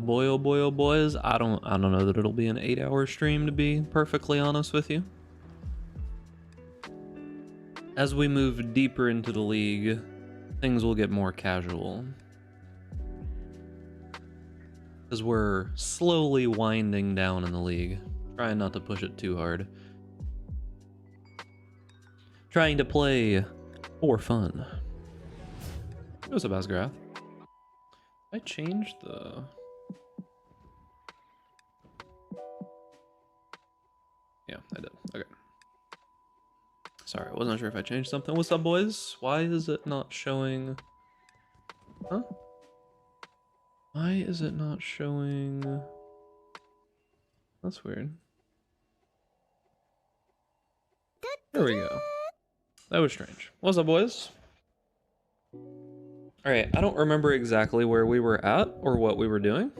Boy, oh boy, oh boys, I don't know that it'll be an 8-hour stream, to be perfectly honest with you. As we move deeper into the league, things will get more casual. Because we're slowly winding down in the league. Trying not to push it too hard. Trying to play for fun. What's up, Asgrath? I changed the... Yeah, I did. Okay. Sorry, I wasn't sure if I changed something. What's up, boys? Why is it not showing... Huh? Why is it not showing... That's weird. There we go. That was strange. What's up, boys? Alright, I don't remember exactly where we were at or what we were doing.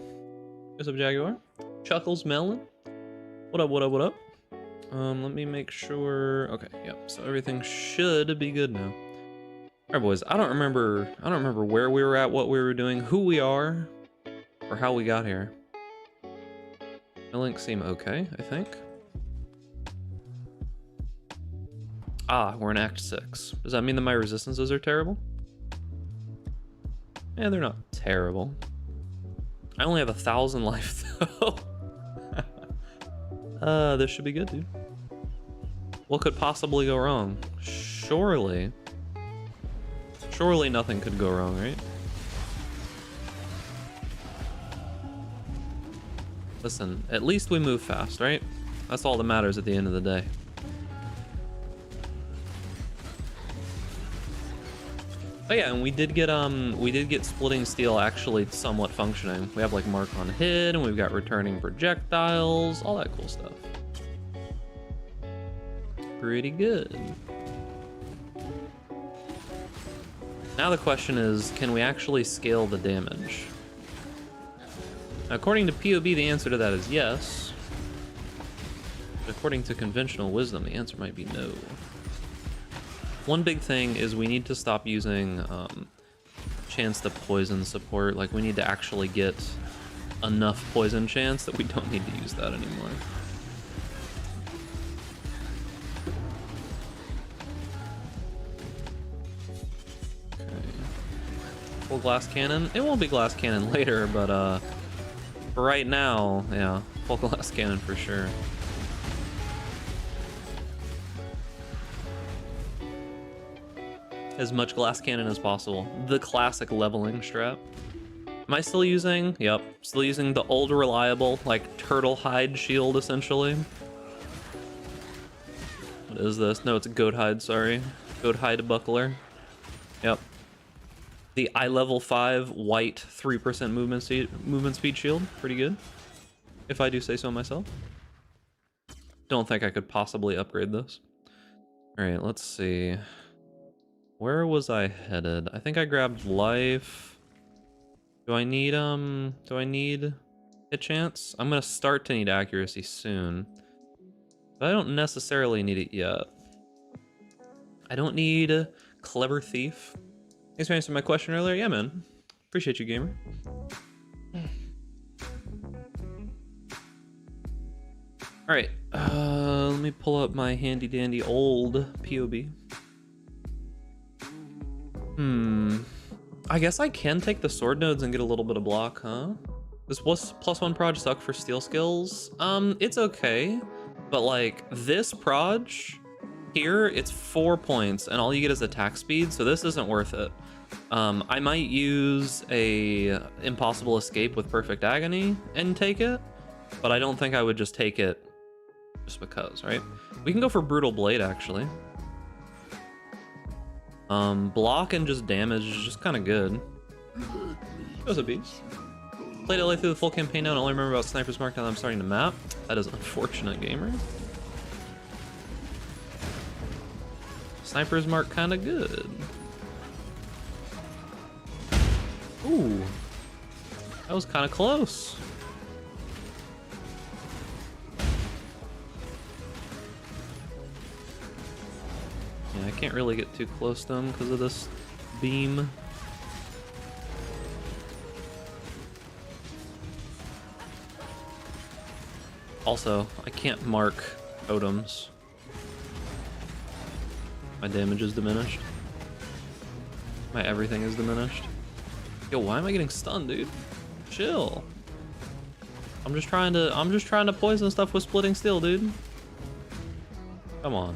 What's up, Jaguar? Chuckles Melon? What up, what up, what up? Let me make sure... Okay, yep, so everything should be good now. Alright, boys, I don't remember where we were at, what we were doing, who we are, or how we got here. The links seem okay, I think. Ah, we're in Act 6. Does that mean that my resistances are terrible? Yeah, they're not terrible. I only have 1,000 life, though. This should be good, dude. What could possibly go wrong? Surely nothing could go wrong, right? Listen, at least we move fast, right? That's all that matters at the end of the day. Oh yeah, and we did get splitting steel actually somewhat functioning. We have like mark on hit, and we've got returning projectiles, all that cool stuff. Pretty good. Now the question is, can we actually scale the damage? According to POB, the answer to that is yes. But according to conventional wisdom, the answer might be no. One big thing is we need to stop using chance to poison support. Like, we need to actually get enough poison chance that we don't need to use that anymore. Okay. Full glass cannon. It won't be glass cannon later, but for right now, yeah, full glass cannon for sure. As much glass cannon as possible. The classic leveling strat. Am I still using? Yep, still using the old reliable, like, turtle hide shield, essentially. What is this? No, it's a goat hide, sorry. Goat hide buckler. Yep. The eye level 5 white 3% movement speed shield. Pretty good, if I do say so myself. Don't think I could possibly upgrade this. Alright, let's see. Where was I headed? I think I grabbed life. Do I need hit chance? I'm gonna start to need accuracy soon. But I don't necessarily need it yet. I don't need clever thief. Thanks for answering my question earlier. Yeah, man. Appreciate you, gamer. Alright, let me pull up my handy dandy old POB. I guess I can take the sword nodes and get a little bit of block, huh? This was +1 proj suck for steel skills. It's okay, but like this proj here, it's 4 points and all you get is attack speed, so this isn't worth it. I might use a impossible escape with perfect agony and take it, but I don't think I would just take it just because, right? We can go for brutal blade actually. Block and just damage is just kind of good. That was a beast. Played LA through the full campaign now and only remember about Sniper's Mark now that I'm starting to map. That is unfortunate, gamer. Sniper's Mark kind of good. Ooh. That was kind of close. Yeah, I can't really get too close to him because of this beam. Also, I can't mark totems. My damage is diminished. My everything is diminished. Yo, why am I getting stunned, dude? Chill. I'm just trying to poison stuff with splitting steel, dude. Come on.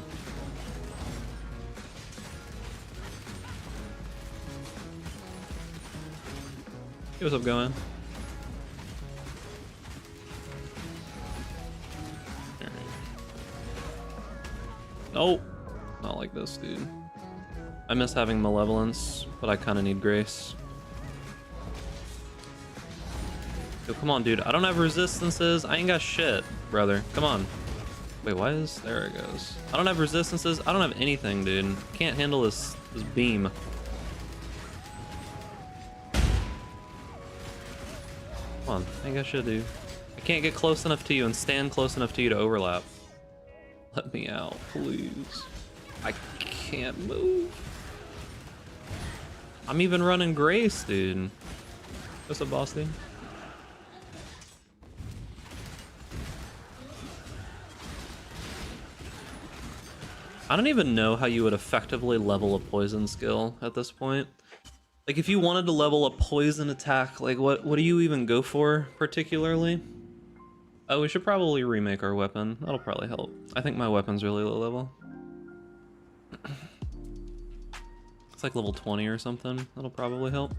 Hey, what's up, going? Nope. Not like this, dude. I miss having malevolence, but I kind of need grace. Yo, come on, dude. I don't have resistances. I ain't got shit, brother. Come on. Wait, why is... There it goes. I don't have resistances. I don't have anything, dude. Can't handle this beam. Come on. I ain't got shit, dude. I can't get close enough to you and stand close enough to you to overlap. Let me out, please. I can't move. I'm even running Grace, dude. What's up, boss, dude? I don't even know how you would effectively level a poison skill at this point. Like, if you wanted to level a poison attack, like, what do you even go for, particularly? Oh, we should probably remake our weapon. That'll probably help. I think my weapon's really low level. It's like level 20 or something. That'll probably help.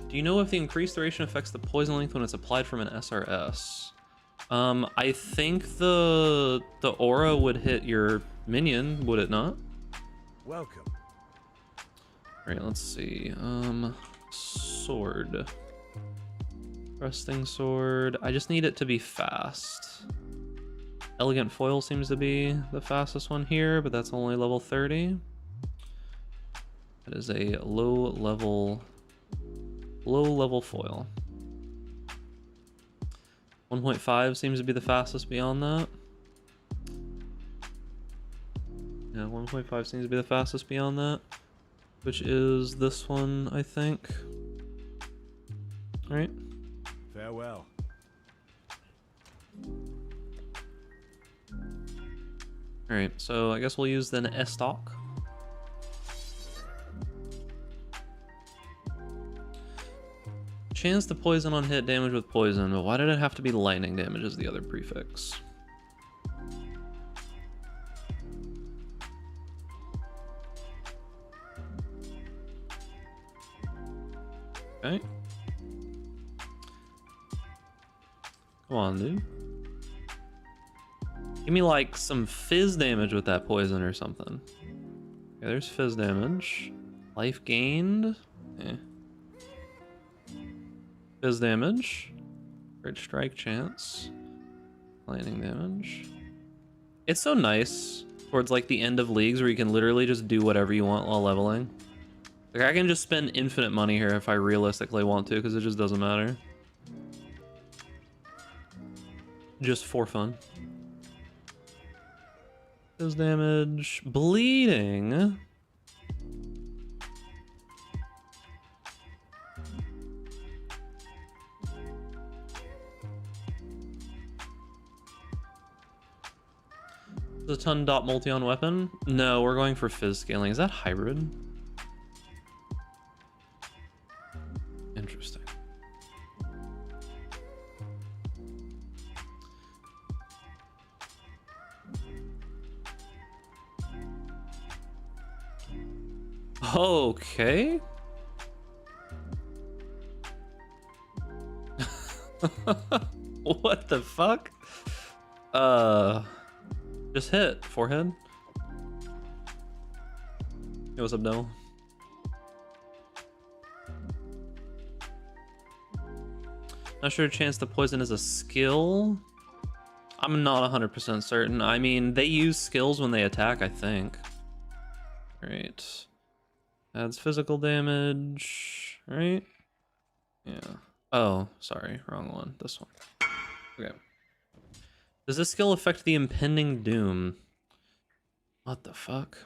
Do you know if the increased duration affects the poison length when it's applied from an SRS? I think the aura would hit your minion, would it not? Welcome. Alright, let's see. Sword. Thrusting sword. I just need it to be fast. Elegant foil seems to be the fastest one here, but that's only level 30. That is a low level foil. 1.5 seems to be the fastest beyond that. Yeah, 1.5 seems to be the fastest beyond that, which is this one, I think. All right. Farewell. All right, so I guess we'll use then S-Stock. Chance to poison on hit, damage with poison, but why did it have to be lightning damage as the other prefix? Okay. Come on, dude. Give me like some fizz damage with that poison or something. Okay, there's fizz damage. Life gained. Eh. Fizz damage. Crit strike chance. Lightning damage. It's so nice towards like the end of leagues where you can literally just do whatever you want while leveling. Like, I can just spend infinite money here if I realistically want to, because it just doesn't matter. Just for fun. Fizz damage. Bleeding. Is a ton dot multi on weapon? No, we're going for fizz scaling. Is that hybrid? Interesting. Okay. What the fuck? Just hit forehead. Hey, what's up, Noel? Not sure chance to poison is a skill. I'm not 100% certain. I mean, they use skills when they attack, I think. Right. Adds physical damage, right? Yeah. Oh, sorry, wrong one. This one. Okay. Does this skill affect the impending doom? What the fuck?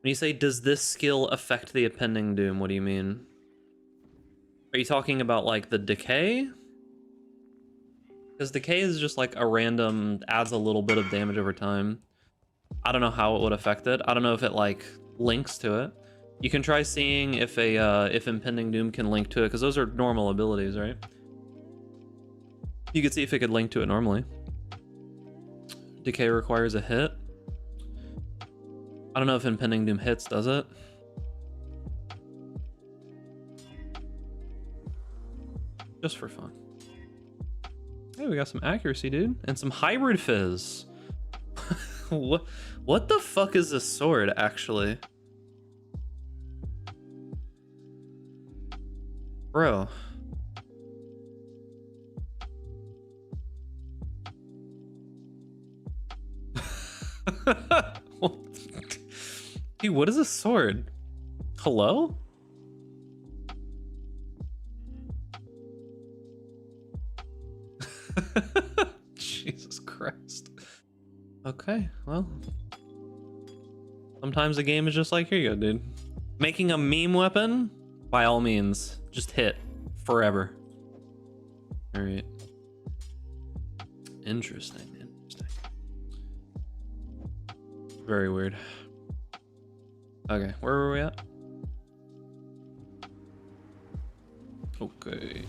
When you say, does this skill affect the impending doom, what do you mean? Are you talking about, like, the decay? Because decay is just like a random, adds a little bit of damage over time. I don't know how it would affect it. I don't know if it like links to it. You can try seeing if if impending doom can link to it, because those are normal abilities, right? You could see if it could link to it normally. Decay requires a hit. I don't know if impending doom hits, does it? Just for fun. Hey, we got some accuracy, dude, and some hybrid fizz. What the fuck is this sword, actually? Bro. Dude, what is this sword? Hello? Jesus Christ. Okay, well. Sometimes a game is just like, here you go, dude. Making a meme weapon? By all means, just hit forever. Alright. Interesting. Very weird. Okay, where were we at? Okay.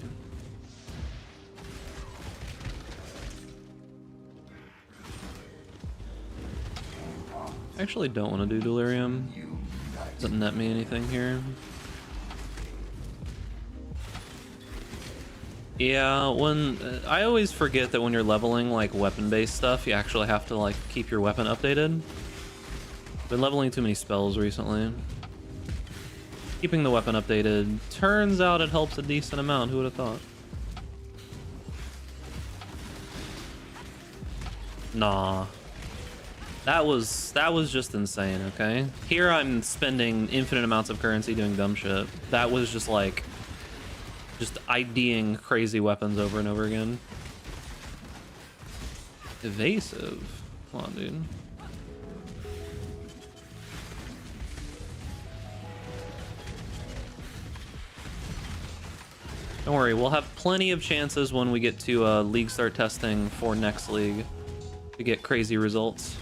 I actually don't want to do delirium. Doesn't net me anything here. Yeah, I always forget that when you're leveling like weapon-based stuff, you actually have to like keep your weapon updated. Been leveling too many spells recently. Keeping the weapon updated, turns out it helps a decent amount. Who would have thought? Nah. That was just insane, okay? Here I'm spending infinite amounts of currency doing dumb shit. That was just like just IDing crazy weapons over and over again. Evasive. Come on, dude. Don't worry, we'll have plenty of chances when we get to league start testing for next league to get crazy results.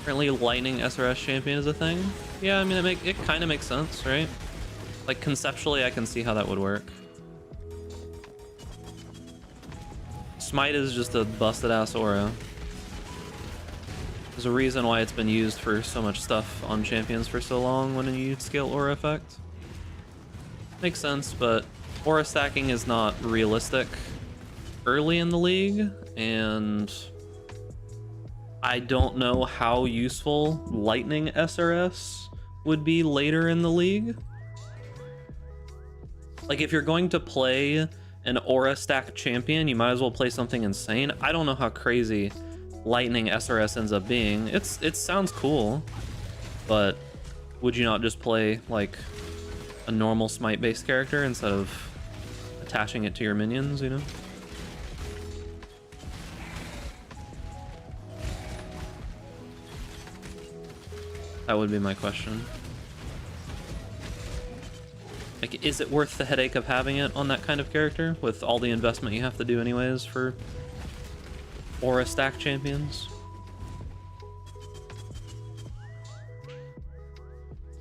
Apparently lightning SRS champion is a thing. Yeah, I mean it kind of makes sense, right? Like conceptually I can see how that would work. Smite is just a busted ass aura. There's a reason why it's been used for so much stuff on champions for so long when you scale aura effect. Makes sense, but aura stacking is not realistic early in the league, and I don't know how useful lightning SRS would be later in the league. Like if you're going to play an aura stack champion, you might as well play something insane. I don't know how crazy lightning SRS ends up being. It sounds cool, but would you not just play like a normal smite based character instead of attaching it to your minions, you know? That would be my question. Like, is it worth the headache of having it on that kind of character with all the investment you have to do anyways for aura stack champions?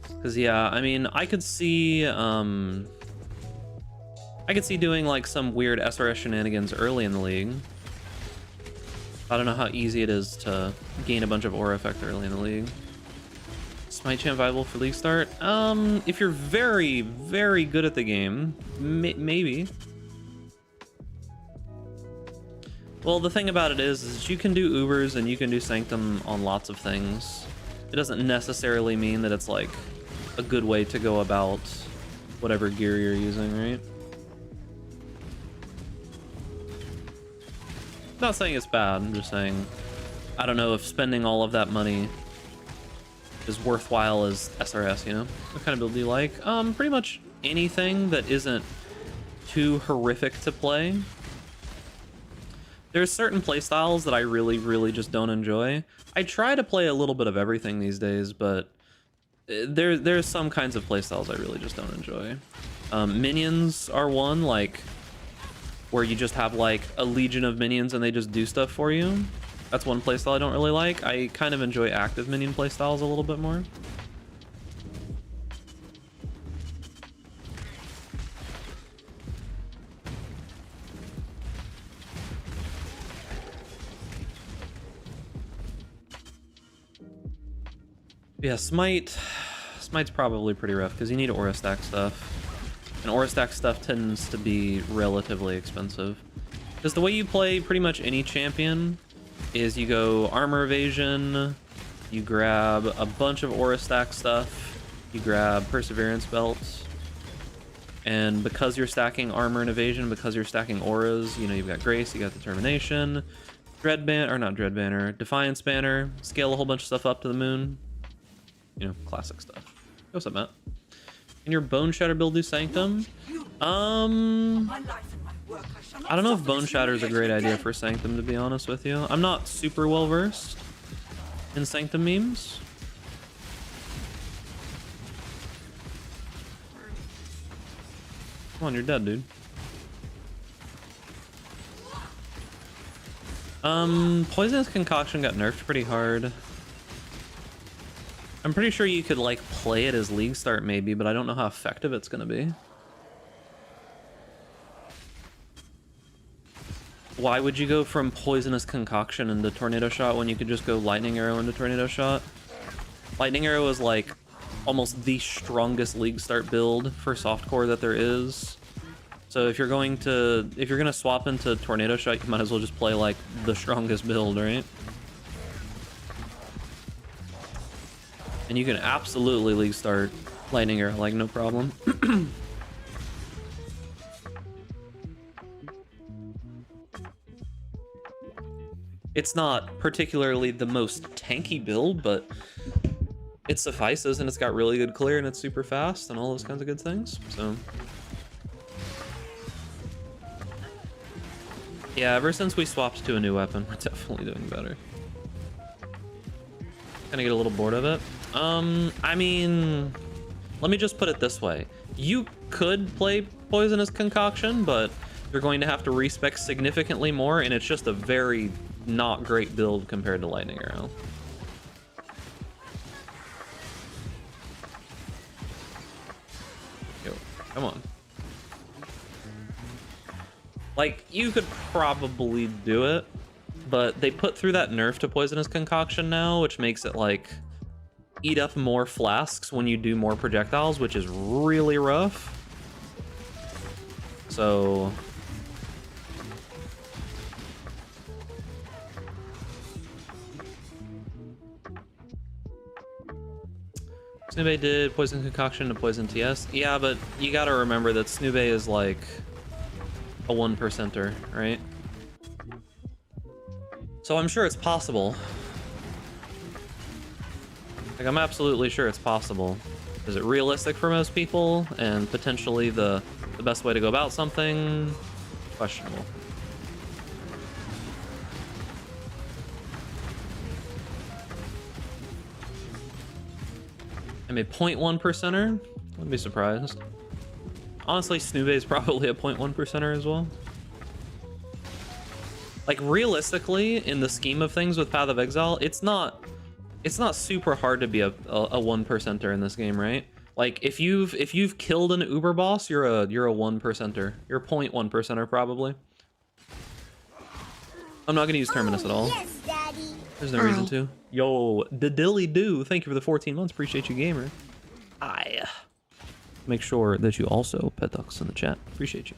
Because yeah, I mean, I could see doing like some weird SRS shenanigans early in the league. I don't know how easy it is to gain a bunch of aura effect early in the league. Smite champ viable for league start? If you're very, very good at the game, maybe. Well, the thing about it is you can do Ubers and you can do Sanctum on lots of things. It doesn't necessarily mean that it's like a good way to go about whatever gear you're using, right? Not saying it's bad, I'm just saying I don't know if spending all of that money is worthwhile as SRS, you know? What kind of build do you like? Pretty much anything that isn't too horrific to play. There's certain playstyles that I really just don't enjoy. I try to play a little bit of everything these days, but there's some kinds of playstyles I really just don't enjoy. Minions are one, like where you just have like a legion of minions and they just do stuff for you. That's one playstyle I don't really like. I kind of enjoy active minion playstyles a little bit more. Yeah, Smite's probably pretty rough because you need aura stack stuff. And aura stack stuff tends to be relatively expensive. Because the way you play pretty much any champion is you go armor evasion, you grab a bunch of aura stack stuff, you grab perseverance belts, and because you're stacking armor and evasion, because you're stacking auras, you know, you've got grace, you got determination, defiance banner, scale a whole bunch of stuff up to the moon. You know, classic stuff. What's up, Matt? Can your Bone Shatter build do Sanctum? I don't know if Bone Shatter is a great idea for Sanctum, to be honest with you. I'm not super well versed in Sanctum memes. Come on, you're dead, dude. Poisonous Concoction got nerfed pretty hard. I'm pretty sure you could like play it as League Start maybe, but I don't know how effective it's gonna be. Why would you go from Poisonous Concoction into Tornado Shot when you could just go Lightning Arrow into Tornado Shot? Lightning Arrow is like almost the strongest League Start build for softcore that there is. So if you're gonna swap into Tornado Shot, you might as well just play like the strongest build, right? And you can absolutely League Start Lightning Arrow, like no problem. It's not particularly the most tanky build, but it suffices, and it's got really good clear, and it's super fast, and all those kinds of good things, so. Yeah, ever since we swapped to a new weapon, we're definitely doing better. Gonna get a little bored of it. I mean, let me just put it this way. You could play Poisonous Concoction, but you're going to have to respec significantly more, and it's just a very not great build compared to Lightning Arrow. Yo, come on. Like, you could probably do it, but they put through that nerf to Poisonous Concoction now, which makes it like eat up more flasks when you do more projectiles, which is really rough. So Snube did Poison Concoction to Poison TS. Yeah, but you gotta remember that Snube is like a 1%er, right? So I'm sure it's possible. Like, I'm absolutely sure it's possible. Is it realistic for most people? And potentially the best way to go about something? Questionable. I'm a 0.1%er? Wouldn't be surprised. Honestly, Snube is probably a 0.1%er as well. Like, realistically, in the scheme of things with Path of Exile, it's not super hard to be a 1%er in this game, right? Like, if you've killed an Uber boss, you're a 1%er. You're a 0.1%er probably. I'm not gonna use Terminus at all. Yes, Daddy. There's no reason to. Yo, the dilly do. Thank you for the 14 months. Appreciate you, gamer. Make sure that you also pet ducks in the chat. Appreciate you.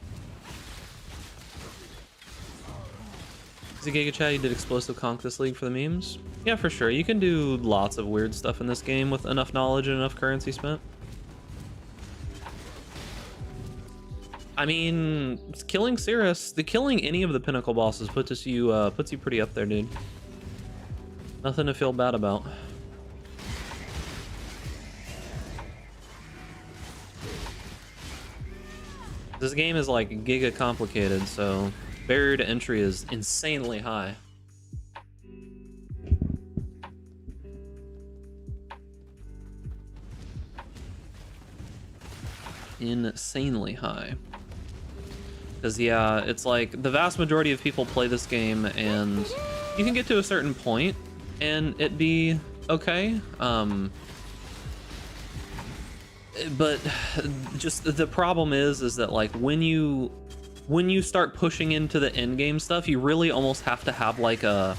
Giga Chat, you did Explosive Conk this league for the memes? Yeah, for sure. You can do lots of weird stuff in this game with enough knowledge and enough currency spent. I mean, killing Cirrus, killing any of the pinnacle bosses puts you pretty up there, dude. Nothing to feel bad about. This game is like giga complicated, so barrier to entry is insanely high. Insanely high. Because, yeah, it's like the vast majority of people play this game and you can get to a certain point and it be okay. But just the problem is that like when you start pushing into the end game stuff, you really almost have to have like a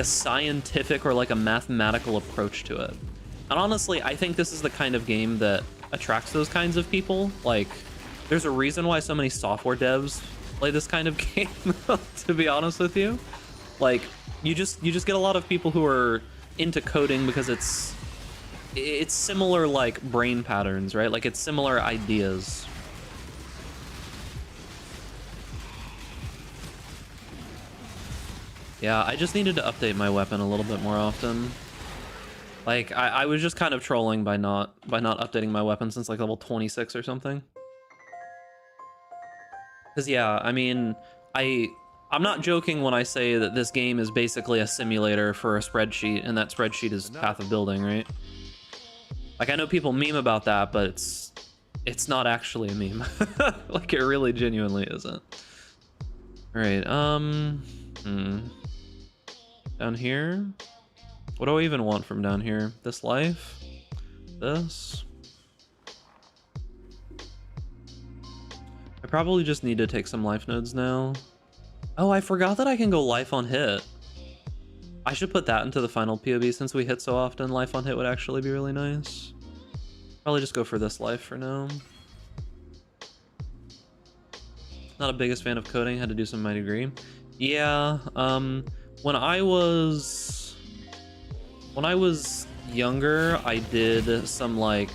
scientific or like a mathematical approach to it. And honestly, I think this is the kind of game that attracts those kinds of people. Like, there's a reason why so many software devs play this kind of game, to be honest with you. Like, you just get a lot of people who are into coding because it's similar like brain patterns, right? Like, it's similar ideas. Yeah, I just needed to update my weapon a little bit more often. Like, I was just kind of trolling by not updating my weapon since like level 26 or something. Because yeah, I mean, I'm not joking when I say that this game is basically a simulator for a spreadsheet, and that spreadsheet is Path of Building, right? Like, I know people meme about that, but it's not actually a meme. Like, it really genuinely isn't. All right, down here? What do I even want from down here? This life? This? I probably just need to take some life nodes now. Oh, I forgot that I can go life on hit. I should put that into the final POB since we hit so often. Life on hit would actually be really nice. Probably just go for this life for now. Not a biggest fan of coding, had to do some of my degree. Yeah, when I was younger, I did some like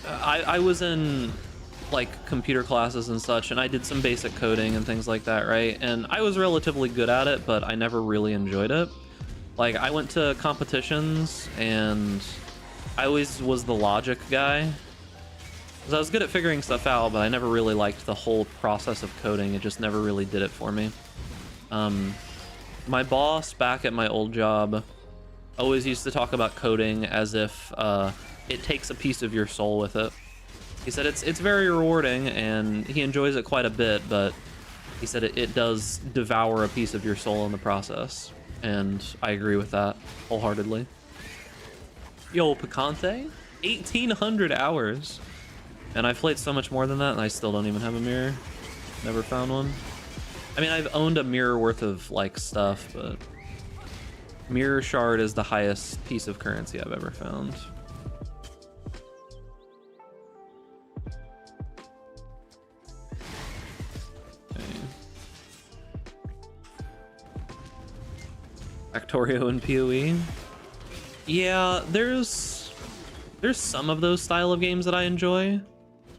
I was in like computer classes and such, and I did some basic coding and things like that, right? And I was relatively good at it, but I never really enjoyed it. Like, I went to competitions and I always was the logic guy, because I was good at figuring stuff out, but I never really liked the whole process of coding. It just never really did it for me. My boss back at my old job always used to talk about coding as if it takes a piece of your soul with it. He said it's very rewarding and he enjoys it quite a bit, but he said it does devour a piece of your soul in the process. And I agree with that wholeheartedly. Yo, Picante? 1,800 hours. And I've played so much more than that, and I still don't even have a mirror. Never found one. I mean, I've owned a mirror worth of, like, stuff, but mirror shard is the highest piece of currency I've ever found. Okay. Factorio and PoE. Yeah, there's some of those style of games that I enjoy.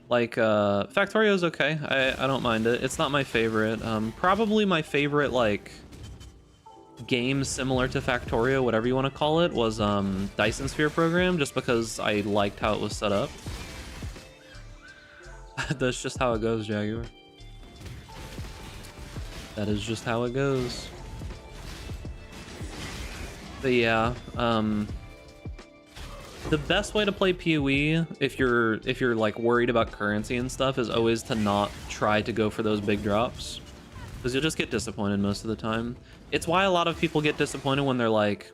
Like, Factorio's okay. I don't mind it. It's not my favorite. Probably my favorite, like, game similar to Factorio, whatever you want to call it, was Dyson Sphere Program, just because I liked how it was set up. That's just how it goes, Jaguar. That is just how it goes. But yeah, the best way to play PoE, if you're like worried about currency and stuff, is always to not try to go for those big drops, because you'll just get disappointed most of the time. It's why a lot of people get disappointed when they're like,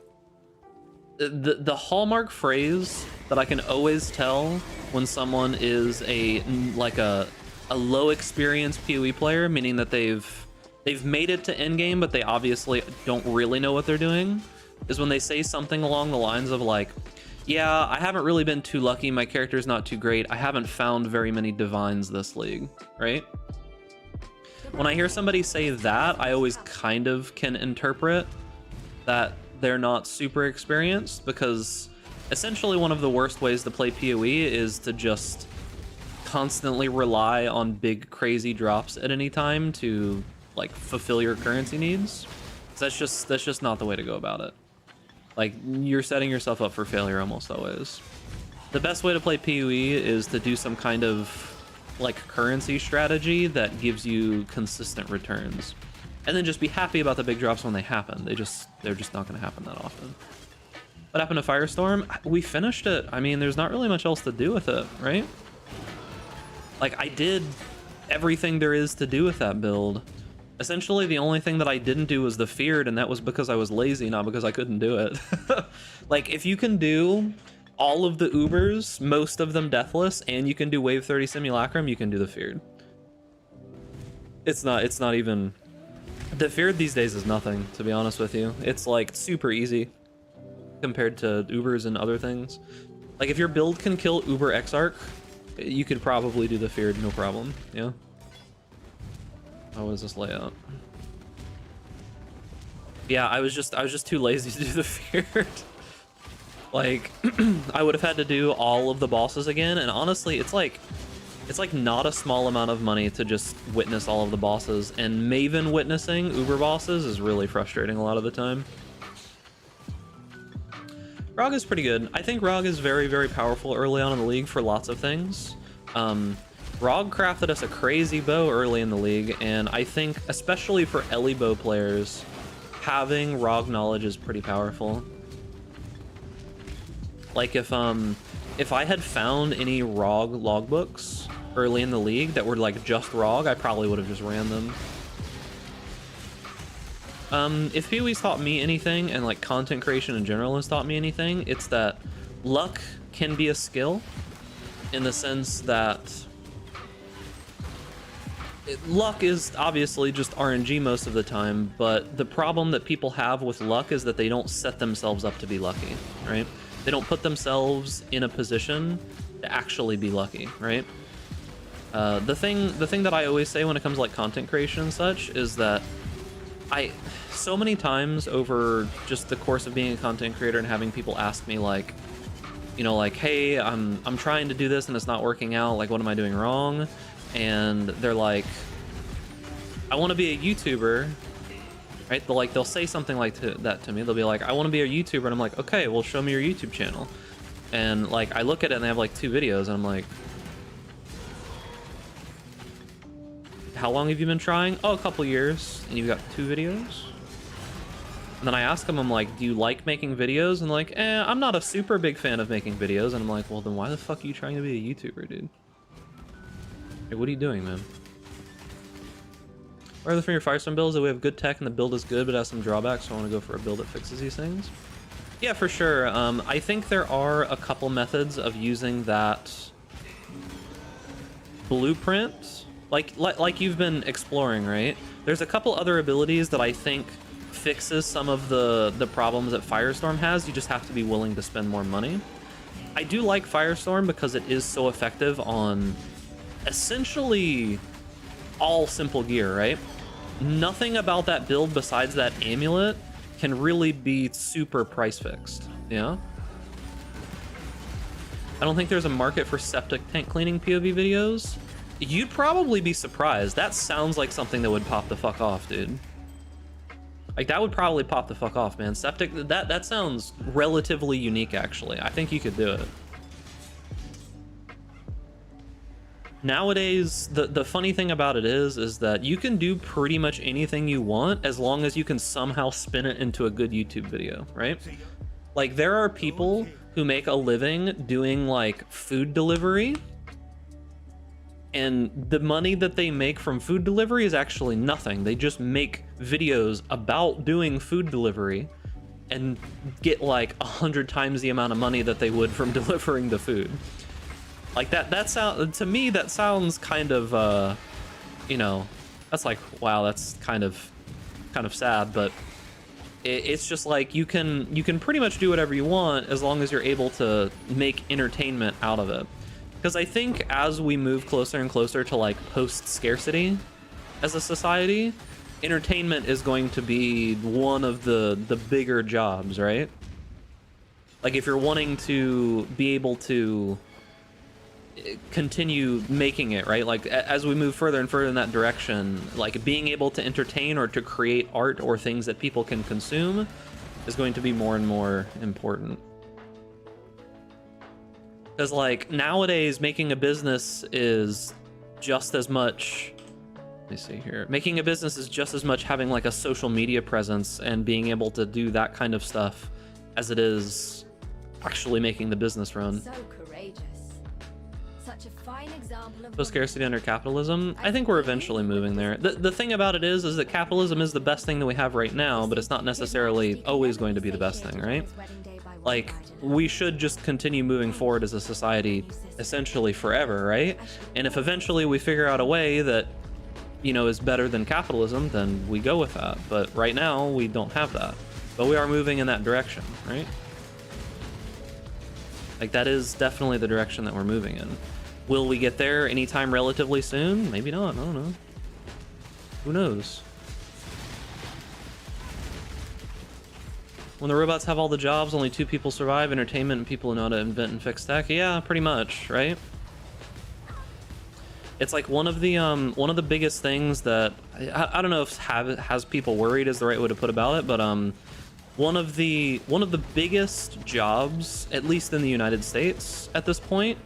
the hallmark phrase that I can always tell when someone is a low experience PoE player, meaning that they've made it to endgame but they obviously don't really know what they're doing, is when they say something along the lines of like, yeah, I haven't really been too lucky, my character's not too great, I haven't found very many divines this league, right? When I hear somebody say that, I always kind of can interpret that they're not super experienced, because essentially one of the worst ways to play PoE is to just constantly rely on big crazy drops at any time to like fulfill your currency needs. So that's just not the way to go about it. Like, you're setting yourself up for failure almost always. The best way to play PoE is to do some kind of like currency strategy that gives you consistent returns, and then just be happy about the big drops when they happen. They're just not going to happen that often. What happened to Firestorm? We finished it. I mean, there's not really much else to do with it, right? Like, I did everything there is to do with that build. Essentially, the only thing that I didn't do was the feared, and that was because I was lazy, not because I couldn't do it. Like, if you can do all of the Ubers, most of them deathless, and you can do wave 30 simulacrum, you can do the feared. It's not even... The feared these days is nothing, to be honest with you. It's like super easy compared to Ubers and other things. Like, if your build can kill Uber Exarch, you could probably do the feared, no problem. Yeah. How is this layout? Yeah, I was just too lazy to do the feared. Like, I would have had to do all of the bosses again, and honestly, it's like not a small amount of money to just witness all of the bosses, and Maven witnessing Uber bosses is really frustrating a lot of the time. Rog is pretty good. I think Rog is very, very powerful early on in the league for lots of things. Rog crafted us a crazy bow early in the league, and I think, especially for Ellie bow players, having Rog knowledge is pretty powerful. Like, if I had found any Rog logbooks early in the league that were like just Rog, I probably would have just ran them. If Pee-wee's taught me anything, and like content creation in general has taught me anything, it's that luck can be a skill, in the sense that luck is obviously just RNG most of the time, but the problem that people have with luck is that they don't set themselves up to be lucky, right? They don't put themselves in a position to actually be lucky, right? The thing that I always say when it comes to like content creation and such is that so many times over just the course of being a content creator and having people ask me like, you know, like, hey, I'm trying to do this and it's not working out, like, what am I doing wrong? And they're like, I want to be a YouTuber, right? They'll say something like that to me. They'll be like, I want to be a YouTuber, and I'm like, okay, well, show me your YouTube channel. And like, I look at it and they have like 2 videos, and I'm like, how long have you been trying? Oh, a couple years. And you've got 2 videos? And then I ask them, I'm like, do you like making videos? And like, I'm not a super big fan of making videos. And I'm like, well, then why the fuck are you trying to be a YouTuber, dude? Hey, what are you doing, man? What are the from your Firestone builds that we have good tech and the build is good but has some drawbacks, so I want to go for a build that fixes these things? Yeah, for sure. I think there are a couple methods of using that blueprint, like you've been exploring, right? There's a couple other abilities that I think fixes some of the problems that Firestorm has. You just have to be willing to spend more money. I do like Firestorm because it is so effective on essentially all simple gear, right? Nothing about that build besides that amulet can really be super price fixed, yeah? I don't think there's a market for septic tank cleaning POV videos. You'd probably be surprised. That sounds like something that would pop the fuck off, dude. Like, that would probably pop the fuck off, man. Septic, that sounds relatively unique, actually. I think you could do it. Nowadays, the funny thing about it is that you can do pretty much anything you want as long as you can somehow spin it into a good YouTube video, right? Like, there are people who make a living doing like food delivery, and the money that they make from food delivery is actually nothing. They just make videos about doing food delivery and get like 100 times the amount of money that they would from delivering the food. Like, that sound, to me, that sounds kind of, you know, that's like, wow, that's kind of sad, but it's just like, you can pretty much do whatever you want as long as you're able to make entertainment out of it. Because I think as we move closer and closer to like post-scarcity as a society, entertainment is going to be one of the bigger jobs, right? Like, if you're wanting to be able to continue making it, right? Like, as we move further and further in that direction, like, being able to entertain or to create art or things that people can consume is going to be more and more important. Because, like, nowadays, making a business is just as much... Let me see here. Making a business is just as much having, like, a social media presence and being able to do that kind of stuff as it is actually making the business run. So courageous. Such a fine example of So scarcity under capitalism. I think we're eventually moving there. The thing about it is that capitalism is the best thing that we have right now, but it's not necessarily always going to be the best thing, right? Like, we should just continue moving forward as a society essentially forever, right? And if eventually we figure out a way that, you know, is better than capitalism, then we go with that. But right now, we don't have that. But we are moving in that direction, right? Like, that is definitely the direction that we're moving in. Will we get there anytime relatively soon? Maybe not, I don't know. Who knows? When the robots have all the jobs, only 2 people survive, entertainment and people who know how to invent and fix tech. Yeah, pretty much, right? It's like one of the biggest things that I don't know if has people worried is the right way to put about it, but one of the biggest jobs, at least in the United States at this point,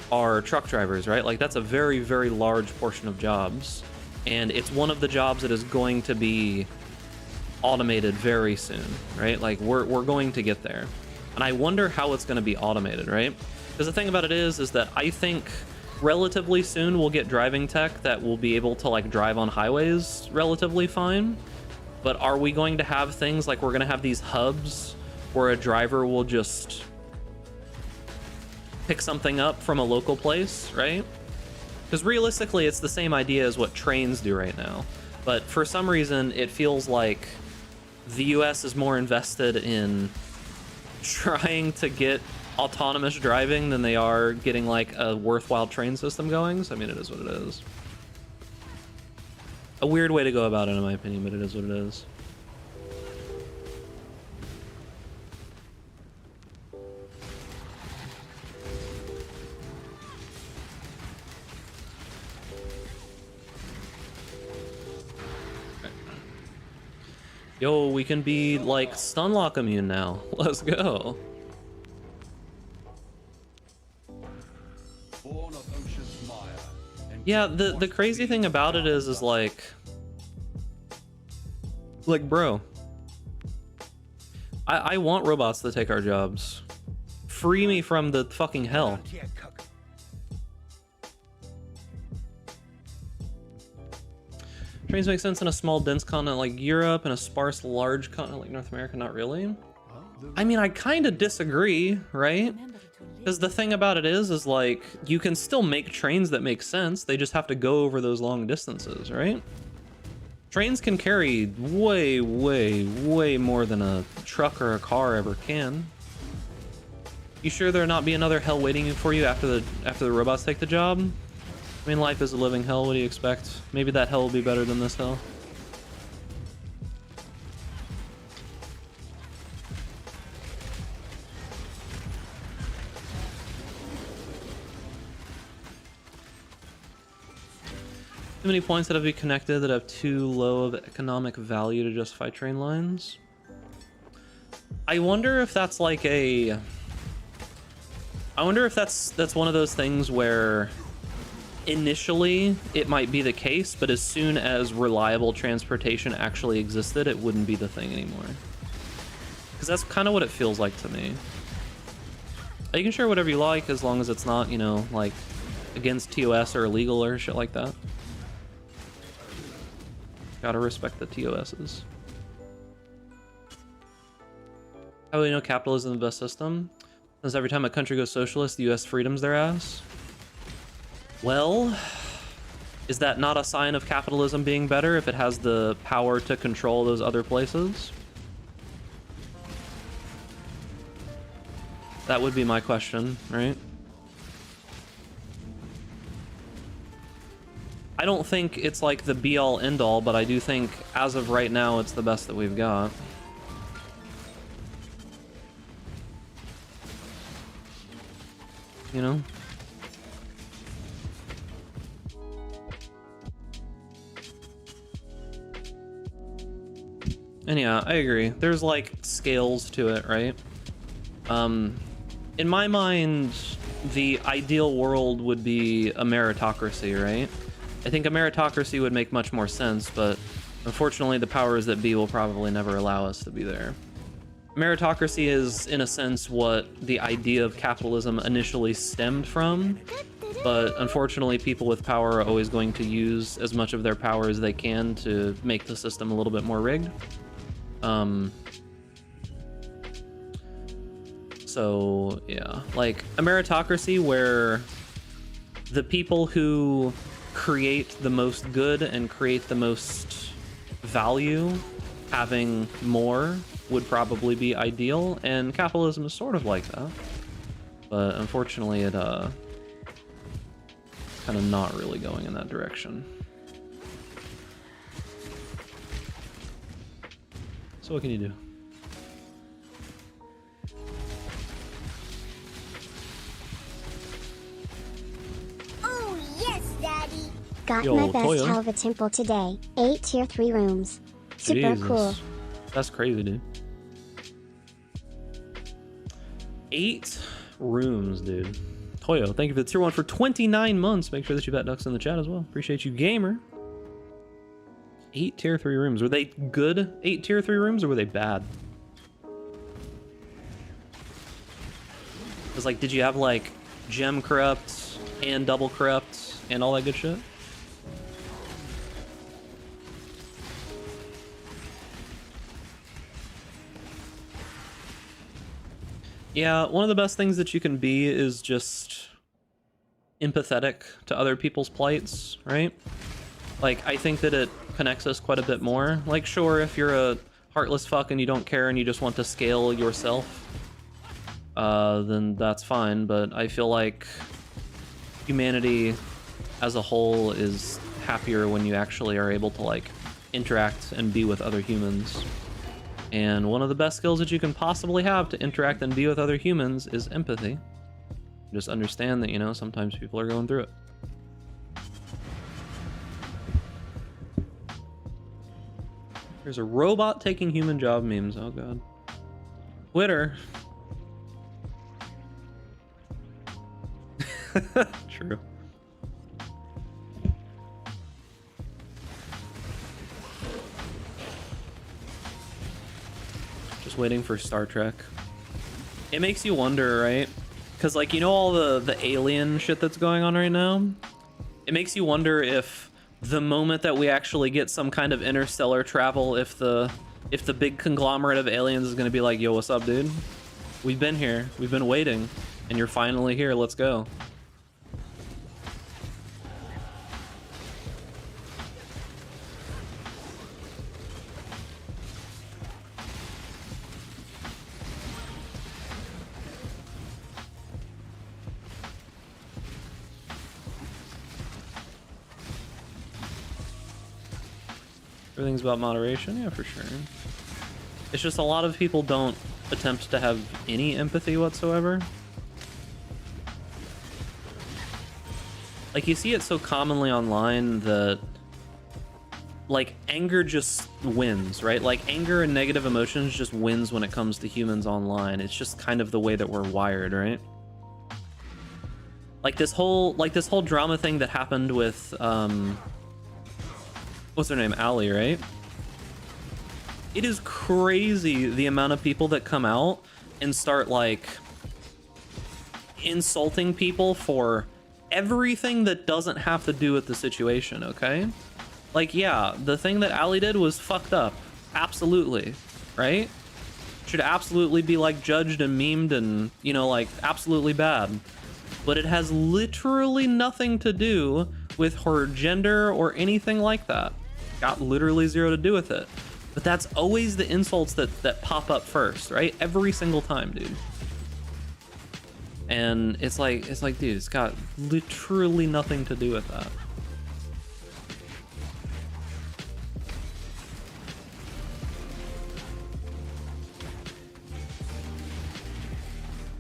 are truck drivers, right? Like, that's a very, very large portion of jobs, and it's one of the jobs that is going to be automated very soon, right? Like, we're going to get there, and I wonder how it's going to be automated, right? Because the thing about it is that I think relatively soon we'll get driving tech that will be able to like drive on highways relatively fine. But are we going to have things like we're going to have these hubs where a driver will just pick something up from a local place, right? Because realistically, it's the same idea as what trains do right now. But for some reason, it feels like the US is more invested in trying to get autonomous driving than they are getting like a worthwhile train system going. So I mean, it is what it is. A weird way to go about it, in my opinion, but it is what it is. Yo, we can be like stun lock immune now. Let's go. Yeah, the crazy thing about it is like bro, I want robots to take our jobs. Free me from the fucking hell. Trains make sense in a small dense continent like Europe and a sparse large continent like North America. Not really. I mean, I kind of disagree, right? Because the thing about it is like, you can still make trains that make sense. They just have to go over those long distances, right? Trains can carry way, way, way more than a truck or a car ever can. You sure there'll not be another hell waiting for you after the robots take the job? I mean, life is a living hell. What do you expect? Maybe that hell will be better than this hell. Too many points that have to be connected that have too low of economic value to justify train lines. I wonder if that's like a... I wonder if that's one of those things where initially it might be the case, but as soon as reliable transportation actually existed, it wouldn't be the thing anymore. Because that's kind of what it feels like to me. You can share whatever you like as long as it's not, you know, like against TOS or illegal or shit like that. Gotta respect the TOSs. How do we know capitalism is the best system? Because every time a country goes socialist, the US freedoms their ass. Well, is that not a sign of capitalism being better if it has the power to control those other places? That would be my question, right? I don't think it's like the be-all end-all, but I do think as of right now it's the best that we've got. You know? And yeah, I agree. There's like scales to it, right? In my mind, the ideal world would be a meritocracy, right? I think a meritocracy would make much more sense, but unfortunately the powers that be will probably never allow us to be there. Meritocracy is, in a sense, what the idea of capitalism initially stemmed from, But unfortunately, people with power are always going to use as much of their power as they can to make the system a little bit more rigged. So yeah, like a meritocracy where the people who create the most good and create the most value having more would probably be ideal, and capitalism is sort of like that. But unfortunately, it kind of not really going in that direction. So what can you do? Oh, yes, Daddy. Got Yo, my best Toyo. Halva temple today. 8 tier 3 rooms. Super Jesus. cool. That's crazy, dude. 8 rooms, dude. Toyo, thank you for the tier 1 for 29 months. Make sure that you bet ducks in the chat as well. Appreciate you, gamer. 8 tier 3 rooms. Were they good 8 tier 3 rooms, or were they bad? Because, like, did you have, like, gem corrupt and double corrupt and all that good shit? Yeah, one of the best things that you can be is just empathetic to other people's plights, right? Like, I think that it connects us quite a bit more. Like, sure, if you're a heartless fuck and you don't care and you just want to scale yourself, then that's fine. But I feel like humanity as a whole is happier when you actually are able to, like, interact and be with other humans. And one of the best skills that you can possibly have to interact and be with other humans is empathy. Just understand that, you know, sometimes people are going through it. There's a robot taking human job memes. Oh god. Twitter. True. Just waiting for Star Trek. It makes you wonder, right? Because, like, you know all the alien shit that's going on right now? It makes you wonder if the moment that we actually get some kind of interstellar travel, if the big conglomerate of aliens is going to be like, yo, what's up, dude? We've been here. We've been waiting. And you're finally here. Let's go. Everything's about moderation, yeah, for sure. It's just a lot of people don't attempt to have any empathy whatsoever. Like, you see it so commonly online that, like, anger just wins, right? Like, anger and negative emotions just wins when it comes to humans online. It's just kind of the way that we're wired, right? Like this whole drama thing that happened with, what's her name? Allie, right? It is crazy the amount of people that come out and start, like, insulting people for everything that doesn't have to do with the situation, okay? Like, yeah, the thing that Allie did was fucked up. Absolutely, right? Should absolutely be, like, judged and memed and, you know, like, absolutely bad. But it has literally nothing to do with her gender or anything like that. Got literally zero to do with it. But that's always the insults that pop up first, right? Every single time, dude. And it's like, dude, it's got literally nothing to do with that.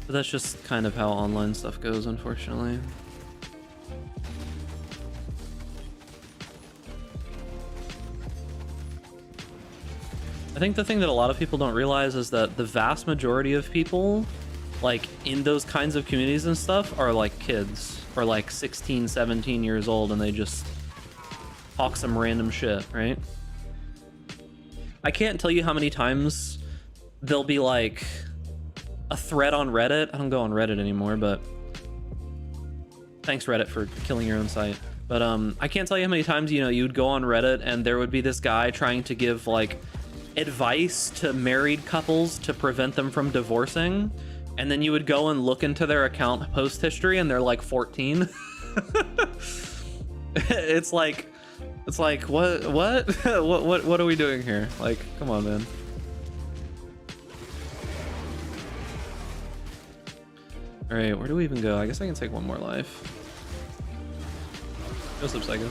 But that's just kind of how online stuff goes, unfortunately. I think the thing that a lot of people don't realize is that the vast majority of people, like, in those kinds of communities and stuff are, like, kids, or, like, 16, 17 years old, and they just talk some random shit, right? I can't tell you how many times there'll be, like, a thread on Reddit. I don't go on Reddit anymore, but Thanks, Reddit, for killing your own site. But I can't tell you how many times, you know, you'd go on Reddit and there would be this guy trying to give like advice to married couples to prevent them from divorcing, and then you would go and look into their account post history and they're like 14. it's like what what are we doing here? Like, come on, man. All right, where do we even go? I guess I can take one more life. Go Sub-Psycho.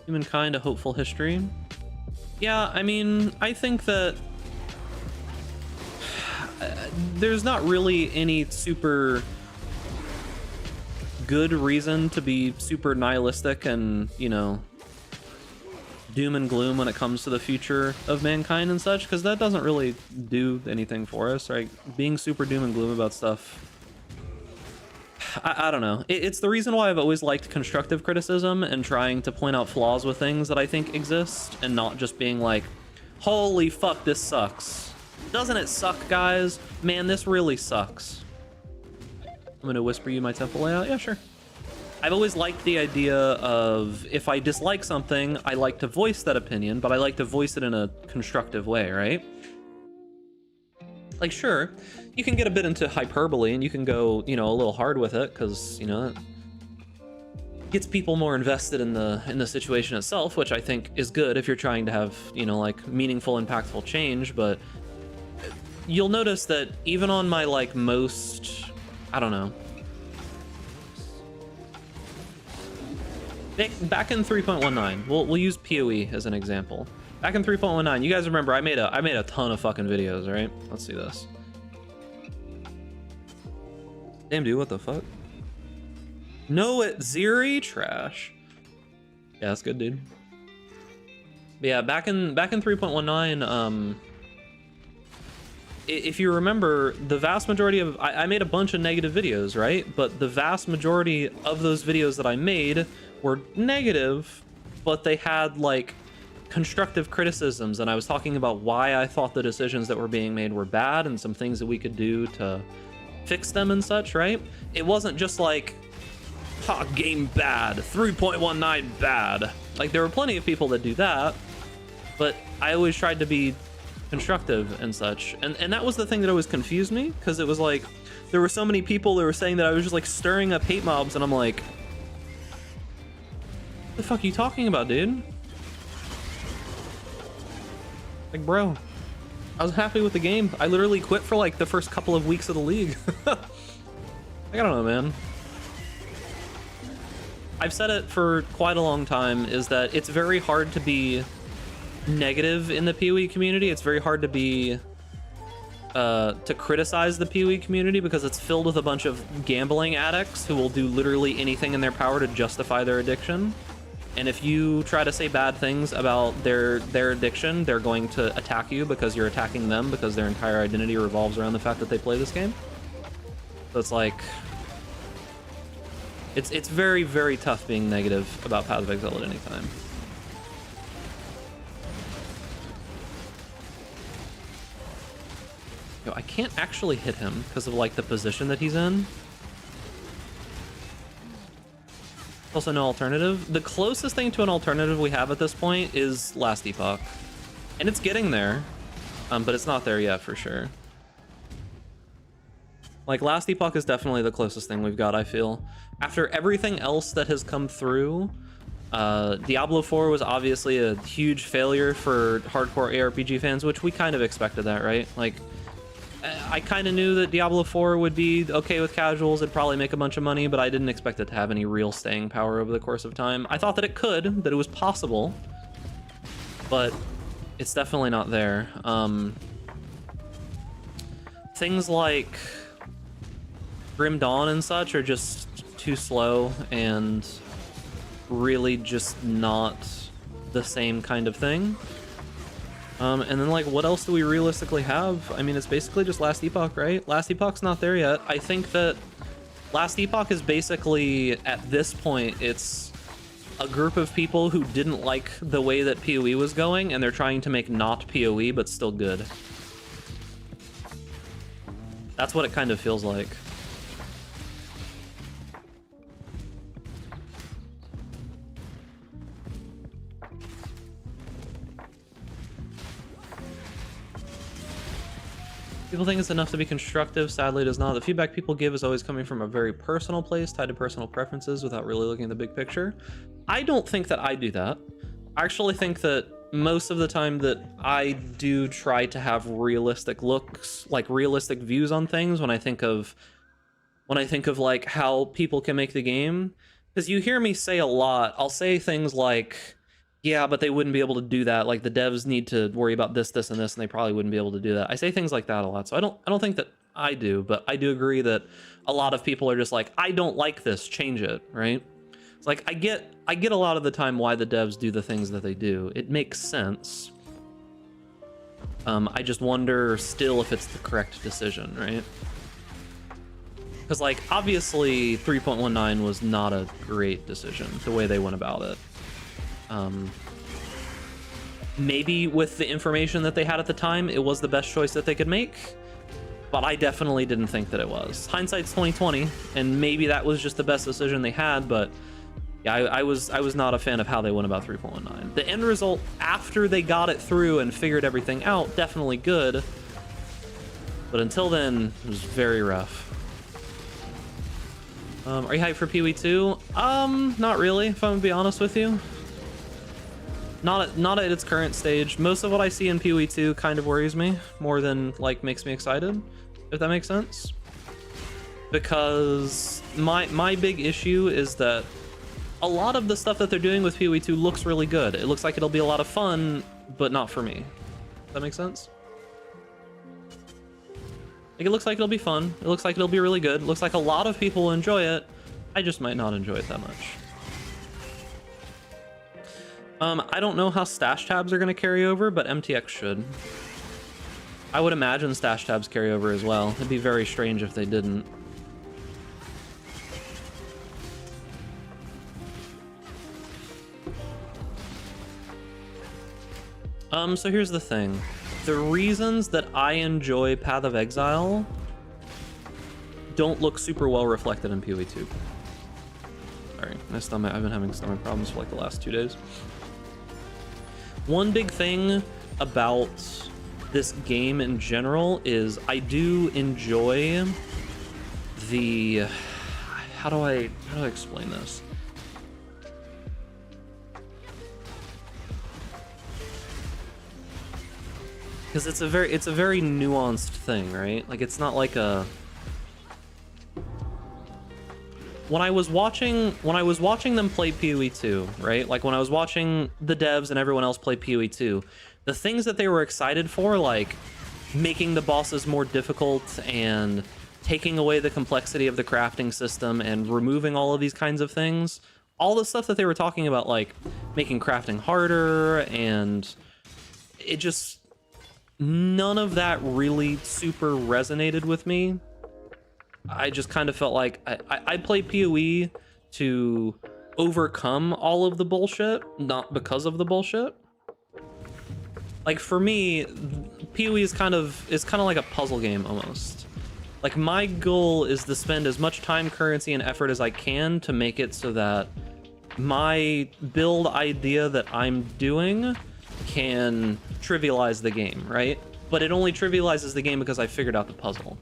Humankind, a hopeful history. Yeah, I mean, I think that there's not really any super good reason to be super nihilistic and, you know, doom and gloom when it comes to the future of mankind and such, because that doesn't really do anything for us, right? Being super doom and gloom about stuff, I don't know. It's the reason why I've always liked constructive criticism and trying to point out flaws with things that I think exist, and not just being like, holy fuck, this sucks. Doesn't it suck, guys? Man, this really sucks. I'm gonna whisper you my temple layout. Yeah, sure. I've always liked the idea of, if I dislike something, I like to voice that opinion, but I like to voice it in a constructive way, right? Like, sure, you can get a bit into hyperbole and you can go, you know, a little hard with it, because, you know, it gets people more invested in the situation itself, which I think is good if you're trying to have, you know, like, meaningful, impactful change. But you'll notice that even on my, like, most, I don't know, back in 3.19, we'll use PoE as an example. Back in 3.19, you guys remember I made a ton of fucking videos, right? Let's see this. Damn, dude, what the fuck? No, it Ziri trash. Yeah, that's good, dude. But yeah, back in 3.19, if you remember, the vast majority of I made a bunch of negative videos, right? But the vast majority of those videos that I made were negative, but they had like constructive criticisms, and I was talking about why I thought the decisions that were being made were bad and some things that we could do to fix them and such, right? It wasn't just like, ha, game bad, 3.19 bad. Like, there were plenty of people that do that, but I always tried to be constructive and such, and that was the thing that always confused me, because it was like there were so many people that were saying that I was just like stirring up hate mobs, and I'm like, what the fuck are you talking about, dude? Like, bro, I was happy with the game. I literally quit for like the first couple of weeks of the league. Like, I don't know, man. I've said it for quite a long time, is that it's very hard to be negative in the PoE community. It's very hard to be to criticize the PoE community, because it's filled with a bunch of gambling addicts who will do literally anything in their power to justify their addiction. And if you try to say bad things about their addiction, they're going to attack you because you're attacking them, because their entire identity revolves around the fact that they play this game. So it's like, it's very, very tough being negative about Path of Exile at any time. Yo, I can't actually hit him because of like the position that he's in. Also, no alternative. The closest thing to an alternative we have at this point is Last Epoch, and it's getting there, but it's not there yet for sure. Like, Last Epoch is definitely the closest thing we've got, I feel. After everything else that has come through, Diablo 4 was obviously a huge failure for hardcore ARPG fans, which we kind of expected that, right? Like, I kind of knew that Diablo 4 would be okay with casuals, it'd probably make a bunch of money, but I didn't expect it to have any real staying power over the course of time. I thought that it could, that it was possible, but it's definitely not there. Things like Grim Dawn and such are just too slow and really just not the same kind of thing. And then, like, what else do we realistically have? I mean, it's basically just Last Epoch, right? Last Epoch's not there yet. I think that Last Epoch is basically, at this point, it's a group of people who didn't like the way that PoE was going, and they're trying to make not PoE, but still good. That's what it kind of feels like. People think it's enough to be constructive. Sadly, it is not. The feedback people give is always coming from a very personal place, tied to personal preferences without really looking at the big picture. I don't think that I do that. I actually think that most of the time that I do try to have realistic looks, like realistic views on things when I think of like how people can make the game. Because you hear me say a lot, I'll say things like, yeah, but they wouldn't be able to do that. Like the devs need to worry about this, this, and this, and they probably wouldn't be able to do that. I say things like that a lot. So I don't think that I do, but I do agree that a lot of people are just like, I don't like this, change it, right? It's like I get a lot of the time why the devs do the things that they do. It makes sense. I just wonder still if it's the correct decision, right? Because like obviously 3.19 was not a great decision the way they went about it. Maybe with the information that they had at the time, it was the best choice that they could make, but I definitely didn't think that it was. Hindsight's 2020, and maybe that was just the best decision they had, but yeah, I was not a fan of how they went about 3.19. The end result after they got it through and figured everything out, definitely good, but until then, it was very rough. Are you hyped for PoE 2? Not really, if I'm gonna be honest with you. Not at its current stage. Most of what I see in PoE 2 kind of worries me more than like makes me excited, if that makes sense. Because my big issue is that a lot of the stuff that they're doing with PoE 2 looks really good. It looks like it'll be a lot of fun, but not for me. Does that make sense? Like, it looks like it'll be fun. It looks like it'll be really good. It looks like a lot of people will enjoy it. I just might not enjoy it that much. I don't know how stash tabs are going to carry over, but MTX should. I would imagine stash tabs carry over as well. It'd be very strange if they didn't. So here's the thing. The reasons that I enjoy Path of Exile don't look super well reflected in PoE 2. Sorry, my stomach, I've been having stomach problems for like the last 2 days. One big thing about this game in general is I do enjoy the, how do I explain this? Because it's a very nuanced thing, right? Like it's not like a, when I was watching them play PoE 2, right? Like when I was watching the devs and everyone else play PoE 2, the things that they were excited for, like making the bosses more difficult and taking away the complexity of the crafting system and removing all of these kinds of things, all the stuff that they were talking about, like making crafting harder, and it just, none of that really super resonated with me. I just kind of felt like I play PoE to overcome all of the bullshit, not because of the bullshit. Like for me, PoE is kind of like a puzzle game almost. Like my goal is to spend as much time, currency, and effort as I can to make it so that my build idea that I'm doing can trivialize the game, right? But it only trivializes the game because I figured out the puzzle.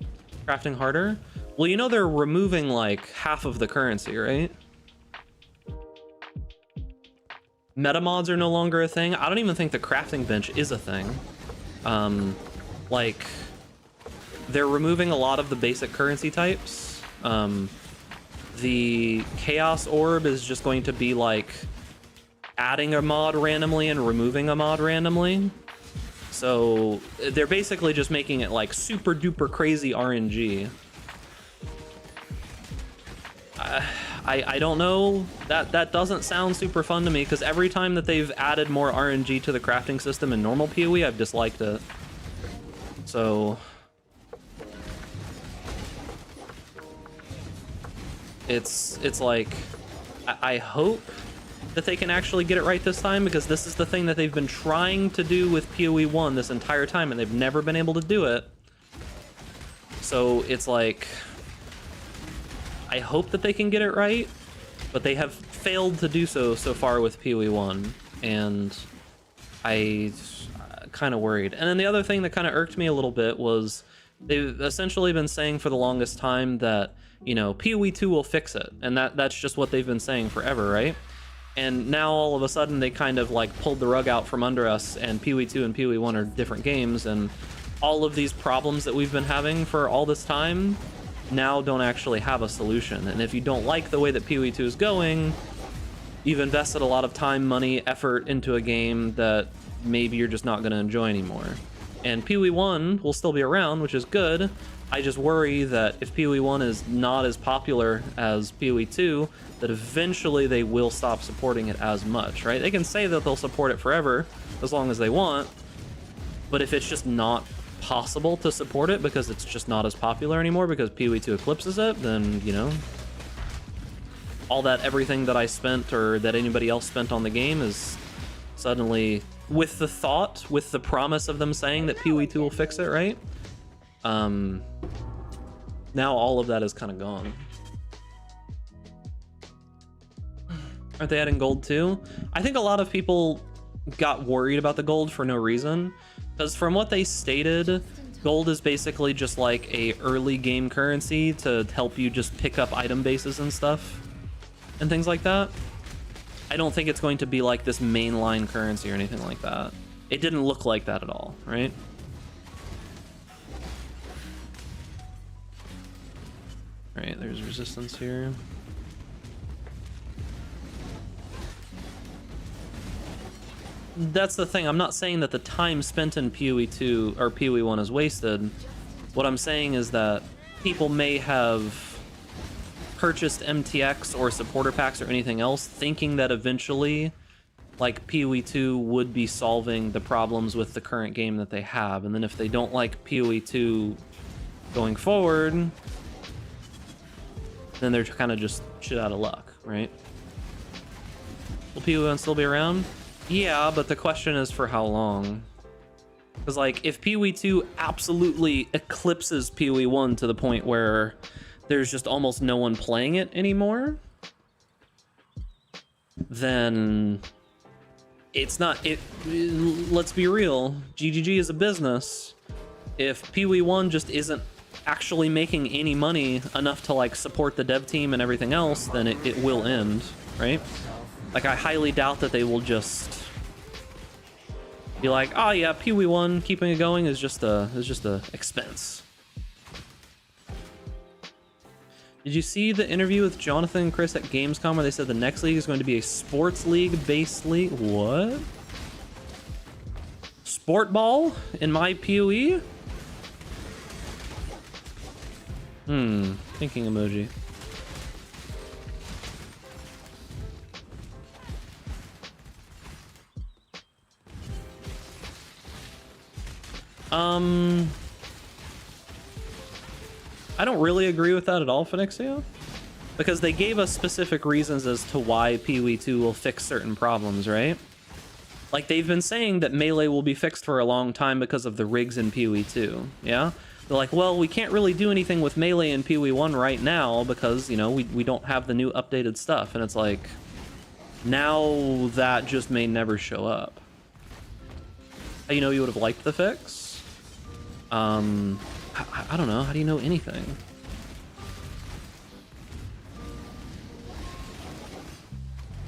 Crafting harder? Well, you know they're removing like half of the currency, right? Meta mods are no longer a thing. I don't even think the crafting bench is a thing. Like, they're removing a lot of the basic currency types. The Chaos Orb is just going to be like adding a mod randomly and removing a mod randomly. So they're basically just making it like super duper crazy RNG. I don't know, that doesn't sound super fun to me, because every time that they've added more RNG to the crafting system in normal PoE, I've disliked it. So it's like, I hope that they can actually get it right this time, because this is the thing that they've been trying to do with PoE 1 this entire time, and they've never been able to do it. So it's like, I hope that they can get it right, but they have failed to do so far with PoE 1, and I kind of worried. And then the other thing that kind of irked me a little bit was they've essentially been saying for the longest time that, you know, PoE 2 will fix it, and that's just what they've been saying forever, right? And now all of a sudden they kind of like pulled the rug out from under us, and PoE 2 and PoE 1 are different games, and all of these problems that we've been having for all this time now don't actually have a solution. And if you don't like the way that PoE 2 is going, you've invested a lot of time, money, effort into a game that maybe you're just not going to enjoy anymore. And PoE 1 will still be around, which is good. I just worry that if PoE 1 is not as popular as PoE 2, that eventually they will stop supporting it as much, right? They can say that they'll support it forever as long as they want, but if it's just not possible to support it because it's just not as popular anymore because PoE 2 eclipses it, then, you know, all that everything that I spent or that anybody else spent on the game is suddenly, with the thought, with the promise of them saying that PoE 2 will fix it, right? Now all of that is kind of gone. Aren't they adding gold too? I think a lot of people got worried about the gold for no reason, because from what they stated, gold is basically just like a early game currency to help you just pick up item bases and stuff and things like that. I don't think it's going to be like this mainline currency or anything like that. It didn't look like that at all, right? All right, there's resistance here. That's the thing. I'm not saying that the time spent in PoE 2 or PoE 1 is wasted. What I'm saying is that people may have purchased MTX or supporter packs or anything else thinking that eventually, like, PoE 2 would be solving the problems with the current game that they have. And then if they don't like PoE 2 going forward, then they're kind of just shit out of luck, right? Will PoE 1 still be around? Yeah, but the question is for how long? Because, like, if PoE 2 absolutely eclipses PoE 1 to the point where there's just almost no one playing it anymore, then it's not... Let's be real. GGG is a business. If PoE 1 just isn't actually making any money enough to, like, support the dev team and everything else, then it will end, right? Like, I highly doubt that they will just be like, oh yeah, PoE 1 keeping it going is just a expense. Did you see the interview with Jonathan and Chris at Gamescom where they said the next league is going to be a sports league based league? What? Sport ball in my PoE? Thinking emoji. I don't really agree with that at all, Phoenixia, because they gave us specific reasons as to why PoE 2 will fix certain problems, right? Like, they've been saying that melee will be fixed for a long time because of the rigs in PoE 2, yeah? They're like, well, we can't really do anything with melee in PoE 1 right now because, you know, we don't have the new updated stuff. And it's like, now that just may never show up. You know, you would have liked the fix. I don't know. How do you know anything?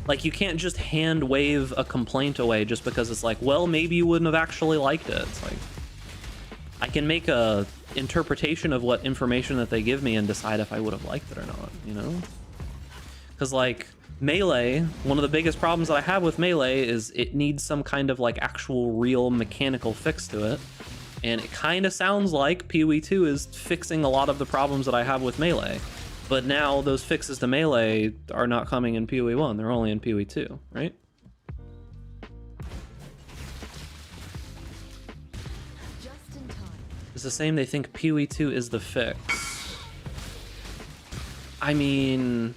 Like, you can't just hand wave a complaint away just because it's like, well, maybe you wouldn't have actually liked it. It's like, I can make a interpretation of what information that they give me and decide if I would have liked it or not, you know? Because, like, melee, one of the biggest problems that I have with melee is it needs some kind of, like, actual real mechanical fix to it. And it kind of sounds like PoE 2 is fixing a lot of the problems that I have with melee. But now those fixes to melee are not coming in PoE 1, they're only in PoE 2, right? It's the same, they think PoE 2 is the fix. I mean,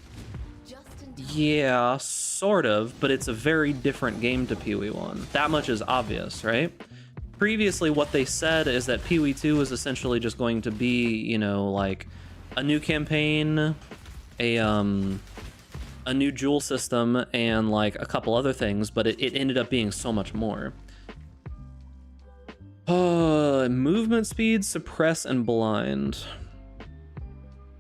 yeah, sort of, but it's a very different game to PoE 1. That much is obvious, right? Previously, what they said is that PoE 2 was essentially just going to be, you know, like a new campaign, a new jewel system, and like a couple other things, but it ended up being so much more. Movement speed, suppress, and blind.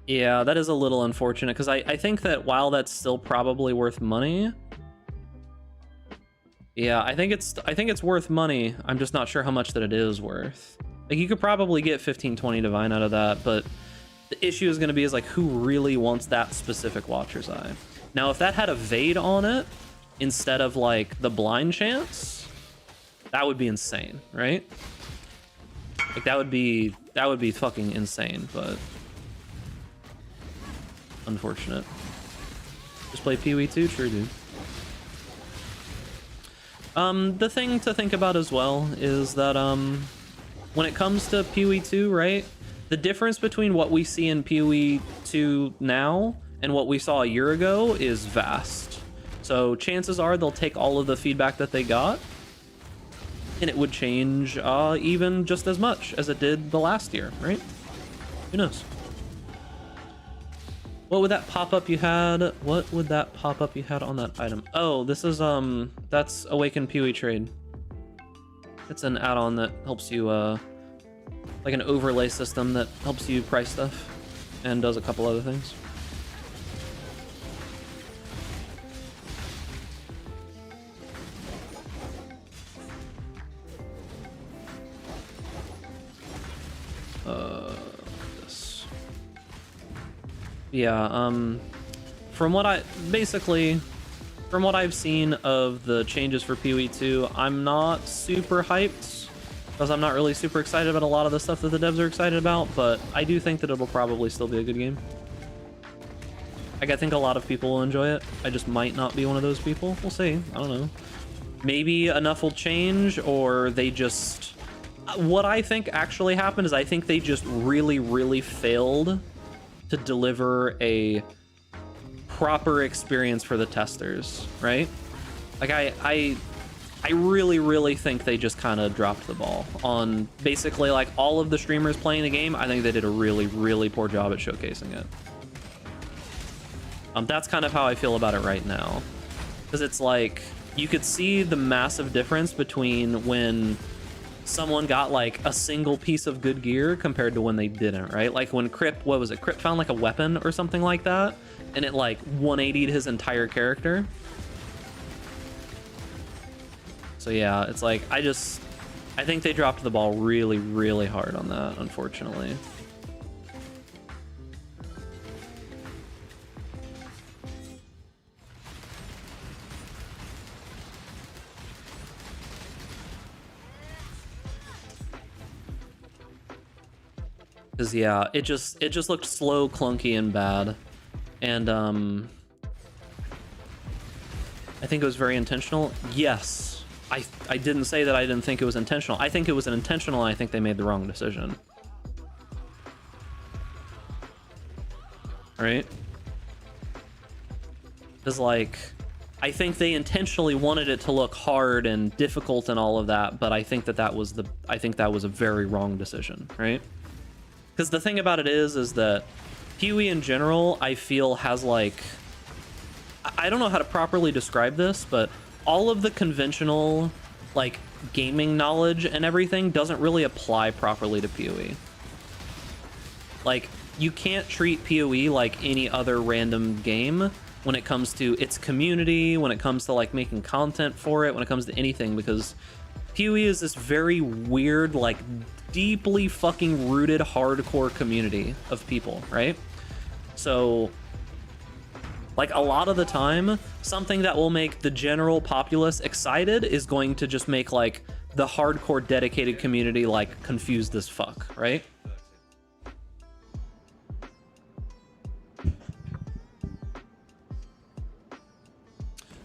Yeah, that is a little unfortunate, because I think that while that's still probably worth money, yeah, I think it's worth money. I'm just not sure how much that it is worth. Like, you could probably get 15-20 divine out of that, but the issue is going to be like, who really wants that specific Watcher's Eye? Now, if that had a Vade on it instead of like the blind chance, that would be insane, right? Like, that would be fucking insane, but unfortunate. Just play PoE 2, sure, dude. The thing to think about as well is that when it comes to PoE 2, right, the difference between what we see in PoE 2 now and what we saw a year ago is vast. So chances are they'll take all of the feedback that they got, and it would change even just as much as it did the last year, right? Who knows? What would that pop-up you had? What would that pop-up you had on that item? Oh, this is, that's Awakened PoE Trade. It's an add-on that helps you, like an overlay system that helps you price stuff and does a couple other things. This. Yeah, from what I've seen of the changes for PoE 2, I'm not super hyped, because I'm not really super excited about a lot of the stuff that the devs are excited about, but I do think that it'll probably still be a good game. Like, I think a lot of people will enjoy it. I just might not be one of those people. We'll see. I don't know. Maybe enough will change, or they just... What I think actually happened is I think they just really, really failed to deliver a proper experience for the testers, right? Like, I really, really think they just kind of dropped the ball on basically like all of the streamers playing the game. I think they did a really, really poor job at showcasing it. That's kind of how I feel about it right now, because it's like you could see the massive difference between when someone got like a single piece of good gear compared to when they didn't, right? Like when Crip, what was it? Crip found like a weapon or something like that, and it like 180'd his entire character. So yeah, it's like, I think they dropped the ball really, really hard on that, unfortunately. Because yeah, it just looked slow, clunky, and bad, and I think it was very intentional. Yes, I didn't say that I didn't think it was intentional. I think it was intentional, and I think they made the wrong decision. Right? Because like, I think they intentionally wanted it to look hard and difficult and all of that, but I think that was a very wrong decision, right? Because the thing about it is that PoE in general, I feel, has like... I don't know how to properly describe this, but all of the conventional, like, gaming knowledge and everything doesn't really apply properly to PoE. Like, you can't treat PoE like any other random game when it comes to its community, when it comes to, like, making content for it, when it comes to anything, because PoE is this very weird, like, deeply fucking rooted hardcore community of people, right? So like a lot of the time, something that will make the general populace excited is going to just make like the hardcore dedicated community like confused as fuck, right?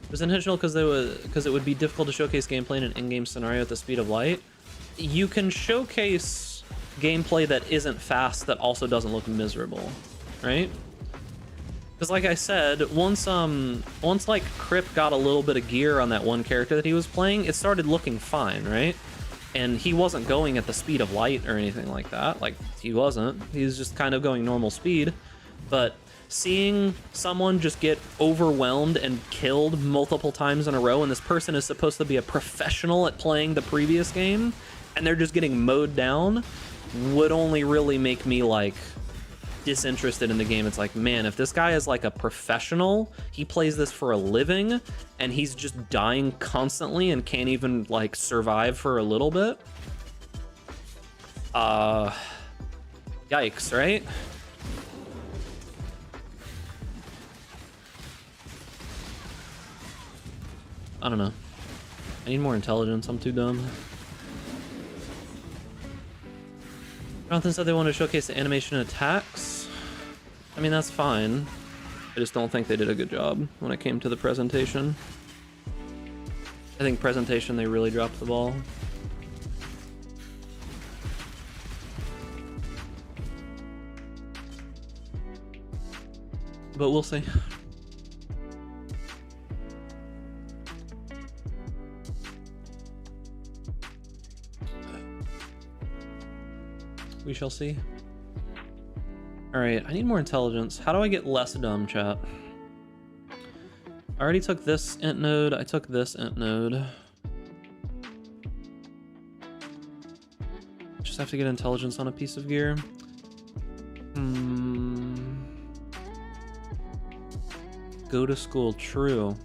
It was intentional because it would be difficult to showcase gameplay in an in-game scenario at the speed of light. You can showcase gameplay that isn't fast that also doesn't look miserable, right? Because like I said, once like Crip got a little bit of gear on that one character that he was playing, it started looking fine, right? And he wasn't going at the speed of light or anything like that. Like, he wasn't. He was just kind of going normal speed. But seeing someone just get overwhelmed and killed multiple times in a row, and this person is supposed to be a professional at playing the previous game, and they're just getting mowed down, would only really make me, like, disinterested in the game. It's like, man, if this guy is like a professional, he plays this for a living, and he's just dying constantly and can't even like survive for a little bit. Yikes, right? I don't know. I need more intelligence. I'm too dumb. Jonathan said they want to showcase the animation and attacks. I mean, that's fine. I just don't think they did a good job when it came to the presentation. I think presentation, they really dropped the ball. But we'll see. We shall see. All right, I need more intelligence. How do I get less dumb, chat? I already took this int node. I took this int node. Just have to get intelligence on a piece of gear. Go to school, true.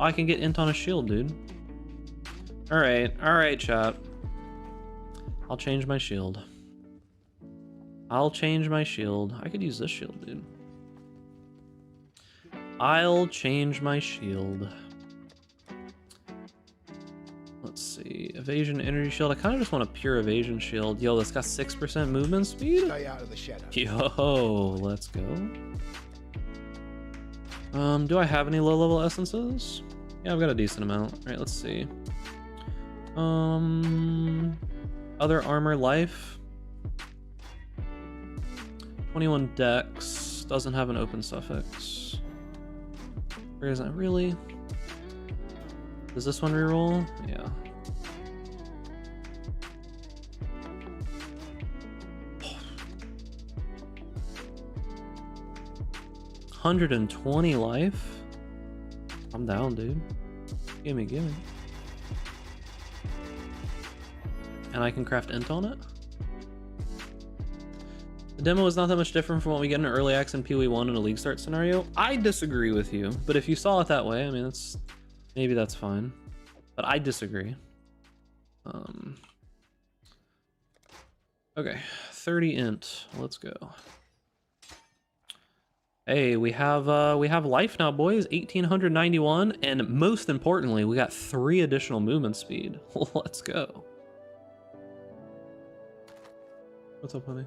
Oh, I can get int on a shield, dude. All right, chat. I'll change my shield. I'll change my shield. I could use this shield, dude. I'll change my shield. Let's see. Evasion, energy shield. I kind of just want a pure evasion shield. Yo, that's got 6% movement speed? Stay out of the shadow. Yo, let's go. Do I have any low-level essences? Yeah, I've got a decent amount. All right, let's see. Other armor life. 21 dex, doesn't have an open suffix. Or isn't it really? Does this one reroll? Yeah. $120 life? I'm down, dude. Gimme. And I can craft int on it? The demo is not that much different from what we get in early access in PoE1 in a league start scenario. I disagree with you, but if you saw it that way, I mean, maybe that's fine. But I disagree. Okay, 30 int. Let's go. Hey, we have life now, boys. 1891, and most importantly, we got 3 additional movement speed. Let's go. What's up, honey?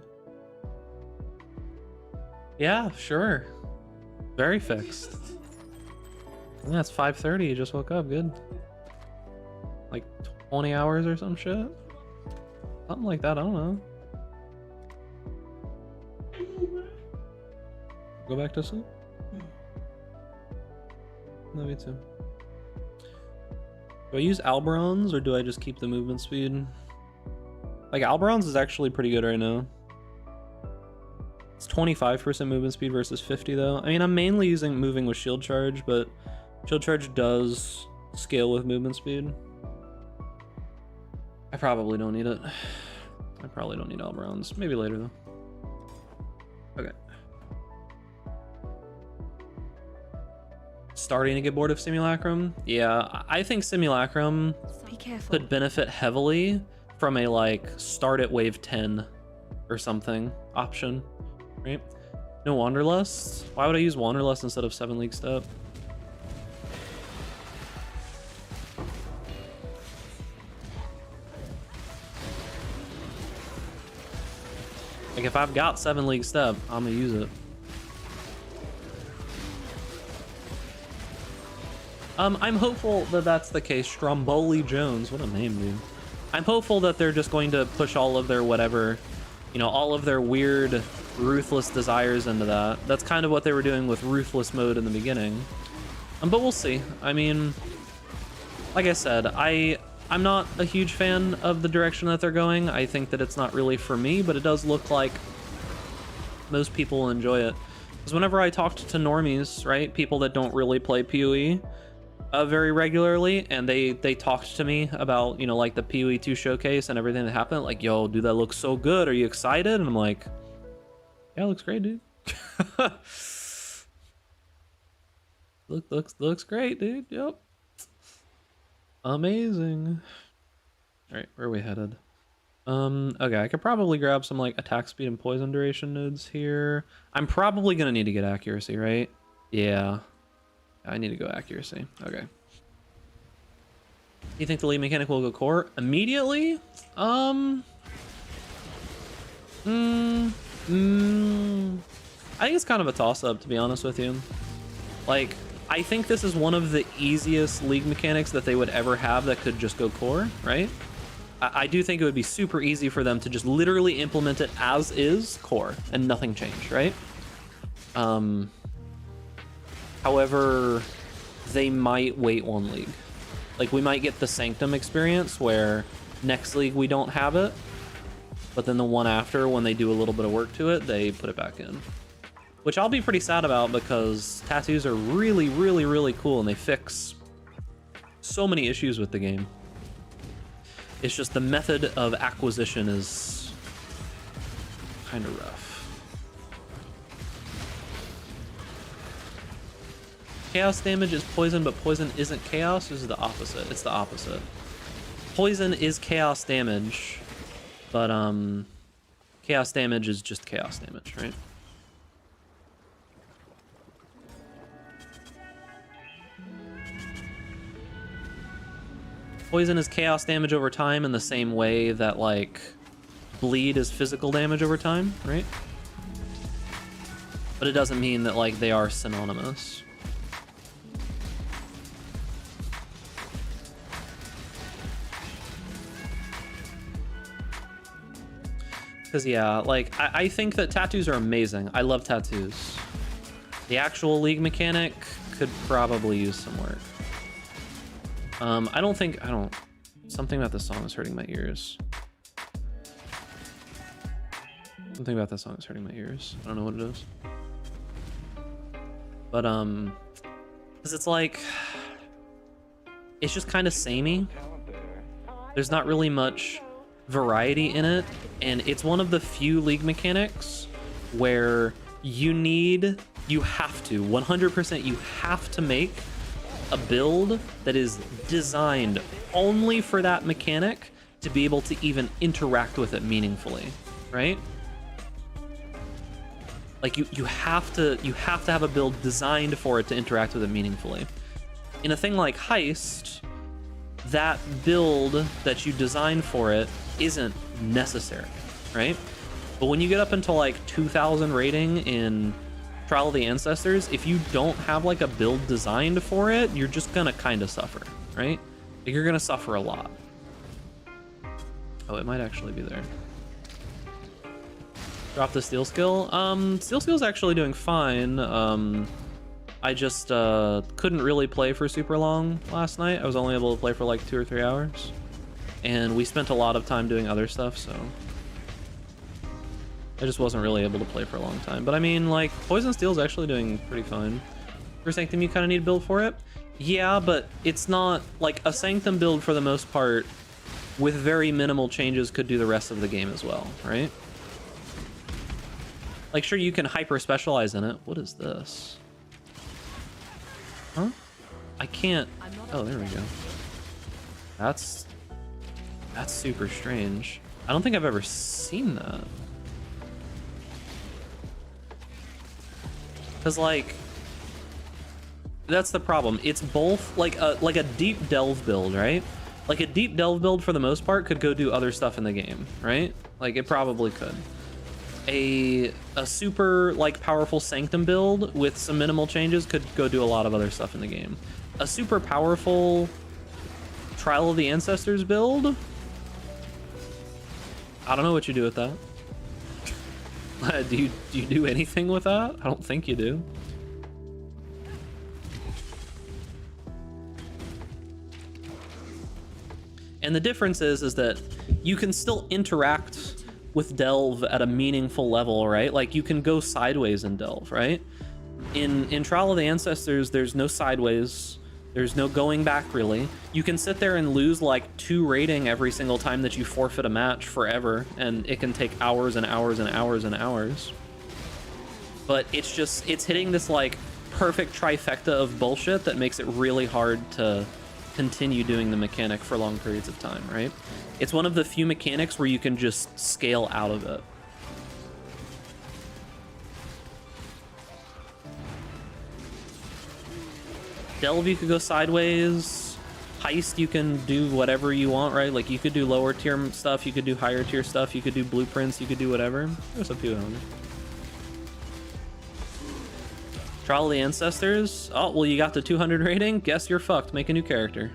Yeah, sure. Very fixed. Yeah, it's 5:30. You just woke up. Good. Like 20 hours or some shit. Something like that. I don't know. Go back to sleep. No, me too. Do I use Alberons or do I just keep the movement speed? Like, Alberons is actually pretty good right now. It's 25% movement speed versus 50 though. I mean, I'm mainly using moving with shield charge, but shield charge does scale with movement speed. I probably don't need it. I probably don't need Alberons. Maybe later though. Okay. Starting to get bored of Simulacrum? Yeah, I think Simulacrum could benefit heavily from a like start at wave 10 or something option. Right? No Wanderlust? Why would I use Wanderlust instead of 7 League Step? Like, if I've got 7 League Step, I'm gonna use it. I'm hopeful that that's the case. Stromboli Jones, what a name, dude. I'm hopeful that they're just going to push all of their whatever you know, all of their weird ruthless desires into that. That's kind of what they were doing with ruthless mode in the beginning. But we'll see. I mean, like I said, I'm not a huge fan of the direction that they're going. I think that it's not really for me, but it does look like most people will enjoy it. Because whenever I talked to normies, right, people that don't really play PoE very regularly, and they talked to me about, you know, like the PoE 2 showcase and everything that happened, like, yo, dude, that looks so good. Are you excited? And I'm like, yeah, it looks great, dude. Looks great, dude. Yep. Amazing. All right, where are we headed? Okay, I could probably grab some like attack speed and poison duration nodes here. I'm probably gonna need to get accuracy, right? Yeah, I need to go accuracy. Okay. You think the lead mechanic will go core immediately? I think it's kind of a toss-up, to be honest with you. Like, I think this is one of the easiest league mechanics that they would ever have that could just go core, right? I do think it would be super easy for them to just literally implement it as is core and nothing changed, right? However, they might wait one league. Like, we might get the Sanctum experience where next league we don't have it, but then the one after, when they do a little bit of work to it, they put it back in. Which I'll be pretty sad about, because tattoos are really, really, really cool, and they fix so many issues with the game. It's just the method of acquisition is kind of rough. Chaos damage is poison, but poison isn't chaos. This is the opposite. It's the opposite. Poison is chaos damage, but chaos damage is just chaos damage, right? Poison is chaos damage over time in the same way that, like, bleed is physical damage over time, right? But it doesn't mean that, like, they are synonymous. Because, yeah, like, I think that tattoos are amazing. I love tattoos. The actual league mechanic could probably use some work. Something about this song is hurting my ears. Something about this song is hurting my ears. I don't know what it is. But, because it's like, it's just kind of samey. There's not really much variety in it, and it's one of the few league mechanics where you have to, 100% you have to make a build that is designed only for that mechanic to be able to even interact with it meaningfully, right? Like you have to have a build designed for it to interact with it meaningfully. In a thing like Heist, that build that you design for it isn't necessary, right? But when you get up into like 2000 rating in Trial of the Ancestors, if you don't have like a build designed for it, you're just gonna kind of suffer, right? Like, you're gonna suffer a lot. Oh, it might actually be there. Drop the steel skill. Steel skill's actually doing fine. I just couldn't really play for super long last night. I was only able to play for like 2 or 3 hours, and we spent a lot of time doing other stuff, so I just wasn't really able to play for a long time. But I mean, like, Poison Steel's actually doing pretty fine. For Sanctum, you kind of need a build for it. Yeah, but it's not like a Sanctum build for the most part with very minimal changes could do the rest of the game as well, right? Like, sure, you can hyper specialize in it. What is this? Huh? I can't. Oh, there we go. That's super strange. I don't think I've ever seen that. Because, like, that's the problem. It's both like a deep delve build, right? Like, a deep delve build for the most part could go do other stuff in the game, right? Like, it probably could. A super, like, powerful Sanctum build with some minimal changes could go do a lot of other stuff in the game. A super powerful Trial of the Ancestors build, I don't know what you do with that. Do you do anything with that? I don't think you do. And the difference is that you can still interact with Delve at a meaningful level, right? Like you can go sideways in Delve, right? In Trial of the Ancestors, there's no sideways. There's no going back, really. You can sit there and lose like 2 rating every single time that you forfeit a match forever, and it can take hours and hours and hours and hours. But it's hitting this like perfect trifecta of bullshit that makes it really hard to continue doing the mechanic for long periods of time, right? It's one of the few mechanics where you can just scale out of it. Delve, you could go sideways. Heist, you can do whatever you want, right? Like you could do lower tier stuff, you could do higher tier stuff, you could do blueprints, you could do whatever. There's a few of them. Trial of the Ancestors. Oh, well, you got the 200 rating. Guess you're fucked. Make a new character.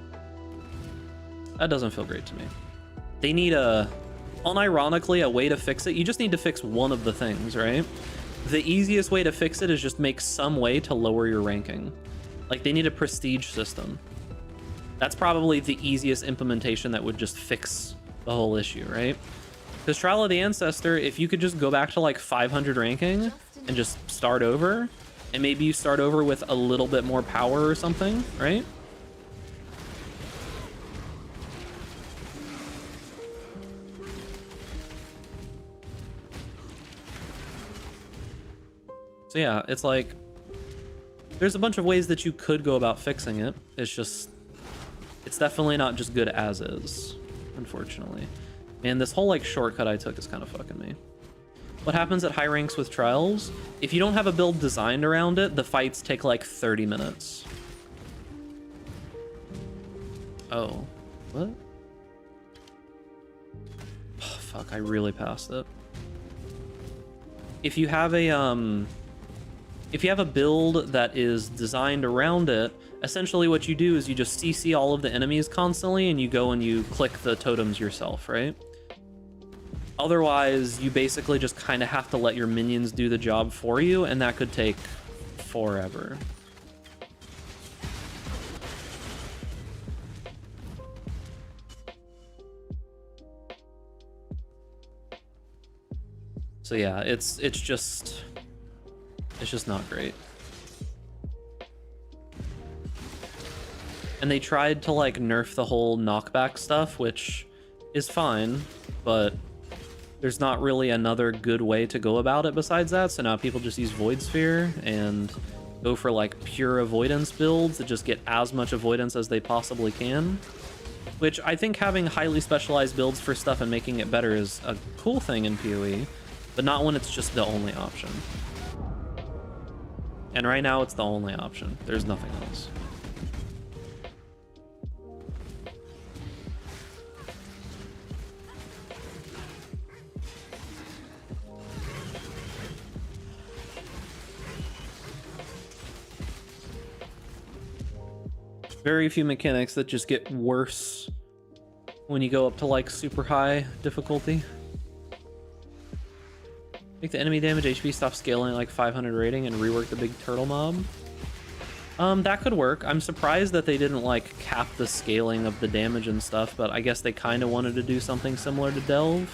That doesn't feel great to me. They need unironically, a way to fix it. You just need to fix one of the things, right? The easiest way to fix it is just make some way to lower your ranking. Like, they need a prestige system. That's probably the easiest implementation that would just fix the whole issue, right? Because Trial of the Ancestor, if you could just go back to like 500 ranking and just start over, and maybe you start over with a little bit more power or something, right? So yeah, it's like, there's a bunch of ways that you could go about fixing it. It's definitely not just good as is, unfortunately. And this whole like shortcut I took is kind of fucking me. What happens at high ranks with trials? If you don't have a build designed around it, the fights take like 30 minutes. Oh, what? Oh, fuck, I really passed it. If you have a build that is designed around it, essentially what you do is you just CC all of the enemies constantly and you go and you click the totems yourself, right? Otherwise, you basically just kind of have to let your minions do the job for you, and that could take forever. So yeah, it's just not great. And they tried to like nerf the whole knockback stuff, which is fine, but there's not really another good way to go about it besides that. So now people just use Void Sphere and go for like pure avoidance builds that just get as much avoidance as they possibly can. Which I think having highly specialized builds for stuff and making it better is a cool thing in PoE, but not when it's just the only option. And right now it's the only option. There's nothing else. Very few mechanics that just get worse when you go up to like super high difficulty. Make the enemy damage HP stop scaling like 500 rating and rework the big turtle mob. That could work. I'm surprised that they didn't like cap the scaling of the damage and stuff, but I guess they kind of wanted to do something similar to Delve.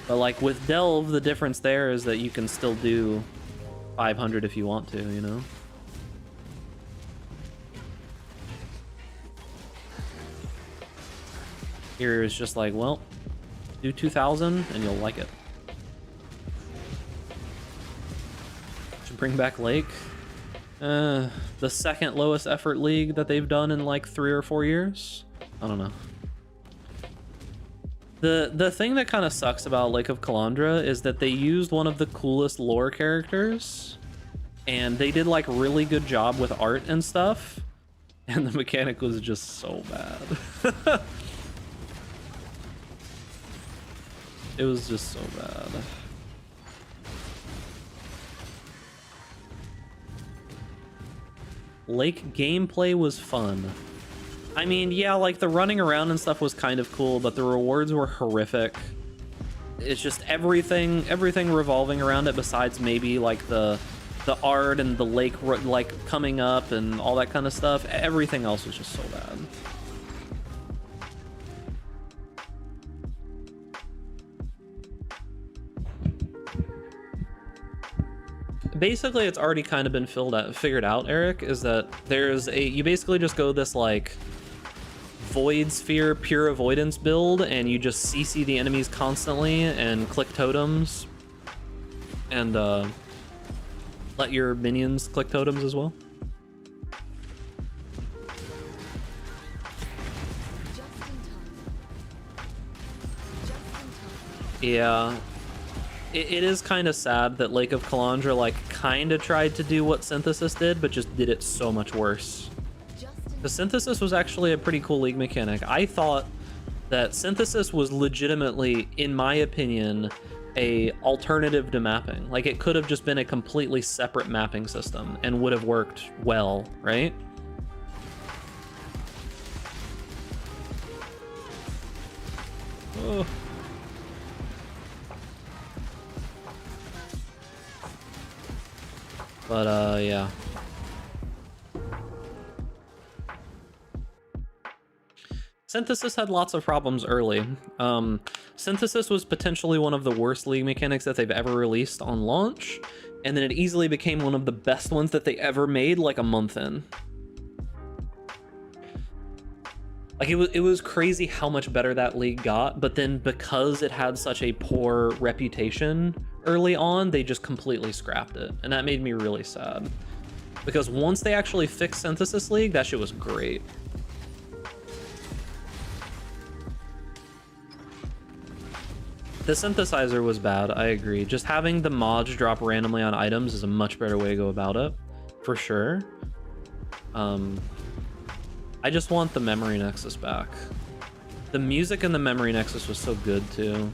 But like with Delve, the difference there is that you can still do 500 if you want to, you know? Here is just like, well, do 2000 and you'll like it. Should bring back Lake. The second lowest effort league that they've done in like 3 or 4 years. I don't know. The thing that kind of sucks about Lake of Calandra is that they used one of the coolest lore characters and they did like really good job with art and stuff, and the mechanic was just so bad. It was just so bad. Lake gameplay was fun. I mean, yeah, like the running around and stuff was kind of cool, but the rewards were horrific. it's just everything revolving around it besides maybe like the art and the lake like coming up and all that kind of stuff. Everything else was just so bad. Basically, it's already kind of been figured out, Eric, is that you basically just go this like void sphere pure avoidance build, and you just CC the enemies constantly and click totems and let your minions click totems as well. Yeah, it is kind of sad that Lake of Kalandra like kind of tried to do what Synthesis did, but just did it so much worse. The Synthesis was actually a pretty cool league mechanic. I thought that Synthesis was legitimately, in my opinion, a alternative to mapping. Like, it could have just been a completely separate mapping system and would have worked well, right? Oh. But, yeah. Synthesis had lots of problems early. Synthesis was potentially one of the worst league mechanics that they've ever released on launch, and then it easily became one of the best ones that they ever made like a month in. Like, it was crazy how much better that league got, but then because it had such a poor reputation early on, they just completely scrapped it, and that made me really sad. Because once they actually fixed Synthesis League, that shit was great. The synthesizer was bad, I agree. Just having the mods drop randomly on items is a much better way to go about it, for sure. I just want the memory nexus back. The music in the memory nexus was so good too.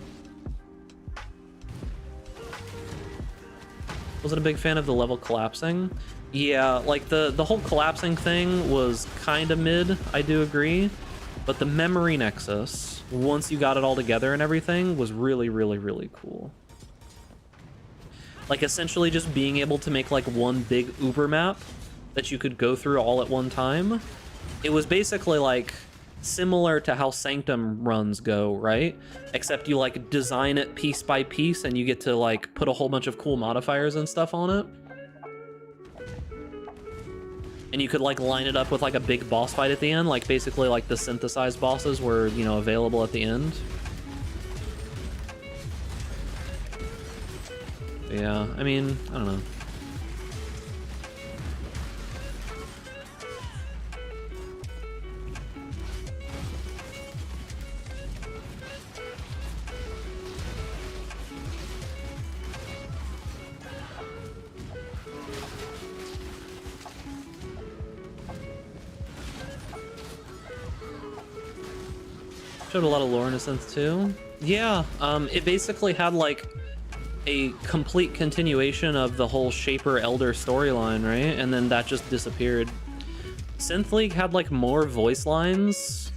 Wasn't a big fan of the level collapsing. Yeah, like the whole collapsing thing was kind of mid, I do agree. But the memory nexus, once you got it all together and everything, was really, really, really cool. Like, essentially just being able to make like one big Uber map that you could go through all at one time. It was basically like similar to how Sanctum runs go, right? Except you like design it piece by piece and you get to like put a whole bunch of cool modifiers and stuff on it. And you could like line it up with like a big boss fight at the end, like basically like the synthesized bosses were, you know, available at the end. Yeah, I mean, I don't know. Showed a lot of lore in a sense too. Yeah, it basically had like a complete continuation of the whole Shaper Elder storyline, right? And then that just disappeared. Synth League had like more voice lines.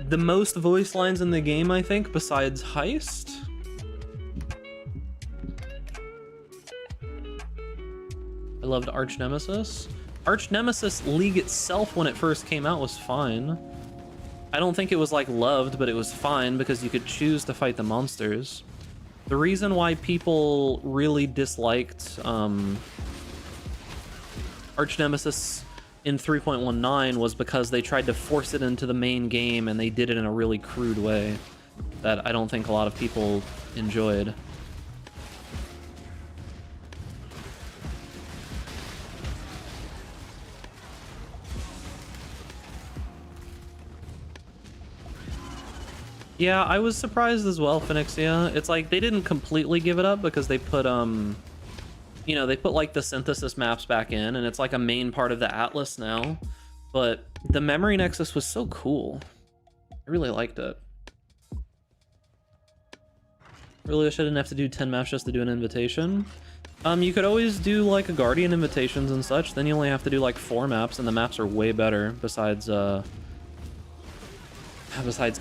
The most voice lines in the game, I think, besides Heist. I loved Arch Nemesis. Arch Nemesis League itself, when it first came out, was fine. I don't think it was like loved, but it was fine because you could choose to fight the monsters. The reason why people really disliked Arch Nemesis in 3.19 was because they tried to force it into the main game and they did it in a really crude way that I don't think a lot of people enjoyed. Yeah, I was surprised as well, Phoenixia. It's like they didn't completely give it up because they put you know, they put like the synthesis maps back in and it's like a main part of the Atlas now. But the memory nexus was so cool. I really liked it. Really wish I didn't have to do 10 maps just to do an invitation. You could always do like a Guardian invitations and such, then you only have to do like 4 maps and the maps are way better besides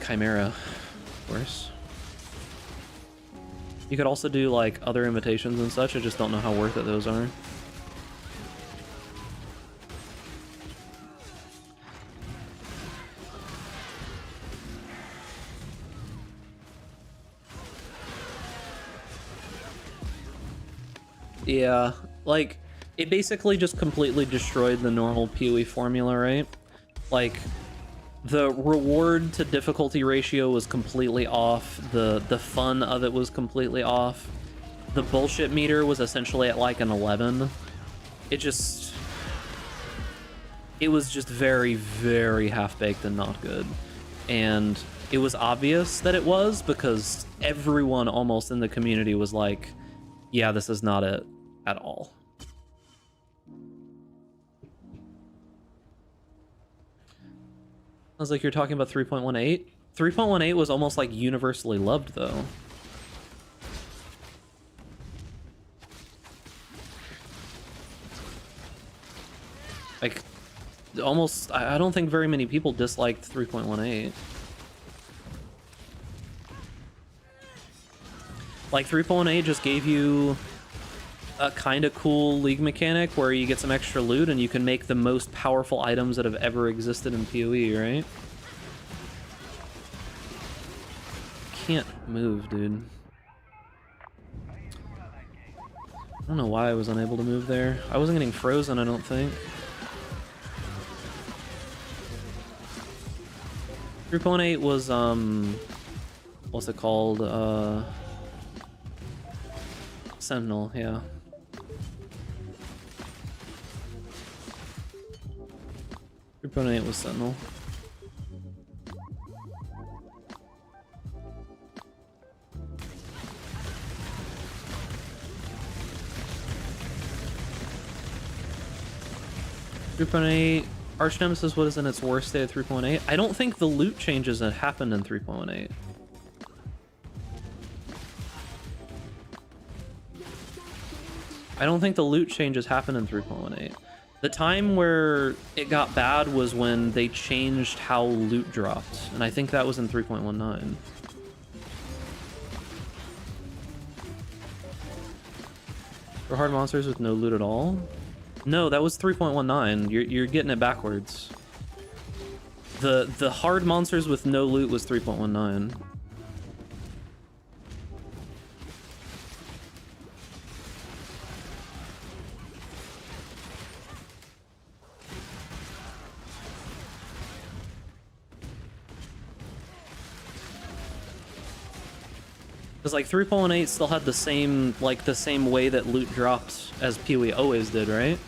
Chimera. Of course. You could also do like other invitations and such. I just don't know how worth it those are. Yeah, like, it basically just completely destroyed the normal PoE formula, right? Like, the reward to difficulty ratio was completely off, the fun of it was completely off, the bullshit meter was essentially at like an 11. It was just very, very half-baked and not good. And it was obvious that it was, because everyone almost in the community was like, yeah, this is not it at all. I was like, you're talking about 3.18? 3.18 was almost like universally loved, though. Like, almost, I don't think very many people disliked 3.18. Like, 3.18 just gave you a kind of cool league mechanic where you get some extra loot and you can make the most powerful items that have ever existed in PoE, right? Can't move, dude. I don't know why I was unable to move there. I wasn't getting frozen, I don't think. 3.8 was, what's it called? Sentinel, yeah. Proponent was Sentinel. Arch Nemesis, what is in its worst state at 3.8? I don't think the loot changes that happened in 3.8. I don't think the loot changes happened in 3.18. The time where it got bad was when they changed how loot dropped, and I think that was in 3.19. For hard monsters with no loot at all? No, that was 3.19. You're getting it backwards. The hard monsters with no loot was 3.19. Because like 3.18 still had the same way that loot dropped as PoE always did, right?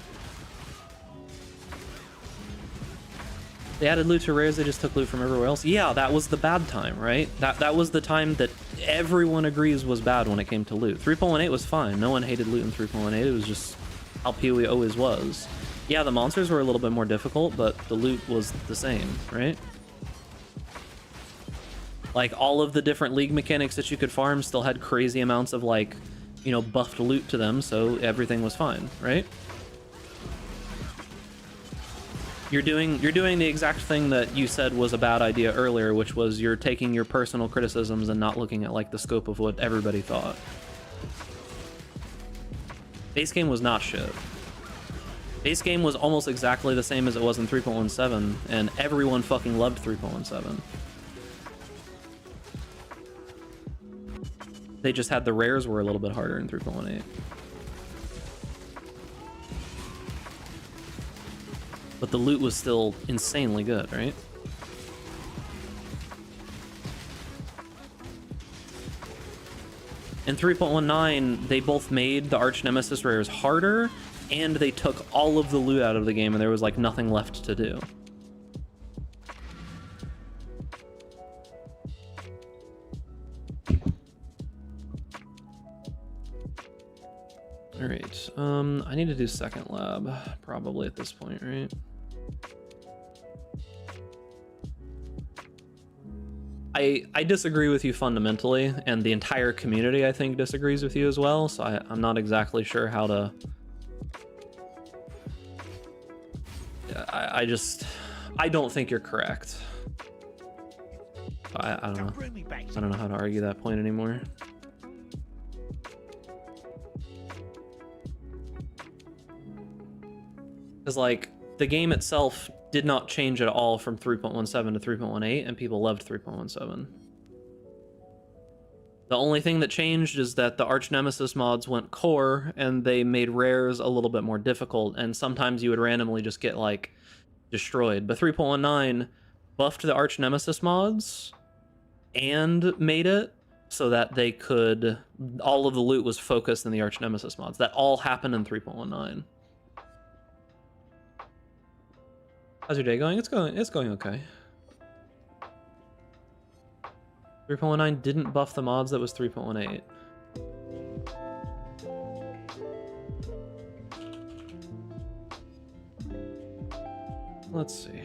They added loot to rares, they just took loot from everywhere else. Yeah, that was the bad time, right? That was the time that everyone agrees was bad when it came to loot. 3.18 was fine. No one hated loot in 3.18. It was just how PoE always was. Yeah, the monsters were a little bit more difficult, but the loot was the same, right? Like, all of the different league mechanics that you could farm still had crazy amounts of, like, you know, buffed loot to them, so everything was fine, right? You're doing the exact thing that you said was a bad idea earlier, which was you're taking your personal criticisms and not looking at, like, the scope of what everybody thought. Base game was not shit. Base game was almost exactly the same as it was in 3.17, and everyone fucking loved 3.17. They just had the rares were a little bit harder in 3.18. But the loot was still insanely good, right? In 3.19, they both made the Arch Nemesis rares harder, and they took all of the loot out of the game, and there was like nothing left to do. All right, I need to do second lab probably at this point, right? I disagree with you fundamentally, and the entire community, I think, disagrees with you as well, so I'm not exactly sure how to... I don't think you're correct. I don't know. I don't know how to argue that point anymore. Because, like, the game itself did not change at all from 3.17 to 3.18, and people loved 3.17. The only thing that changed is that the Arch Nemesis mods went core, and they made rares a little bit more difficult, and sometimes you would randomly just get, like, destroyed. But 3.19 buffed the Arch Nemesis mods and made it so that they could... all of the loot was focused in the Arch Nemesis mods. That all happened in 3.19. How's your day going? It's going okay. 3.19 didn't buff the mods that was 3.18. Let's see.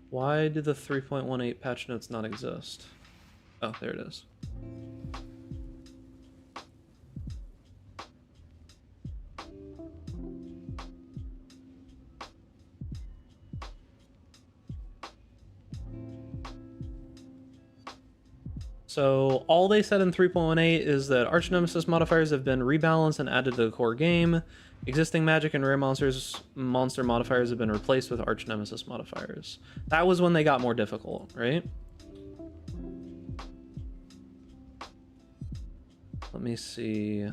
Why do the 3.18 patch notes not exist? Oh, there it is. So all they said in 3.18 is that Arch Nemesis modifiers have been rebalanced and added to the core game. Existing magic and rare monster modifiers have been replaced with Arch Nemesis modifiers. That was when they got more difficult, right? Let me see.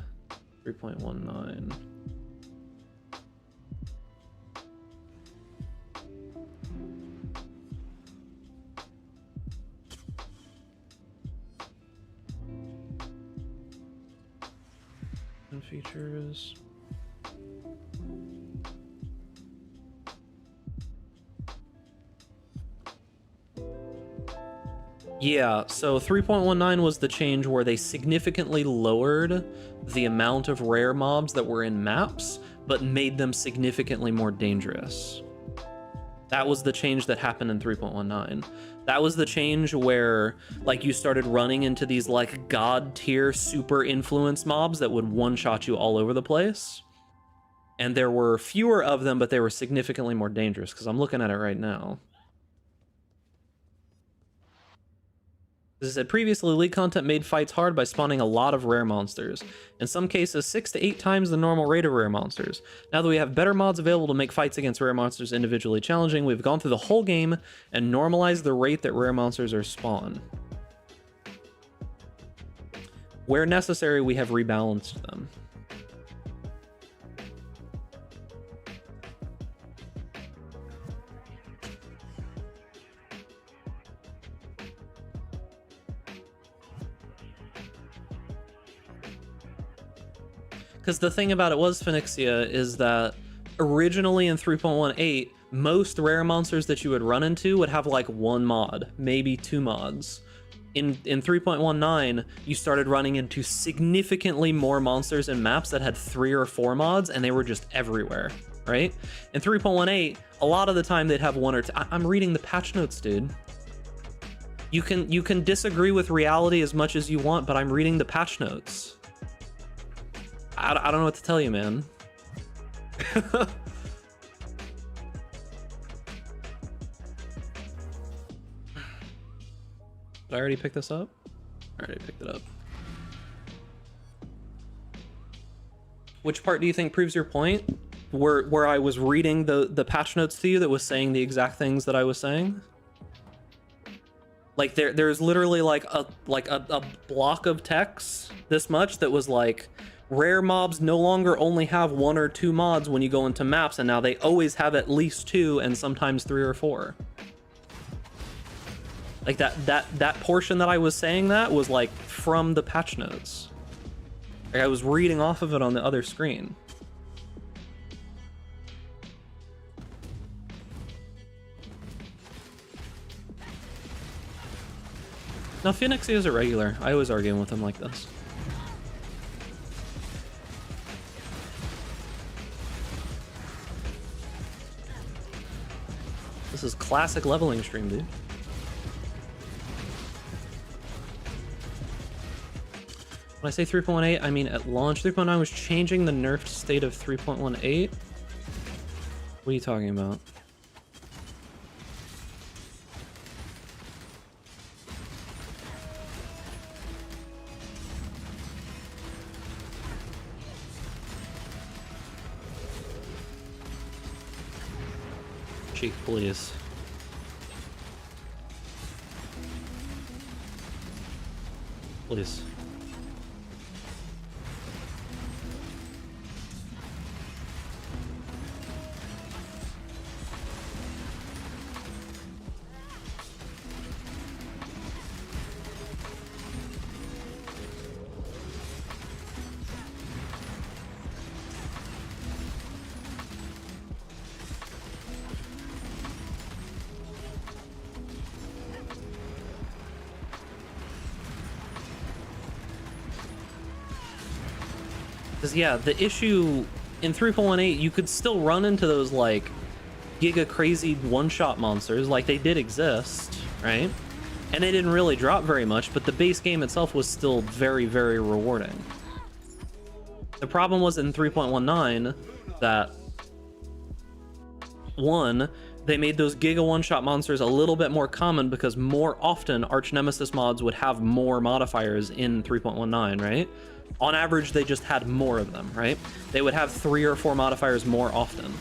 3.19. Features. Yeah, so 3.19 was the change where they significantly lowered the amount of rare mobs that were in maps, but made them significantly more dangerous. That was the change that happened in 3.19. That was the change where, like, you started running into these, like, god tier super influence mobs that would one-shot you all over the place. And there were fewer of them, but they were significantly more dangerous, because I'm looking at it right now. As I said previously, league content made fights hard by spawning a lot of rare monsters. In some cases, 6 to 8 times the normal rate of rare monsters. Now that we have better mods available to make fights against rare monsters individually challenging, we've gone through the whole game and normalized the rate that rare monsters are spawned. Where necessary, we have rebalanced them. Because the thing about it was, Phoenixia, is that originally in 3.18, most rare monsters that you would run into would have like 1 mod, maybe 2 mods. In 3.19, you started running into significantly more monsters and maps that had 3 or 4 mods, and they were just everywhere, right? In 3.18, a lot of the time they'd have 1 or 2. I'm reading the patch notes, dude. You can disagree with reality as much as you want, but I'm reading the patch notes. I don't know what to tell you, man. Did I already pick this up? I already picked it up. Which part do you think proves your point? Where I was reading the patch notes to you that was saying the exact things that I was saying? Like there's literally like a block of text this much that was like, rare mobs no longer only have 1 or 2 mods when you go into maps, and now they always have at least 2 and sometimes 3 or 4. Like that portion that I was saying that was like from the patch notes. Like I was reading off of it on the other screen. Now Phoenix is a regular. I always argue with him like this. This is classic leveling stream, dude. When When I say 3.18, I mean at launch. 3.9 was changing the nerfed state of 3.18. What are you talking about? Cheek, please. Please. Because, yeah, the issue in 3.18, you could still run into those, like, giga crazy one-shot monsters. Like, they did exist, right? And they didn't really drop very much, but the base game itself was still very, very rewarding. The problem was in 3.19 that, one, they made those giga one-shot monsters a little bit more common because more often Arch Nemesis mods would have more modifiers in 3.19, right? On average, they just had more of them, right? They would have 3 or 4 modifiers more often.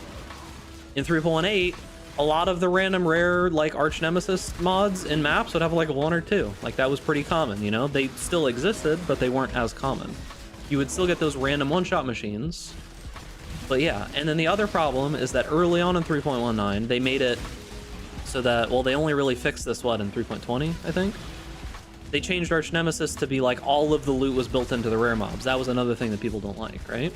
In 3.18, a lot of the random rare, like, Arch Nemesis mods in maps would have, like, 1 or 2. Like, that was pretty common, you know? They still existed, but they weren't as common. You would still get those random one-shot machines. But yeah, and then the other problem is that early on in 3.19, they made it so that, well, they only really fixed this, what, in 3.20, I think? They changed Arch Nemesis to be like all of the loot was built into the rare mobs. That was another thing that people don't like, right?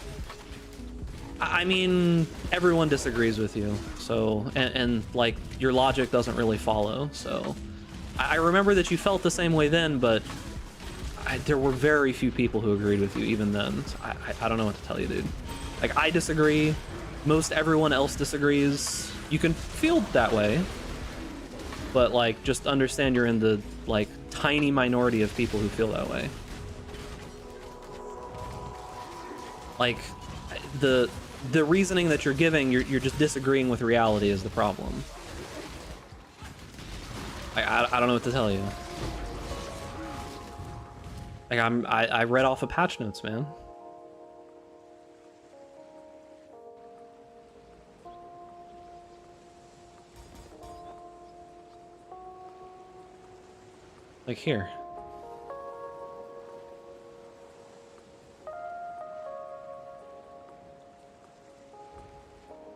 I mean, everyone disagrees with you, so, and like, your logic doesn't really follow, so. I remember that you felt the same way then, but there were very few people who agreed with you even then. So I don't know what to tell you, dude. Like, I disagree. Most everyone else disagrees. You can feel that way, but like, just understand you're in the, like, tiny minority of people who feel that way. Like, the reasoning that you're giving, you're just disagreeing with reality is the problem. I don't know what to tell you. Like, I read off of patch notes, man. Like, here.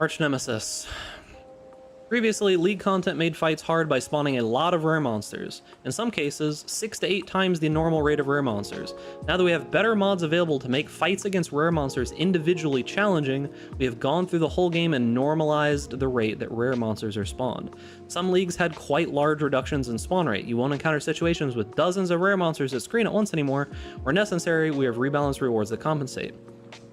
Arch Nemesis. Previously, League content made fights hard by spawning a lot of rare monsters. In some cases, 6 to 8 times the normal rate of rare monsters. Now that we have better mods available to make fights against rare monsters individually challenging, we have gone through the whole game and normalized the rate that rare monsters are spawned. Some leagues had quite large reductions in spawn rate. You won't encounter situations with dozens of rare monsters that screen at once anymore. Where necessary, we have rebalanced rewards that compensate.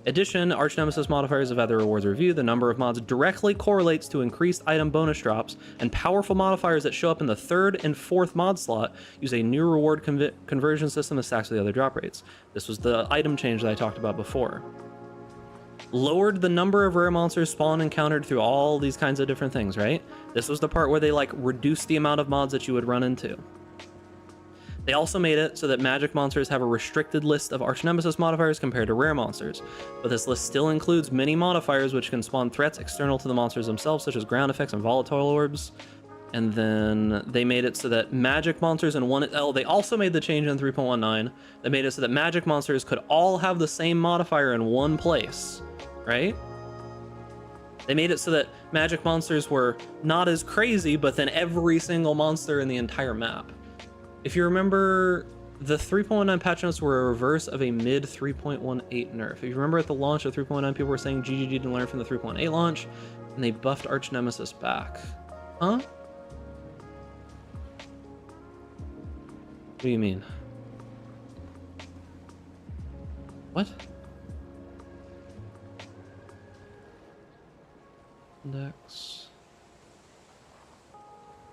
Addition, Arch Nemesis modifiers have had their rewards reviewed. The number of mods directly correlates to increased item bonus drops, and powerful modifiers that show up in the 3rd and 4th mod slot use a new reward conversion system that stacks with the other drop rates. This was the item change that I talked about before. Lowered the number of rare monsters spawned encountered through all these kinds of different things, right? This was the part where they, like, reduced the amount of mods that you would run into. They also made it so that magic monsters have a restricted list of Arch Nemesis modifiers compared to rare monsters, but this list still includes many modifiers which can spawn threats external to the monsters themselves, such as ground effects and volatile orbs. And then they made it so that magic monsters in one... Oh, they also made the change in 3.19. They made it so that magic monsters could all have the same modifier in one place, right? They made it so that magic monsters were not as crazy, but then every single monster in the entire map. If you remember, the 3.19 patch notes were a reverse of a mid 3.18 nerf. If you remember at the launch of 3.9, people were saying GGG didn't learn from the 3.8 launch, and they buffed Arch Nemesis back. Huh? What do you mean? What? Index.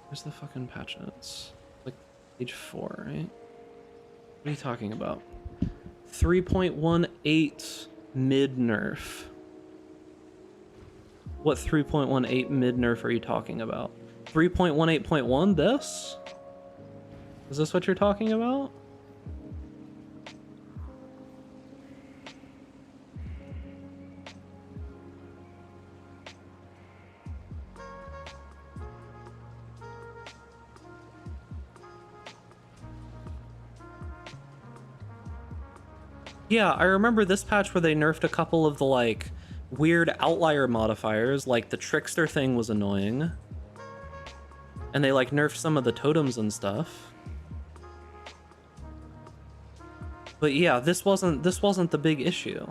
Where's the fucking patch notes? Like page 4, right? What are you talking about? 3.18 mid nerf. What 3.18 mid nerf are you talking about? 3.18.1, this? Is this what you're talking about? Yeah, I remember this patch where they nerfed a couple of the, like, weird outlier modifiers, like the Trickster thing was annoying. And they, like, nerfed some of the totems and stuff. But yeah, this wasn't the big issue.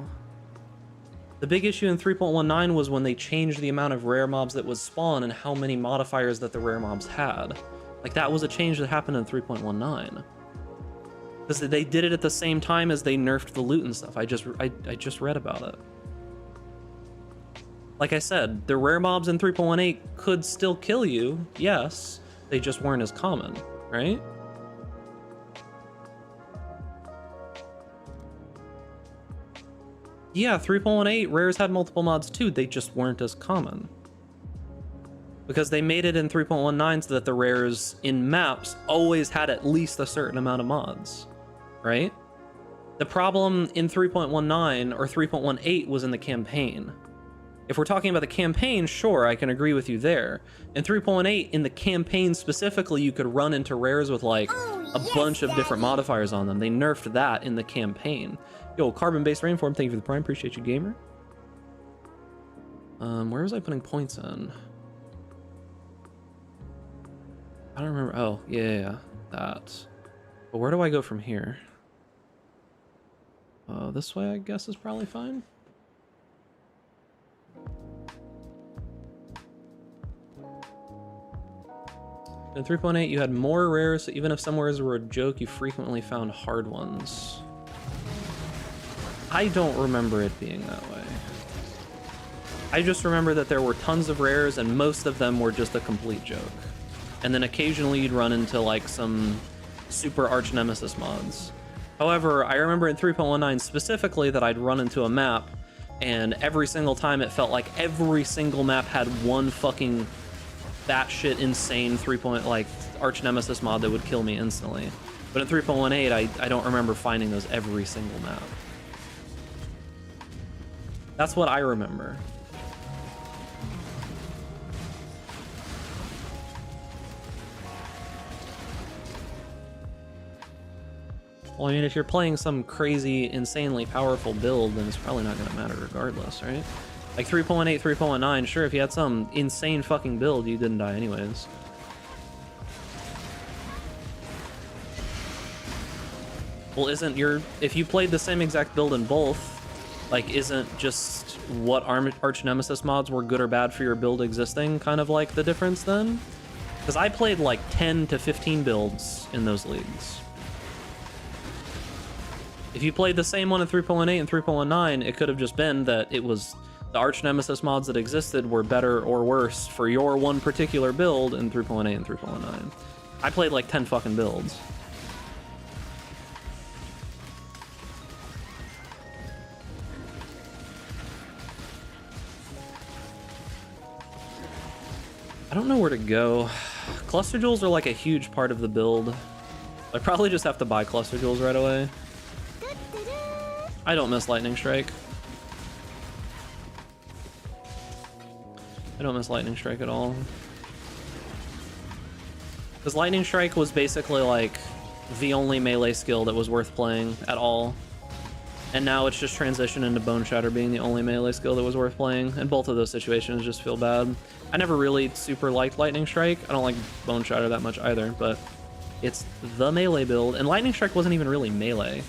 The big issue in 3.19 was when they changed the amount of rare mobs that would spawn and how many modifiers that the rare mobs had. Like, that was a change that happened in 3.19. Because they did it at the same time as they nerfed the loot and stuff. I just read about it. Like I said, the rare mobs in 3.18 could still kill you, yes. They just weren't as common, right? Yeah, 3.18 rares had multiple mods too, they just weren't as common. Because they made it in 3.19 so that the rares in maps always had at least a certain amount of mods, right? The problem in 3.19 or 3.18 was in the campaign. If we're talking about the campaign, sure, I can agree with you there. In 3.8, in the campaign specifically, you could run into rares with like a bunch of different modifiers on them. They nerfed that in the campaign. Yo, carbon-based rainform, thank you for the prime, appreciate you, gamer. Where was I putting points in? I don't remember. Oh, yeah, that. But where do I go from here? This way, I guess, is probably fine. In 3.8, you had more rares, so even if some rares were a joke, you frequently found hard ones. I don't remember it being that way. I just remember that there were tons of rares, and most of them were just a complete joke. And then occasionally you'd run into like some super arch nemesis mods. However, I remember in 3.19 specifically that I'd run into a map, and every single time it felt like every single map had one fucking batshit insane arch nemesis mod that would kill me instantly. But in 3.18, I don't remember finding those every single map. That's what I remember. Well, I mean, if you're playing some crazy, insanely powerful build, then it's probably not going to matter regardless, right? Like 3.8, 3.9, sure, if you had some insane fucking build, you didn't die anyways. Well, if you played the same exact build in both, like, isn't just what arch nemesis mods were good or bad for your build existing kind of like the difference then? Because I played like 10 to 15 builds in those leagues. If you played the same one in 3.18 and 3.19, it could have just been that it was the arch nemesis mods that existed were better or worse for your one particular build in 3.8 and 3.19. I played like 10 fucking builds. I don't know where to go. Cluster jewels are like a huge part of the build. I probably just have to buy cluster jewels right away. I don't miss lightning strike. I don't miss lightning strike at all. Because lightning strike was basically like the only melee skill that was worth playing at all. And now it's just transitioned into Bone Shatter being the only melee skill that was worth playing. And both of those situations just feel bad. I never really super liked Lightning Strike. I don't like Bone Shatter that much either, but it's the melee build. And Lightning Strike wasn't even really melee.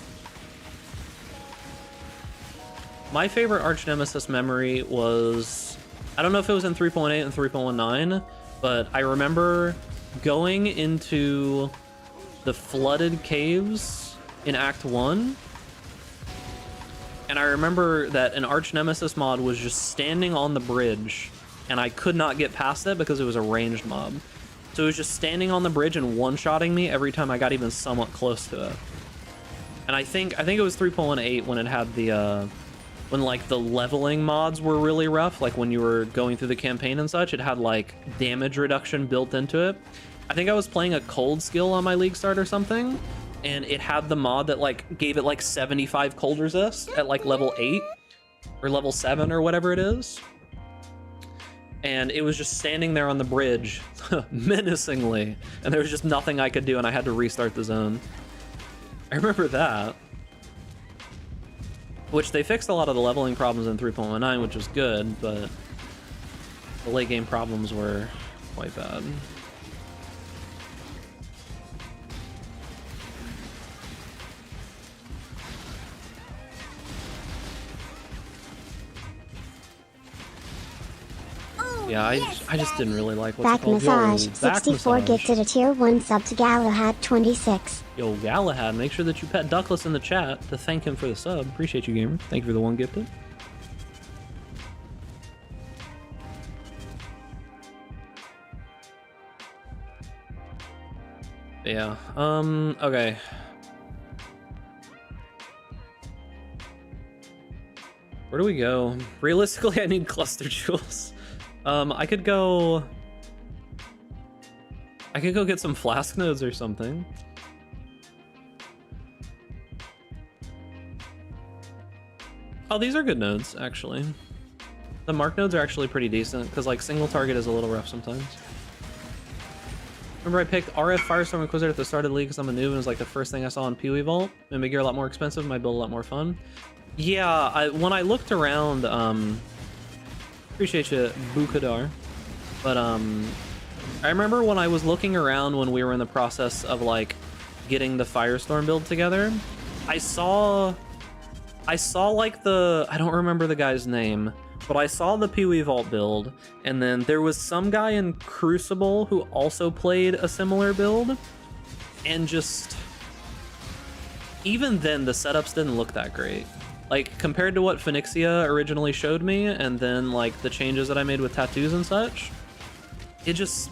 My favorite arch nemesis memory was, I don't know if it was in 3.8 and 3.19, but I remember going into the flooded caves in Act 1. And I remember that an arch nemesis mod was just standing on the bridge, and I could not get past it because it was a ranged mob. So it was just standing on the bridge and one-shotting me every time I got even somewhat close to it. And I think it was 3.18 when it had the when like the leveling mods were really rough, like when you were going through the campaign and such, it had like damage reduction built into it. I think I was playing a cold skill on my league start or something, and it had the mod that like gave it like 75 cold resist at like level 8 or level 7 or whatever it is. And it was just standing there on the bridge menacingly, and there was just nothing I could do, and I had to restart the zone. I remember that. Which they fixed a lot of the leveling problems in 3.19, which was good, but the late game problems were quite bad. Yeah, I just didn't really like what's Back it called. Massage Yo, Back 64 Massage. gifted a tier 1 sub to Galahad 26. Yo, Galahad, make sure that you pet Duckless in the chat to thank him for the sub. Appreciate you, gamer. Thank you for the one gifted. Yeah, okay. Where do we go? Realistically, I need cluster jewels. I could go get some flask nodes or something. Oh, these are good nodes, actually. The mark nodes are actually pretty decent, because like single target is a little rough sometimes. Remember I picked RF Firestorm Inquisitor at the start of the league because I'm a noob and it was like the first thing I saw in Pee-wee Vault. Made my gear a lot more expensive, my build a lot more fun. Yeah, when I looked around, appreciate you, Bukadar. But I remember when I was looking around when we were in the process of like getting the Firestorm build together, I saw like I don't remember the guy's name, but I saw the Pee-wee Vault build, and then there was some guy in Crucible who also played a similar build, and just even then the setups didn't look that great. Like compared to what Phoenixia originally showed me, and then like the changes that I made with tattoos and such, they just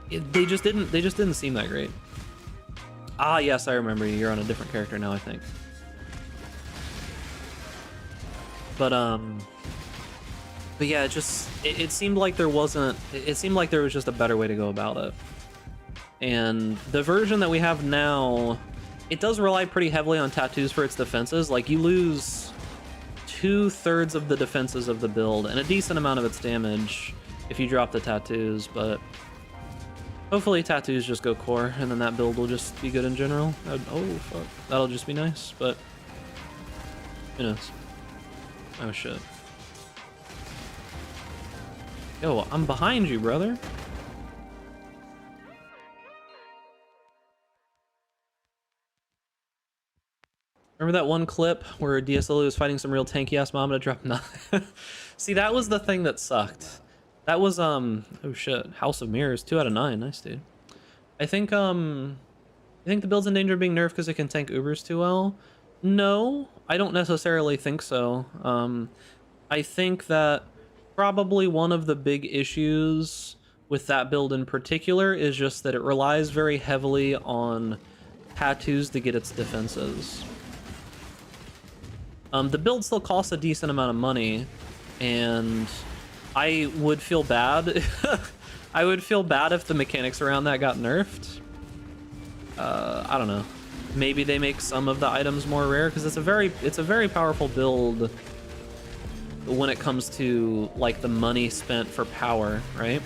didn't seem that great. Ah, yes, I remember you. You're on a different character now, I think. But yeah, it seemed like there wasn't. It seemed like there was just a better way to go about it. And the version that we have now, it does rely pretty heavily on tattoos for its defenses. Like you lose 2/3 of the defenses of the build and a decent amount of its damage if you drop the tattoos. But hopefully tattoos just go core, and then that build will just be good in general. Oh fuck, that'll just be nice. But who knows? Oh shit. Yo, I'm behind you, brother. Remember that one clip where DSLU was fighting some real tanky ass mom to drop nothing? See, that was the thing that sucked. That was oh shit, House of Mirrors, 2 out of 9, nice dude. I think the build's in danger of being nerfed because it can tank Ubers too well. No, I don't necessarily think so. I think that probably one of the big issues with that build in particular is just that it relies very heavily on tattoos to get its defenses. The build still costs a decent amount of money, and I would feel bad. I would feel bad if the mechanics around that got nerfed. I don't know. Maybe they make some of the items more rare, because it's a very powerful build when it comes to like the money spent for power, right?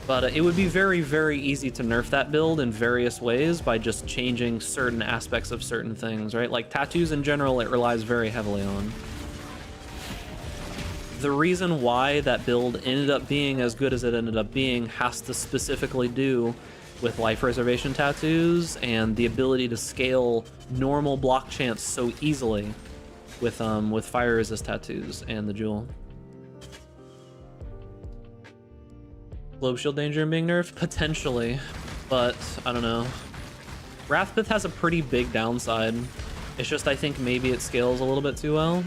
But it would be very, very easy to nerf that build in various ways by just changing certain aspects of certain things, right? Like tattoos in general, it relies very heavily on. The reason why that build ended up being as good as it ended up being has to specifically do with life reservation tattoos and the ability to scale normal block chance so easily with fire resist tattoos and the jewel. Globe shield danger and being nerfed? Potentially, but I don't know. Wrathpith has a pretty big downside. It's just I think maybe it scales a little bit too well.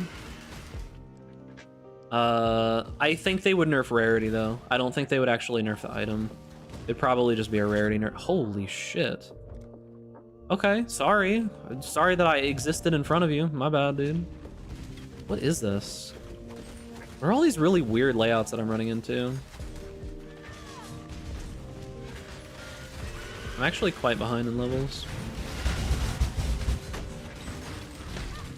I think they would nerf rarity though. I don't think they would actually nerf the item. It'd probably just be a rarity nerf. Holy shit. Okay, sorry. Sorry that I existed in front of you. My bad, dude. What is this? What are all these really weird layouts that I'm running into? I'm actually quite behind in levels.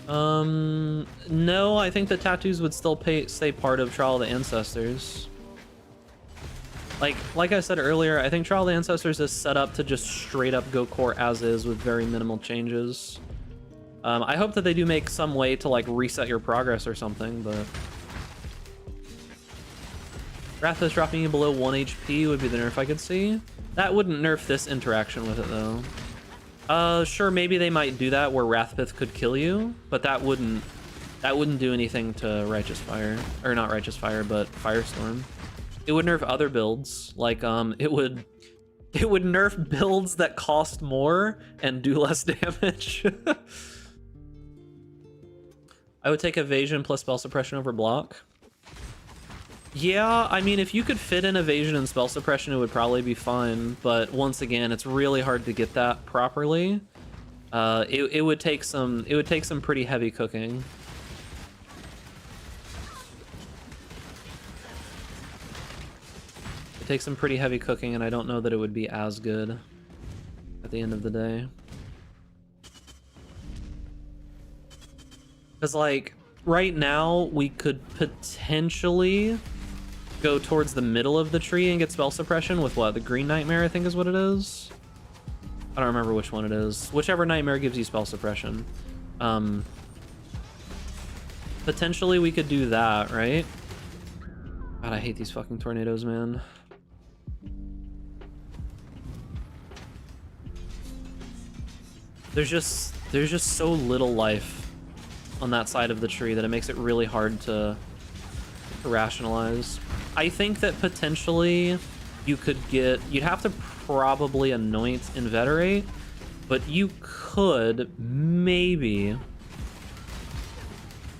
No, I think the tattoos would still stay part of Trial of the Ancestors. Like I said earlier, I think Trial of the Ancestors is set up to just straight up go core as is with very minimal changes. I hope that they do make some way to like reset your progress or something, but... Wrathfist dropping you below 1 HP would be the nerf I could see. That wouldn't nerf this interaction with it though. Sure, maybe they might do that where Wrathpith could kill you, but that wouldn't do anything to Righteous Fire. Or not Righteous Fire, but Firestorm. It would nerf other builds, like it would nerf builds that cost more and do less damage. I would take evasion plus spell suppression over block. Yeah, I mean, if you could fit in evasion and spell suppression, it would probably be fine. But once again, it's really hard to get that properly. It would take some pretty heavy cooking. It takes some pretty heavy cooking, and I don't know that it would be as good at the end of the day. Because, like, right now, we could potentially go towards the middle of the tree and get spell suppression with what? The Green Nightmare, I think is what it is? I don't remember which one it is. Whichever nightmare gives you spell suppression. Potentially we could do that, right? God, I hate these fucking tornadoes, man. There's just so little life on that side of the tree that it makes it really hard to rationalize. I think that potentially you could get... You'd have to probably anoint Inveterate, but you could maybe...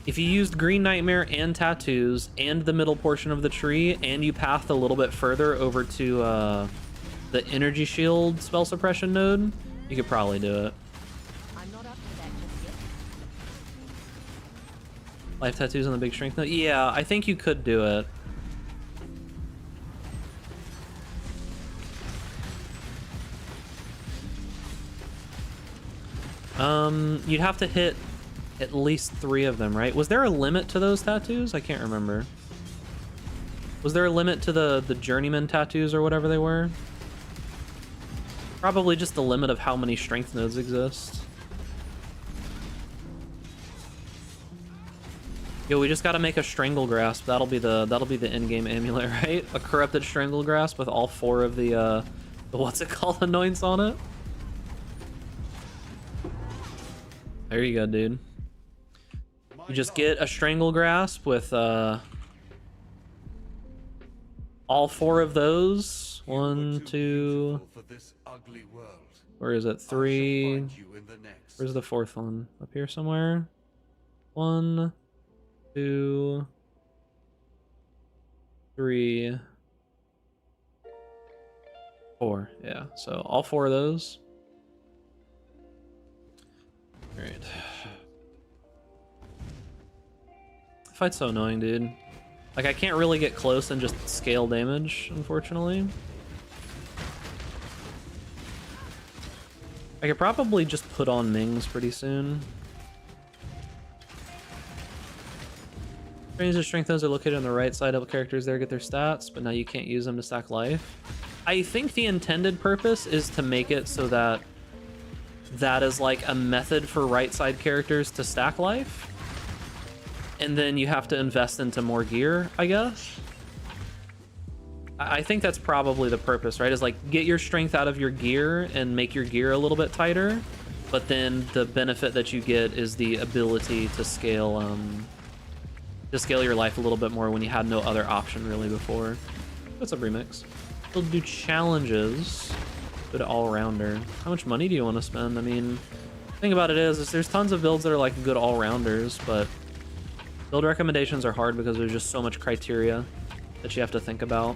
If you used Green Nightmare and Tattoos and the middle portion of the tree, and you pathed a little bit further over to the Energy Shield spell suppression node, you could probably do it. Life tattoos on the big strength node? Yeah, I think you could do it. You'd have to hit at least 3 of them, right? Was there a limit to those tattoos? I can't remember. Was there a limit to the journeyman tattoos or whatever they were? Probably just the limit of how many strength nodes exist. Yo, we just gotta make a Strangle Grasp. That'll be the in-game amulet, right? A corrupted Strangle Grasp with all 4 of the what's it called, anoints on it. There you go, dude. You just get a Strangle Grasp with all 4 of those. 1, 2. Where is it? 3. Where's the 4th one? Up here somewhere. 1, 2, 3, 4. Yeah, so all 4 of those. All right. Fight's so annoying, dude. Like, I can't really get close and just scale damage, unfortunately. I could probably just put on Mings pretty soon. Range of strength nodes are located on the right side. Help characters there get their stats, but now you can't use them to stack life. I think the intended purpose is to make it so that that is like a method for right side characters to stack life. And then you have to invest into more gear, I guess. I think that's probably the purpose, right? Is like get your strength out of your gear and make your gear a little bit tighter. But then the benefit that you get is the ability to scale your life a little bit more when you had no other option really before. What's up, Remix? We'll do challenges. Good all-rounder. How much money do you want to spend? I mean, the thing about it is there's tons of builds that are like good all-rounders, but build recommendations are hard because there's just so much criteria that you have to think about.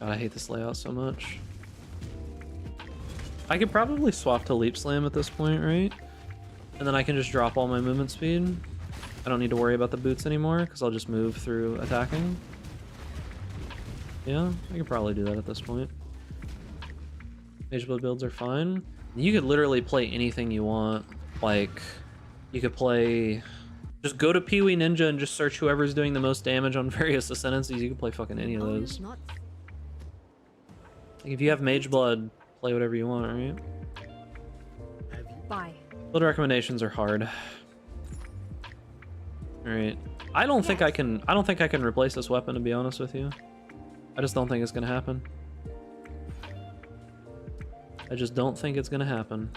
God, I hate this layout so much. I could probably swap to Leap Slam at this point, right? And then I can just drop all my movement speed. I don't need to worry about the boots anymore, because I'll just move through attacking. Yeah, I could probably do that at this point. Mage Blade builds are fine. You could literally play anything you want. Like, you could play... Just go to Pee-wee Ninja and just search whoever's doing the most damage on various ascendancies. You can play fucking any of those. Like, if you have Mage Blood, play whatever you want, right? Bye. Build recommendations are hard. Alright. I don't think I can replace this weapon, to be honest with you. I just don't think it's gonna happen. I just don't think it's gonna happen.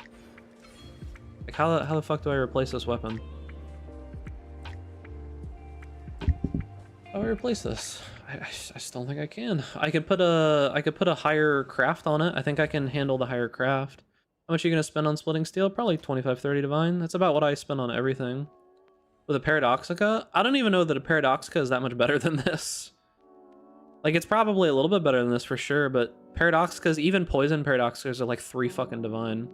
Like, how the fuck do I replace this weapon? How do I replace this? I just don't think I can. I could put a higher craft on it. I think I can handle the higher craft. How much are you gonna spend on splitting steel? Probably 25-30 divine. That's about what I spend on everything. With a Paradoxica? I don't even know that a Paradoxica is that much better than this. Like, it's probably a little bit better than this for sure, but Paradoxicas, even poison Paradoxicas, are like 3 fucking divine.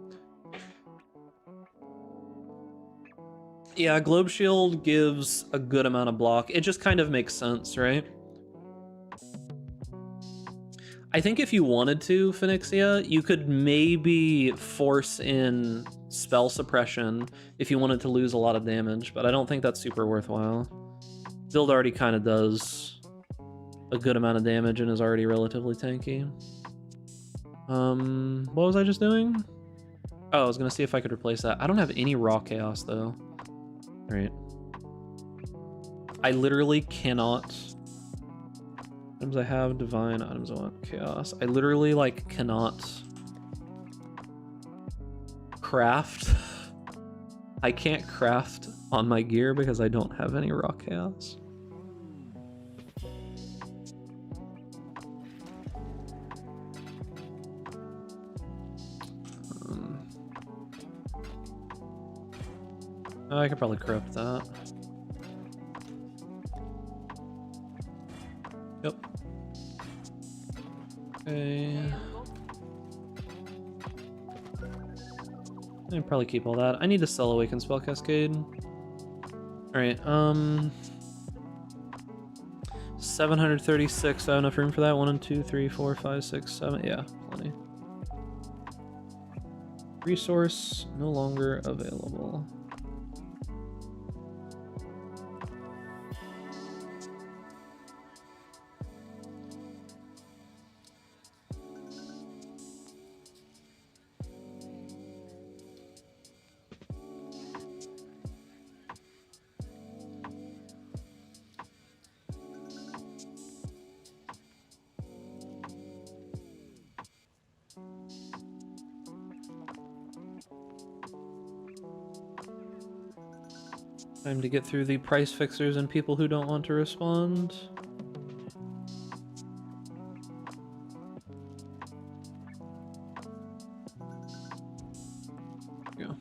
Yeah, Globe Shield gives a good amount of block. It just kind of makes sense, right? I think if you wanted to, Phoenixia, you could maybe force in spell suppression if you wanted to lose a lot of damage, but I don't think that's super worthwhile. Build already kind of does a good amount of damage and is already relatively tanky. What was I just doing? Oh, I was gonna see if I could replace that. I don't have any raw chaos though. Right. I literally cannot. Items I have, divine, items I want, chaos. I literally, like, cannot craft. I can't craft on my gear because I don't have any raw chaos. I could probably corrupt that. Yep. Okay. I can probably keep all that. I need to sell Awakened Spell Cascade. Alright, 736. I have enough room for that. 1, 2, 3, 4, 5, 6, 7. Yeah, plenty. Resource no longer available. Time to get through the price fixers and people who don't want to respond. There we go.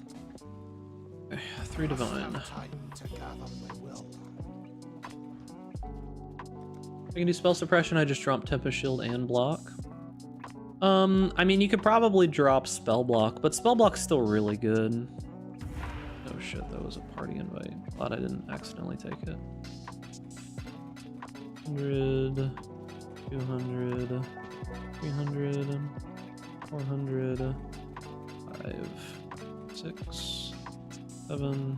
Okay, 3 divine. I can do spell suppression. I just drop Tempest Shield and block. I mean, you could probably drop spell block, but spell block's still really good. Oh shit, that was a party invite. Glad I didn't accidentally take it. 100, 200, 300, 400, 5, 6, 7.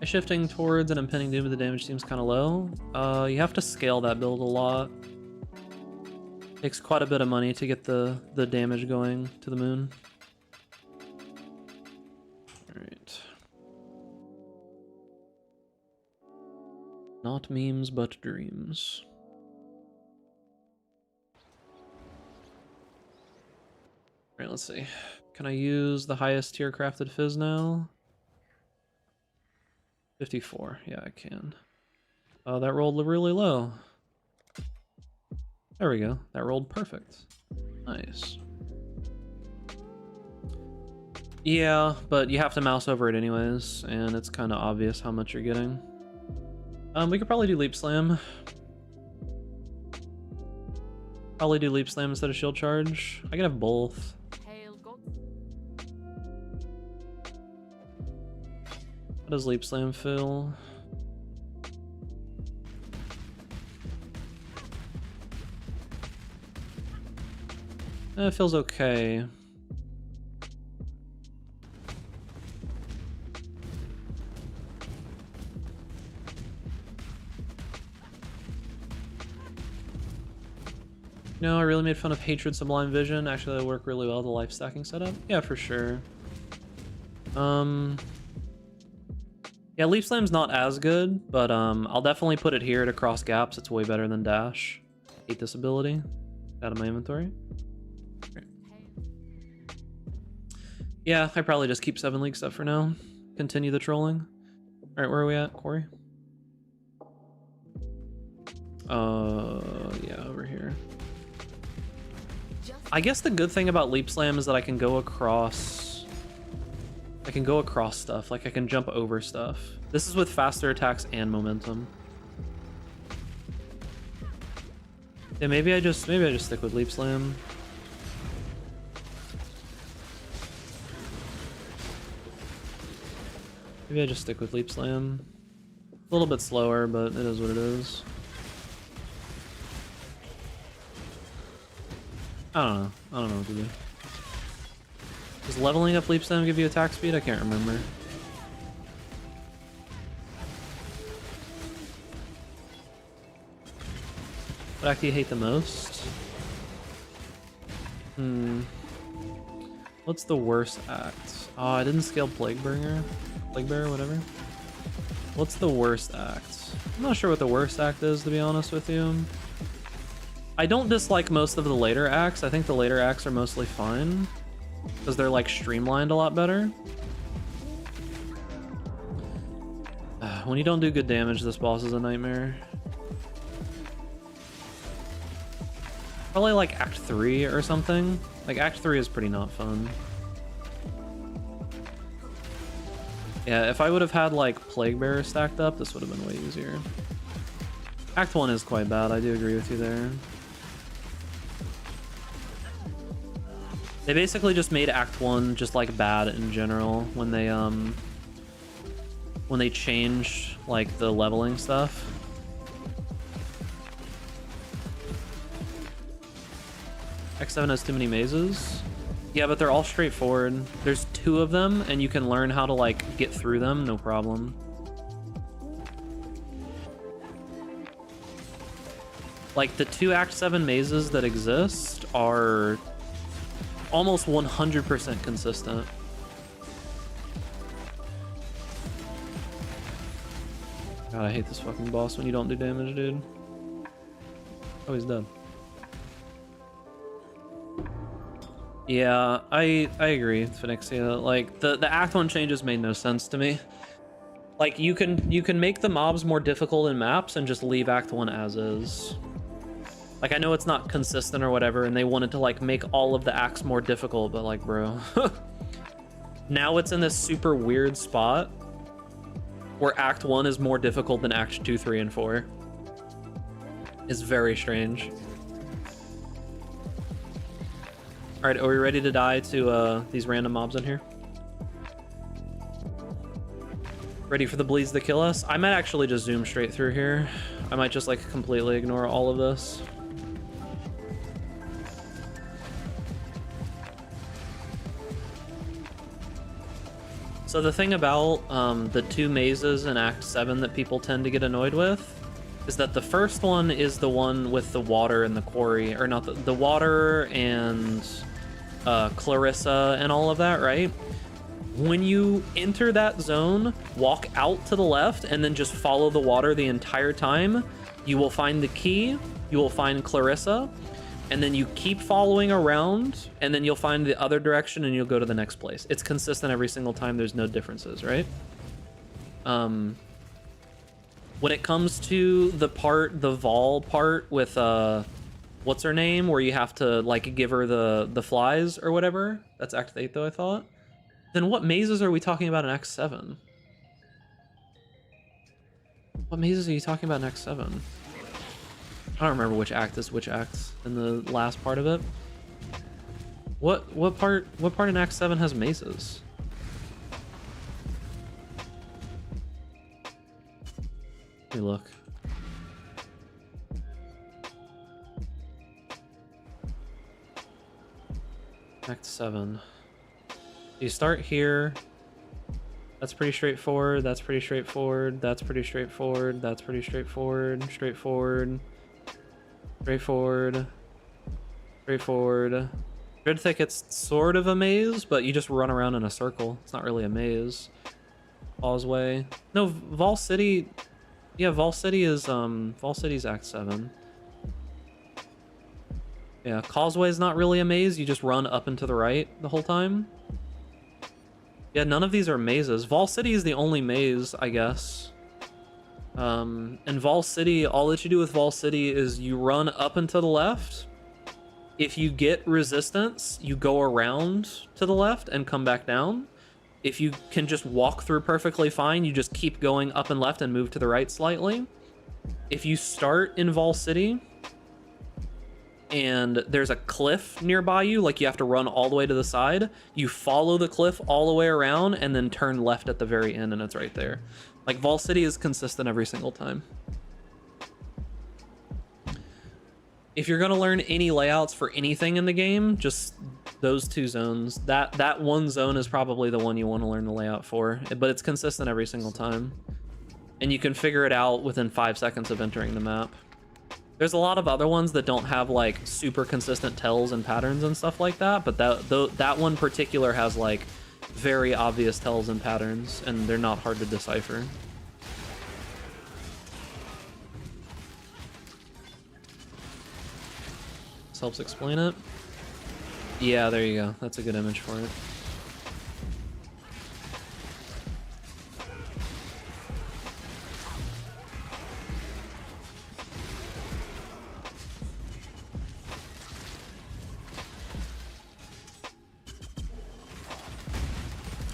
Shifting towards an impending doom, but the damage seems kind of low. You have to scale that build a lot. Takes quite a bit of money to get the damage going to the moon. Alright. Not memes, but dreams. Alright, let's see. Can I use the highest tier crafted fizz now? 54. Yeah, I can. Oh, that rolled really low. There we go. That rolled perfect. Nice. Yeah, but you have to mouse over it anyways, and it's kind of obvious how much you're getting. We could probably do Leap Slam. Probably do Leap Slam instead of Shield Charge. I could have both. How does Leap Slam feel? It feels okay. No, I really made fun of Hatred Sublime Vision. Actually, that worked really well, the life stacking setup. Yeah, for sure. Yeah, Leap Slam's not as good, but I'll definitely put it here to cross gaps. It's way better than Dash. Hate this ability. Out of my inventory. Great. Yeah, I probably just keep 7 leagues up for now. Continue the trolling. Alright, where are we at, Corey? Yeah, over here. I guess the good thing about Leap Slam is that I can go across stuff. Like I can jump over stuff. This is with faster attacks and momentum. Yeah, maybe I just stick with Leap Slam. Maybe I just stick with Leap Slam. A little bit slower, but it is what it is. I don't know what to do. Does leveling up Leap Slam give you attack speed? I can't remember. What act do you hate the most? What's the worst act? Oh, I didn't scale Plaguebearer, whatever. What's the worst act? I'm not sure what the worst act is, to be honest with you. I don't dislike most of the later acts. I think the later acts are mostly fine because they're like streamlined a lot better. When you don't do good damage, this boss is a nightmare. Probably like Act 3 or something. Like Act 3 is pretty not fun. Yeah, if I would have had like Plaguebearer stacked up, this would have been way easier. Act 1 is quite bad, I do agree with you there. They basically just made Act 1 just like bad in general when they changed like the leveling stuff. Act 7 has too many mazes. Yeah, but they're all straightforward. There's 2 of them and you can learn how to like get through them, no problem. Like the 2 Act 7 mazes that exist are almost 100% consistent. God, I hate this fucking boss when you don't do damage, dude. Oh, he's dead. Yeah, I agree, Phoenixia. Like the Act 1 changes made no sense to me. Like you can make the mobs more difficult in maps and just leave Act 1 as is. Like, I know it's not consistent or whatever, and they wanted to, like, make all of the acts more difficult, but, like, bro. Now it's in this super weird spot where Act 1 is more difficult than Act 2, 3, and 4. It's very strange. Alright, are we ready to die to these random mobs in here? Ready for the bleeds to kill us? I might actually just zoom straight through here. I might just, like, completely ignore all of this. So the thing about the 2 mazes in Act 7 that people tend to get annoyed with is that the first one is the one with the water and the quarry, or not the water and Clarissa and all of that, right? When you enter that zone, walk out to the left and then just follow the water the entire time, you will find the key, you will find Clarissa, and then you keep following around, and then you'll find the other direction and you'll go to the next place. It's consistent every single time, there's no differences, right? When it comes to the Vol part with, what's her name? Where you have to, like, give her the flies or whatever. That's Act 8 though, I thought. Then what mazes are we talking about in X7? What mazes are you talking about in X7? I don't remember which act is which act in the last part of it. What part in Act 7 has mazes? Let me look. Act 7. You start here. That's pretty straightforward. That's pretty straightforward. That's pretty straightforward. That's pretty straightforward. Straightforward. Straightforward. Straightforward. Dread Thicket's sort of a maze, but you just run around in a circle. It's not really a maze. Causeway. No, Vol City. Yeah, Vol City is Vol City's Act 7. Yeah, Causeway is not really a maze. You just run up and to the right the whole time. Yeah, none of these are mazes. Vol City is the only maze, I guess. And Vol City, all that you do with Vol City is you run up and to the left. If you get resistance, you go around to the left and come back down. If you can just walk through perfectly fine, you just keep going up and left and move to the right slightly. If you start in Vol City and there's a cliff nearby you, like you have to run all the way to the side, you follow the cliff all the way around and then turn left at the very end and it's right there. Like Vol City is consistent every single time. If you're gonna learn any layouts for anything in the game, just those two zones. That one zone is probably the one you want to learn the layout for, but it's consistent every single time. And you can figure it out within 5 seconds of entering the map. There's a lot of other ones that don't have like super consistent tells and patterns and stuff like that, but that one particular has like very obvious tells and patterns, and they're not hard to decipher. This helps explain it. Yeah, there you go. That's a good image for it.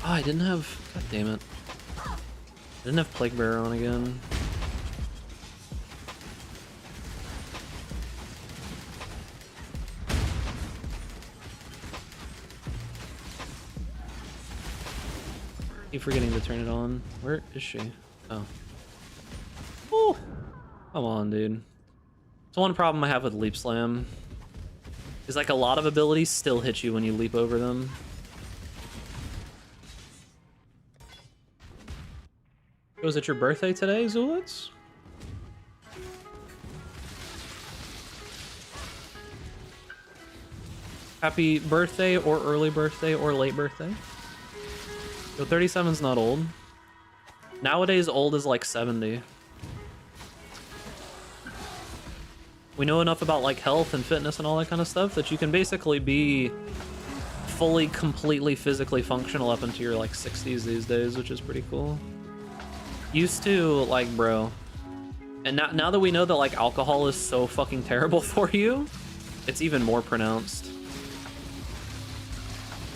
Oh, I didn't have... God damn it. I didn't have Plague Bearer on again. Keep forgetting to turn it on. Where is she? Oh. Ooh. Come on, dude. So one problem I have with Leap Slam is like a lot of abilities still hit you when you leap over them. Was it your birthday today, Zulitz? Happy birthday or early birthday or late birthday. So 37's not old. Nowadays old is like 70. We know enough about like health and fitness and all that kind of stuff that you can basically be fully, completely physically functional up into your like 60s these days, which is pretty cool. Used to, like, bro. And now that we know that like alcohol is so fucking terrible for you, it's even more pronounced.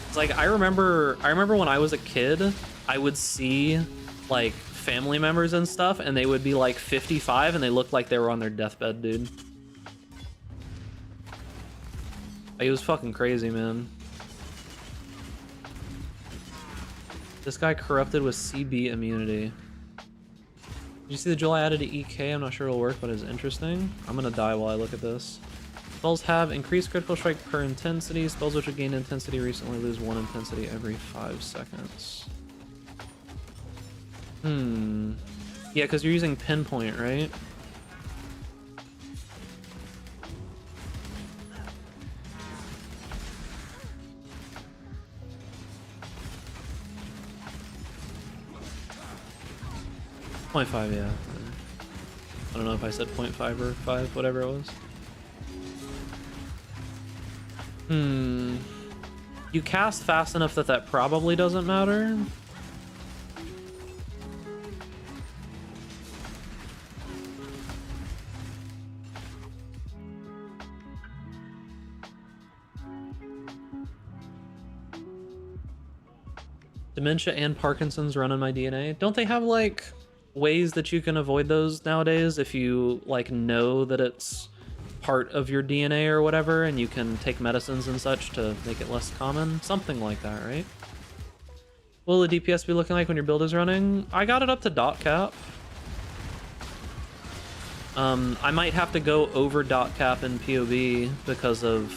It's like I remember when I was a kid, I would see like family members and stuff and they would be like 55 and they looked like they were on their deathbed, dude. Like, it was fucking crazy, man. This guy corrupted with CB immunity. Did you see the jewel I added to EK? I'm not sure it'll work, but it's interesting. I'm gonna die while I look at this. Spells have increased critical strike per intensity. Spells which have gained intensity recently lose 1 intensity every 5 seconds. Yeah, because you're using pinpoint, right? .5, yeah. I don't know if I said 0.5 or 5, whatever it was. You cast fast enough that that probably doesn't matter. Dementia and Parkinson's run in my DNA. Don't they have like ways that you can avoid those nowadays if you like know that it's part of your DNA or whatever, and you can take medicines and such to make it less common? Something like that, right? What will the DPS be looking like when your build is running? I got it up to dot cap. I might have to go over dot cap in POB because of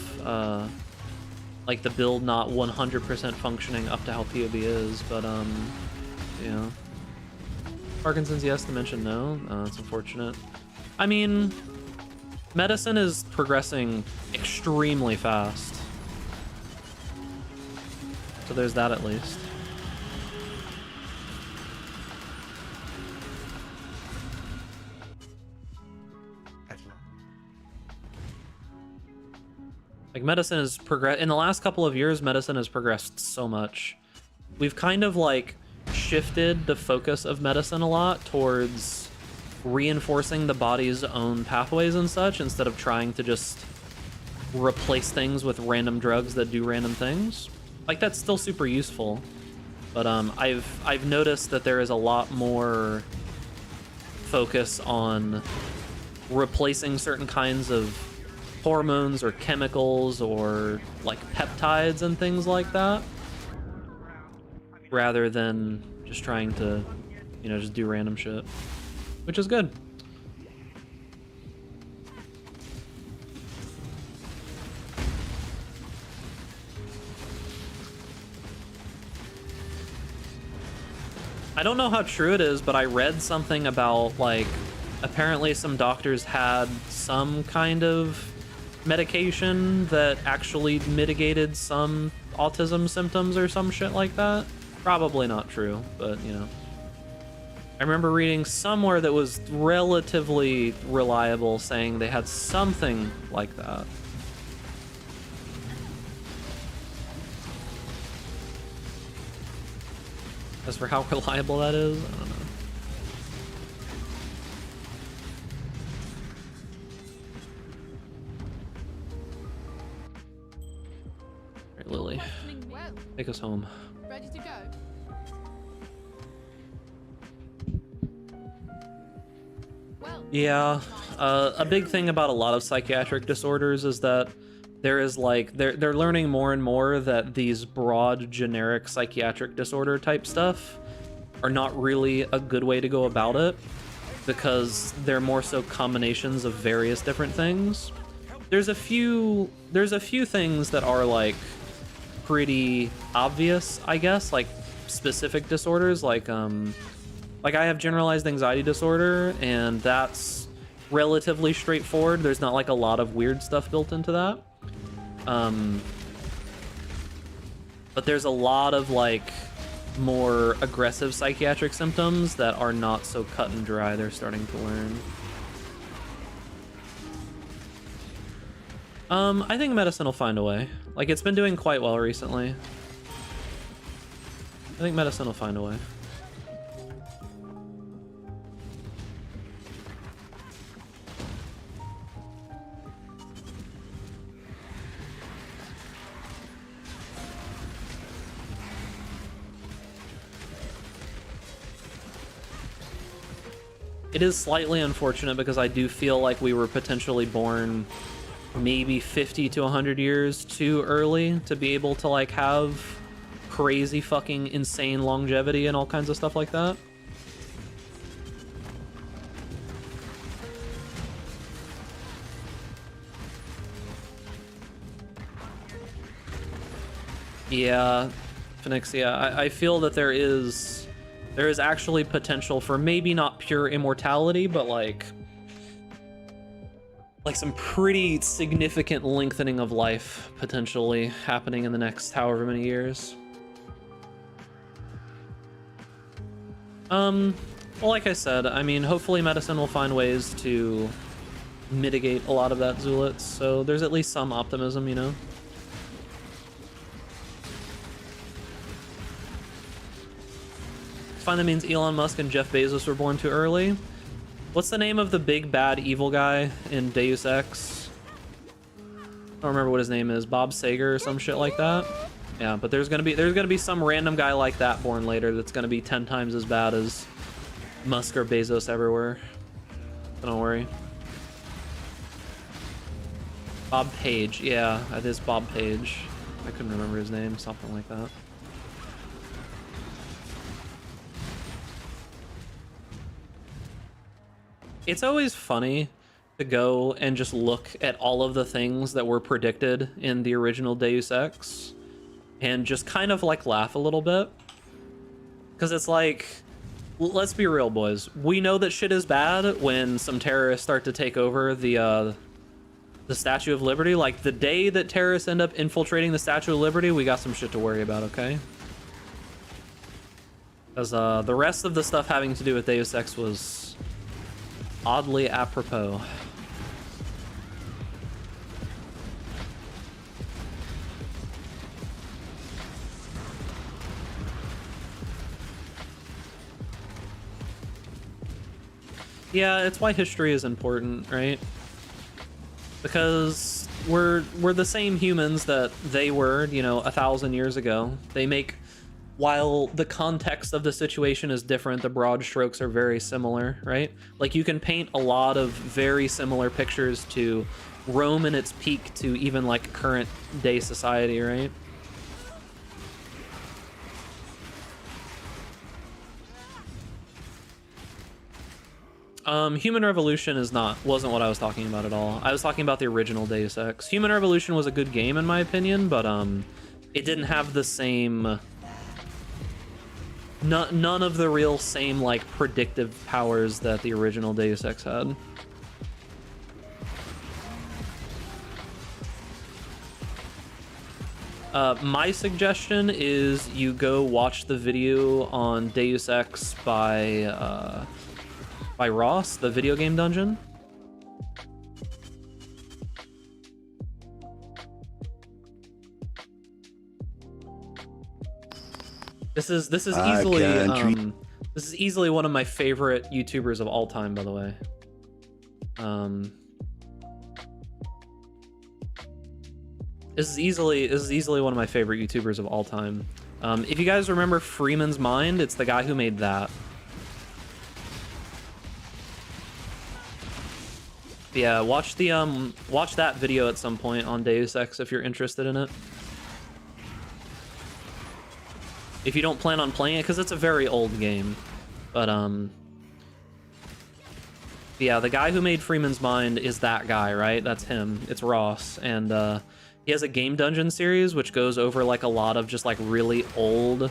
like the build not 100% functioning up to how POB is, but yeah. Parkinson's yes, dementia no. That's unfortunate. I mean, medicine is progressing extremely fast, so there's that at least. Like, medicine has progressed in the last couple of years. Medicine has progressed so much. We've kind of like shifted the focus of medicine a lot towards reinforcing the body's own pathways and such, instead of trying to just replace things with random drugs that do random things. Like, that's still super useful, but I've noticed that there is a lot more focus on replacing certain kinds of hormones or chemicals or like peptides and things like that, rather than just trying to, you know, just do random shit, which is good. I don't know how true it is, but I read something about like apparently some doctors had some kind of medication that actually mitigated some autism symptoms or some shit like that. Probably not true, but you know. I remember reading somewhere that was relatively reliable saying they had something like that. As for how reliable that is, I don't know. Alright, Lily. Take us home. Ready to go? Well, Yeah, a big thing about a lot of psychiatric disorders is that there is like they're learning more and more that these broad generic psychiatric disorder type stuff are not really a good way to go about it, because they're more so combinations of various different things. There's a few things that are like pretty obvious, I guess, like specific disorders, like I have generalized anxiety disorder, and that's relatively straightforward. There's not like a lot of weird stuff built into that. But there's a lot of like more aggressive psychiatric symptoms that are not so cut and dry. They're starting to learn. I think medicine will find a way. Like, it's been doing quite well recently. I think medicine will find a way. It is slightly unfortunate because I do feel like we were potentially born maybe 50 to 100 years too early to be able to like have crazy fucking insane longevity and all kinds of stuff like that. Yeah, Phoenix, yeah, I feel that there is actually potential for maybe not pure immortality, but like some pretty significant lengthening of life potentially happening in the next however many years. Well, like I said, I mean, hopefully medicine will find ways to mitigate a lot of that, Zulitz, so there's at least some optimism, you know? Find that means Elon Musk and Jeff Bezos were born too early. What's the name of the big bad evil guy in Deus Ex? I don't remember what his name is. Bob Sager or some shit like that. Yeah, but there's gonna be some random guy like that born later that's gonna be 10 times as bad as Musk or Bezos everywhere. So don't worry. Bob Page, yeah, it is Bob Page. I couldn't remember his name, something like that. It's always funny to go and just look at all of the things that were predicted in the original Deus Ex and just kind of like laugh a little bit. Because it's like, let's be real, boys. We know that shit is bad when some terrorists start to take over the Statue of Liberty. Like, the day that terrorists end up infiltrating the Statue of Liberty, we got some shit to worry about, okay? Because the rest of the stuff having to do with Deus Ex was oddly apropos. Yeah, it's why history is important, right? Because we're the same humans that they were, you know, 1,000 years ago. They make, while the context of the situation is different, the broad strokes are very similar, right? Like, you can paint a lot of very similar pictures to Rome in its peak to even like current day society, right? Human Revolution wasn't what I was talking about at all. I was talking about the original Deus Ex. Human Revolution was a good game in my opinion, but it didn't have the same, none of the real same like predictive powers that the original Deus Ex had. My suggestion is you go watch the video on Deus Ex by Ross, the video game dungeon. This is easily this is easily one of my favorite YouTubers of all time, by the way. This is easily one of my favorite YouTubers of all time. If you guys remember Freeman's Mind, it's the guy who made that. Yeah, watch that video at some point on Deus Ex if you're interested in it. If you don't plan on playing it, because it's a very old game. But yeah, the guy who made Freeman's Mind is that guy, right? That's him. It's Ross, and he has a game dungeon series which goes over like a lot of just like really old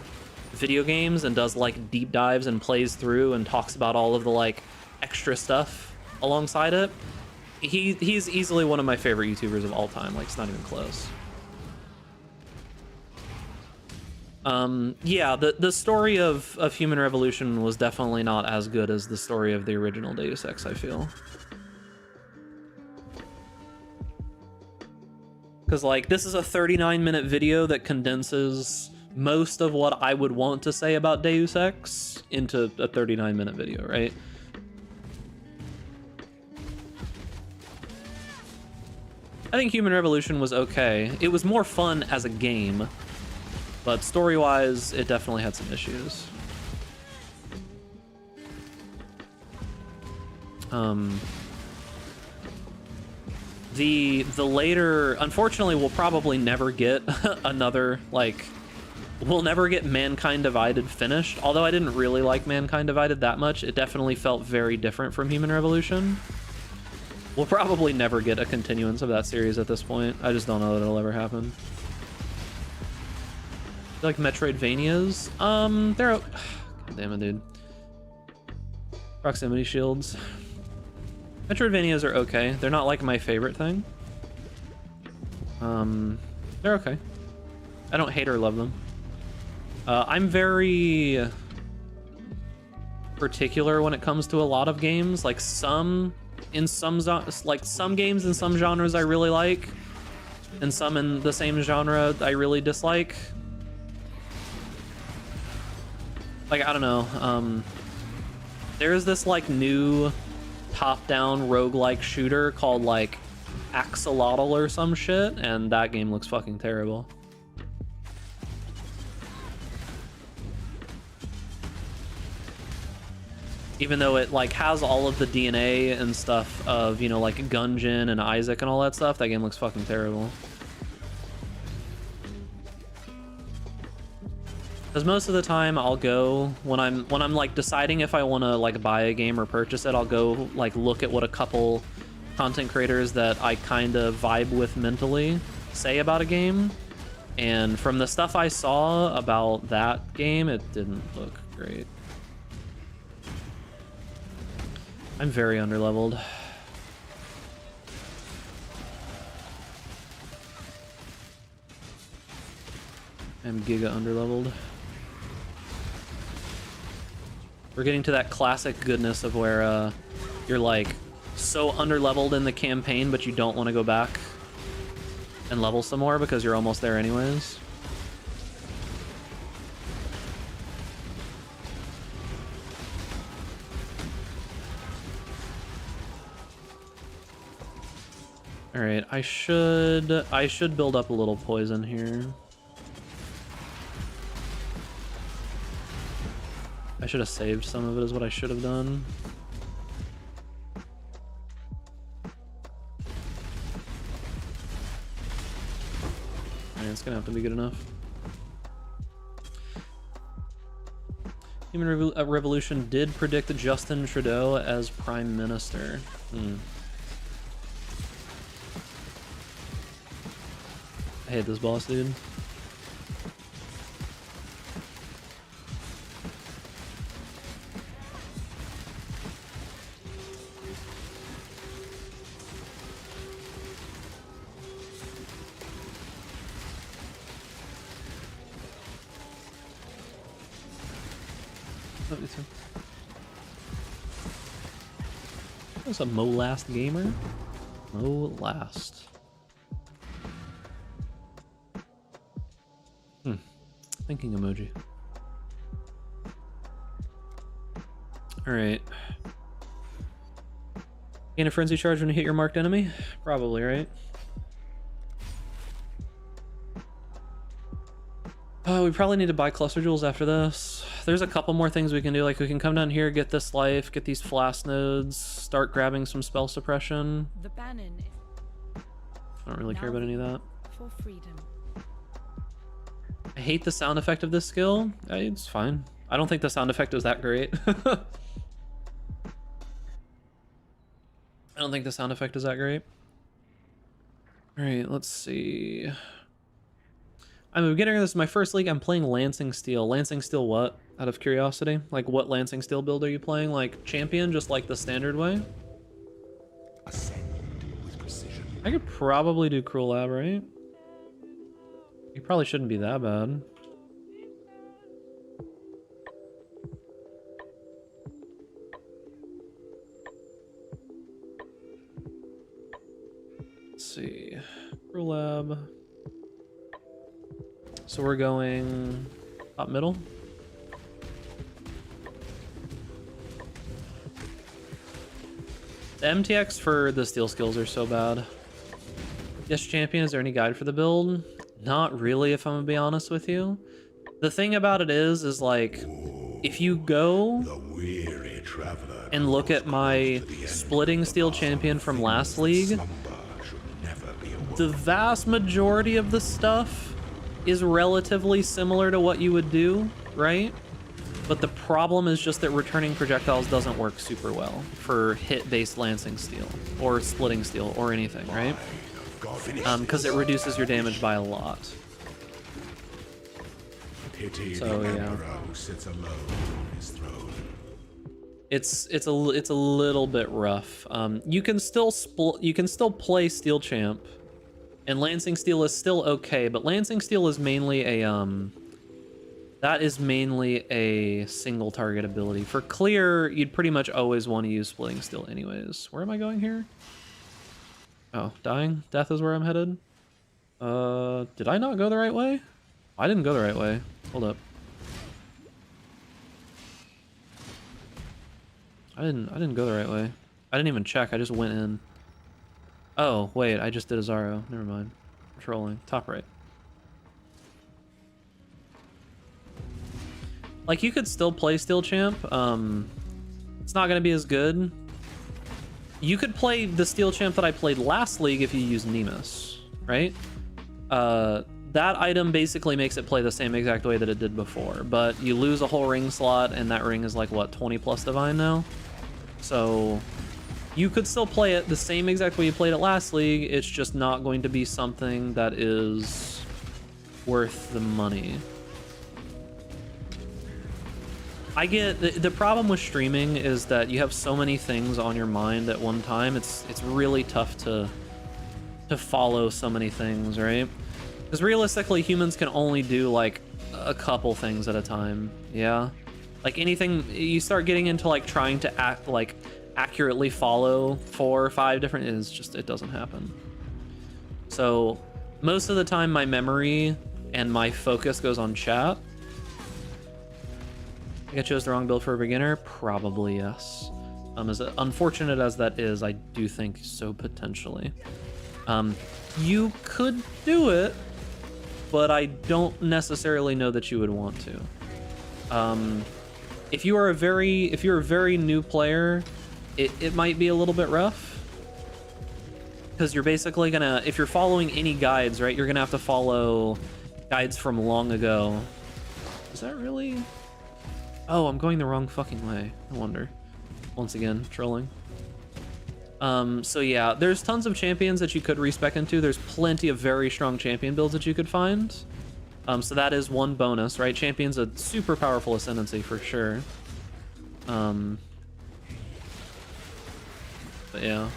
video games and does like deep dives and plays through and talks about all of the like extra stuff alongside it. He's easily one of my favorite YouTubers of all time. Like, it's not even close. Yeah, the story of Human Revolution was definitely not as good as the story of the original Deus Ex, I feel. Because, like, this is a 39-minute video that condenses most of what I would want to say about Deus Ex into a 39-minute video, right? I think Human Revolution was okay. It was more fun as a game, but story-wise, it definitely had some issues. The later, unfortunately, we'll probably never get another, like, we'll never get Mankind Divided finished. Although I didn't really like Mankind Divided that much, it definitely felt very different from Human Revolution. We'll probably never get a continuance of that series at this point. I just don't know that it'll ever happen. Like Metroidvanias? They're... God damn it, dude. Proximity shields. Metroidvanias are okay. They're not like my favorite thing. They're okay. I don't hate or love them. I'm very particular when it comes to a lot of games. Like some games in some genres I really like, and some in the same genre I really dislike. Like, I don't know. There's this like new top-down roguelike shooter called like Axolotl or some shit, and that game looks fucking terrible. Even though it like has all of the DNA and stuff of, you know, like Gungeon and Isaac and all that stuff, that game looks fucking terrible. Because most of the time I'll go when I'm like deciding if I want to like buy a game or purchase it, I'll go like look at what a couple content creators that I kind of vibe with mentally say about a game. And from the stuff I saw about that game, it didn't look great. I'm very underleveled. I'm giga underleveled. We're getting to that classic goodness of where you're like so underleveled in the campaign, but you don't want to go back and level some more because you're almost there anyways. All right, I should build up a little poison here. I should have saved some of it is what I should have done. Alright, it's gonna have to be good enough. Human Revolution did predict Justin Trudeau as Prime Minister. I hate this boss, dude. That's a Molast gamer. Molast. Thinking emoji. Alright. Gain a frenzy charge when you hit your marked enemy? Probably, right? We probably need to buy cluster jewels after this. There's a couple more things we can do. Like we can come down here, get this life, get these flask nodes, start grabbing some spell suppression. The Bannon is I don't really care about any of that. for freedom. I hate the sound effect of this skill. It's fine. I don't think the sound effect is that great. I don't think the sound effect is that great. All right, let's see. I'm beginner. This is my first league. I'm playing Lancing Steel. Lancing Steel what? Out of curiosity. Like what Lancing Steel build are you playing? Like champion, just like the standard way? Ascend with precision. I could probably do Cruel Lab, right? You probably shouldn't be that bad. Let's see. Cruel Lab. So we're going top middle. The MTX for the steel skills are so bad. Yes, champion, is there any guide for the build? Not really, if I'm gonna be honest with you. The thing about it is like, if you go and look at my splitting steel champion from last league, the vast majority of the stuff is relatively similar to what you would do, right? But the problem is just that returning projectiles doesn't work super well for hit-based lancing steel or splitting steel or anything, right? Because it reduces your damage by a lot. So yeah, it's a little bit rough. You can still play Steel Champ, and Lancing Steel is still okay, but Lancing Steel is mainly a that is mainly a single target ability. For clear, you'd pretty much always want to use Splitting Steel anyways. Where am I going here? Oh, dying? Death is where I'm headed? Did I not go the right way? I didn't go the right way. Hold up. I didn't go the right way. I didn't even check, I just went in. Oh, wait, I just did a Zaro. Never mind. Trolling. Top right. Like, you could still play Steel Champ, It's not going to be as good. You could play the steel champ that I played last league if you use Nemus, right? That item basically makes it play the same exact way that it did before, but you lose a whole ring slot, and that ring is like, what, 20 plus divine now? So you could still play it the same exact way you played it last league. It's just not going to be something that is worth the money. I get the problem with streaming is that you have so many things on your mind at one time. It's really tough to follow so many things, right? Because realistically, humans can only do like a couple things at a time. Yeah, like anything you start getting into like trying to act like accurately follow 4 or 5 different, it doesn't happen. So most of the time my memory and my focus goes on chat. I think I chose the wrong build for a beginner. Probably yes. As unfortunate as that is, I do think so potentially. You could do it, but I don't necessarily know that you would want to. If you're a very new player, it might be a little bit rough, because you're basically gonna, if you're following any guides, right, you're gonna have to follow guides from long ago. Is that really? Oh, I'm going the wrong fucking way. I wonder. Once again, trolling. So yeah, there's tons of champions that you could respec into. There's plenty of very strong champion builds that you could find. So that is one bonus, right? Champion's a super powerful ascendancy for sure. But yeah.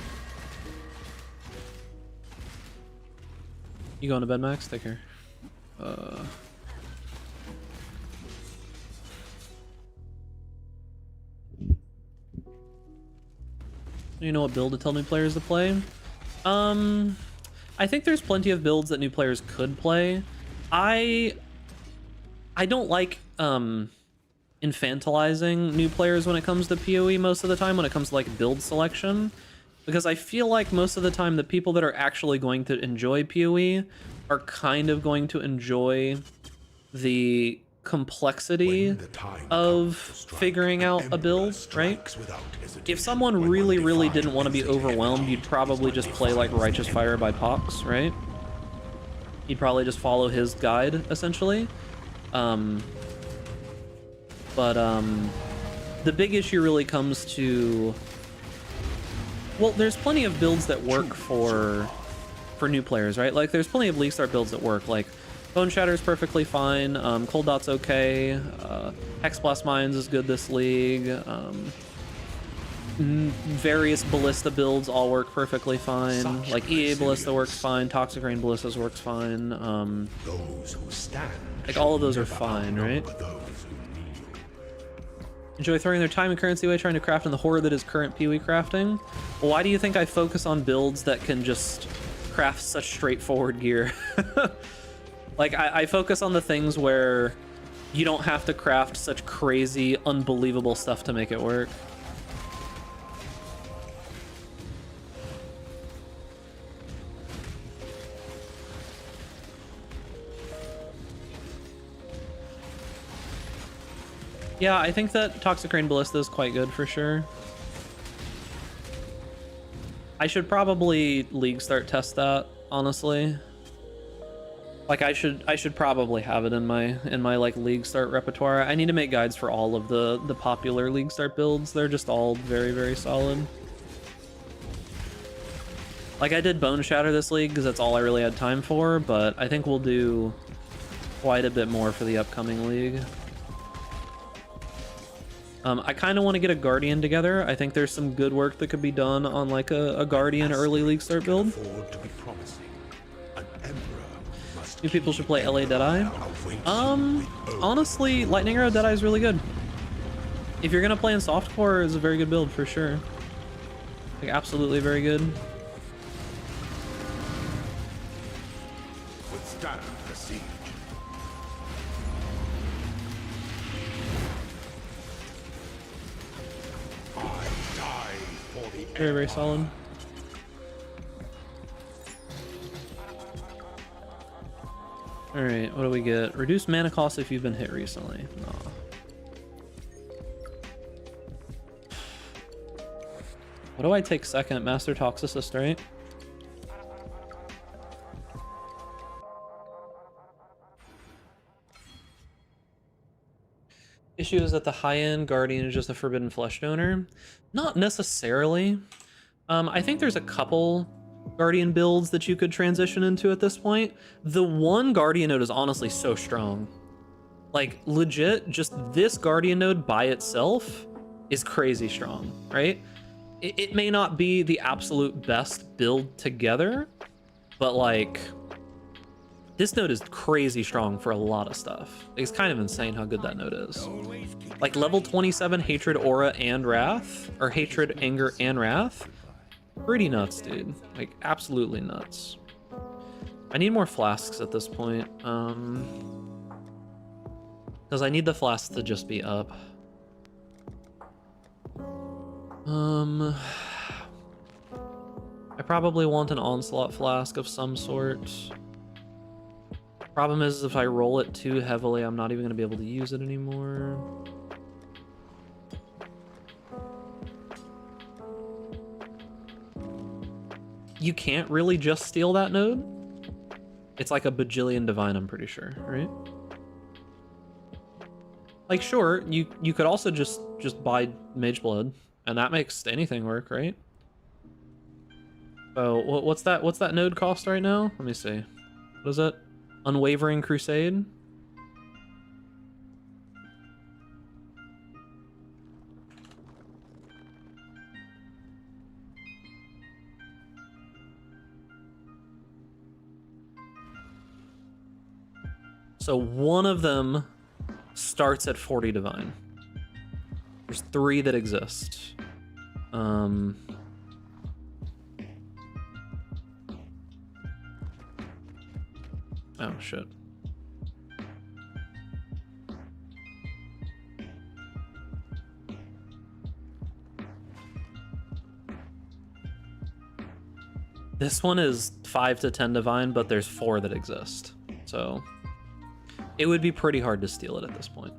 You going to bed, Max? Take care. You know what build to tell new players to play? I think there's plenty of builds that new players could play. I don't like infantilizing new players when it comes to PoE most of the time, when it comes to like build selection, because I feel like most of the time the people that are actually going to enjoy PoE are kind of going to enjoy the complexity of figuring out a build, right? If someone really didn't want to be overwhelmed, you'd probably just play like Righteous Fire by Pox, right? You'd probably just follow his guide, essentially. The big issue really comes to... Well, there's plenty of builds that work for new players, right? Like, there's plenty of League Start builds that work, like Bone Shatter's perfectly fine, Cold Dot's okay, Hexblast Mines is good this league, various Ballista builds all work perfectly fine, like EA Ballista works fine, Toxic Rain Ballistas works fine, like all of those are fine, right? Enjoy throwing their time and currency away trying to craft in the horror that is current PoE crafting? Well, why do you think I focus on builds that can just craft such straightforward gear? Like, I focus on the things where you don't have to craft such crazy, unbelievable stuff to make it work. Yeah, I think that Toxic Rain Ballista is quite good for sure. I should probably League Start test that, honestly. Like, I should probably have it in my like League Start repertoire. I need to make guides for all of the popular League Start builds. They're just all very solid. Like, I did Bone Shatter this league because that's all I really had time for, but I think we'll do quite a bit more for the upcoming league. I kind of want to get a Guardian together. I think there's some good work that could be done on like a Guardian early League Start build. New people should play LA Deadeye. Honestly, Lightning Arrow Deadeye is really good. If you're gonna play in softcore, it's a very good build for sure. Like, absolutely very good. Withstand the siege. I die for the Very solid. Alright, what do we get? Reduce mana cost if you've been hit recently. Nah. What do I take second? Master Toxicist, right? Issue is that the high-end Guardian is just a Forbidden Flesh donor. Not necessarily. I think there's a couple Guardian builds that you could transition into at this point. The one Guardian node is honestly so strong. Like, legit, just this Guardian node by itself is crazy strong, right? It may not be the absolute best build together, but like, this node is crazy strong for a lot of stuff. It's kind of insane how good that node is. Like level 27 Hatred, Aura, and Wrath, or Hatred, Anger, and Wrath. Pretty nuts, dude. Like, absolutely nuts. I need more flasks at this point. Because I need the flasks to just be up. I probably want an Onslaught flask of some sort. Problem is, if I roll it too heavily, I'm not even going to be able to use it anymore. You can't really just steal that node. It's like a bajillion divine, I'm pretty sure, right? Like, sure, you could also just buy Mage Blood, and that makes anything work, right? So what's that node cost right now? Let me see. What is it? Unwavering Crusade? So one of them starts at 40 divine. There's 3 that exist. Oh shit. This one is 5 to 10 divine, but there's 4 that exist. So it would be pretty hard to steal it at this point.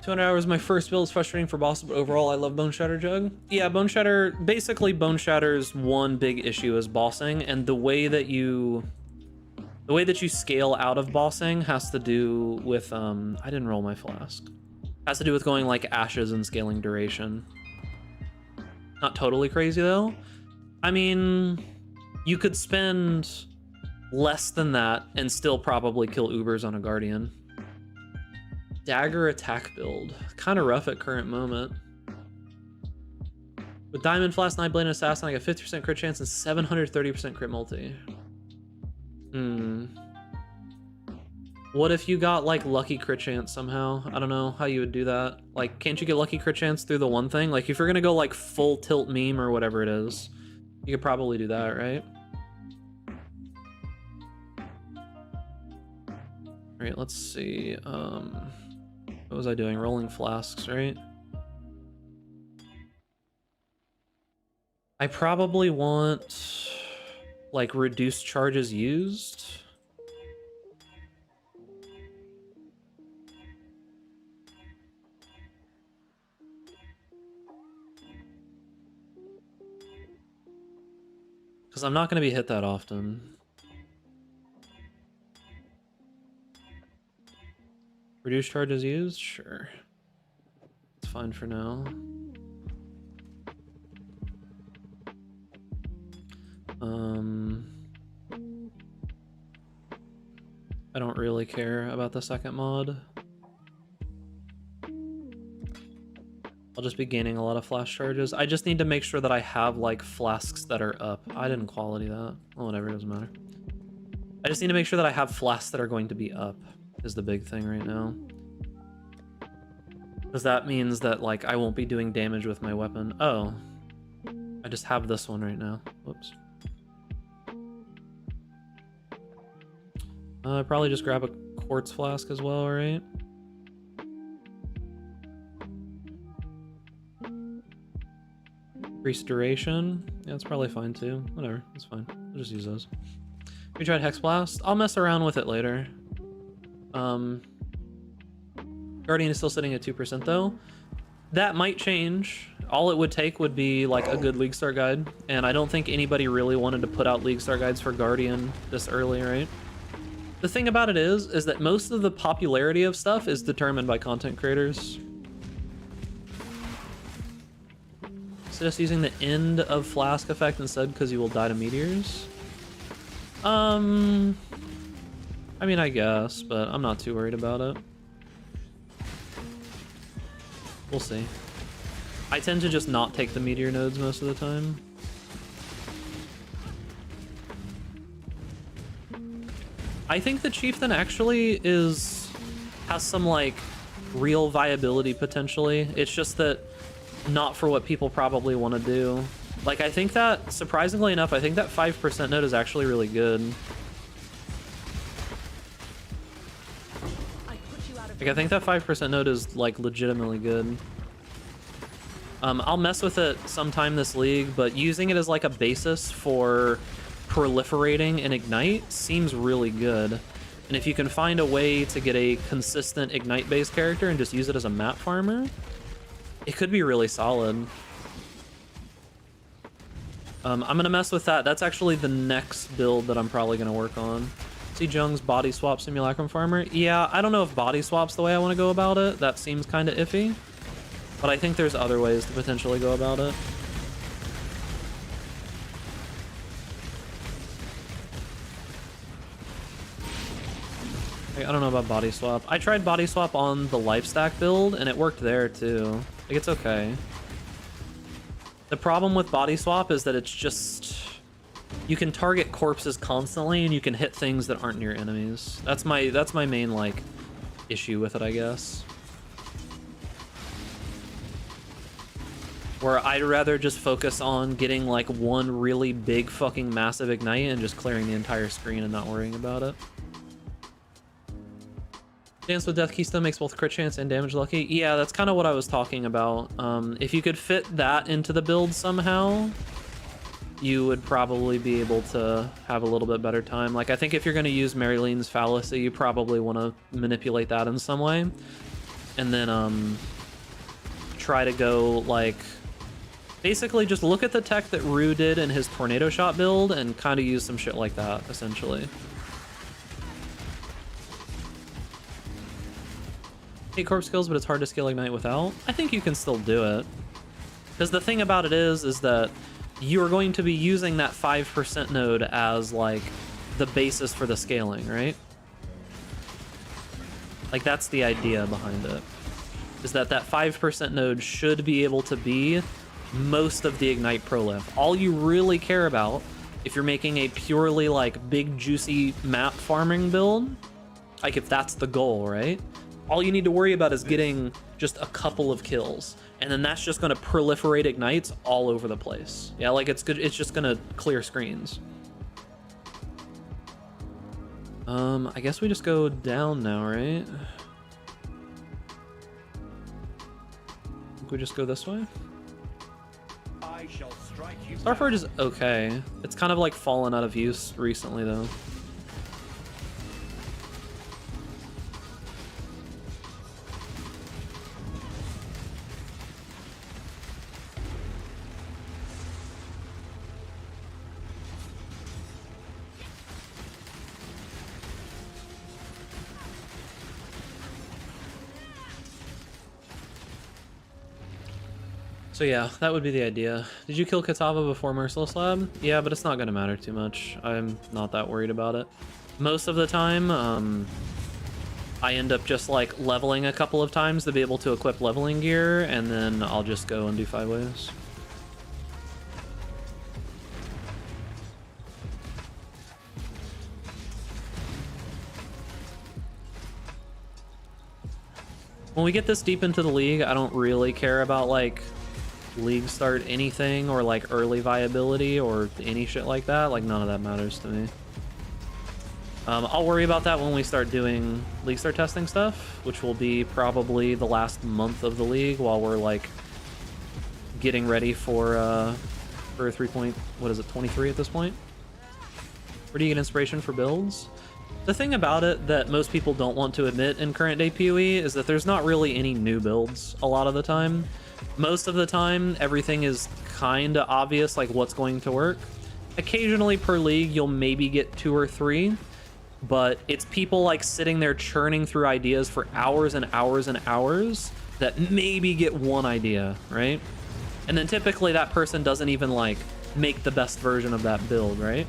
200 hours, my first build is frustrating for bosses, but overall I love Bone Shatter Jug. Yeah, Bone Shatter, basically Bone Shatter's one big issue is bossing, and the way that you scale out of bossing has to do with, I didn't roll my flask. Has to do with going like ashes and scaling duration. Not totally crazy though. I mean, you could spend less than that and still probably kill Ubers on a Guardian. Dagger attack build. Kind of rough at current moment. With Diamond Flask, Nightblade, and Assassin, I got 50% crit chance and 730% crit multi. What if you got like lucky crit chance somehow? I don't know how you would do that. Like, can't you get lucky crit chance through the one thing? Like, if you're gonna go like full tilt meme or whatever it is, you could probably do that, right? Alright, let's see. What was I doing? Rolling flasks, right? I probably want like reduced charges used. Because I'm not going to be hit that often. Reduce charges used? Sure. It's fine for now. I don't really care about the second mod. I'll just be gaining a lot of flash charges. I just need to make sure that I have like flasks that are up. I didn't quality that. Oh, whatever, it doesn't matter. I just need to make sure that I have flasks that are going to be up is the big thing right now. Because that means that like I won't be doing damage with my weapon. Oh, I just have this one right now. Whoops. Probably just grab a quartz flask as well, right? Increase duration. Yeah, that's probably fine too. Whatever, it's fine. I'll just use those. We tried Hex Blast. I'll mess around with it later. Guardian is still sitting at 2% though. That might change. All it would take would be like a good League Star guide, and I don't think anybody really wanted to put out League Star guides for Guardian this early, right? The thing about it is that most of the popularity of stuff is determined by content creators. So just using the end of flask effect instead because you will die to meteors. I mean, I guess, but I'm not too worried about it. We'll see. I tend to just not take the meteor nodes most of the time. I think the Chieftain actually has some like real viability potentially. It's just that not for what people probably want to do. Like, I think that, surprisingly enough, I think that 5% node is actually really good. Like, I think that 5% node is like legitimately good. I'll mess with it sometime this league, but using it as like a basis for proliferating and ignite seems really good. And if you can find a way to get a consistent ignite based character and just use it as a map farmer, it could be really solid. I'm gonna mess with that. That's actually the next build that I'm probably gonna work on. See Jung's body swap simulacrum farmer. Yeah, I don't know if body swap's the way I want to go about it. That seems kind of iffy, but I think there's other ways to potentially go about it. I don't know about body swap. I tried body swap on the life stack build and it worked there too. Like, it's okay. The problem with body swap is that it's just, you can target corpses constantly and you can hit things that aren't near enemies. That's my main like issue with it, I guess. Where I'd rather just focus on getting like one really big fucking massive ignite and just clearing the entire screen and not worrying about it. Dance with Death Keystone makes both crit chance and damage lucky. Yeah, that's kind of what I was talking about. If you could fit that into the build somehow, you would probably be able to have a little bit better time. Like, I think if you're going to use Marylene's Fallacy, you probably want to manipulate that in some way. And then try to go, like, basically just look at the tech that Rue did in his Tornado Shot build and kind of use some shit like that, essentially. Hate corpse skills, but it's hard to scale ignite without. I think you can still do it. Because the thing about it is that you're going to be using that 5% node as like the basis for the scaling, right? Like, that's the idea behind it. Is that 5% node should be able to be most of the ignite prolif. All you really care about, if you're making a purely like big juicy map farming build, like if that's the goal, right? All you need to worry about is getting just a couple of kills, and then that's just going to proliferate ignites all over the place. Yeah, like, it's good. It's just going to clear screens. I guess we just go down now, right? I think we just go this way. I shall strike you. Starforge is okay. It's kind of like fallen out of use recently, though. So yeah, that would be the idea. Did you kill Katava before Merciless Lab? Yeah, but it's not going to matter too much. I'm not that worried about it. Most of the time, I end up just like leveling a couple of times to be able to equip leveling gear, and then I'll just go and do 5 waves. When we get this deep into the league, I don't really care about like league start anything or like early viability or any shit like that. Like, none of that matters to me. I'll worry about that when we start doing league start testing stuff, which will be probably the last month of the league while we're like getting ready for 3 point, what is it, 23 at this point? Where do you get inspiration for builds? The thing about it that most people don't want to admit in current day PoE is that there's not really any new builds a lot of the time. Most of the time, everything is kind of obvious, like what's going to work. Occasionally per league, you'll maybe get 2 or 3, but it's people like sitting there churning through ideas for hours and hours and hours that maybe get one idea, right? And then typically that person doesn't even like make the best version of that build, right?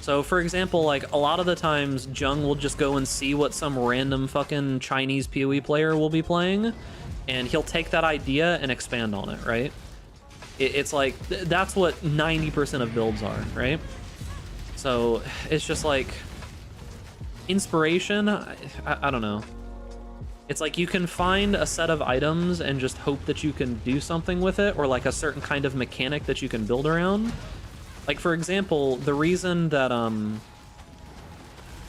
So for example, like a lot of the times Jung will just go and see what some random fucking Chinese PoE player will be playing, and he'll take that idea and expand on it, right? It's like, that's what 90% of builds are, right? So it's just like inspiration. I don't know. It's like you can find a set of items and just hope that you can do something with it, or like a certain kind of mechanic that you can build around. Like for example, the reason that the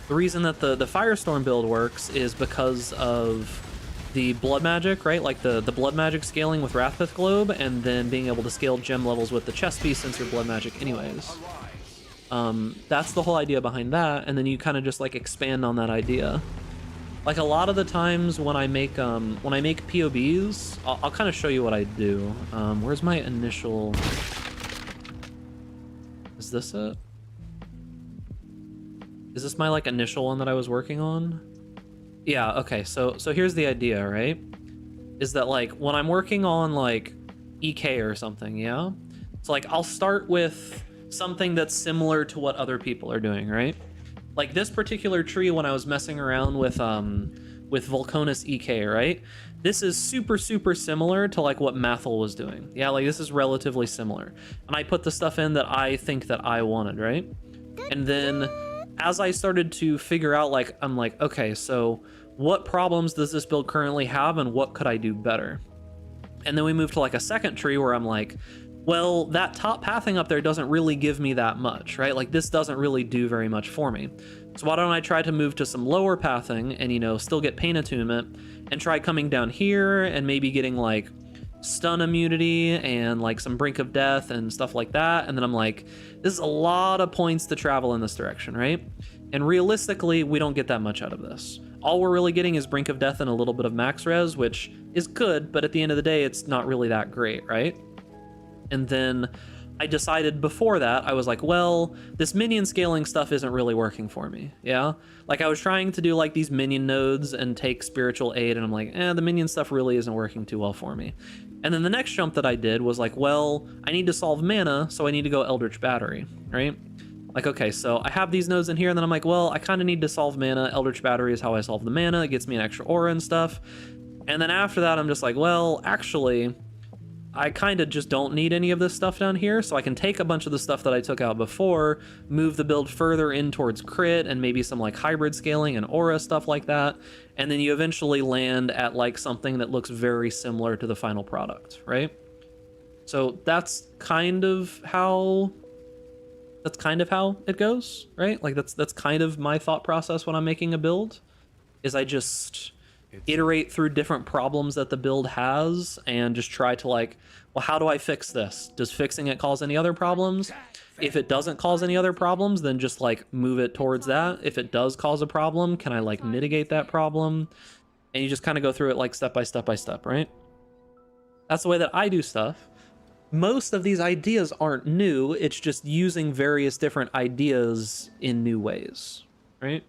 Firestorm build works is because of the blood magic, right? Like the blood magic scaling with Wrathpith Globe, and then being able to scale gem levels with the chest piece since you're blood magic anyways. That's the whole idea behind that, and then you kind of just like expand on that idea. Like a lot of the times when I make POBs, I'll kind of show you what I do. Where's my initial? Is this it? Is this my like initial one that I was working on? Yeah, okay, so here's the idea, right? Is that like when I'm working on like EK or something, yeah? So like I'll start with something that's similar to what other people are doing, right? Like this particular tree, when I was messing around with Volconus EK, right? This is super similar to like what Mathel was doing. Yeah, like this is relatively similar. And I put the stuff in that I think that I wanted, right? And then as I started to figure out, like, I'm like, okay, so what problems does this build currently have and what could I do better? And then we moved to like a second tree where I'm like, well, that top pathing up there doesn't really give me that much, right? Like this doesn't really do very much for me. So why don't I try to move to some lower pathing and, you know, still get pain attunement and try coming down here and maybe getting like stun immunity and like some brink of death and stuff like that. And then I'm like, this is a lot of points to travel in this direction, right? And realistically, we don't get that much out of this. All we're really getting is brink of death and a little bit of max res, which is good, but at the end of the day, it's not really that great, right? And then I decided before that, I was like, well, this minion scaling stuff isn't really working for me, yeah? Like I was trying to do like these minion nodes and take spiritual aid, and I'm like, the minion stuff really isn't working too well for me. And then the next jump that I did was like, well, I need to solve mana, so I need to go Eldritch Battery, right? Like, okay, so I have these nodes in here, and then I'm like, well, I kind of need to solve mana. Eldritch Battery is how I solve the mana. It gets me an extra aura and stuff. And then after that, I'm just like, well, actually, I kind of just don't need any of this stuff down here, so I can take a bunch of the stuff that I took out before, move the build further in towards crit and maybe some like hybrid scaling and aura stuff like that, and then you eventually land at like something that looks very similar to the final product, right? So that's kind of how it goes, right? Like that's kind of my thought process when I'm making a build, is I just iterate through different problems that the build has and just try to like, well, how do I fix this? Does fixing it cause any other problems? If it doesn't cause any other problems, then just like move it towards that. If it does cause a problem, can I like mitigate that problem? And you just kind of go through it like step by step by step, right? That's the way that I do stuff. Most of these ideas aren't new. It's just using various different ideas in new ways, right?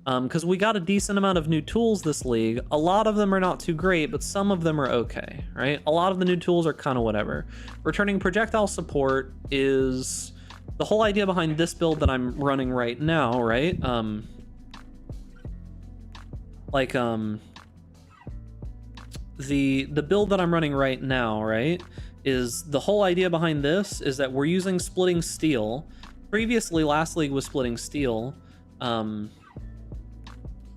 Because we got a decent amount of new tools this league. A lot of them are not too great, but some of them are okay, right? A lot of the new tools are kind of whatever. Returning projectile support is the whole idea behind this build that I'm running right now, right? The build that I'm running right now, right, is the whole idea behind this is that we're using splitting steel. Previously, last league was splitting steel.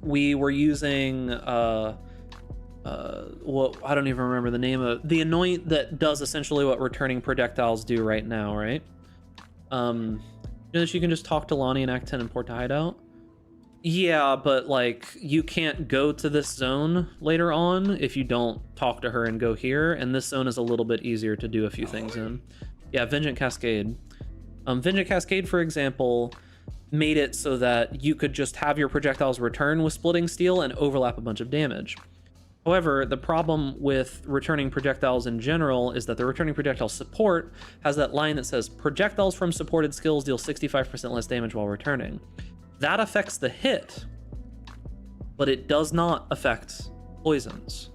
We were using what I don't even remember the name of the anoint that does essentially what returning projectiles do right now, right? You know that you can just talk to Lonnie in Act 10 and port to hideout. Yeah, but like you can't go to this zone later on if you don't talk to her and go here, and this zone is a little bit easier to do a few things in. Yeah, Vengeant Cascade. Vengeance Cascade, for example, made it so that you could just have your projectiles return with splitting steel and overlap a bunch of damage. However, the problem with returning projectiles in general is that the returning projectile support has that line that says projectiles from supported skills deal 65% less damage while returning. That affects the hit, but it does not affect poisons.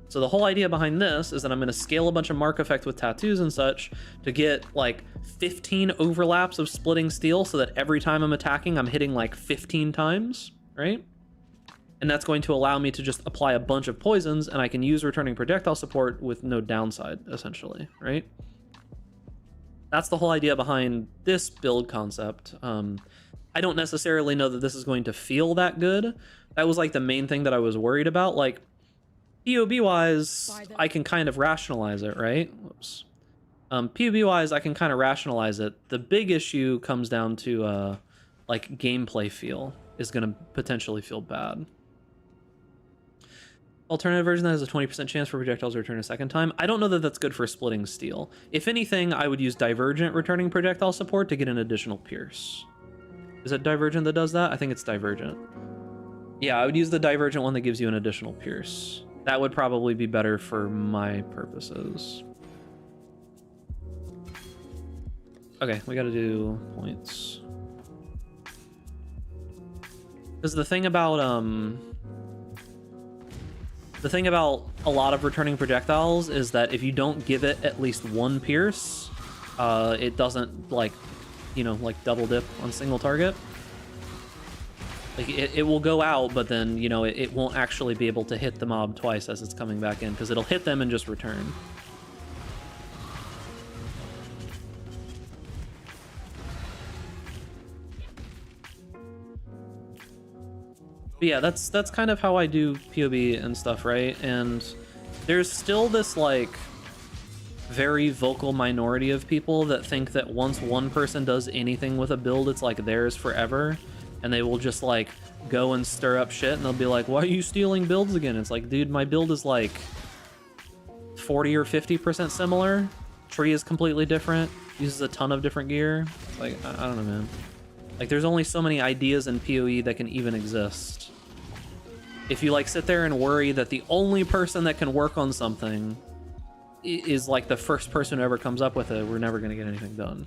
So the whole idea behind this is that I'm going to scale a bunch of mark effect with tattoos and such to get like 15 overlaps of splitting steel so that every time I'm attacking, I'm hitting like 15 times, right? And that's going to allow me to just apply a bunch of poisons, and I can use returning projectile support with no downside, essentially, right? That's the whole idea behind this build concept. I don't necessarily know that this is going to feel that good. That was like the main thing that I was worried about. Like, POB-wise, I can kind of rationalize it, right? Whoops. POB-wise, I can kind of rationalize it. The big issue comes down to, like, gameplay feel is going to potentially feel bad. Alternative version that has a 20% chance for projectiles to return a second time. I don't know that that's good for splitting steel. If anything, I would use Divergent returning projectile support to get an additional pierce. Is it Divergent that does that? I think it's Divergent. Yeah, I would use the Divergent one that gives you an additional pierce. That would probably be better for my purposes. Okay, we gotta do points. Because the thing about a lot of returning projectiles is that if you don't give it at least one pierce, it doesn't, like, you know, like double dip on single target. Like, it will go out, but then, you know, it won't actually be able to hit the mob twice as it's coming back in, because it'll hit them and just return. But yeah, that's kind of how I do POB and stuff, right? And there's still this, like, very vocal minority of people that think that once one person does anything with a build, it's like theirs forever. And they will just, like, go and stir up shit, and they'll be like, why are you stealing builds again? It's like, dude, my build is like 40 or 50% similar. Tree is completely different. Uses a ton of different gear. Like, I don't know, man. Like, there's only so many ideas in PoE that can even exist. If you, like, sit there and worry that the only person that can work on something is, like, the first person who ever comes up with it, we're never going to get anything done.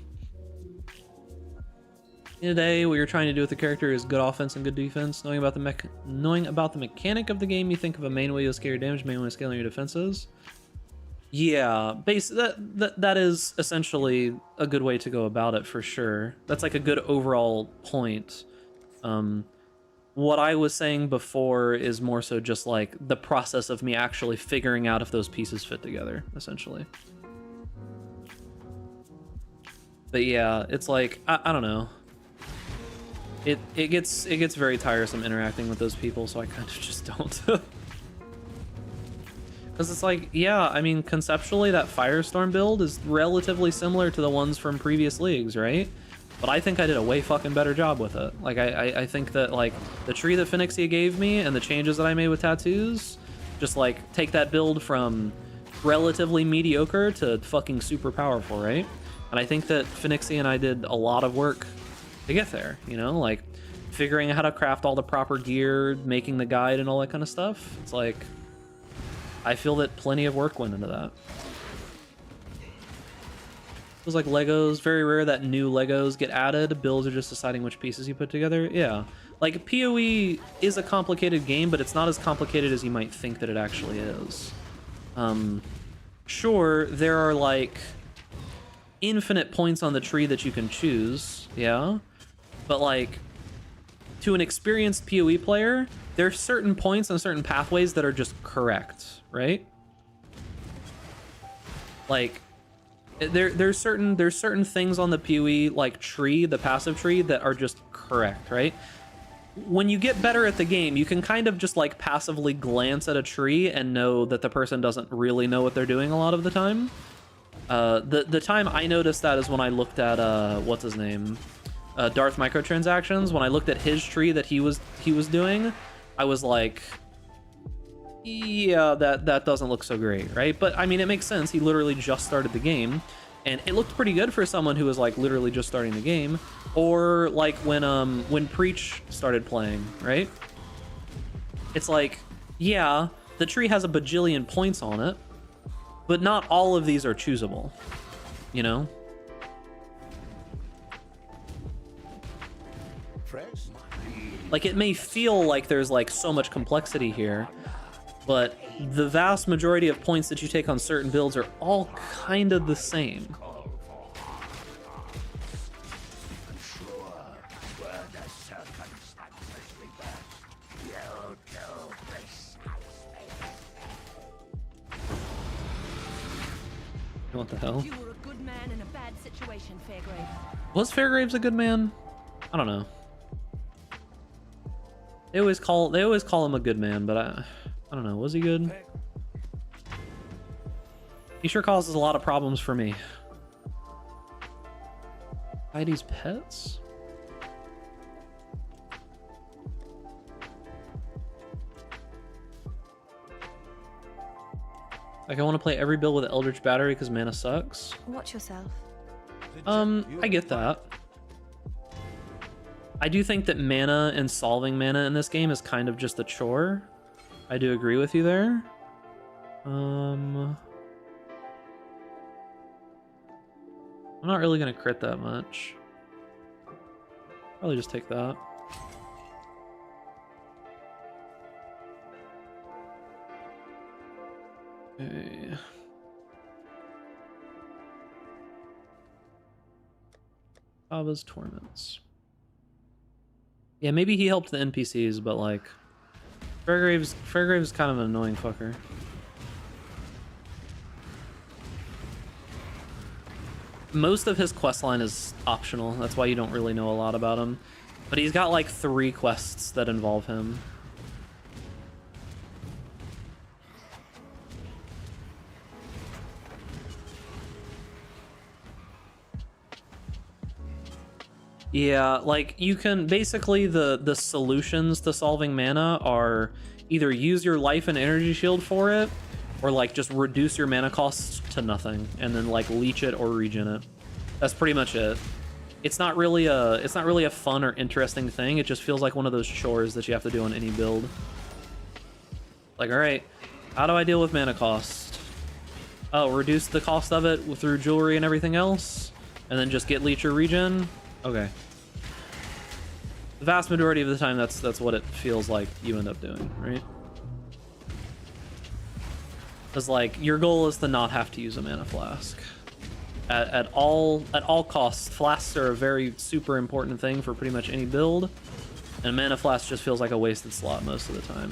Today, what you're trying to do with the character is good offense and good defense. Knowing about the mechanic of the game, you think of a main way to scale your damage, main way to scale your defenses. Yeah, that is essentially a good way to go about it for sure. That's like a good overall point. What I was saying before is more so just like the process of me actually figuring out if those pieces fit together, essentially. But yeah, it's like, I don't know. It gets very tiresome interacting with those people, so I kind of just don't. Because it's like, yeah, I mean, conceptually that Firestorm build is relatively similar to the ones from previous leagues, right? But I think I did a way fucking better job with it. Like, I think that, like, the tree that Phoenixia gave me and the changes that I made with tattoos, just, like, take that build from relatively mediocre to fucking super powerful, right? And I think that Phoenixia and I did a lot of work to get there, you know, like figuring out how to craft all the proper gear, making the guide and all that kind of stuff. It's like, I feel that plenty of work went into that. It was like Legos, very rare that new Legos get added. Builds are just deciding which pieces you put together. Yeah, like PoE is a complicated game, but it's not as complicated as you might think that it actually is. Sure, there are like infinite points on the tree that you can choose, yeah, but like to an experienced PoE player, there are certain points and certain pathways that are just correct, right? Like there's certain things on the PoE like tree, the passive tree, that are just correct, right? When you get better at the game, you can kind of just like passively glance at a tree and know that the person doesn't really know what they're doing a lot of the time. The time I noticed that is when I looked at what's his name, Darth Microtransactions. When I looked at his tree that he was doing, I was like, yeah, that doesn't look so great, right? But I mean, it makes sense. He literally just started the game. And it looked pretty good for someone who was like literally just starting the game, or like when Preach started playing, right? It's like, yeah, the tree has a bajillion points on it, but not all of these are choosable, you know? Like, it may feel like there's like so much complexity here, but the vast majority of points that you take on certain builds are all kind of the same. What the hell? You were a good man in a bad situation, Fairgrave. Was Fairgraves a good man? I don't know. They always call him a good man, but I don't know. Was he good? He sure causes a lot of problems for me. Heidi's pets? Like, I want to play every build with Eldritch Battery because mana sucks. Watch yourself. I get that. I do think that mana and solving mana in this game is kind of just a chore. I do agree with you there. I'm not really gonna crit that much. Probably just take that. Okay. Ava's Torments. Yeah, maybe he helped the NPCs, but like Fairgrave's kind of an annoying fucker. Most of his questline is optional. That's why you don't really know a lot about him. But he's got like 3 quests that involve him. Yeah, like you can basically the solutions to solving mana are either use your life and energy shield for it, or like just reduce your mana cost to nothing and then like leech it or regen it. That's pretty much it. It's not really a fun or interesting thing. It just feels like one of those chores that you have to do on any build. Like, all right, how do I deal with mana cost? Oh, reduce the cost of it through jewelry and everything else, and then just get leech or regen. Okay. The vast majority of the time, that's what it feels like you end up doing, right? Because like your goal is to not have to use a mana flask. At all costs, flasks are a very super important thing for pretty much any build, and mana flask just feels like a wasted slot most of the time.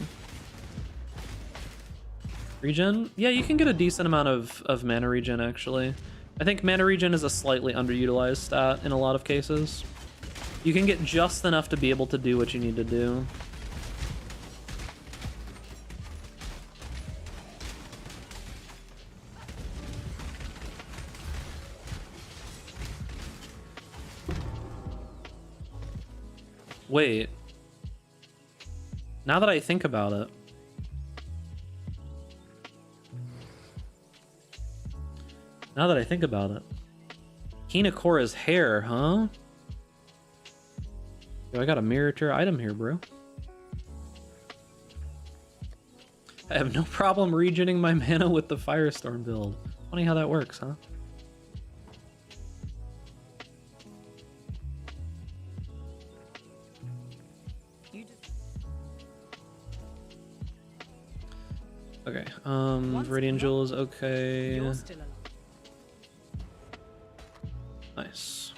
Regen? Yeah, you can get a decent amount of mana regen actually. I think mana regen is a slightly underutilized stat in a lot of cases. You can get just enough to be able to do what you need to do. Wait. Now that I think about it. Now that I think about it. Hinakora's hair, huh? Yo, I got a miniature item here, bro. I have no problem regening my mana with the Firestorm build. Funny how that works, huh? Okay, Radiant Jewel is okay. You're still alive. Nice.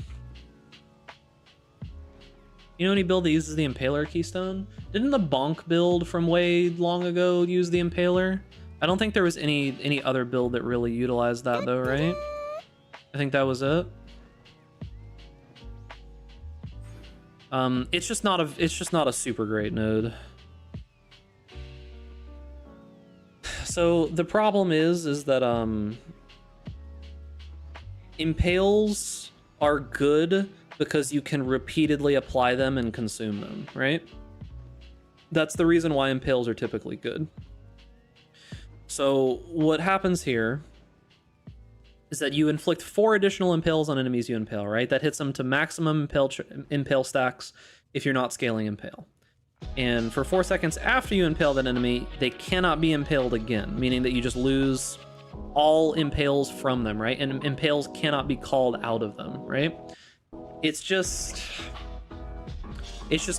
You know any build that uses the Impaler keystone? Didn't the Bonk build from way long ago use the Impaler? I don't think there was any other build that really utilized that though, right? I think that was it. It's just not a super great node. So the problem is that impales are good because you can repeatedly apply them and consume them, right? That's the reason why impales are typically good. So what happens here is that you inflict 4 additional impales on enemies you impale, right? That hits them to maximum impale stacks if you're not scaling impale. And for 4 seconds after you impale that enemy, they cannot be impaled again, meaning that you just lose all impales from them, right? And impales cannot be called out of them, right? It's just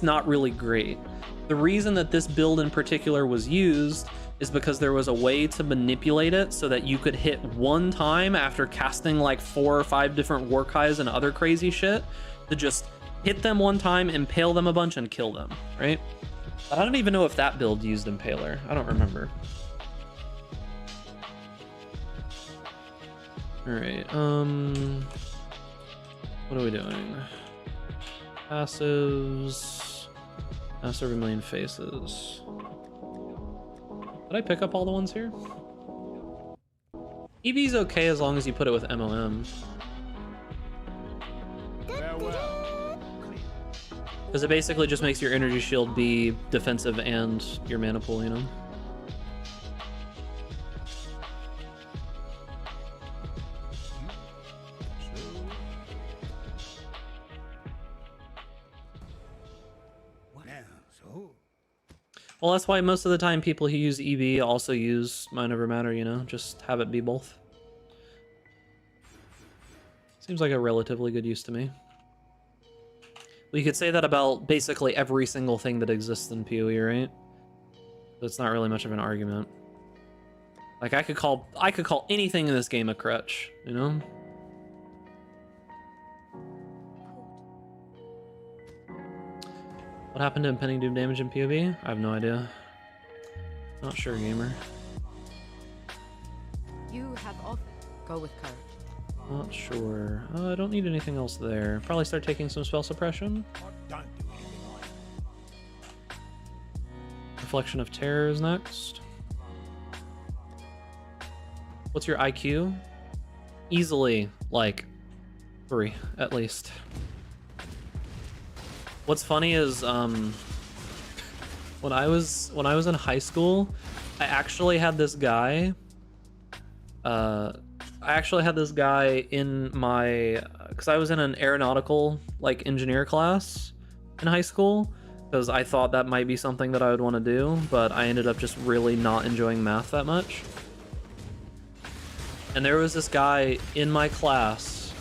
not really great. The reason that this build in particular was used is because there was a way to manipulate it so that you could hit one time after casting like 4 or 5 different Warkais and other crazy shit to just hit them one time, impale them a bunch, and kill them, right? But I don't even know if that build used Impaler. I don't remember. All right, what are we doing? Passives. Master of a Million Faces. Did I pick up all the ones here? EV's okay as long as you put it with MOM. Farewell. Because it basically just makes your energy shield be defensive and your mana pool, you know? Well, that's why most of the time people who use EV also use Mind Over Matter, you know? Just have it be both. Seems like a relatively good use to me. Well, you could say that about basically every single thing that exists in PoE, right? So it's not really much of an argument. Like, I could call anything in this game a crutch, you know? What happened to impending doom damage in PoE? I have no idea. Not sure, gamer. You have offered. Go with courage. Not sure. I don't need anything else there. Probably start taking some spell suppression. Reflection of Terror is next. What's your IQ? Easily, like, 3, at least. What's funny is, when I was in high school, I actually had this guy. In my, because I was in an aeronautical like engineer class in high school, because I thought that might be something that I would want to do, but I ended up just really not enjoying math that much. And there was this guy in my class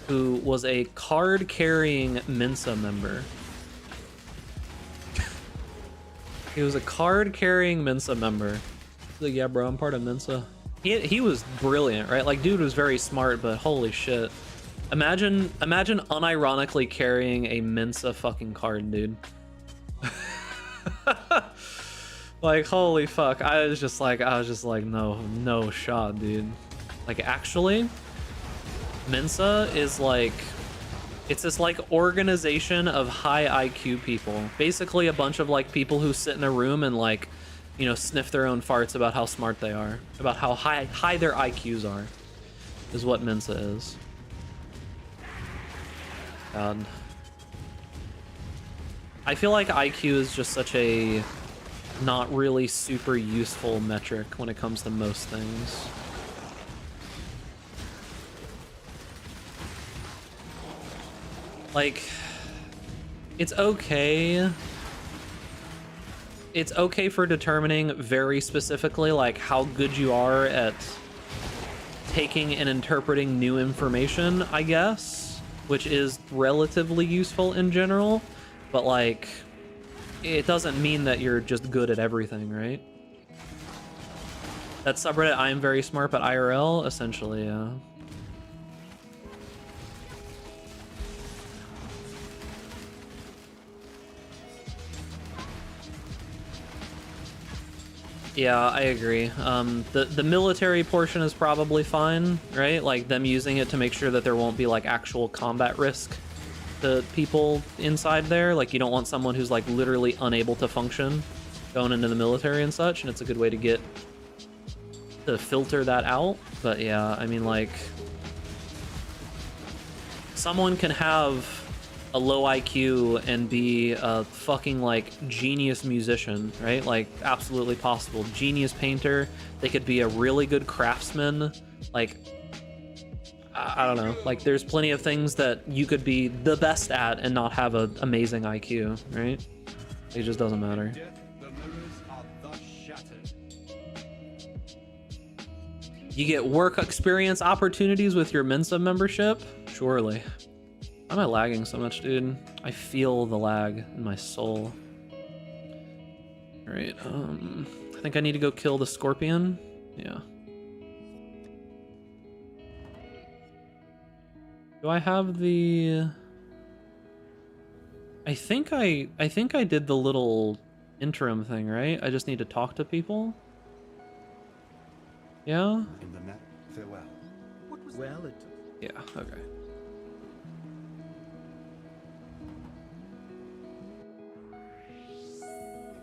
who was a card-carrying Mensa member. He was a card-carrying Mensa member. He's like, yeah, bro, I'm part of Mensa. He was brilliant, right? Like, dude was very smart, but holy shit. Imagine unironically carrying a Mensa fucking card, dude. Like, holy fuck. I was just like, no shot, dude. Like, actually, Mensa is like, it's this like organization of high IQ people. Basically a bunch of like people who sit in a room and like, you know, sniff their own farts about how smart they are, about how high their IQs are, is what Mensa is. God. I feel like IQ is just such a not really super useful metric when it comes to most things. Like, it's okay. It's okay for determining very specifically like how good you are at taking and interpreting new information, I guess, which is relatively useful in general, but like, it doesn't mean that you're just good at everything, right? That subreddit, I am very smart, but IRL, essentially, yeah. Yeah, I agree. The military portion is probably fine, right? Like them using it to make sure that there won't be like actual combat risk to people inside there. Like you don't want someone who's like literally unable to function going into the military and such, and it's a good way to filter that out. But yeah, I mean, like, someone can have a low IQ and be a fucking like genius musician, right? Like absolutely possible. Genius painter. They could be a really good craftsman. Like I don't know. Like, there's plenty of things that you could be the best at and not have an amazing IQ, right? It just doesn't matter. The mirrors are thus shattered. You get work experience opportunities with your Mensa membership? Surely. Why am I lagging so much, dude? I feel the lag in my soul. Alright, I think I need to go kill the scorpion. Yeah. Do I have the... I think I did the little interim thing, right? I just need to talk to people. Yeah? In the net, farewell. Well, it Yeah, okay.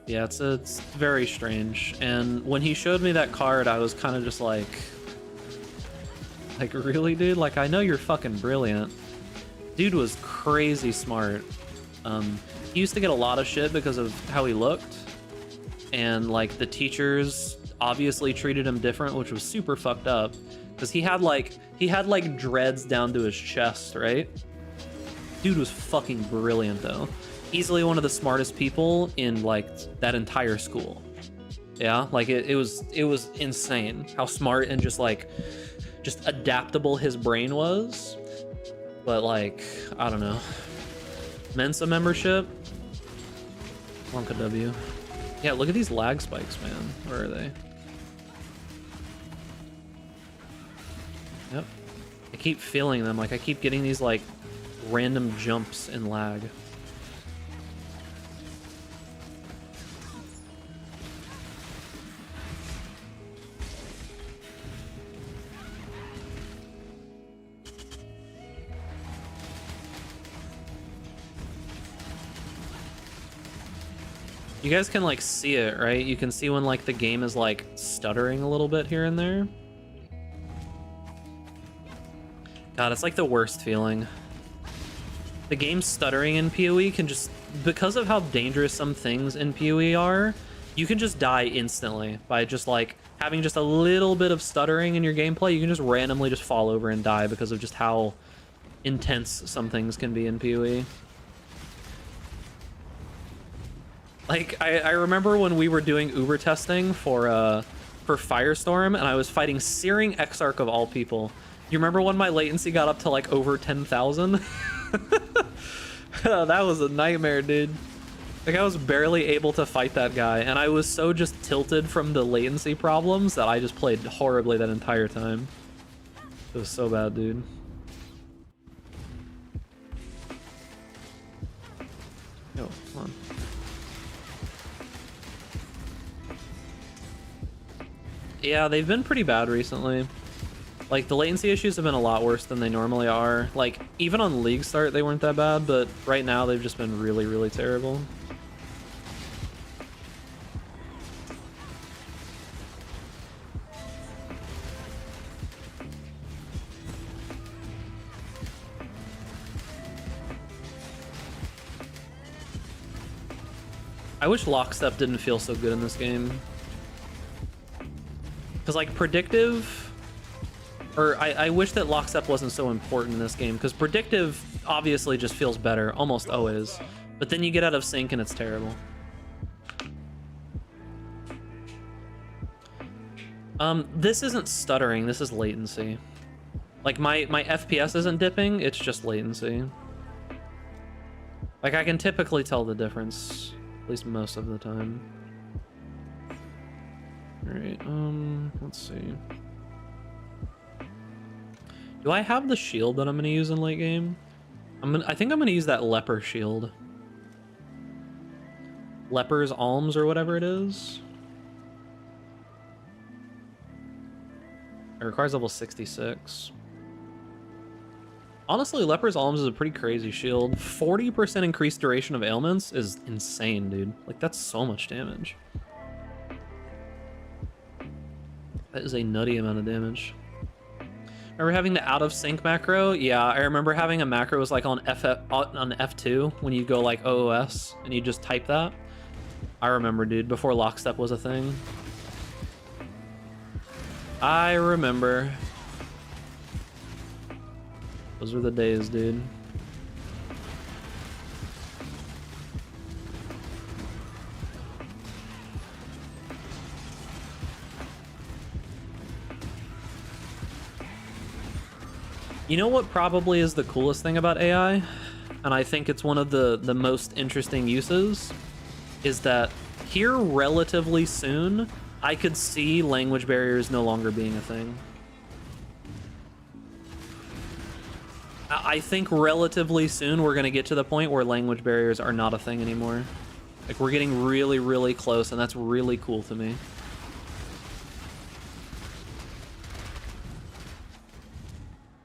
Yeah, it's very strange. And when he showed me that card, I was kind of just like, really, dude? Like, I know you're fucking brilliant. Dude was crazy smart. He used to get a lot of shit because of how he looked. And, like, the teachers obviously treated him different, which was super fucked up. Because he had, like, dreads down to his chest, right? Dude was fucking brilliant, though. Easily one of the smartest people in, like, that entire school. Yeah, like, it was insane how smart and just adaptable his brain was. But, like, I don't know. Mensa membership? Wonka W. Yeah, look at these lag spikes, man. Where are they? Yep. I keep feeling them. Like, I keep getting these, like, random jumps in lag. You guys can, like, see it, right? You can see when, like, the game is, like, stuttering a little bit here and there. God, it's like the worst feeling. The game stuttering in PoE can just... Because of how dangerous some things in PoE are, you can just die instantly by just, like, having just a little bit of stuttering in your gameplay. You can just randomly just fall over and die because of just how intense some things can be in PoE. Like, I remember when we were doing Uber testing for Firestorm, and I was fighting Searing Exarch of all people. You remember when my latency got up to, like, over 10,000? That was a nightmare, dude. Like, I was barely able to fight that guy, and I was so just tilted from the latency problems that I just played horribly that entire time. It was so bad, dude. Yo, come on. Yeah, they've been pretty bad recently. Like, the latency issues have been a lot worse than they normally are. Like, even on League Start, they weren't that bad, but right now they've just been really, really terrible. I wish Lockstep didn't feel so good in this game. Because, like, predictive... Or I wish that Lockstep wasn't so important in this game, because predictive obviously just feels better, almost always. But then you get out of sync and it's terrible. This isn't stuttering, this is latency. Like, my FPS isn't dipping, it's just latency. Like, I can typically tell the difference, at least most of the time. Alright, let's see. Do I have the shield that I'm gonna use in late game? I think I'm gonna use that leper shield. Leper's Alms or whatever it is. It requires level 66. Honestly, Leper's Alms is a pretty crazy shield. 40% increased duration of ailments is insane, dude. Like, that's so much damage. That is a nutty amount of damage. Remember having the out of sync macro? Yeah, I remember having a macro was like on F2 when you go like OOS and you just type that. I remember, dude, before Lockstep was a thing. I remember. Those are the days, dude. You know what probably is the coolest thing about AI? And I think it's one of the most interesting uses, is that here relatively soon, I could see language barriers no longer being a thing. I think relatively soon we're going to get to the point where language barriers are not a thing anymore. Like, we're getting really, really close, and that's really cool to me.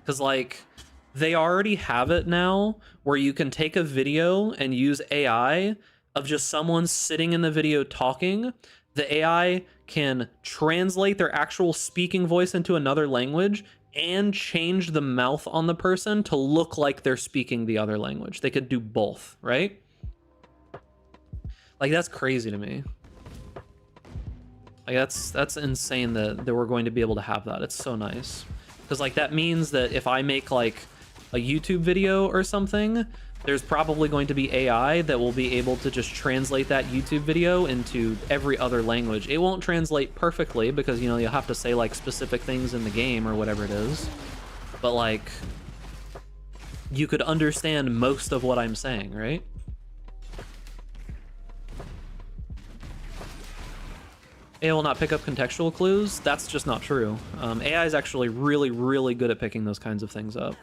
Because, like, they already have it now where you can take a video and use AI of just someone sitting in the video talking. The AI can translate their actual speaking voice into another language and change the mouth on the person to look like they're speaking the other language. They could do both, right? Like, that's crazy to me. Like, that's insane that we're going to be able to have that. It's so nice. Because, like, that means that if I make, like, a YouTube video or something, there's probably going to be AI that will be able to just translate that YouTube video into every other language. It won't translate perfectly because, you know, you'll have to say, like, specific things in the game or whatever it is. But, like, you could understand most of what I'm saying, right? AI will not pick up contextual clues. That's just not true. AI is actually really, really good at picking those kinds of things up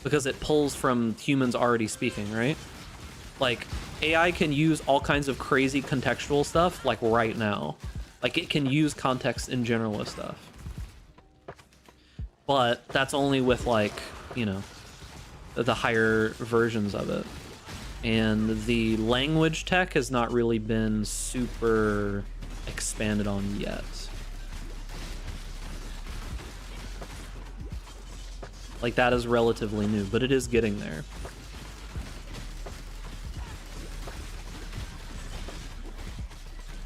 because it pulls from humans already speaking, right? Like, AI can use all kinds of crazy contextual stuff, like, right now. Like, it can use context in general with stuff. But that's only with, like, you know, the higher versions of it. And the language tech has not really been super expanded on yet. Like, that is relatively new, but it is getting there.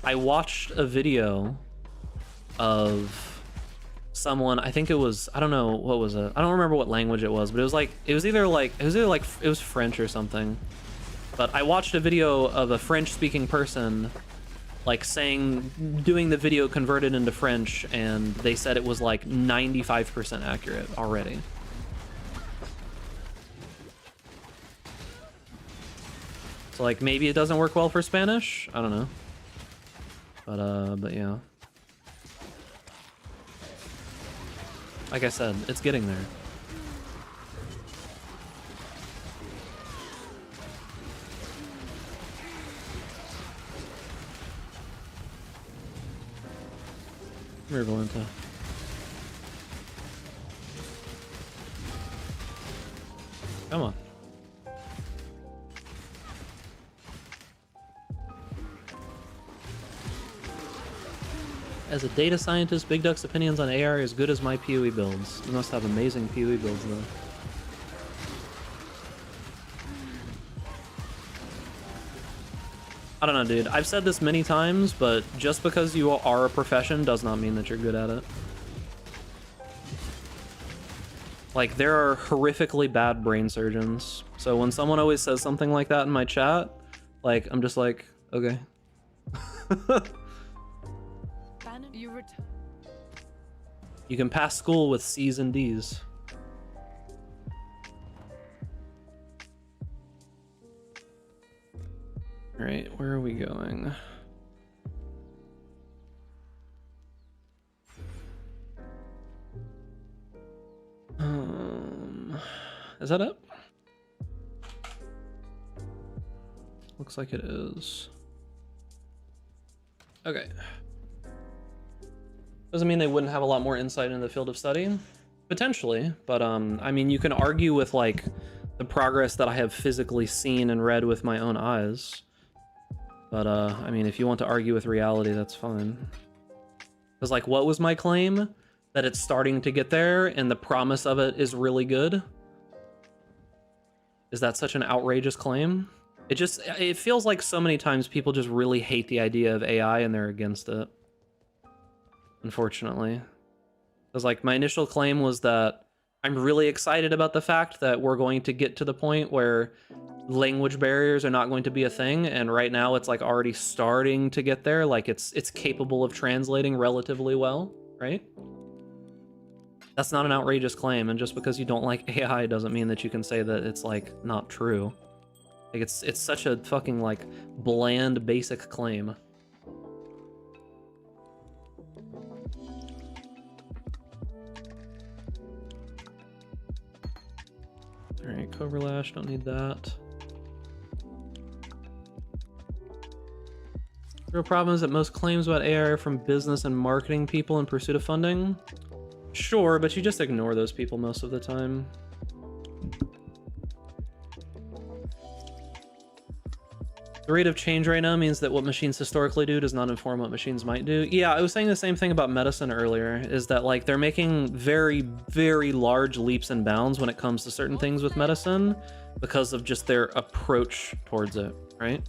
I watched a video of someone, I think it was, I don't know, what was it? I don't remember what language it was, but it was like, it was French or something. But I watched a video of a French speaking person like doing the video converted into French, and they said it was like 95% accurate already. So, like, maybe it doesn't work well for Spanish, I don't know. But yeah. Like I said, it's getting there. We're going to. Come on. As a data scientist, Big Duck's opinions on AI are as good as my PoE builds. You must have amazing PoE builds, though. I don't know, dude. I've said this many times, but just because you are a profession does not mean that you're good at it. Like, there are horrifically bad brain surgeons. So when someone always says something like that in my chat, like, I'm just like, okay. You can pass school with C's and D's. All right, where are we going? Is that it? Looks like it is. Okay. Doesn't mean they wouldn't have a lot more insight into the field of study. Potentially, but I mean, you can argue with, like, the progress that I have physically seen and read with my own eyes. But, I mean, if you want to argue with reality, that's fine. Because, like, what was my claim? That it's starting to get there, and the promise of it is really good? Is that such an outrageous claim? It feels like so many times people just really hate the idea of AI and they're against it. Unfortunately. Because, like, my initial claim was that I'm really excited about the fact that we're going to get to the point where language barriers are not going to be a thing, and right now it's like already starting to get there. Like it's capable of translating relatively well, right? That's not an outrageous claim, and just because you don't like AI doesn't mean that you can say that it's like not true. Like it's such a fucking like bland basic claim. Alright, Cobra Lash, don't need that. The real problem is that most claims about AI are from business and marketing people in pursuit of funding. Sure, but you just ignore those people most of the time. The rate of change right now means that what machines historically do does not inform what machines might do. Yeah, I was saying the same thing about medicine earlier, is that like they're making very, very large leaps and bounds when it comes to certain things with medicine because of just their approach towards it, right?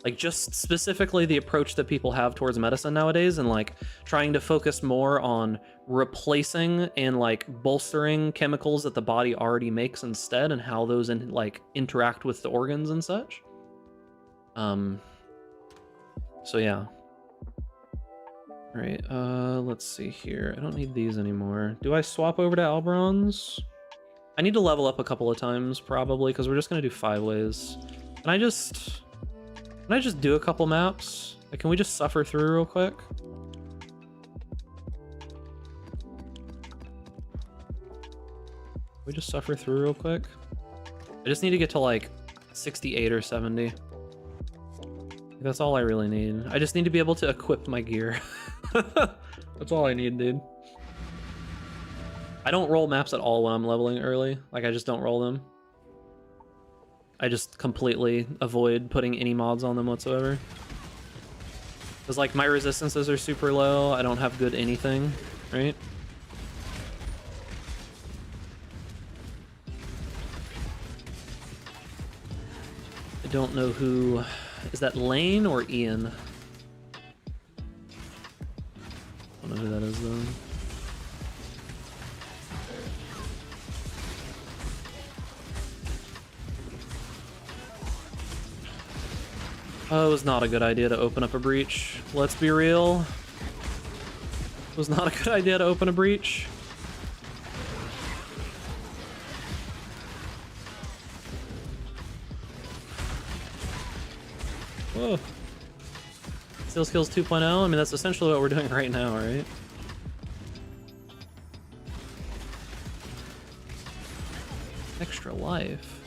Like just specifically the approach that people have towards medicine nowadays, and like trying to focus more on replacing and like bolstering chemicals that the body already makes instead, and how those like interact with the organs and such. So yeah. All right, let's see here. I don't need these anymore. Do I swap over to Alberons? I need to level up a couple of times probably, because we're just gonna do 5 ways. Can I just do a couple maps? Like, can we just suffer through real quick? We just suffer through real quick. I just need to get to like 68 or 70. That's all I really need. I just need to be able to equip my gear. That's all I need, dude. I don't roll maps at all when I'm leveling early. Like, I just don't roll them. I just completely avoid putting any mods on them whatsoever. Because, like, my resistances are super low. I don't have good anything, right? I don't know who... Is that Lane or Ian? I don't know who that is, though. Oh, it was not a good idea to open up a breach. Let's be real. It was not a good idea to open a breach. Whoa. Steel Skills 2.0? I mean, that's essentially what we're doing right now, right? Extra life.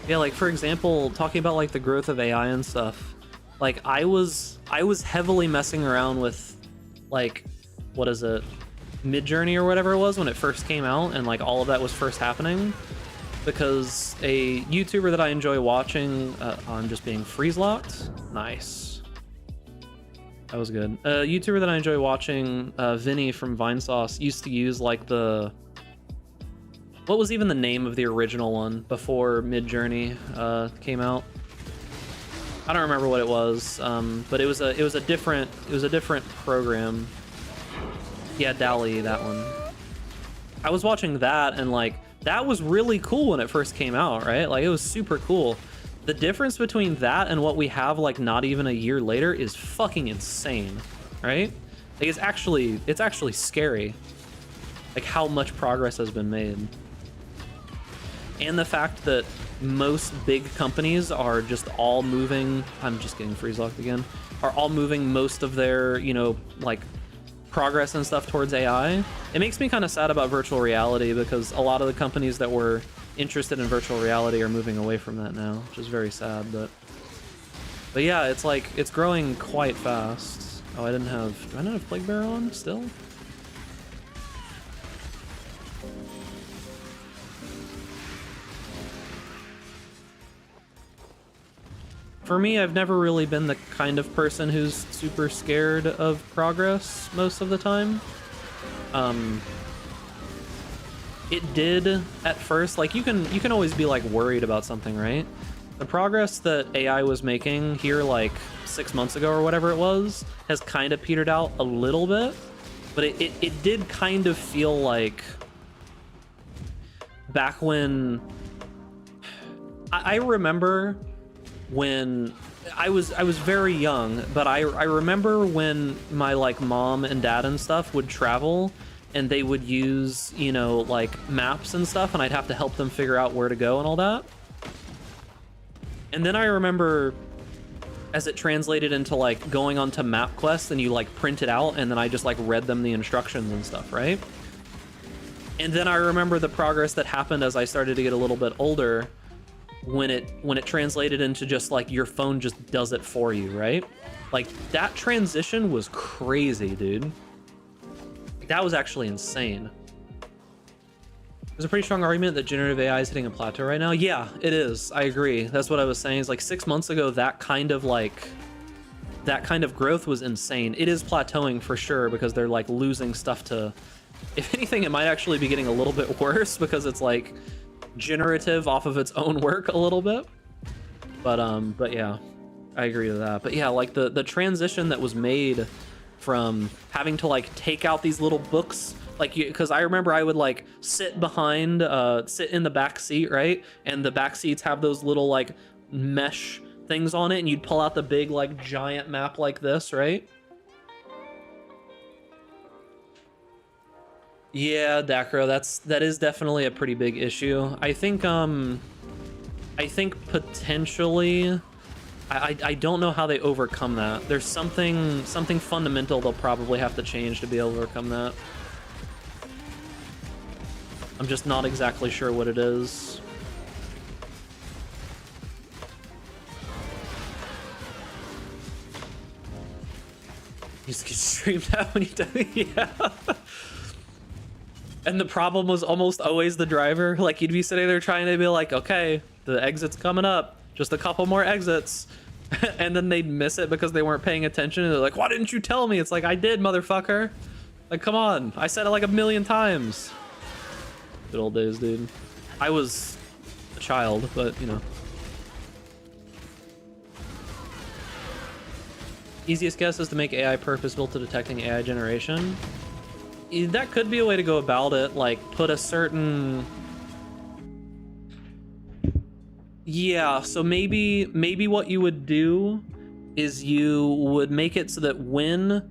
Yeah, like, for example, talking about, like, the growth of AI and stuff, like, I was heavily messing around with, like, what is it? Mid-Journey or whatever it was when it first came out, and, like, all of that was first happening, because a YouTuber that I enjoy watching, I'm just being freeze-locked? Nice. That was good. A YouTuber that I enjoy watching, Vinny from Vinesauce, used to use, like, the... What was even the name of the original one before Mid-Journey came out? I don't remember what it was, but it was a different program. Yeah, DALL-E, that one. I was watching that, and like that was really cool when it first came out, right? Like, it was super cool. The difference between that and what we have like not even a year later is fucking insane, right? Like, it's actually scary, like how much progress has been made. And the fact that most big companies are just all moving, I'm just getting freeze locked again, are all moving most of their, you know, like progress and stuff towards AI. It makes me kind of sad about virtual reality, because a lot of the companies that were interested in virtual reality are moving away from that now, which is very sad. But yeah, it's like, it's growing quite fast. Oh, do I not have Plague Bearer on still? For me, I've never really been the kind of person who's super scared of progress most of the time. It did at first, like, you can always be like worried about something, right? The progress that AI was making here like 6 months ago or whatever it was has kind of petered out a little bit, but it did kind of feel like back when I remember when I was very young, but I remember when my like mom and dad and stuff would travel and they would use, you know, like maps and stuff, and I'd have to help them figure out where to go and all that. And then I remember as it translated into like going onto map quests and you like print it out and then I just like read them the instructions and stuff, right? And then I remember the progress that happened as I started to get a little bit older when it translated into just like your phone just does it for you, right? Like that transition was crazy, dude. That was actually insane. There's a pretty strong argument that generative AI is hitting a plateau right now. Yeah, it is. I agree. That's what I was saying. Is like 6 months ago, that kind of growth was insane. It is plateauing for sure because they're like losing stuff to. If anything, it might actually be getting a little bit worse because it's like generative off of its own work a little bit. But yeah, I agree with that. But yeah, like the transition that was made from having to like take out these little books, like, because I remember I would like sit in the back seat, right? And the back seats have those little like mesh things on it, and you'd pull out the big like giant map like this, right? Yeah, Dacro, that is definitely a pretty big issue. I think potentially I don't know how they overcome that. There's something fundamental they'll probably have to change to be able to overcome that. I'm just not exactly sure what it is. You just get streamed out when you do. Yeah. And the problem was almost always the driver. Like, you'd be sitting there trying to be like, okay, the exit's coming up, just a couple more exits. And then they'd miss it because they weren't paying attention. And they're like, why didn't you tell me? It's like, I did, motherfucker. Like, come on. I said it like a million times. Good old days, dude. I was a child, but, you know. Easiest guess is to make AI purpose-built to detecting AI generation. That could be a way to go about it, like put a certain... Yeah, so maybe what you would do is you would make it so that when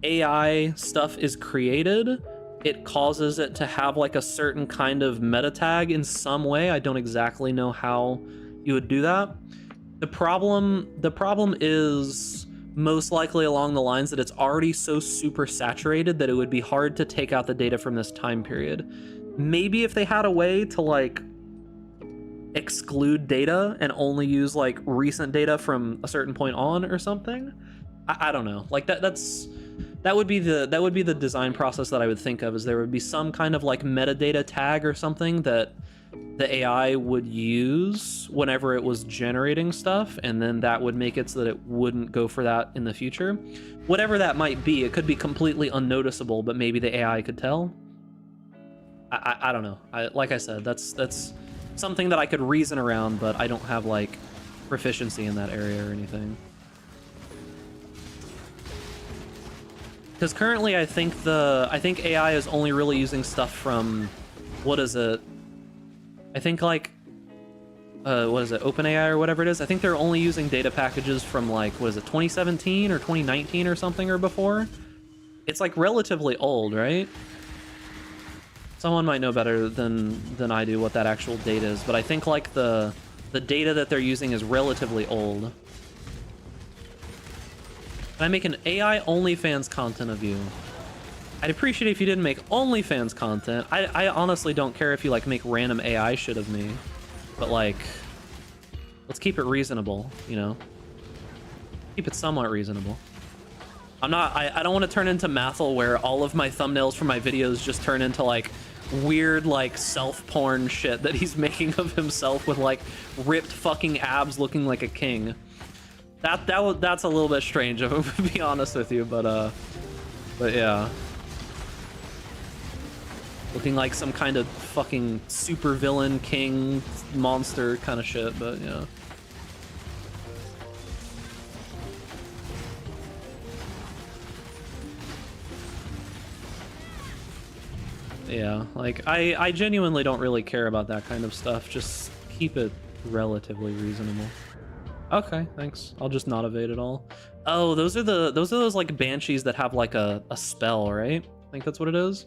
AI stuff is created, it causes it to have like a certain kind of meta tag in some way. I don't exactly know how you would do that. The problem is most likely along the lines that it's already so super saturated that it would be hard to take out the data from this time period. Maybe if they had a way to like exclude data and only use like recent data from a certain point on or something. I don't know. Like that would be the design process that I would think of, is there would be some kind of like metadata tag or something that the AI would use whenever it was generating stuff, and then that would make it so that it wouldn't go for that in the future. Whatever that might be, it could be completely unnoticeable, but maybe the AI could tell. I don't know. Like I said, that's something that I could reason around, but I don't have like proficiency in that area or anything. Because currently I think AI is only really using stuff from, what is it? I think like, what is it, OpenAI or whatever it is? I think they're only using data packages from like, what is it, 2017 or 2019 or something or before? It's like relatively old, right? Someone might know better than I do what that actual data is, but I think like the data that they're using is relatively old. Can I make an AI OnlyFans content of you? I'd appreciate it if you didn't make OnlyFans content. I honestly don't care if you like make random AI shit of me, but like, let's keep it reasonable, you know? Keep it somewhat reasonable. I don't want to turn into Mathel where all of my thumbnails for my videos just turn into like weird like self-porn shit that he's making of himself with like ripped fucking abs looking like a king. That's a little bit strange, I'm gonna be honest with you, but yeah. Looking like some kind of fucking super villain king monster kind of shit, but yeah. Yeah, like, I genuinely don't really care about that kind of stuff. Just keep it relatively reasonable. Okay, thanks. I'll just not evade it all. Oh, those are those like banshees that have like a spell, right? I think that's what it is.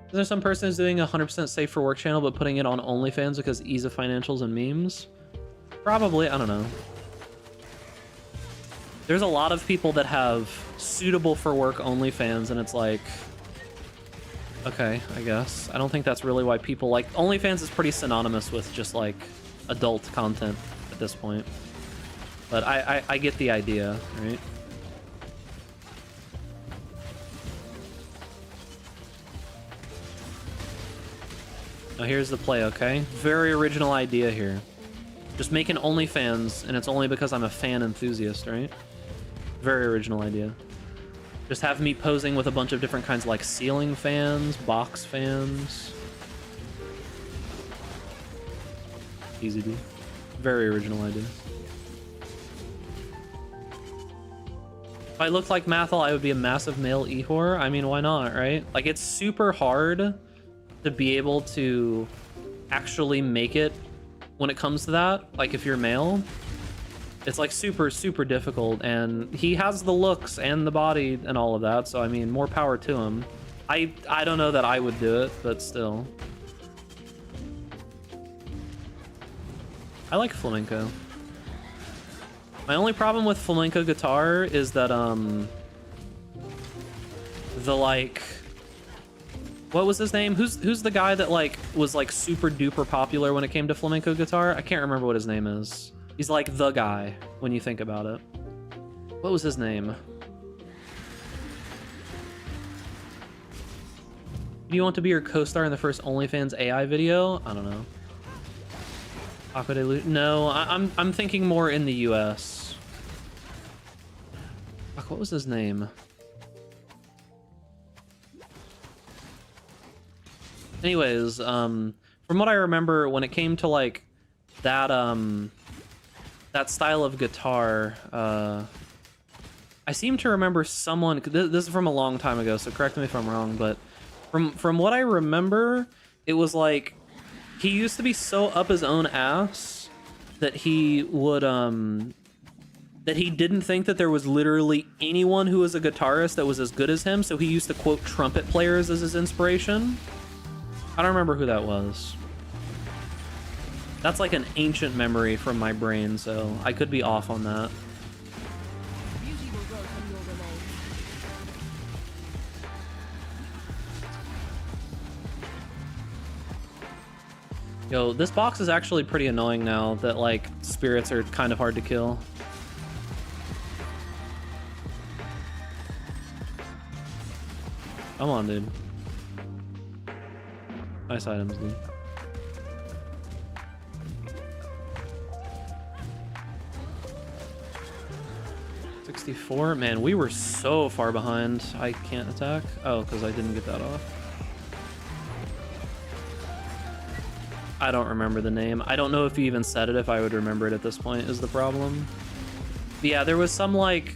Is there some person who's doing a 100% safe for work channel but putting it on OnlyFans because ease of financials and memes? Probably, I don't know. There's a lot of people that have suitable for work OnlyFans, and it's like, okay, I guess. I don't think that's really why people like OnlyFans is pretty synonymous with just like adult content at this point. But I get the idea, right? Now here's the play, okay? Very original idea here. Just make an OnlyFans, and it's only because I'm a fan enthusiast, right? Very original idea. Just have me posing with a bunch of different kinds of like ceiling fans, box fans. Easy D. Very original idea. If I looked like Mathel, I would be a massive male e-whore. I mean, why not, right? Like, it's super hard to be able to actually make it when it comes to that. Like, if you're male, it's like super, super difficult. And he has the looks and the body and all of that. So, I mean, more power to him. I don't know that I would do it, but still. I like flamenco. My only problem with flamenco guitar is that, the, like... What was his name? Who's the guy that, like, was, like, super duper popular when it came to flamenco guitar? I can't remember what his name is. He's, like, the guy when you think about it. What was his name? Do you want to be your co-star in the first OnlyFans AI video? I don't know. Aqua de Lu- No, I'm thinking more in the US. Fuck, what was his name? Anyways, from what I remember, when it came to like that that style of guitar, I seem to remember someone. This is from a long time ago, so correct me if I'm wrong. But from what I remember, it was like he used to be so up his own ass that he would that he didn't think that there was literally anyone who was a guitarist that was as good as him. So he used to quote trumpet players as his inspiration. I don't remember who that was. That's like an ancient memory from my brain, so I could be off on that. Yo, this box is actually pretty annoying now that like spirits are kind of hard to kill. Come on, dude. Nice items, dude. $64? Man, we were so far behind. I can't attack. Oh, because I didn't get that off. I don't remember the name. I don't know if you even said it, if I would remember it at this point is the problem. But yeah, there was some like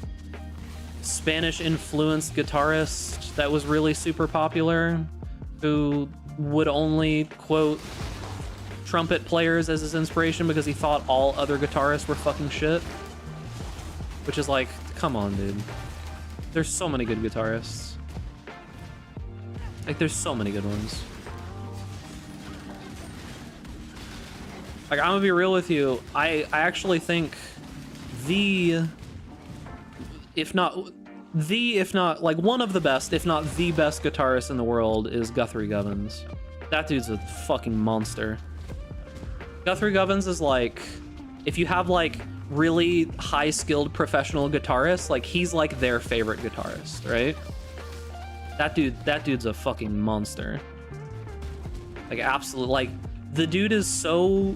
Spanish-influenced guitarist that was really super popular who would only quote trumpet players as his inspiration because he thought all other guitarists were fucking shit. Which is like, come on, dude. There's so many good guitarists. Like, there's so many good ones. Like, I'm gonna be real with you. I actually think if not like one of the best, if not the best guitarist in the world is Guthrie Govens. That dude's a fucking monster. Guthrie Govens is like, if you have like really high skilled professional guitarists, like he's like their favorite guitarist, right? That dude's a fucking monster. Like absolute, like the dude is so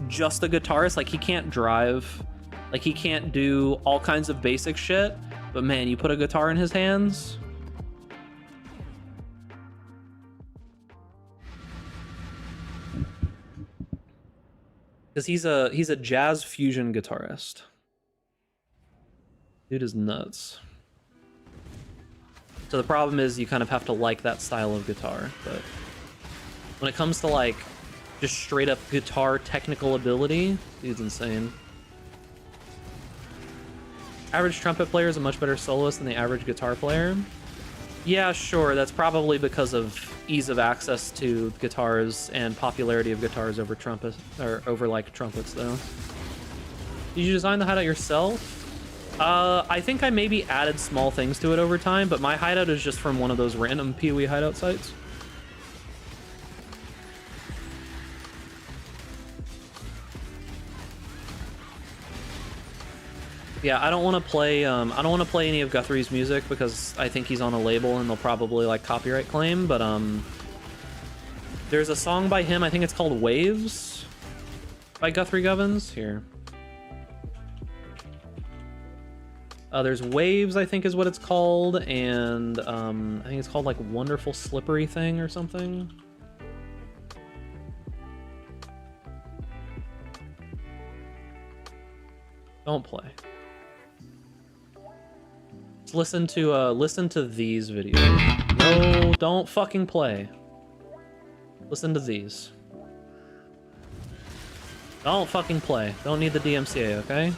just a guitarist, like he can't drive, like he can't do all kinds of basic shit. But man, you put a guitar in his hands. Because he's a jazz fusion guitarist. Dude is nuts. So the problem is you kind of have to like that style of guitar. But when it comes to like just straight up guitar technical ability, dude's insane. Average trumpet player is a much better soloist than the average guitar player. Yeah, sure. That's probably because of ease of access to guitars and popularity of guitars over trumpets, or over like trumpets, though. Did you design the hideout yourself? I think I maybe added small things to it over time, but my hideout is just from one of those random PoE hideout sites. Yeah, I don't want to play. I don't want to play any of Guthrie's music because I think he's on a label and they'll probably like copyright claim. But there's a song by him. I think it's called "Waves" by Guthrie Govins. Here. There's "Waves," I think is what it's called, and I think it's called like "Wonderful Slippery Thing" or something. Don't play. Listen to these videos. No, don't fucking play. Listen to these. Don't fucking play. Don't need the DMCA, okay?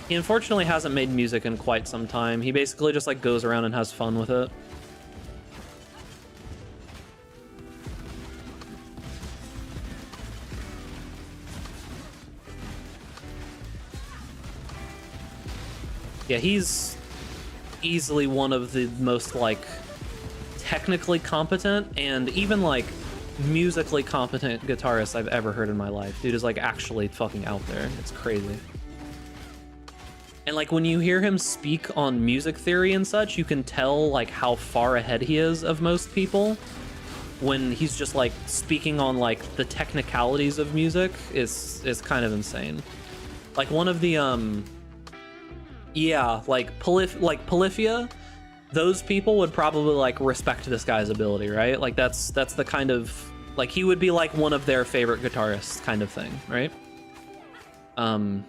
He unfortunately hasn't made music in quite some time. He basically just like goes around and has fun with it. Yeah, he's easily one of the most, like, technically competent and even, like, musically competent guitarists I've ever heard in my life. Dude is, like, actually fucking out there. It's crazy. And, like, when you hear him speak on music theory and such, you can tell, like, how far ahead he is of most people. When he's just, like, speaking on, like, the technicalities of music is kind of insane. Like, one of the, yeah, like Polyphia, those people would probably like respect this guy's ability, right? Like that's the kind of like he would be like one of their favorite guitarists kind of thing, right? One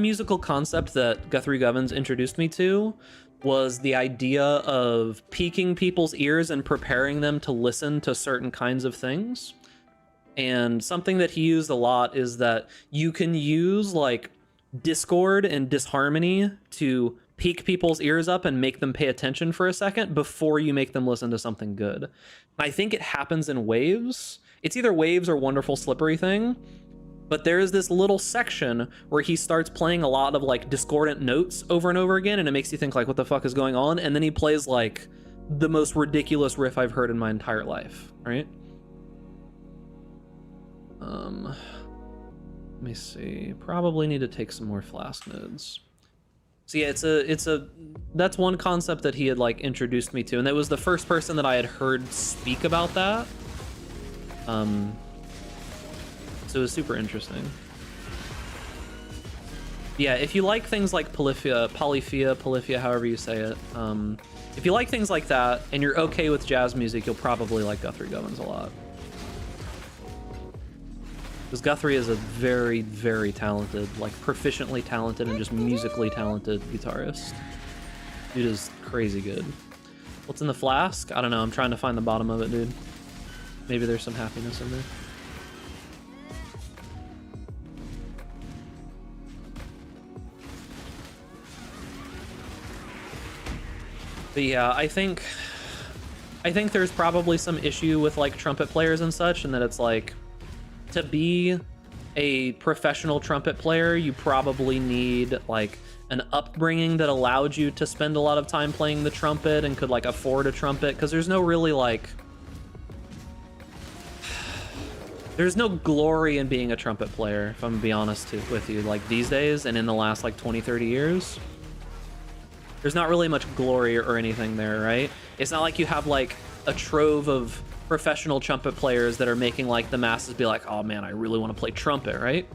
musical concept that Guthrie Govins introduced me to was the idea of piquing people's ears and preparing them to listen to certain kinds of things. And something that he used a lot is that you can use like discord and disharmony to pique people's ears up and make them pay attention for a second before you make them listen to something good. And I think it happens in Waves. It's either Waves or Wonderful Slippery Thing, but there is this little section where he starts playing a lot of like discordant notes over and over again, and it makes you think like, what the fuck is going on? And then he plays like the most ridiculous riff I've heard in my entire life, right? Let me see. Probably need to take some more flask nodes. So yeah, that's one concept that he had like introduced me to, and that was the first person that I had heard speak about that. So it was super interesting. Yeah, if you like things like Polyphia, however you say it, if you like things like that and you're okay with jazz music, you'll probably like Guthrie Govins a lot. Because Guthrie is a very, very talented, like proficiently talented and just musically talented guitarist. Dude is crazy good. What's in the flask? I don't know. I'm trying to find the bottom of it, dude. Maybe there's some happiness in there. But yeah, I think there's probably some issue with like trumpet players and such, and that it's like, to be a professional trumpet player, you probably need like an upbringing that allowed you to spend a lot of time playing the trumpet and could like afford a trumpet, because there's no really like, there's no glory in being a trumpet player, if I'm gonna be honest with you, like these days and in the last like 20-30 years. There's not really much glory or anything there, right? It's not like you have like a trove of professional trumpet players that are making like the masses be like, oh man, I really want to play trumpet, right?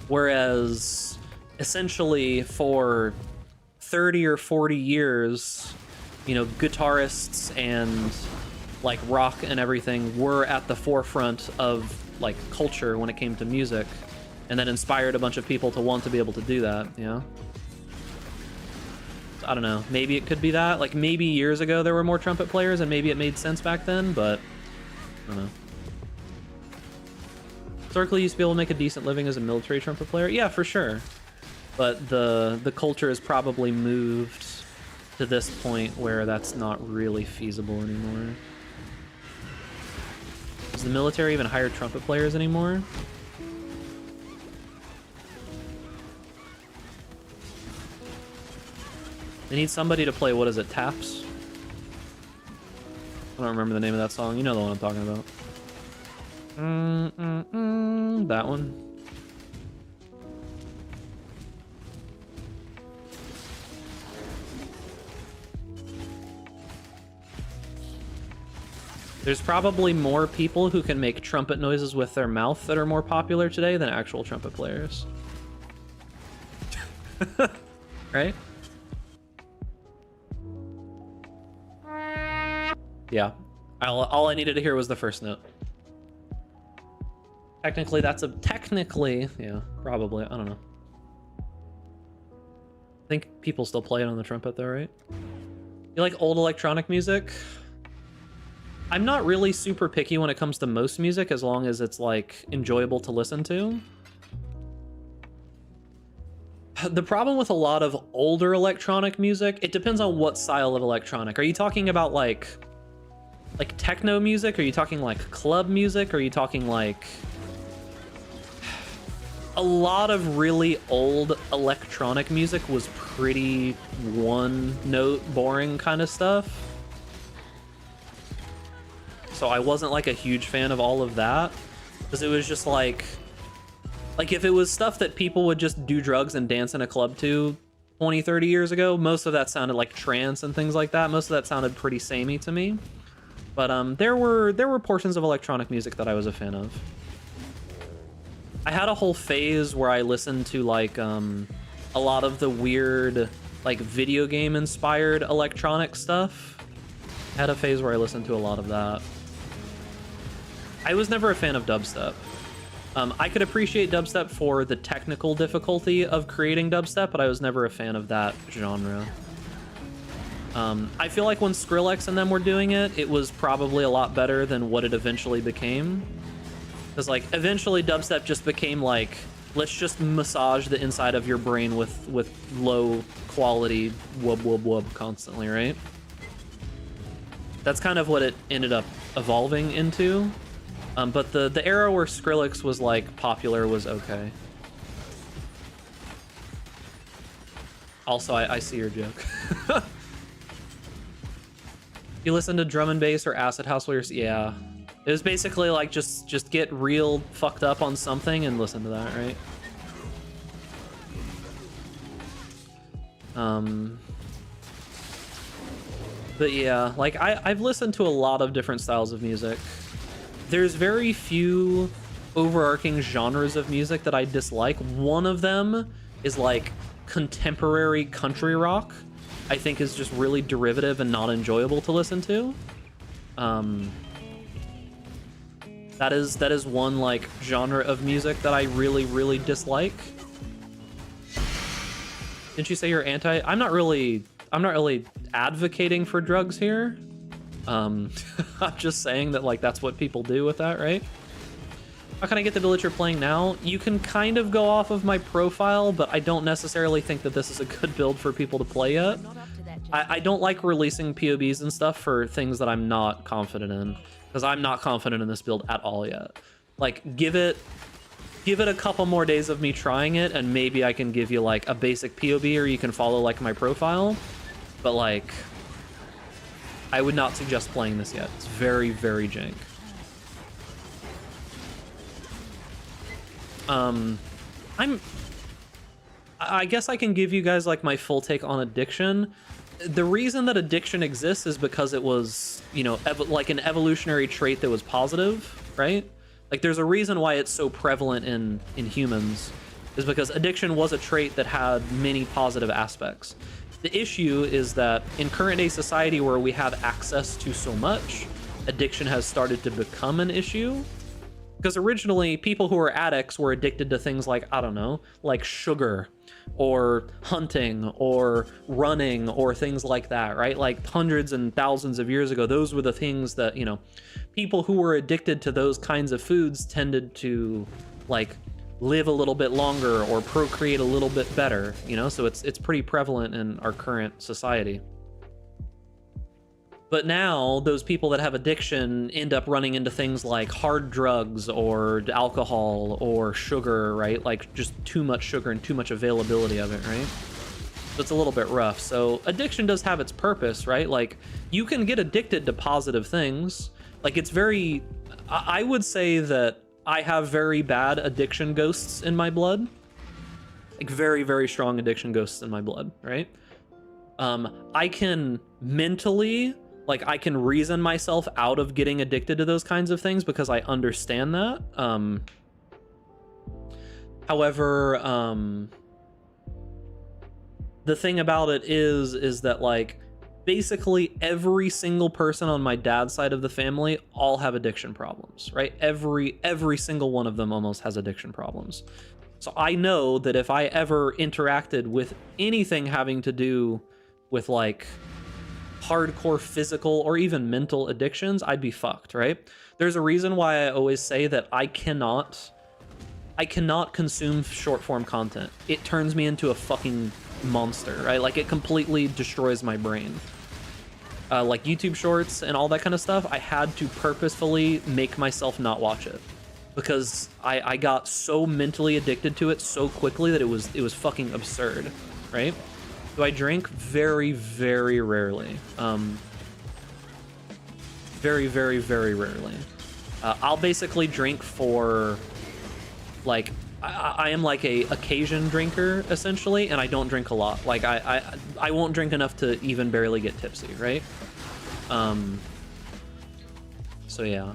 Whereas essentially for 30 or 40 years, you know, guitarists and like rock and everything were at the forefront of like culture when it came to music. and then inspired a bunch of people to want to be able to do that, you know? So, I don't know, maybe it could be that. Like, maybe years ago there were more trumpet players and maybe it made sense back then, but I don't know. Historically, you used to be able to make a decent living as a military trumpet player. Yeah, for sure. But the culture has probably moved to this point where that's not really feasible anymore. Does the military even hire trumpet players anymore? They need somebody to play, what is it, taps? I don't remember the name of that song. You know the one I'm talking about. That one. There's probably more people who can make trumpet noises with their mouth that are more popular today than actual trumpet players. Right? Yeah. All I needed to hear was the first note. Technically, that's a... Technically, yeah, probably. I don't know. I think people still play it on the trumpet, though, right? You like old electronic music? I'm not really super picky when it comes to most music, as long as it's, like, enjoyable to listen to. The problem with a lot of older electronic music, it depends on what style of electronic. Are you talking about, like techno music? Are you talking, like, club music? Are you talking, like... A lot of really old electronic music was pretty one-note, boring kind of stuff. So I wasn't like a huge fan of all of that, because it was just like if it was stuff that people would just do drugs and dance in a club to 20, 30 years ago, most of that sounded like trance and things like that. Most of that sounded pretty samey to me. But there were portions of electronic music that I was a fan of. I had a whole phase where I listened to like a lot of the weird like video game inspired electronic stuff. I had a phase where I listened to a lot of that. I was never a fan of dubstep. I could appreciate dubstep for the technical difficulty of creating dubstep, but I was never a fan of that genre. I feel like when Skrillex and them were doing it, it was probably a lot better than what it eventually became. Because, like, eventually dubstep just became, like, let's just massage the inside of your brain with low quality wub wub wub constantly, right? That's kind of what it ended up evolving into. But the era where Skrillex was, like, popular was okay. Also, I see your joke. You listen to drum and bass or acid house while you're... Yeah. It was basically like just get real fucked up on something and listen to that, right? But yeah, like I've listened to a lot of different styles of music. There's very few overarching genres of music that I dislike. One of them is like contemporary country rock. I think is just really derivative and not enjoyable to listen to. That is one like genre of music that I really dislike. Didn't you say you're anti? I'm not really advocating for drugs here. I'm just saying that like that's what people do with that, right? How can I get the build that you're playing now? You can kind of go off of my profile, but I don't necessarily think that this is a good build for people to play yet. I don't like releasing POBs and stuff for things that I'm not confident in, because I'm not confident in this build at all yet. Like, give it a couple more days of me trying it, and maybe I can give you like a basic POB, or you can follow like my profile. But like, I would not suggest playing this yet. It's very jank. I guess I can give you guys like my full take on addiction. The reason that addiction exists is because it was, you know, like an evolutionary trait that was positive, right? Like there's a reason why it's so prevalent in humans, is because addiction was a trait that had many positive aspects. The issue is that in current day society where we have access to so much, addiction has started to become an issue. Because originally, people who were addicts were addicted to things like, I don't know, like sugar or hunting or running or things like that, right? Like hundreds and thousands of years ago, those were the things that, you know, people who were addicted to those kinds of foods tended to like live a little bit longer or procreate a little bit better, you know? So it's pretty prevalent in our current society. But now those people that have addiction end up running into things like hard drugs or alcohol or sugar, right? Like just too much sugar and too much availability of it, right? So it's a little bit rough. So addiction does have its purpose, right? Like you can get addicted to positive things. Like it's very, I would say that I have very bad addiction ghosts in my blood. Like very, very strong addiction ghosts in my blood, right? I can mentally, like I can reason myself out of getting addicted to those kinds of things because I understand that. However, the thing about it is that like basically every single person on my dad's side of the family all have addiction problems, right? Every single one of them almost has addiction problems. So I know that if I ever interacted with anything having to do with like hardcore physical or even mental addictions, I'd be fucked, right? There's a reason why I always say that I cannot consume short form content. It turns me into a fucking monster, right? Like it completely destroys my brain. Like YouTube shorts and all that kind of stuff, I had to purposefully make myself not watch it because I got so mentally addicted to it so quickly that it was fucking absurd, right? Do I drink? Very, very rarely. Very, very, very rarely. I'll basically drink for, like, I am like a occasion drinker, essentially, and I don't drink a lot. Like, I won't drink enough to even barely get tipsy, right? So, yeah.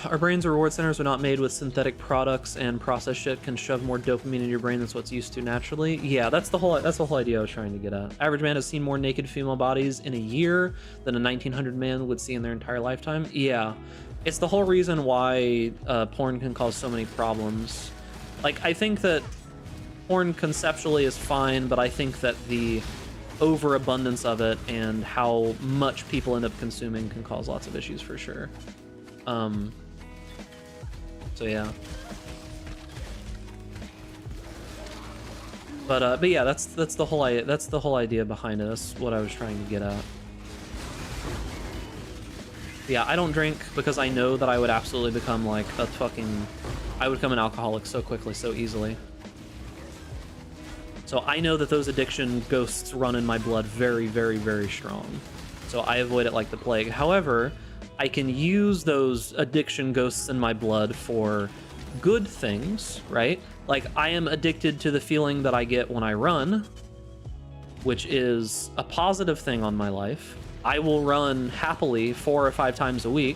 Our brains are reward centers are not made with synthetic products, and processed shit can shove more dopamine in your brain than what's used to naturally. Yeah, that's the whole idea I was trying to get at. Average man has seen more naked female bodies in a year than a 1900 man would see in their entire lifetime. Yeah, it's the whole reason why porn can cause so many problems. Like, I think that porn conceptually is fine, but I think that the overabundance of it and how much people end up consuming can cause lots of issues for sure. So yeah. But yeah, that's the whole idea behind it. That's what I was trying to get at. Yeah, I don't drink because I know that I would absolutely become like a fucking... I would become an alcoholic so quickly, so easily. So I know that those addiction ghosts run in my blood very, very, very strong. So I avoid it like the plague. However, I can use those addiction ghosts in my blood for good things, right? Like, I am addicted to the feeling that I get when I run, which is a positive thing on my life. I will run happily 4 or 5 times a week.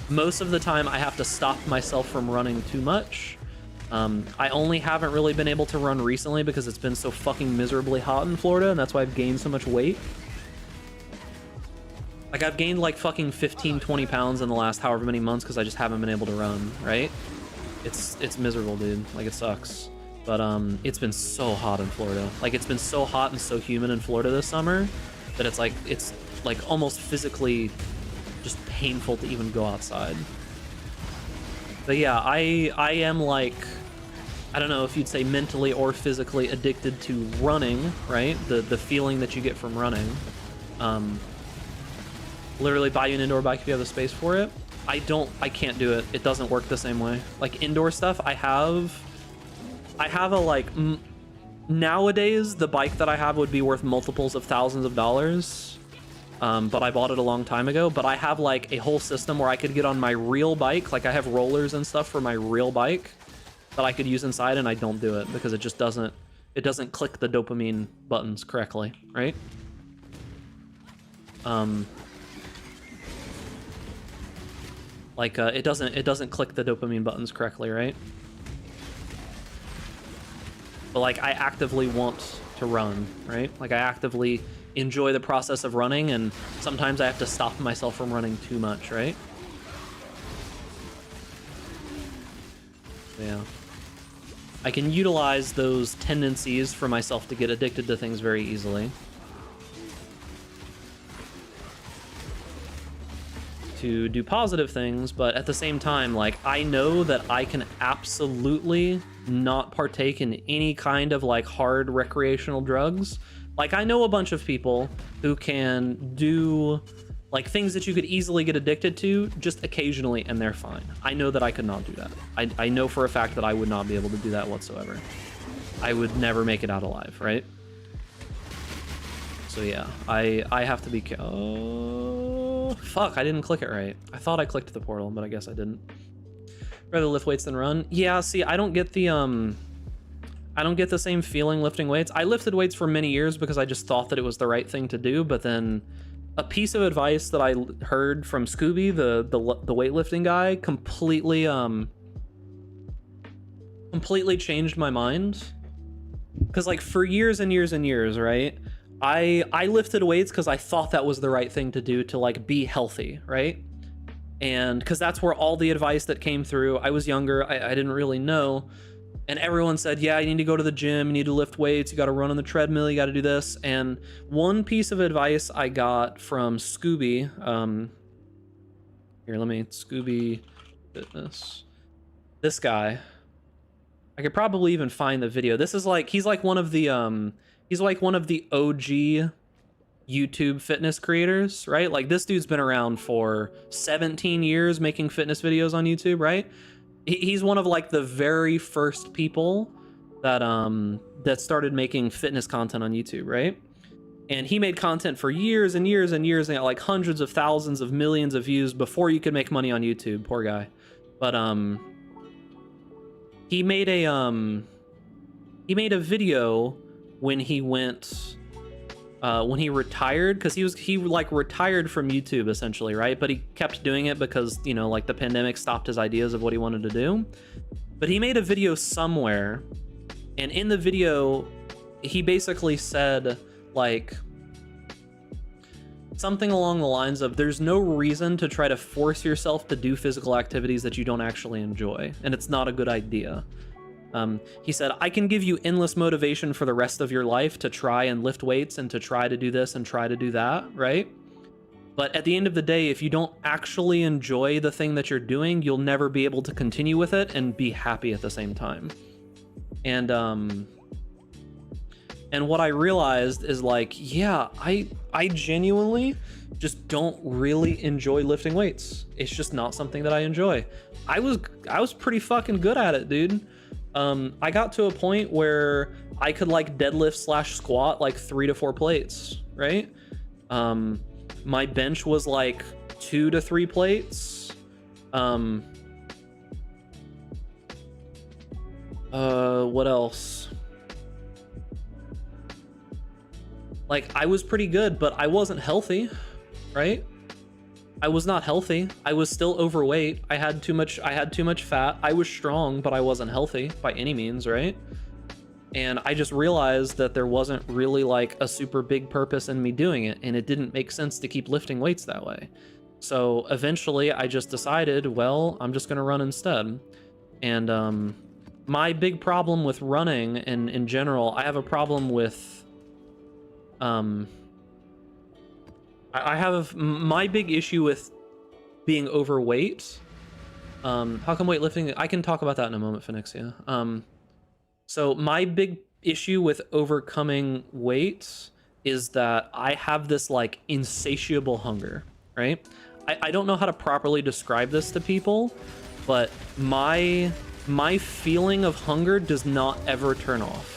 Most of the time, I have to stop myself from running too much. I only haven't really been able to run recently because it's been so fucking miserably hot in Florida, and that's why I've gained so much weight. Like, I've gained like fucking 15, 20 pounds in the last however many months because I just haven't been able to run, right? It's miserable, dude. Like, it sucks. But it's been so hot in Florida. Like, it's been so hot and so humid in Florida this summer that it's like almost physically just painful to even go outside. But yeah, I am like, I don't know if you'd say mentally or physically addicted to running, right? The feeling that you get from running. Literally buy you an indoor bike if you have the space for it. I can't do it. It doesn't work the same way. Like, indoor stuff, I have a like, nowadays the bike that I have would be worth multiples of thousands of dollars. But I bought it a long time ago. But I have like a whole system where I could get on my real bike. Like, I have rollers and stuff for my real bike that I could use inside, and I don't do it because it just doesn't click the dopamine buttons correctly, right? Like, it doesn't click the dopamine buttons correctly, right? But like, I actively want to run, right? Like, I actively enjoy the process of running, and sometimes I have to stop myself from running too much, right? Yeah. I can utilize those tendencies for myself to get addicted to things very easily. To do positive things, but at the same time, like, I know that I can absolutely not partake in any kind of like hard recreational drugs. Like, I know a bunch of people who can do like things that you could easily get addicted to just occasionally, and they're fine. I know that I could not do that. I know for a fact that I would not be able to do that whatsoever. I would never make it out alive, right? So yeah, I have to be oh, fuck, I didn't click it right. I thought I clicked the portal, but I guess I didn't. Rather lift weights than run. Yeah, see, I don't get the same feeling lifting weights. I lifted weights for many years because I just thought that it was the right thing to do, but then a piece of advice that I heard from Scooby, the weightlifting guy, completely changed my mind. Because like for years and years and years, right? I lifted weights because I thought that was the right thing to do to like be healthy, right? And because that's where all the advice that came through. I was younger, I didn't really know. And everyone said, yeah, you need to go to the gym, you need to lift weights, you got to run on the treadmill, you got to do this. And one piece of advice I got from Scooby, here, let me, Scooby Fitness. This guy, I could probably even find the video. This is like, he's like one of the OG YouTube fitness creators, right? Like this dude's been around for 17 years making fitness videos on YouTube, right? He's one of like the very first people that that started making fitness content on YouTube, right? And he made content for years and years and years and got like hundreds of thousands of millions of views before you could make money on YouTube. Poor guy. But he made a video when he went when he retired, because he like retired from YouTube essentially, right? But he kept doing it because, you know, like the pandemic stopped his ideas of what he wanted to do. But he made a video somewhere, and in the video he basically said like something along the lines of, there's no reason to try to force yourself to do physical activities that you don't actually enjoy, and it's not a good idea. He said, I can give you endless motivation for the rest of your life to try and lift weights and to try to do this and try to do that, right? But at the end of the day, if you don't actually enjoy the thing that you're doing, you'll never be able to continue with it and be happy at the same time. And what I realized is like, yeah, I genuinely just don't really enjoy lifting weights. It's just not something that I enjoy. I was pretty fucking good at it, dude. I got to a point where I could like deadlift / squat like 3 to 4 plates, right? My bench was like 2 to 3 plates. What else? Like, I was pretty good, but I wasn't healthy, right? I was not healthy. I was still overweight. I had too much fat. I was strong, but I wasn't healthy by any means, right? And I just realized that there wasn't really like a super big purpose in me doing it, and it didn't make sense to keep lifting weights that way. So eventually I just decided, well, I'm just gonna run instead. And my big problem with running, and in general, I have a problem with I have my big issue with being overweight. How come weightlifting? I can talk about that in a moment, Phoenixia. So my big issue with overcoming weight is that I have this like insatiable hunger, right? I don't know how to properly describe this to people, but my feeling of hunger does not ever turn off.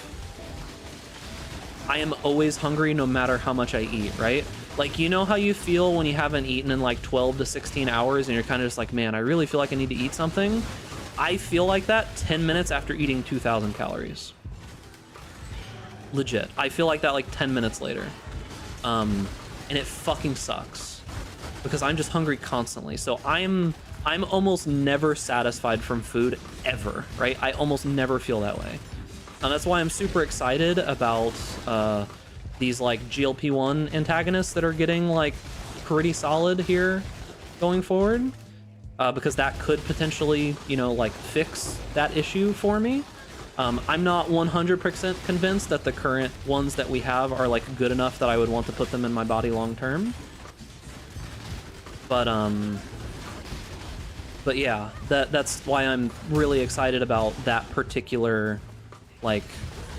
I am always hungry no matter how much I eat, right? Like, you know how you feel when you haven't eaten in like 12 to 16 hours and you're kind of just like, man, I really feel like I need to eat something? I feel like that 10 minutes after eating 2,000 calories. Legit. I feel like that like 10 minutes later. And it fucking sucks because I'm just hungry constantly. So I'm almost never satisfied from food ever, right? I almost never feel that way. And that's why I'm super excited about these like GLP-1 antagonists that are getting like pretty solid here going forward, because that could potentially, you know, like fix that issue for me. I'm not 100% convinced that the current ones that we have are like good enough that I would want to put them in my body long term. But yeah, that's why I'm really excited about that particular like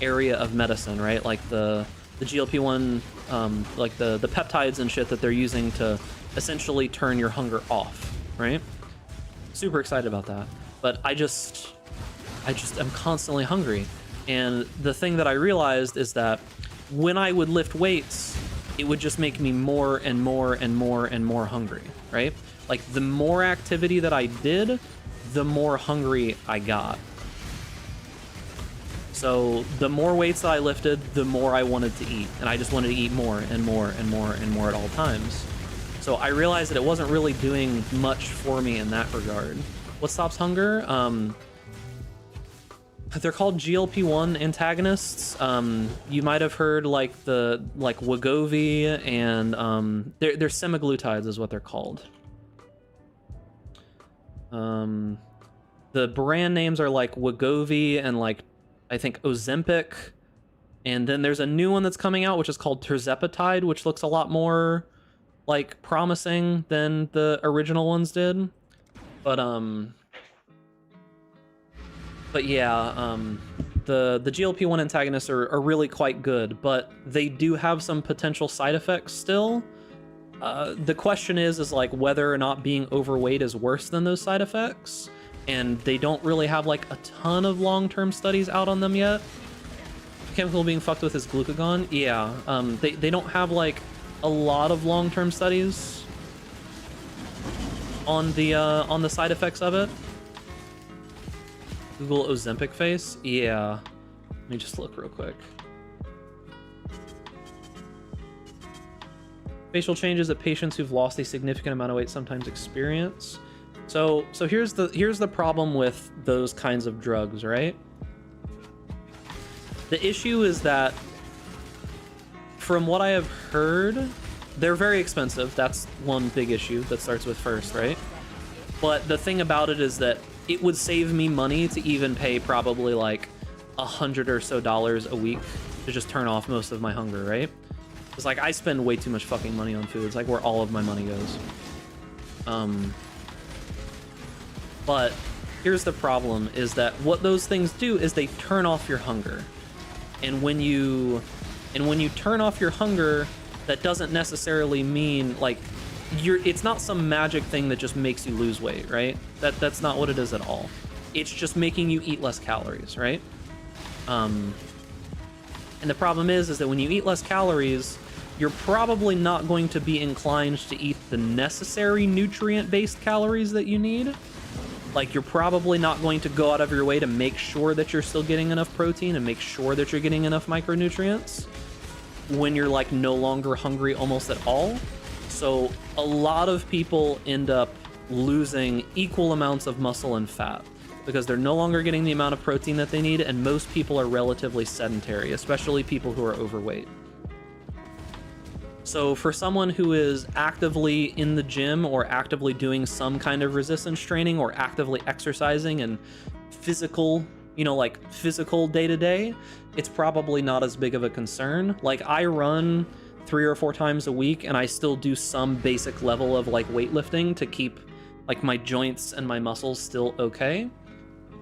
area of medicine, right? Like the GLP-1, like the peptides and shit that they're using to essentially turn your hunger off, right? Super excited about that. But I just am constantly hungry. And the thing that I realized is that when I would lift weights, it would just make me more and more and more and more hungry, right? Like the more activity that I did, the more hungry I got. So the more weights that I lifted, the more I wanted to eat. And I just wanted to eat more and more and more and more at all times. So I realized that it wasn't really doing much for me in that regard. What stops hunger? They're called GLP-1 antagonists. You might have heard like Wegovy and they're semaglutides is what they're called. The brand names are like Wegovy and like I think Ozempic, and then there's a new one that's coming out which is called tirzepatide, which looks a lot more like promising than the original ones did. But yeah, the GLP-1 antagonists are really quite good, but they do have some potential side effects still. The question is like whether or not being overweight is worse than those side effects, and they don't really have like a ton of long-term studies out on them yet. The chemical being fucked with is glucagon. Yeah, they don't have like a lot of long-term studies on the side effects of it. Google Ozempic face. Yeah, let me just look real quick. Facial changes that patients who've lost a significant amount of weight sometimes experience. So here's the problem with those kinds of drugs, right? The issue is that from what I have heard, they're very expensive. That's one big issue that starts with first, right? But the thing about it is that it would save me money to even pay probably like $100 or so a week to just turn off most of my hunger, right? It's like I spend way too much fucking money on food. It's like where all of my money goes. But here's the problem is that what those things do is they turn off your hunger. And when you turn off your hunger, that doesn't necessarily mean like it's not some magic thing that just makes you lose weight, right? That's not what it is at all. It's just making you eat less calories, right? And the problem is that when you eat less calories, you're probably not going to be inclined to eat the necessary nutrient-based calories that you need. Like, you're probably not going to go out of your way to make sure that you're still getting enough protein and make sure that you're getting enough micronutrients when you're, like, no longer hungry almost at all. So a lot of people end up losing equal amounts of muscle and fat because they're no longer getting the amount of protein that they need, and most people are relatively sedentary, especially people who are overweight. So for someone who is actively in the gym or actively doing some kind of resistance training or actively exercising and physical, you know, like physical day-to-day, it's probably not as big of a concern. Like, I run 3 or 4 times a week and I still do some basic level of like weightlifting to keep like my joints and my muscles still okay.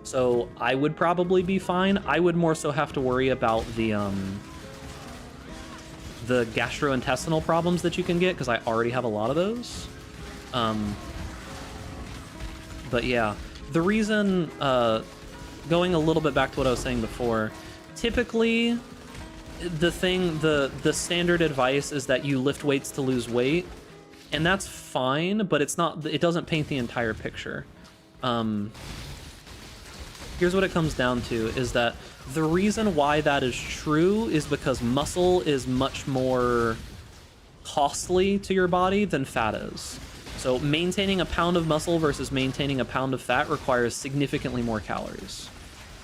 So I would probably be fine. I would more so have to worry about the gastrointestinal problems that you can get because I already have a lot of those. But yeah, the reason, going a little bit back to what I was saying before, typically the standard advice is that you lift weights to lose weight, and that's fine, but it doesn't paint the entire picture. Here's what it comes down to is that the reason why that is true is because muscle is much more costly to your body than fat is. So maintaining a pound of muscle versus maintaining a pound of fat requires significantly more calories.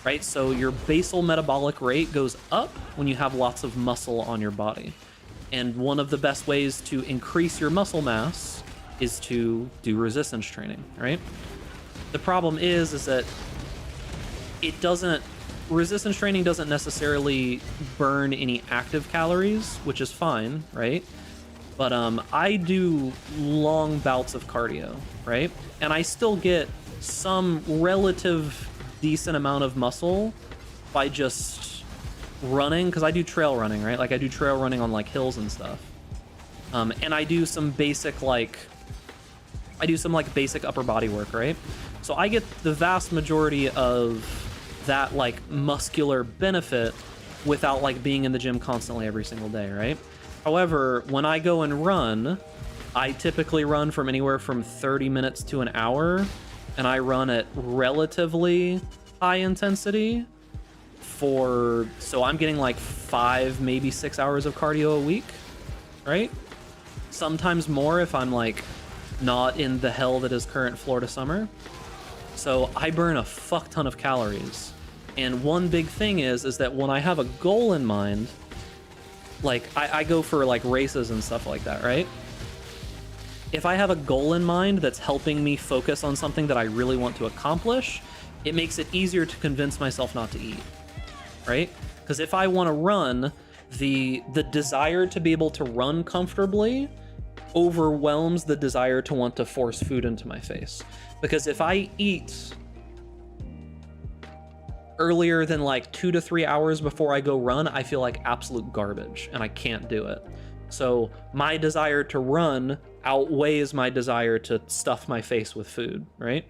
right? So your basal metabolic rate goes up when you have lots of muscle on your body. And one of the best ways to increase your muscle mass is to do resistance training, right? The problem is that resistance training doesn't necessarily burn any active calories, which is fine, right? But I do long bouts of cardio, right? And I still get some relative decent amount of muscle by just running, because I do trail running, right? Like I do trail running on like hills and stuff. And I do some basic basic upper body work, right? So I get the vast majority of that like muscular benefit without like being in the gym constantly every single day, right? However, when I go and run, I typically run from anywhere from 30 minutes to an hour, and I run at relatively high intensity so I'm getting like 5, maybe 6 hours of cardio a week, right? Sometimes more if I'm like not in the hell that is current Florida summer. So I burn a fuck ton of calories. And one big thing is that when I have a goal in mind, like I go for like races and stuff like that, right? If I have a goal in mind that's helping me focus on something that I really want to accomplish, it makes it easier to convince myself not to eat, right? Because if I want to run, the desire to be able to run comfortably overwhelms the desire to want to force food into my face. Because if I eat earlier than like 2 to 3 hours before I go run, I feel like absolute garbage and I can't do it. So my desire to run outweighs my desire to stuff my face with food, right?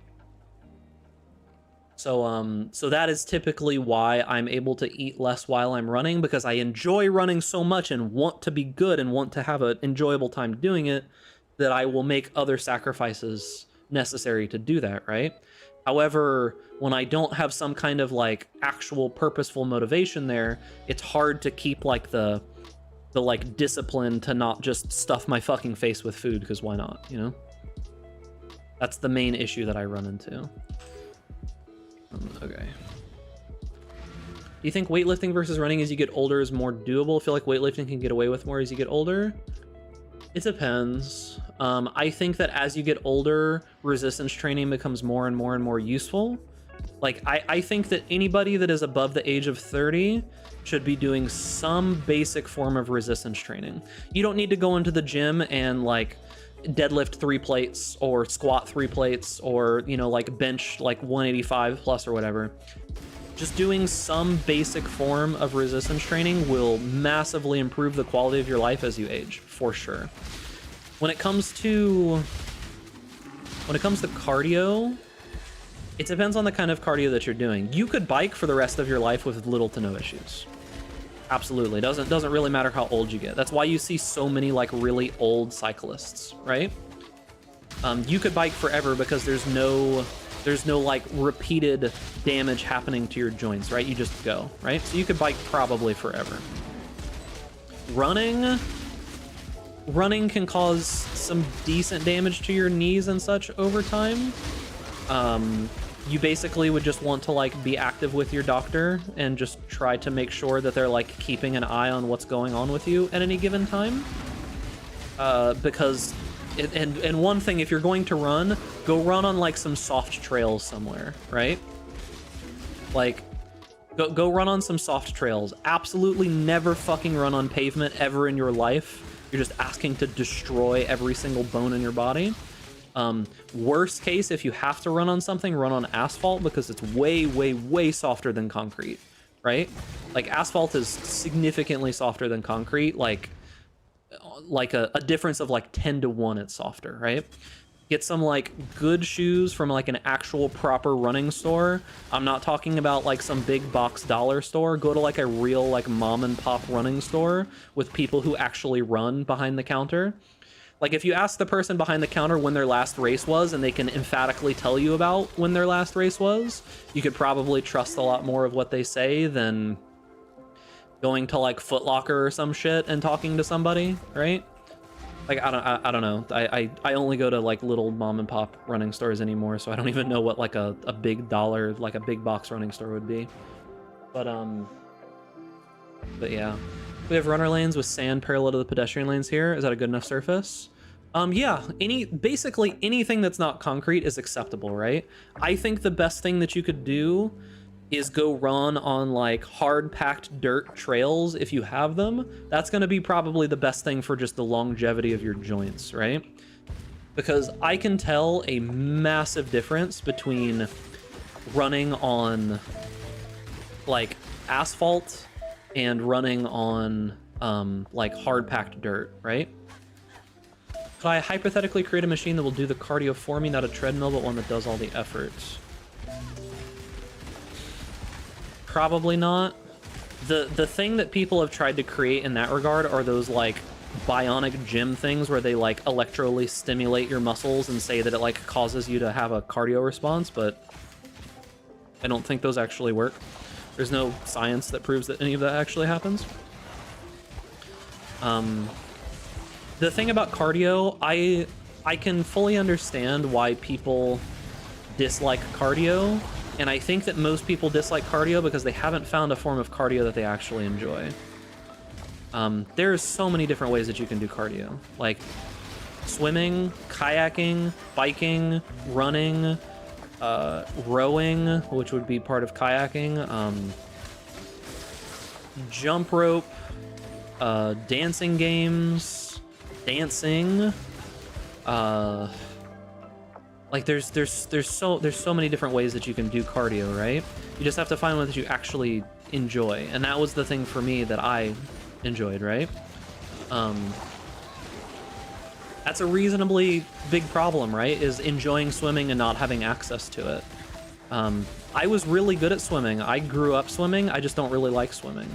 So that is typically why I'm able to eat less while I'm running, because I enjoy running so much and want to be good and want to have an enjoyable time doing it, that I will make other sacrifices necessary to do that, right? However, when I don't have some kind of like actual purposeful motivation there, it's hard to keep like the like discipline to not just stuff my fucking face with food, because why not, you know? That's the main issue that I run into. Okay. Do you think weightlifting versus running as you get older is more doable? I feel like weightlifting can get away with more as you get older. It depends. I think that as you get older, resistance training becomes more and more and more useful. Like, I think that anybody that is above the age of 30 should be doing some basic form of resistance training. You don't need to go into the gym and like deadlift 3 plates or squat 3 plates or, you know, like bench like 185 plus or whatever. Just doing some basic form of resistance training will massively improve the quality of your life as you age, for sure. When it comes to cardio, it depends on the kind of cardio that you're doing. You could bike for the rest of your life with little to no issues. Absolutely. Doesn't really matter how old you get. That's why you see so many like really old cyclists, right? You could bike forever because there's no like repeated damage happening to your joints, right? You just go, right? So you could bike probably forever. Running can cause some decent damage to your knees and such over time. You basically would just want to like be active with your doctor and just try to make sure that they're like keeping an eye on what's going on with you at any given time. Because and one thing, if you're going to run, go run on like some soft trails somewhere, right? Like go run on some soft trails. Absolutely never fucking run on pavement ever in your life. You're just asking to destroy every single bone in your body. Worst case, if you have to run on something, run on asphalt, because it's way, way, way softer than concrete, right? Like asphalt is significantly softer than concrete, like a difference of like 10 to 1 it's softer, right? Get some like good shoes from like an actual proper running store. I'm not talking about like some big box dollar store. Go to like a real like mom and pop running store with people who actually run behind the counter. Like if you ask the person behind the counter when their last race was and they can emphatically tell you about when their last race was, you could probably trust a lot more of what they say than going to like Foot Locker or some shit and talking to somebody, right? Like, I don't know. I only go to like little mom and pop running stores anymore, so I don't even know what like a big dollar, like a big box running store would be. But yeah. We have runner lanes with sand parallel to the pedestrian lanes here. Is that a good enough surface? Yeah, basically anything that's not concrete is acceptable, right? I think the best thing that you could do is go run on like hard packed dirt trails if you have them. That's going to be probably the best thing for just the longevity of your joints, right? Because I can tell a massive difference between running on like asphalt and running on like hard packed dirt, right? Could I hypothetically create a machine that will do the cardio for me, not a treadmill, but one that does all the effort? Probably not. The thing that people have tried to create in that regard are those like bionic gym things where they like electrically stimulate your muscles and say that it like causes you to have a cardio response, but I don't think those actually work. There's no science that proves that any of that actually happens. The thing about cardio, I can fully understand why people dislike cardio, and I think that most people dislike cardio because they haven't found a form of cardio that they actually enjoy. There's so many different ways that you can do cardio, like swimming, kayaking, biking, running, rowing, which would be part of kayaking, jump rope, dancing games, dancing, like there's so many different ways that you can do cardio, right? You just have to find one that you actually enjoy, and that was the thing for me that I enjoyed, right? That's a reasonably big problem, right? Is enjoying swimming and not having access to it. I was really good at swimming. I grew up swimming. I just don't really like swimming.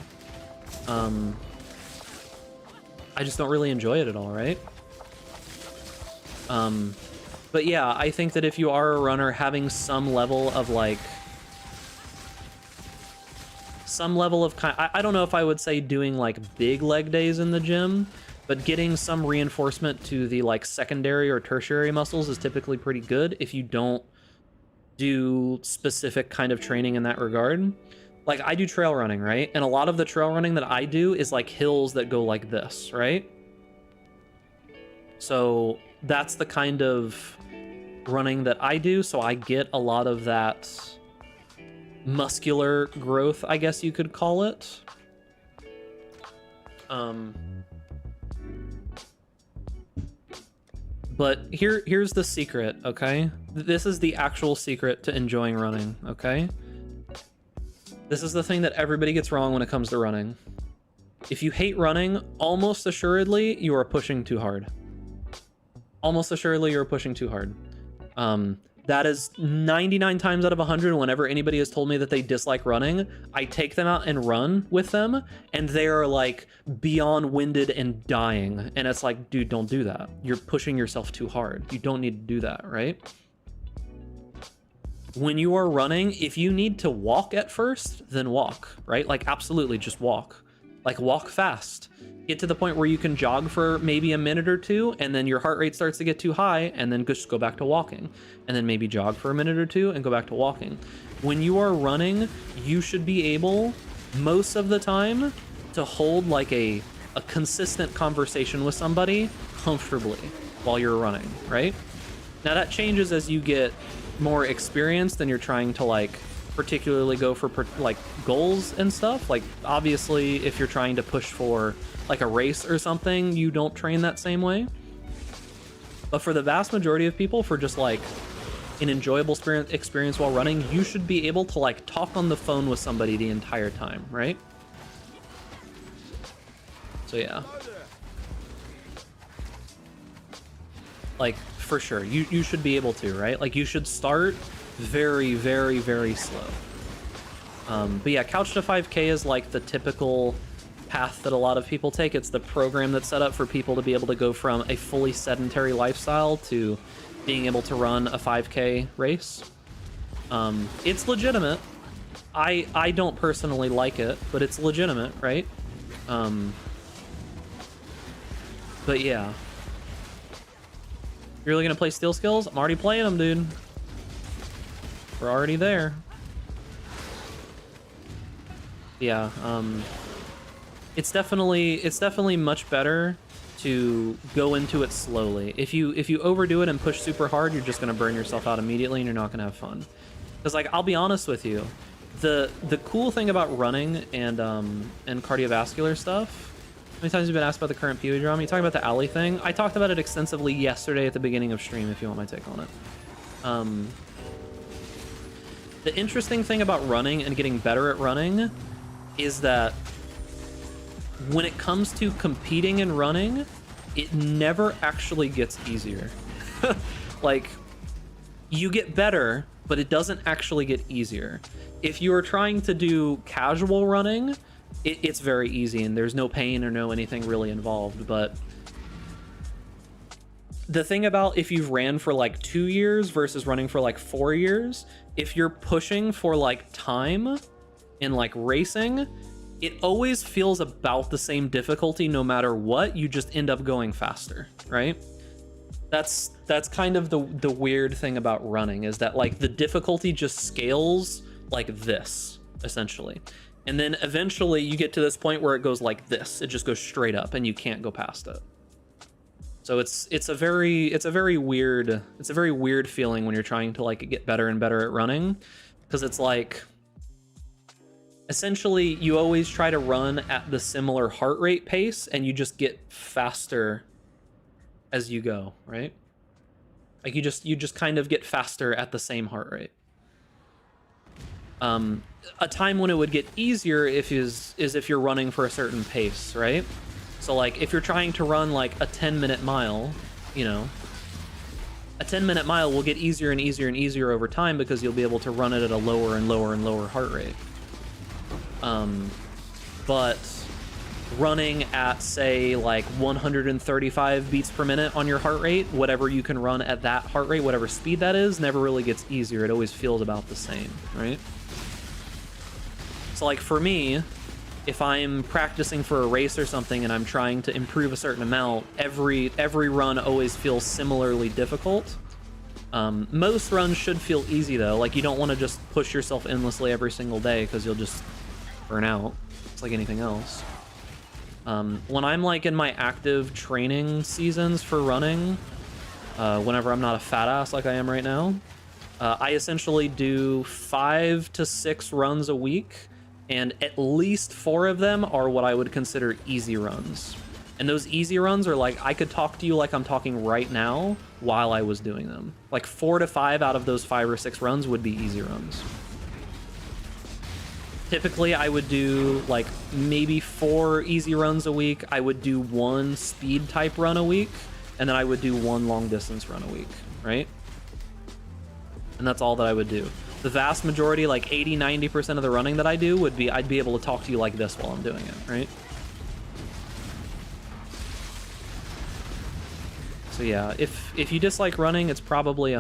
I just don't really enjoy it at all, right? But yeah, I think that if you are a runner, having some level of like... I don't know if I would say doing like big leg days in the gym, but getting some reinforcement to the like secondary or tertiary muscles is typically pretty good if you don't do specific kind of training in that regard. Like I do trail running, right? And a lot of the trail running that I do is like hills that go like this, right? So that's the kind of running that I do, so I get a lot of that muscular growth, I guess you could call it. But here's the secret, okay? This is the actual secret to enjoying running, okay? This is the thing that everybody gets wrong when it comes to running. If you hate running, almost assuredly you are pushing too hard. Almost assuredly you're pushing too hard. That is 99 times out of 100 whenever anybody has told me that they dislike running, I take them out and run with them, and they are like beyond winded and dying. And it's like, dude, don't do that. You're pushing yourself too hard. You don't need to do that, right? When you are running, if you need to walk at first, then walk, right? Like absolutely just walk. Like walk fast. Get to the point where you can jog for maybe a minute or two, and then your heart rate starts to get too high, and then just go back to walking. And then maybe jog for a minute or two and go back to walking. When you are running, you should be able, most of the time, to hold like a consistent conversation with somebody comfortably while you're running, right? Now that changes as you get more experienced and you're trying to like particularly go for like goals and stuff. Like obviously if you're trying to push for like a race or something, you don't train that same way. But for the vast majority of people, for just like an enjoyable experience while running, you should be able to like talk on the phone with somebody the entire time, right? So yeah, like for sure you should be able to, right? Like you should start very, very, very slow. But yeah, Couch to 5K is like the typical path that a lot of people take. It's the program that's set up for people to be able to go from a fully sedentary lifestyle to being able to run a 5K race. It's legitimate. I don't personally like it, but it's legitimate, right? But yeah, You're really gonna play Steel Skills? I'm already playing them, dude. We're already there. Yeah, it's definitely much better to go into it slowly. If you overdo it and push super hard, you're just gonna burn yourself out immediately and you're not gonna have fun. Because like, I'll be honest with you, the cool thing about running and cardiovascular stuff. How many times have you been asked about the current PoE drama? You talking about the alley thing? I talked about it extensively yesterday at the beginning of stream. If you want my take on it. The interesting thing about running and getting better at running is that when it comes to competing and running, it never actually gets easier. Like, you get better, but it doesn't actually get easier. If you are trying to do casual running, it's very easy and there's no pain or no anything really involved. But the thing about if you've ran for like 2 years versus running for like 4 years, if you're pushing for like time in like racing, it always feels about the same difficulty no matter what. You just end up going faster, right? That's kind of the weird thing about running, is that like the difficulty just scales like this essentially, and then eventually you get to this point where it goes like this. It just goes straight up and you can't go past it. So it's a very weird feeling when you're trying to like get better and better at running, because it's like essentially you always try to run at the similar heart rate pace and you just get faster as you go, right? Like you just kind of get faster at the same heart rate. A time when it would get easier is if you're running for a certain pace, right? So like if you're trying to run like a 10-minute mile, you know, a 10-minute mile will get easier and easier and easier over time because you'll be able to run it at a lower and lower and lower heart rate. But running at say like 135 beats per minute on your heart rate, whatever you can run at that heart rate, whatever speed that is, never really gets easier. It always feels about the same, right? So like for me, if I'm practicing for a race or something and I'm trying to improve a certain amount, every run always feels similarly difficult. Most runs should feel easy though. Like you don't want to just push yourself endlessly every single day because you'll just burn out. It's like anything else. When I'm like in my active training seasons for running, whenever I'm not a fat ass like I am right now, I essentially do 5 to 6 runs a week, and at least 4 of them are what I would consider easy runs. And those easy runs are like, I could talk to you like I'm talking right now while I was doing them. Like 4 to 5 out of those 5 or 6 runs would be easy runs. Typically, I would do like maybe 4 easy runs a week. I would do 1 speed type run a week, and then I would do 1 long distance run a week, right? And that's all that I would do. The vast majority, like 80-90% of the running that I do would be, I'd be able to talk to you like this while I'm doing it, right? So yeah, if you dislike running, it's probably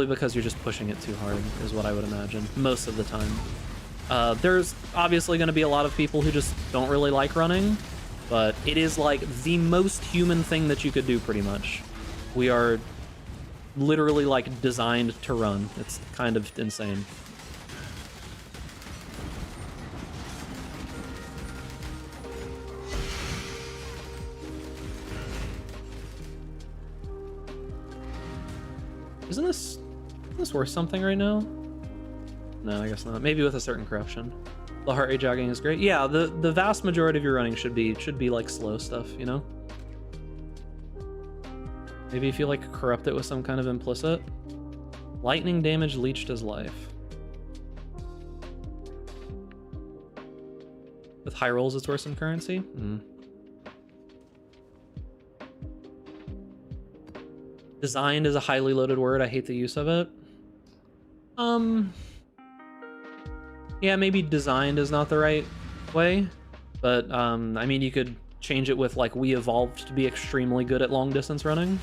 because you're just pushing it too hard, is what I would imagine, most of the time. There's obviously going to be a lot of people who just don't really like running, but it is like the most human thing that you could do pretty much. We are literally like designed to run. It's kind of insane. Isn't this worth something right now? No, I guess not. Maybe with a certain corruption. The heart rate jogging is great. Yeah, the vast majority of your running should be like slow stuff, you know? Maybe if you like corrupt it with some kind of implicit. Lightning damage leached his life. With high rolls, it's worth some currency. Designed is a highly loaded word. I hate the use of it. Yeah, maybe designed is not the right way, but I mean, you could change it with like, we evolved to be extremely good at long distance running.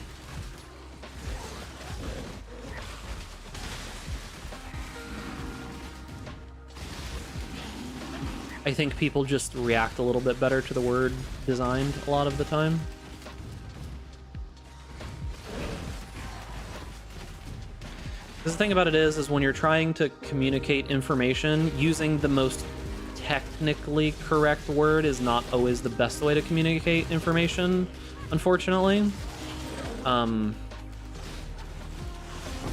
I think people just react a little bit better to the word designed a lot of the time. The thing about it is when you're trying to communicate information, using the most technically correct word is not always the best way to communicate information, unfortunately. Because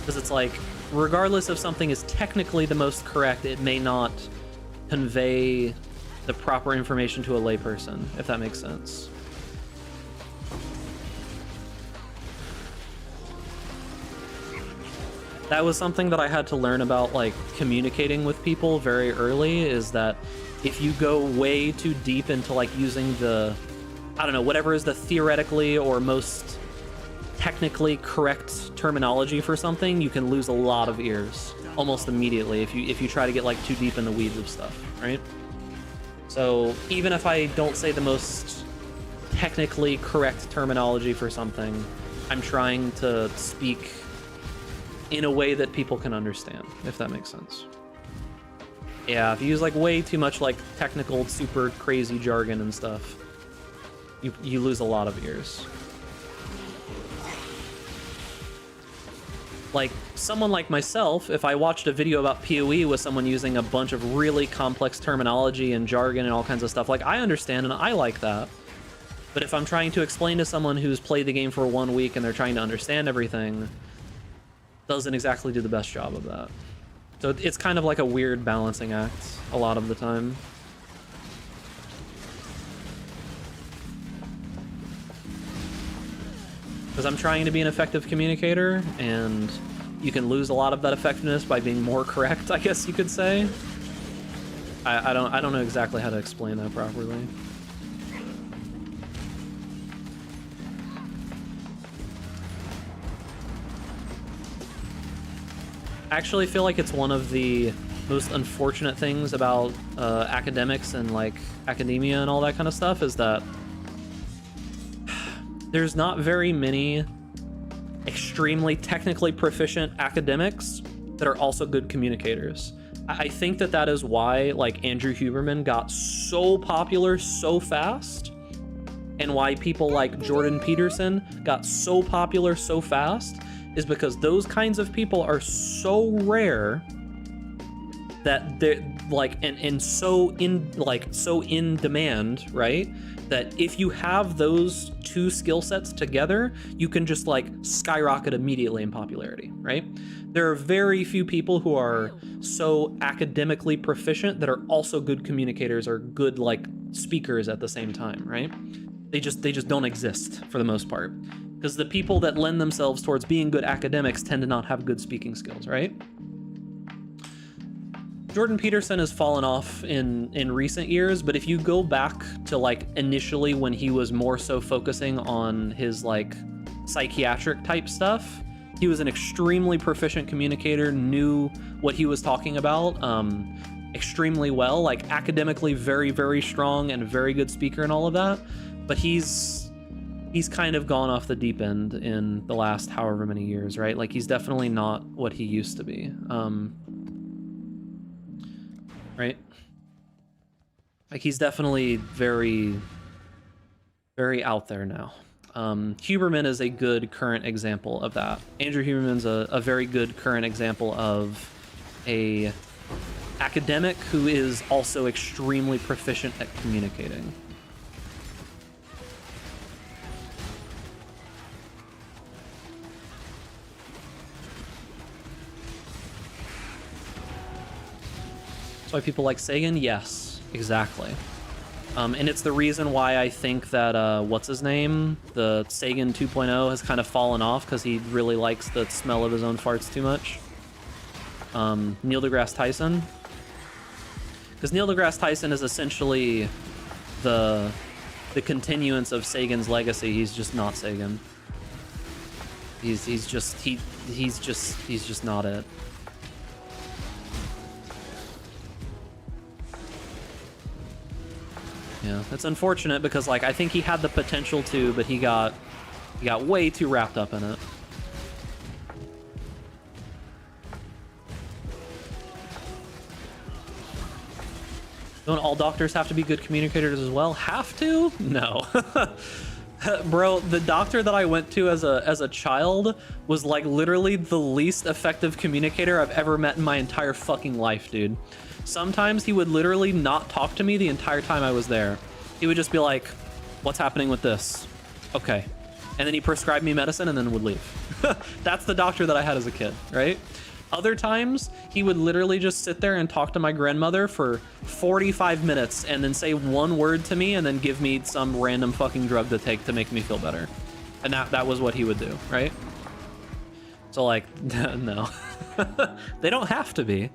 it's like, regardless if something is technically the most correct, it may not convey the proper information to a layperson, if that makes sense. That was something that I had to learn about, like, communicating with people very early, is that if you go way too deep into, like, using the, I don't know, whatever is the theoretically or most technically correct terminology for something, you can lose a lot of ears almost immediately if you try to get, like, too deep in the weeds of stuff, right? So even if I don't say the most technically correct terminology for something, I'm trying to speak in a way that people can understand, if that makes sense. Yeah, if you use like way too much like technical, super crazy jargon and stuff, you lose a lot of ears. Like, someone like myself, if I watched a video about PoE with someone using a bunch of really complex terminology and jargon and all kinds of stuff, like, I understand and I like that. But if I'm trying to explain to someone who's played the game for 1 week and they're trying to understand everything, doesn't exactly do the best job of that. So it's kind of like a weird balancing act a lot of the time. Because I'm trying to be an effective communicator, and you can lose a lot of that effectiveness by being more correct, I guess you could say. I don't know exactly how to explain that properly. I actually feel like it's one of the most unfortunate things about academics and like academia and all that kind of stuff is that there's not very many extremely technically proficient academics that are also good communicators. I think that is why like Andrew Huberman got so popular so fast, and why people like Jordan Peterson got so popular so fast, is because those kinds of people are so rare that they're like and so in demand, right? That if you have those two skill sets together, you can just like skyrocket immediately in popularity, right? There are very few people who are so academically proficient that are also good communicators or good like speakers at the same time, right? They just don't exist for the most part. Because the people that lend themselves towards being good academics tend to not have good speaking skills, right? Jordan Peterson has fallen off in recent years, but if you go back to like initially when he was more so focusing on his like psychiatric type stuff, he was an extremely proficient communicator, knew what he was talking about extremely well, like academically very, very strong and very good speaker and all of that. But he's kind of gone off the deep end in the last however many years, right? Like he's definitely not what he used to be. Right? Like he's definitely very, very out there now. Huberman is a good current example of that. Andrew Huberman's a very good current example of a academic who is also extremely proficient at communicating. Why people like Sagan? Yes, exactly. And it's the reason why I think that, what's his name? The Sagan 2.0 has kind of fallen off because he really likes the smell of his own farts too much. Neil deGrasse Tyson. Because Neil deGrasse Tyson is essentially the continuance of Sagan's legacy. He's just not Sagan. He's just not it. Yeah, it's unfortunate because like I think he had the potential to, but he got way too wrapped up in it. Don't all doctors have to be good communicators as well? Have to? No. Bro, the doctor that I went to as a child was like literally the least effective communicator I've ever met in my entire fucking life, dude. Sometimes he would literally not talk to me the entire time I was there. He would just be like, what's happening with this? Okay. And then he prescribed me medicine and then would leave. That's the doctor that I had as a kid, right? Other times, he would literally just sit there and talk to my grandmother for 45 minutes and then say one word to me and then give me some random fucking drug to take to make me feel better. And that was what he would do, right? So like, no. They don't have to be.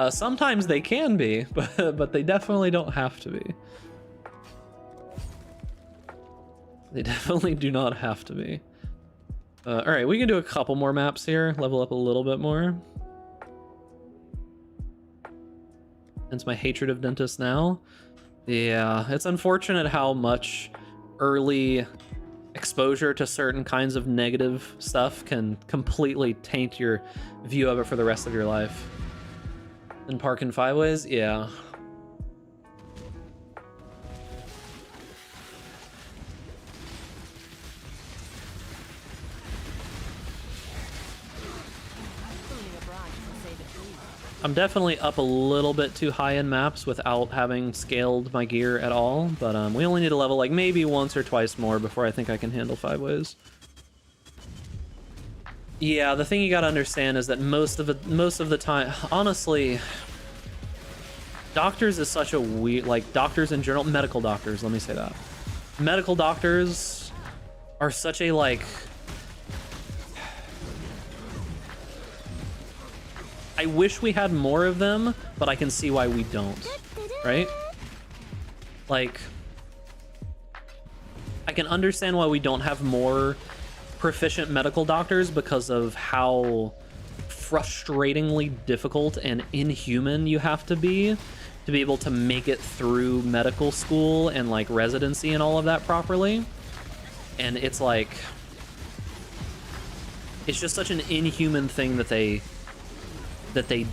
Sometimes they can be, but they definitely don't have to be. They definitely do not have to be. All right, we can do a couple more maps here, level up a little bit more. Hence my hatred of dentists now. Yeah, it's unfortunate how much early exposure to certain kinds of negative stuff can completely taint your view of it for the rest of your life. And park in 5 ways? Yeah. I'm definitely up a little bit too high in maps without having scaled my gear at all, but we only need to level like maybe once or twice more before I think I can handle 5 ways. Yeah, the thing you gotta understand is that most of the time, honestly, doctors is such a weird, like doctors in general, medical doctors, let me say that. Medical doctors are such a like, I wish we had more of them, but I can see why we don't, right? Like, I can understand why we don't have more proficient medical doctors because of how frustratingly difficult and inhuman you have to be able to make it through medical school and like residency and all of that properly. And it's like, it's just such an inhuman thing that they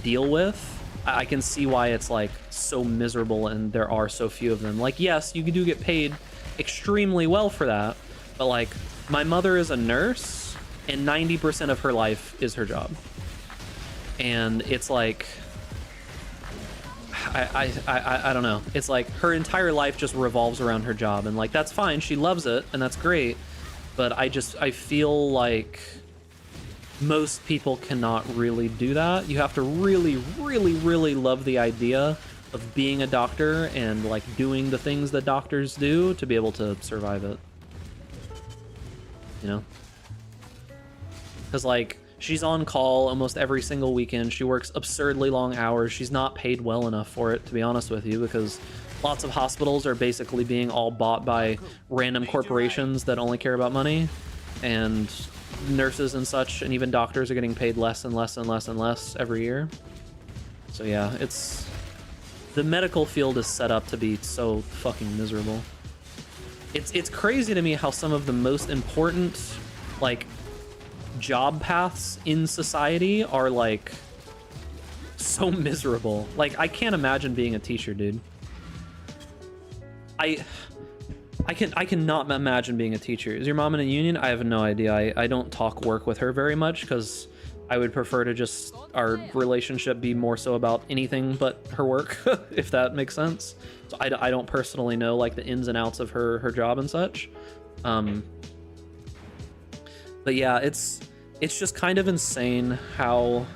deal with. I can see why it's like so miserable and there are so few of them. Like, yes, you do get paid extremely well for that, but like my mother is a nurse and 90% of her life is her job. And it's like, I don't know. It's like her entire life just revolves around her job, and like that's fine. She loves it and that's great. But I feel like most people cannot really do that. You have to really, really, really love the idea of being a doctor and like doing the things that doctors do to be able to survive it. You know? Because like, she's on call almost every single weekend. She works absurdly long hours. She's not paid well enough for it, to be honest with you, because lots of hospitals are basically being all bought by random corporations that only care about money. And nurses and such, and even doctors are getting paid less and less and less and less every year. So yeah, it's... the medical field is set up to be so fucking miserable. It's crazy to me how some of the most important, like, job paths in society are, like, so miserable. Like, I can't imagine being a teacher, dude. I cannot imagine being a teacher. Is your mom in a union? I have no idea. I don't talk work with her very much because I would prefer to just our relationship be more so about anything but her work, if that makes sense. So I don't personally know like the ins and outs of her job and such. But yeah, it's just kind of insane how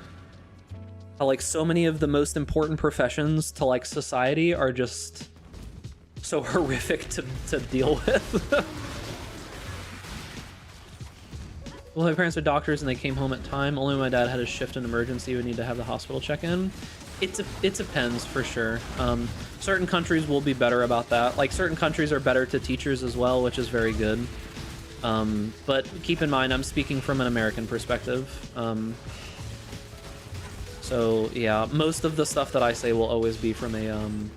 like so many of the most important professions to like society are just so horrific to deal with. Well, my parents are doctors and they came home at time. Only when my dad had a shift in emergency would need to have the hospital check in. It depends for sure. Certain countries will be better about that. Like certain countries are better to teachers as well, which is very good. But keep in mind, I'm speaking from an American perspective. So yeah, most of the stuff that I say will always be from an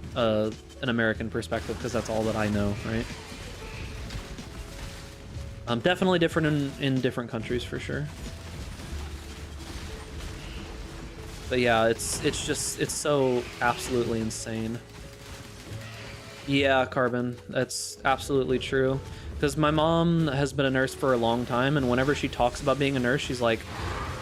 American perspective because that's all that I know, right? Definitely different in different countries for sure. But yeah, it's so absolutely insane. Yeah, Carbon, that's absolutely true. Because my mom has been a nurse for a long time, and whenever she talks about being a nurse, she's like,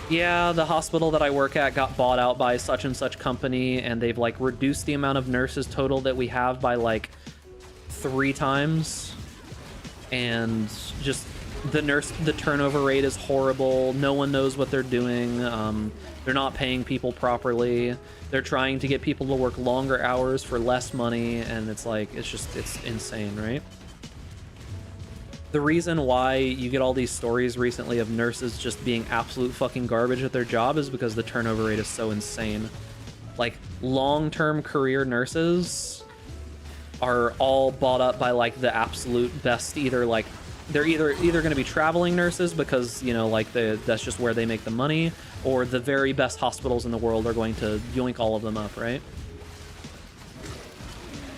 yeah, the hospital that I work at got bought out by such and such company, and they've like reduced the amount of nurses total that we have by like 3 times. And just the turnover rate is horrible. No one knows what they're doing. They're not paying people properly. They're trying to get people to work longer hours for less money, and it's like, it's insane, right? The reason why you get all these stories recently of nurses just being absolute fucking garbage at their job is because the turnover rate is so insane. Like, long-term career nurses are all bought up by like the absolute best, either like they're either going to be traveling nurses because, you know, like that's just where they make the money, or the very best hospitals in the world are going to yoink all of them up, right?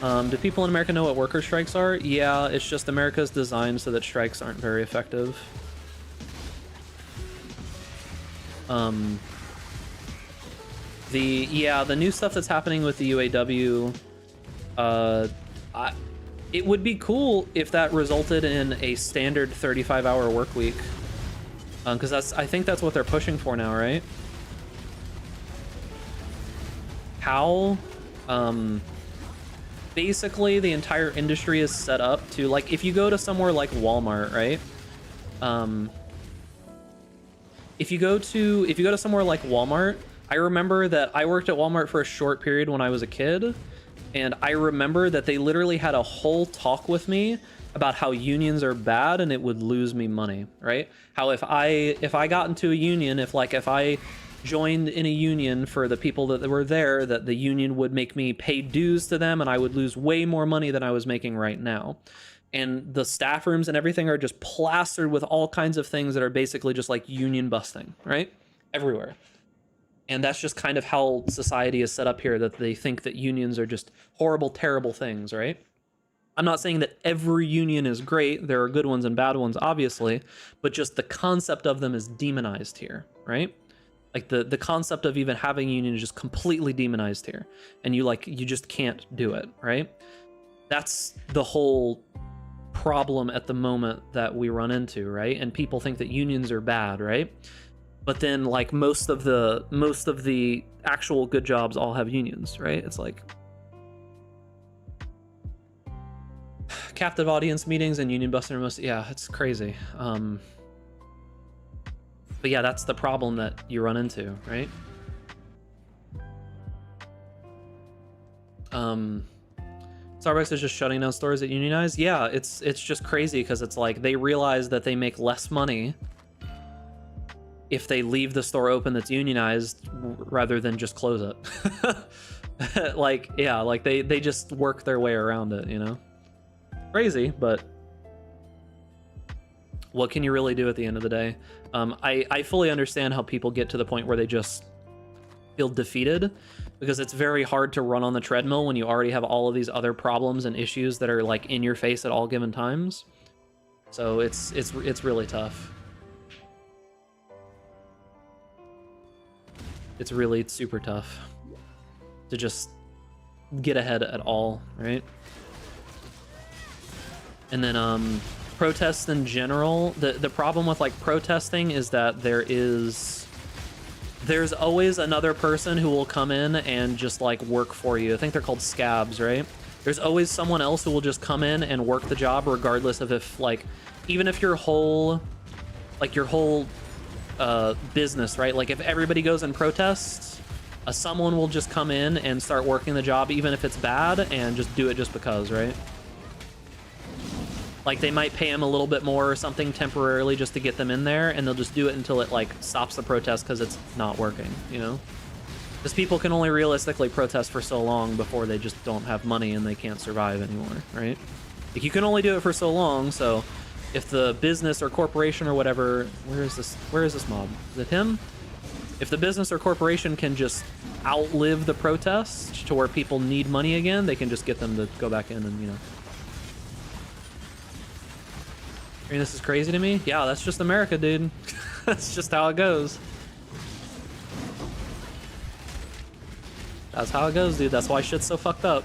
Do people in America know what worker strikes are? Yeah, it's just America's designed so that strikes aren't very effective. The new stuff that's happening with the UAW, it would be cool if that resulted in a standard 35-hour work week, because I think that's what they're pushing for now, right? How? Basically, the entire industry is set up to, like, if you go to somewhere like Walmart, right? If you go to somewhere like Walmart, I remember that I worked at Walmart for a short period when I was a kid, and I remember that they literally had a whole talk with me about how unions are bad and it would lose me money, right? How if I got into a union, if I joined in a union for the people that were there, that the union would make me pay dues to them and I would lose way more money than I was making right now. And the staff rooms and everything are just plastered with all kinds of things that are basically just like union busting, right? Everywhere. And that's just kind of how society is set up here, that they think that unions are just horrible, terrible things, right? I'm not saying that every union is great. There are good ones and bad ones, obviously, but just the concept of them is demonized here, right? Like the concept of even having a union is just completely demonized here. And you just can't do it, right? That's the whole problem at the moment that we run into, right? And people think that unions are bad, right? But then like most of the actual good jobs all have unions, right? It's like captive audience meetings and union busting are most, yeah, it's crazy. But yeah, that's the problem that you run into, right? Starbucks is just shutting down stores that unionize. Yeah, it's just crazy because it's like they realize that they make less money if they leave the store open that's unionized rather than just close it. Like, yeah, like they just work their way around it, you know? Crazy, but what can you really do at the end of the day? I fully understand how people get to the point where they just feel defeated, because it's very hard to run on the treadmill when you already have all of these other problems and issues that are like in your face at all given times. So it's really tough. It's really super tough to just get ahead at all, right? And then protests in general, the problem with like protesting is that there's always another person who will come in and just like work for you. I think they're called scabs, right? There's always someone else who will just come in and work the job regardless of if like, even if your whole business, right? Like if everybody goes and protests, someone will just come in and start working the job even if it's bad and just do it just because, right? Like they might pay them a little bit more or something temporarily just to get them in there, and they'll just do it until it like stops the protest because it's not working, you know? Because people can only realistically protest for so long before they just don't have money and they can't survive anymore, right? Like you can only do it for so long, so if the business or corporation or whatever, where is this mob? Is it him? If the business or corporation can just outlive the protest to where people need money again, they can just get them to go back in and, you know. I mean, this is crazy to me. Yeah, that's just America, dude. That's just how it goes. That's how it goes, dude. That's why shit's so fucked up.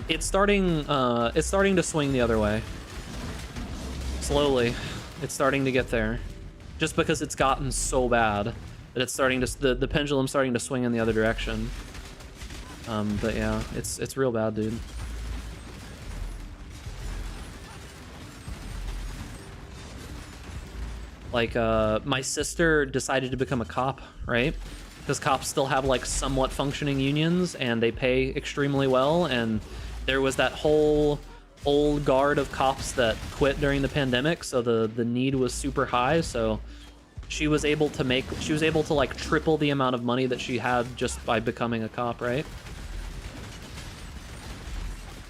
It's starting to swing the other way. Slowly. It's starting to get there. Just because it's gotten so bad that it's starting to... The pendulum's starting to swing in the other direction. But yeah, it's real bad, dude. Like, my sister decided to become a cop, right? Because cops still have, like, somewhat functioning unions, and they pay extremely well, and there was that whole old guard of cops that quit during the pandemic, so the need was super high, so she was able to, like, triple the amount of money that she had just by becoming a cop, right?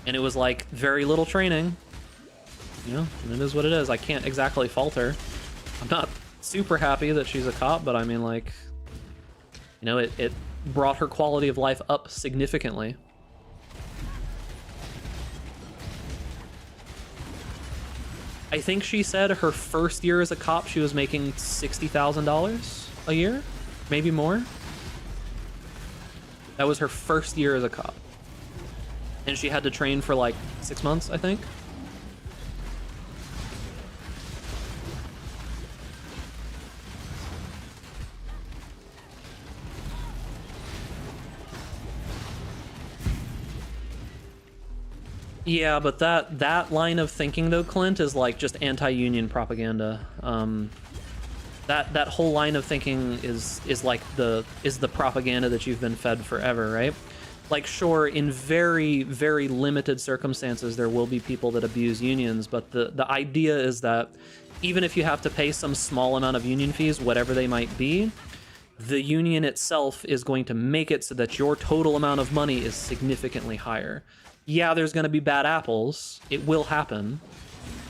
And it was, like, very little training. You know, and it is what it is. I can't exactly fault her. I'm not super happy that she's a cop, but I mean, like, you know, it brought her quality of life up significantly. I think she said her first year as a cop, she was making $60,000 a year, maybe more. That was her first year as a cop. And she had to train for like 6 months, I think. Yeah, but that line of thinking though, Clint, is like just anti-union propaganda. That whole line of thinking is like the propaganda that you've been fed forever, right? Like, sure, in very, very limited circumstances, there will be people that abuse unions, but the idea is that even if you have to pay some small amount of union fees, whatever they might be, the union itself is going to make it so that your total amount of money is significantly higher. Yeah, there's going to be bad apples. It will happen,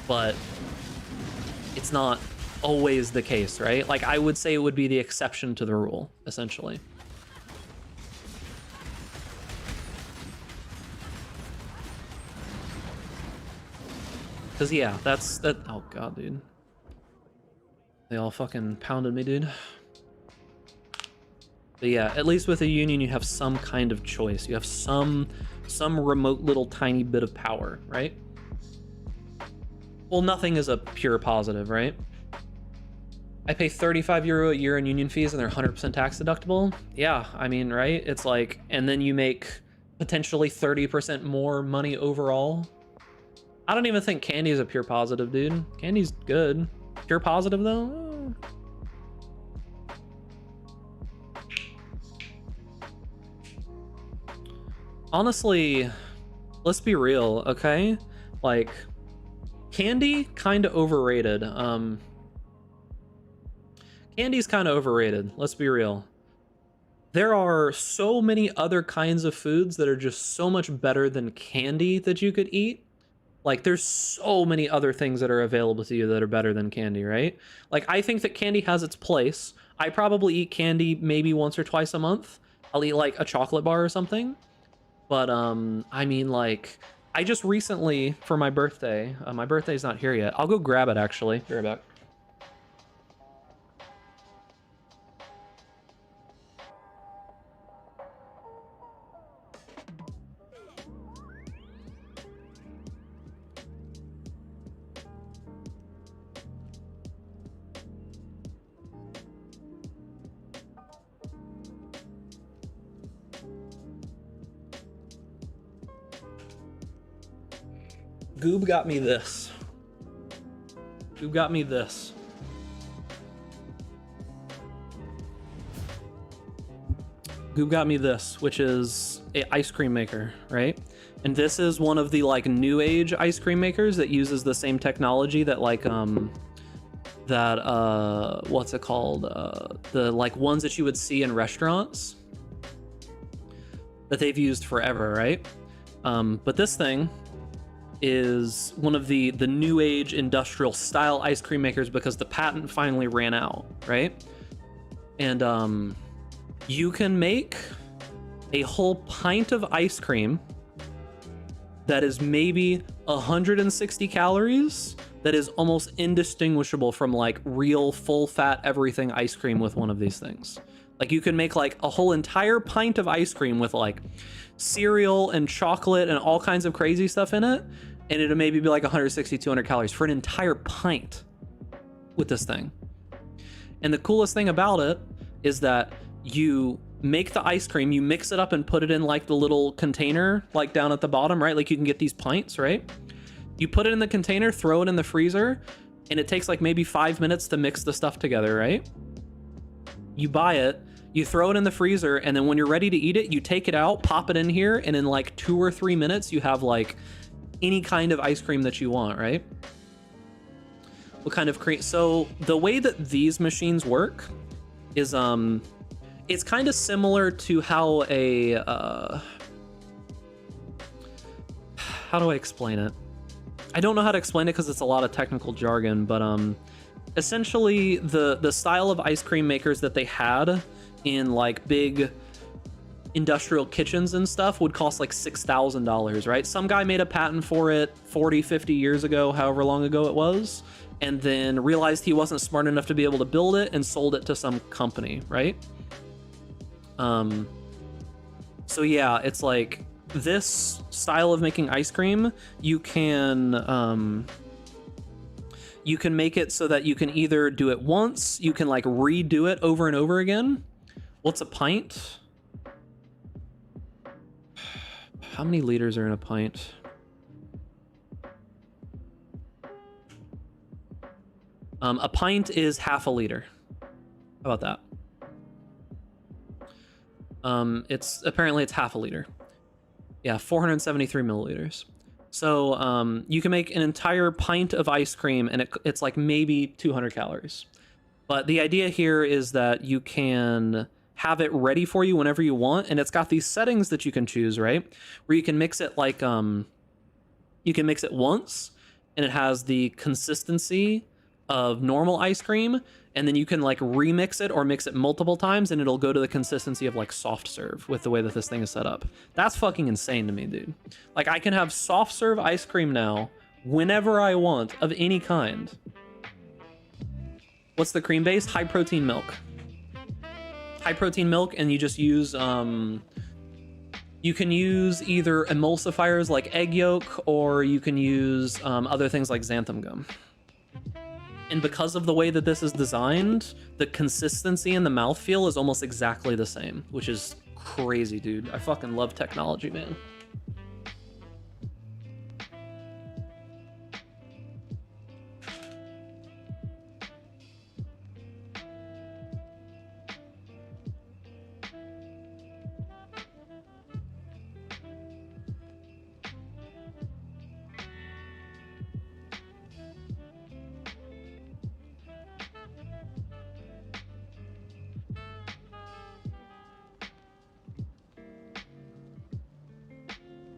but it's not always the case, right? Like, I would say it would be the exception to the rule, essentially. Because, yeah, that... Oh, God, dude. They all fucking pounded me, dude. But yeah, at least with a union, you have some kind of choice. You have some remote little tiny bit of power, right? Well, nothing is a pure positive, right? I pay 35 euro a year in union fees and they're 100% tax deductible. Yeah, I mean, right? It's like, and then you make potentially 30% more money overall. I don't even think candy is a pure positive, dude. Candy's good. Pure positive, though? Honestly, let's be real, okay? Like, candy, kind of overrated. Candy's kind of overrated, let's be real. There are so many other kinds of foods that are just so much better than candy that you could eat. Like, there's so many other things that are available to you that are better than candy, right? Like, I think that candy has its place. I probably eat candy maybe once or twice a month. I'll eat, like, a chocolate bar or something. But, I mean, like, I just recently, for my birthday, my birthday's not here yet. I'll go grab it, actually. Be right back. Goob got me this. Goob got me this. Goob got me this, which is an ice cream maker, right? And this is one of the like new age ice cream makers that uses the same technology that like what's it called? The like ones that you would see in restaurants that they've used forever, right? But this thing is one of the new age industrial style ice cream makers because the patent finally ran out, right? And you can make a whole pint of ice cream that is maybe 160 calories that is almost indistinguishable from like real full fat everything ice cream with one of these things. Like, you can make like a whole entire pint of ice cream with like cereal and chocolate and all kinds of crazy stuff in it, and it'll maybe be like 160, 200 calories for an entire pint with this thing. And the coolest thing about it is that you make the ice cream, you mix it up and put it in like the little container, like down at the bottom, right? Like you can get these pints, right? You put it in the container, throw it in the freezer, and it takes like maybe 5 minutes to mix the stuff together, right? You buy it, you throw it in the freezer, and then when you're ready to eat it, you take it out, pop it in here, and in like 2 or 3 minutes, you have like any kind of ice cream that you want, right? What kind of cream? So the way that these machines work is it's kind of similar to how a how do I explain it? I don't know how to explain it because it's a lot of technical jargon, but essentially the style of ice cream makers that they had in like big industrial kitchens and stuff would cost like $6,000, right? Some guy made a patent for it 40, 50 years ago, however long ago it was, and then realized he wasn't smart enough to be able to build it and sold it to some company, right? So yeah, it's like this style of making ice cream, you can make it so that you can either do it once, you can like redo it over and over again. What's a pint? How many liters are in a pint? A pint is half a liter. How about that? It's half a liter. Yeah, 473 milliliters. So you can make an entire pint of ice cream, and it's like maybe 200 calories. But the idea here is that you can have it ready for you whenever you want, and it's got these settings that you can choose, right? Where you can mix it like you can mix it once, and it has the consistency of normal ice cream, and then you can like remix it or mix it multiple times, and it'll go to the consistency of like soft serve with the way that this thing is set up. That's fucking insane to me, dude. Like I can have soft serve ice cream now whenever I want of any kind. What's the cream base? High protein milk. High protein milk, and you just use you can use either emulsifiers like egg yolk, or you can use other things like xanthan gum. And because of the way that this is designed, the consistency and the mouthfeel is almost exactly the same, which is crazy, dude. I fucking love technology, man.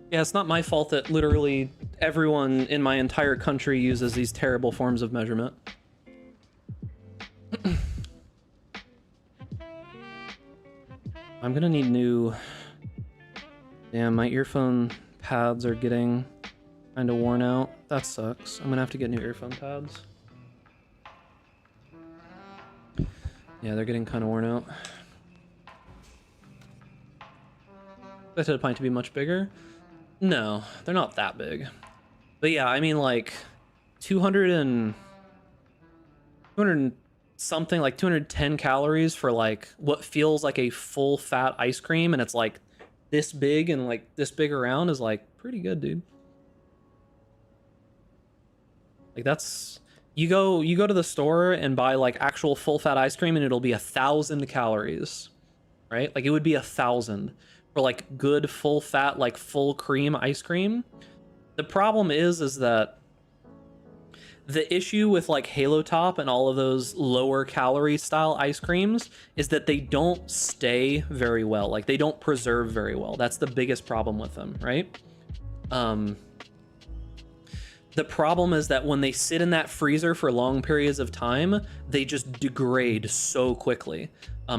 Yeah, it's not my fault that literally everyone in my entire country uses these terrible forms of measurement. I'm gonna need new... Damn, my earphone pads are getting kind of worn out. That sucks. I'm gonna have to get new earphone pads. Yeah, they're getting kind of worn out. I expected a pint to be much bigger. No, they're not that big. But yeah, I mean like 200 something, like 210 calories for like what feels like a full fat ice cream, and it's like this big and like this big around is like pretty good, dude. Like that's, you go to the store and buy like actual full fat ice cream and it'll be 1,000 calories, right? Like it would be 1,000 for like good full fat, like full cream ice cream. The problem is that the issue with like Halo Top and all of those lower calorie style ice creams is that they don't stay very well. Like they don't preserve very well. That's the biggest problem with them, right? The problem is that when they sit in that freezer for long periods of time, they just degrade so quickly.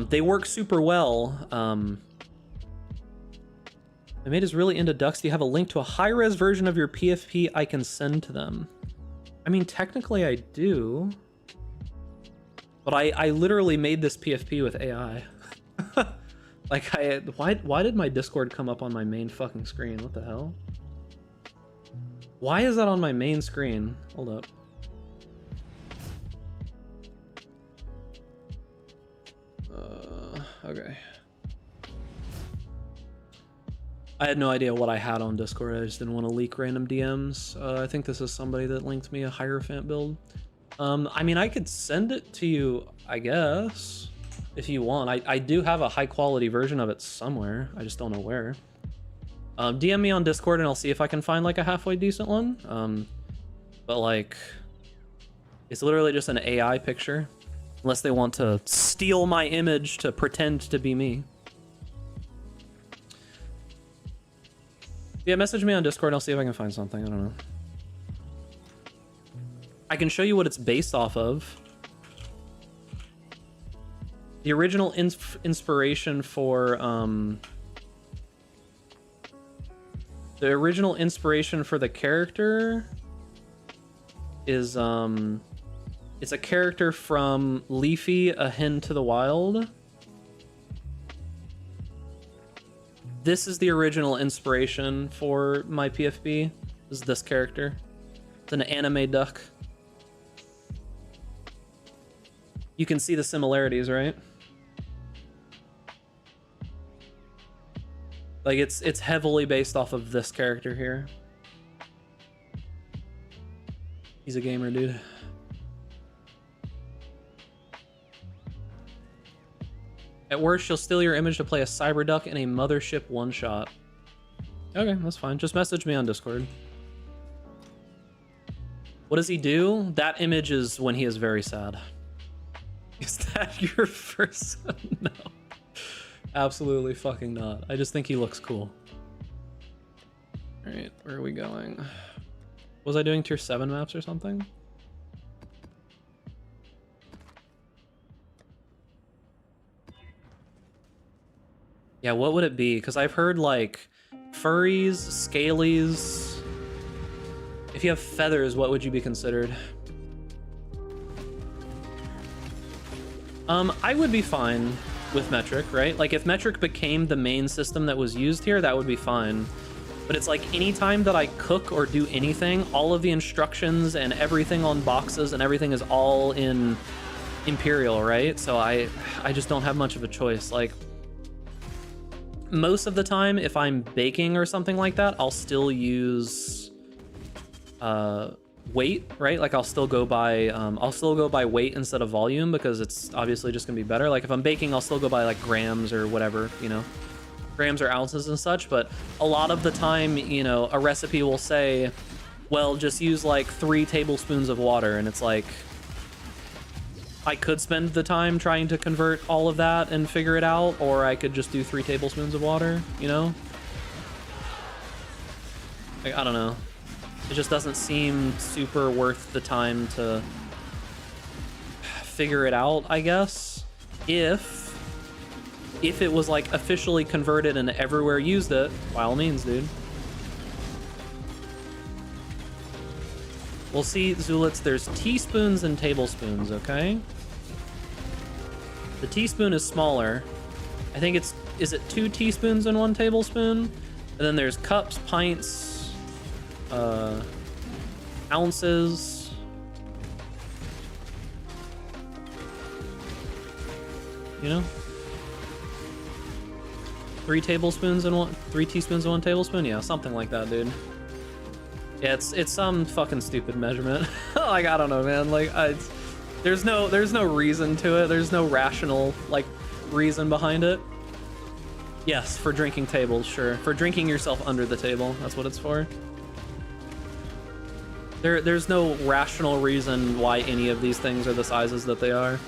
They work super well. My mate is really into ducks. Do you have a link to a high-res version of your PFP I can send to them? I mean, technically I do. But I literally made this PFP with AI. Like, why did my Discord come up on my main fucking screen? What the hell? Why is that on my main screen? Hold up. Okay. I had no idea what I had on Discord. I just didn't want to leak random DMs. I think this is somebody that linked me a Hierophant build. I mean, I could send it to you, I guess, if you want. I do have a high quality version of it somewhere. I just don't know where. DM me on Discord and I'll see if I can find like a halfway decent one. But like, it's literally just an AI picture. Unless they want to steal my image to pretend to be me. Yeah, message me on Discord and I'll see if I can find something. I don't know. I can show you what it's based off of. The original inspiration for the original inspiration for the character is it's a character from Leafy, A Hen to the Wild. This is the original inspiration for my PFB. This is this character. It's an anime duck. You can see the similarities, right? Like it's heavily based off of this character here. He's a gamer, dude. At worst, she'll steal your image to play a Cyberduck in a Mothership one-shot. Okay, that's fine. Just message me on Discord. What does he do? That image is when he is very sad. Is that your first? No. Absolutely fucking not. I just think he looks cool. Alright, where are we going? Was I doing tier 7 maps or something? Yeah, what would it be? Because I've heard like furries, scalies. If you have feathers, what would you be considered? I would be fine with metric, right? Like if metric became the main system that was used here, that would be fine. But it's like anytime that I cook or do anything, all of the instructions and everything on boxes and everything is all in Imperial, right? So I just don't have much of a choice. Like most of the time, if I'm baking or something like that, I'll still use weight, right? Like I'll still go by weight instead of volume because it's obviously just gonna be better. Like if I'm baking, I'll still go by like grams or whatever, you know, grams or ounces and such. But a lot of the time, you know, a recipe will say, well, just use like 3 tablespoons of water, and it's like I could spend the time trying to convert all of that and figure it out, or I could just do 3 tablespoons of water, you know? Like, I don't know. It just doesn't seem super worth the time to figure it out, I guess. If it was like officially converted and everywhere used it, by all means, dude. We'll see, Zulitz, there's teaspoons and tablespoons, okay? The teaspoon is smaller. I think is it 2 teaspoons and 1 tablespoon? And then there's cups, pints, ounces. You know? 3 teaspoons and 1 tablespoon? Yeah, something like that, dude. Yeah, it's some fucking stupid measurement. Like, I don't know, man. Like, there's no reason to it. There's no rational, like, reason behind it. Yes, for drinking tables, sure. For drinking yourself under the table, that's what it's for. There's no rational reason why any of these things are the sizes that they are,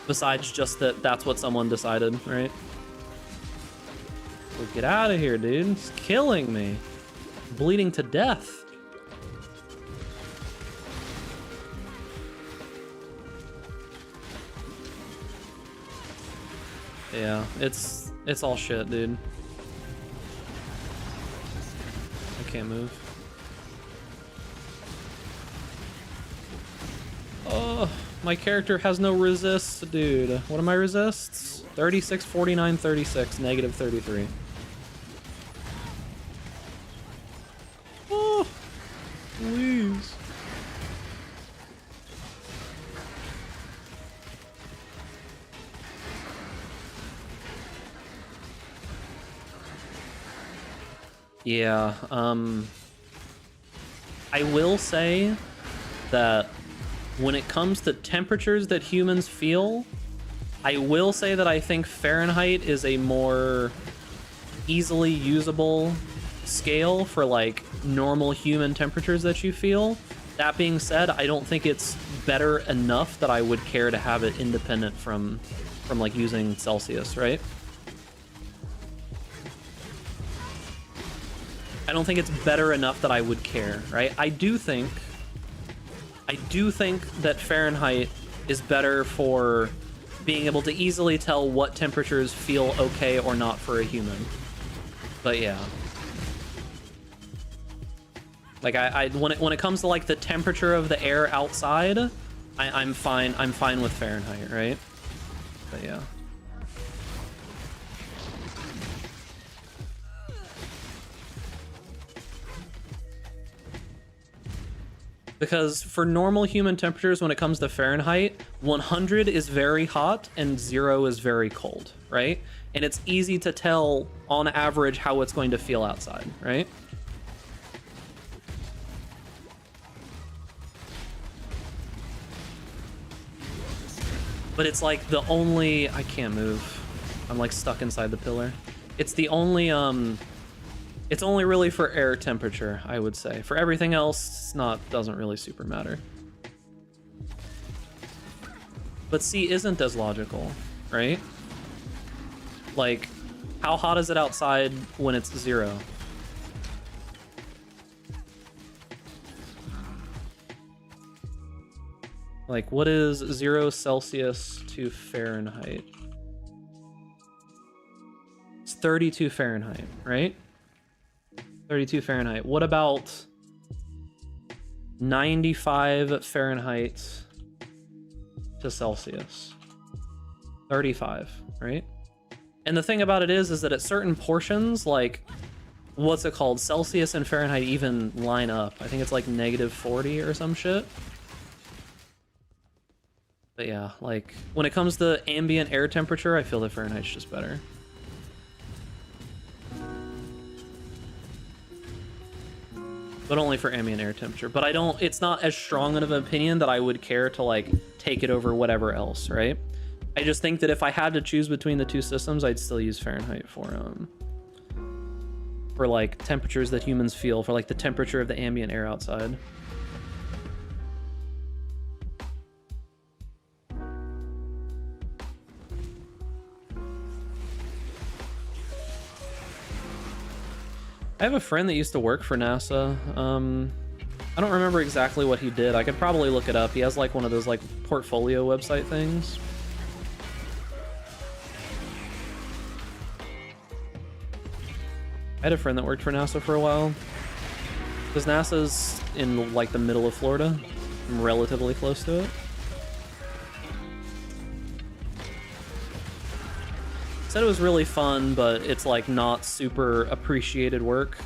besides just that that's what someone decided, right? So get out of here, dude. It's killing me. I'm bleeding to death. Yeah, it's all shit, dude. I can't move. Oh, my character has no resists, dude. What are my resists? 36, 49, 36, negative 33. Please. Yeah, I will say that when it comes to temperatures that humans feel, I will say that I think Fahrenheit is a more easily usable scale for like normal human temperatures that you feel. That being said, I don't think it's better enough that I would care to have it independent from like using Celsius, right? I don't think it's better enough that I would care, right? I do think that Fahrenheit is better for being able to easily tell what temperatures feel okay or not for a human. But yeah. Like when it comes to like the temperature of the air outside, I'm fine with Fahrenheit, right? But yeah. Because for normal human temperatures, when it comes to Fahrenheit, 100 is very hot and 0 is very cold, right? And it's easy to tell on average how it's going to feel outside, right? But it's like the only... I can't move. I'm like stuck inside the pillar. It's the only... It's only really for air temperature, I would say. For everything else, doesn't really super matter. But C isn't as logical, right? Like, how hot is it outside when it's 0? Like, what is 0 Celsius to Fahrenheit? It's 32 Fahrenheit, right? 32 Fahrenheit. What about 95 Fahrenheit to Celsius? 35, right? And the thing about it is that at certain portions, like, what's it called? Celsius and Fahrenheit even line up. I think it's like -40 or some shit. But yeah, like, when it comes to ambient air temperature, I feel that Fahrenheit's just better. But only for ambient air temperature. But it's not as strong of an opinion that I would care to like take it over whatever else, right? I just think that if I had to choose between the two systems, I'd still use Fahrenheit for like temperatures that humans feel, for like the temperature of the ambient air outside. I have a friend that used to work for NASA. I don't remember exactly what he did. I could probably look it up. He has like one of those like portfolio website things. I had a friend that worked for NASA for a while. Because NASA's in like the middle of Florida. I'm relatively close to it. Said it was really fun, but it's like not super appreciated work.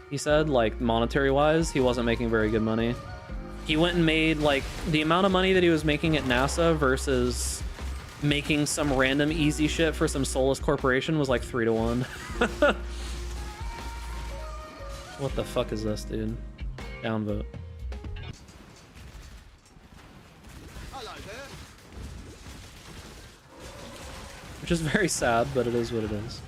He said, like, monetary wise, he wasn't making very good money. He went and made like the amount of money that he was making at NASA versus making some random easy shit for some soulless corporation was like 3 to 1. What the fuck is this, dude? Downvote. Which is very sad, but it is what it is.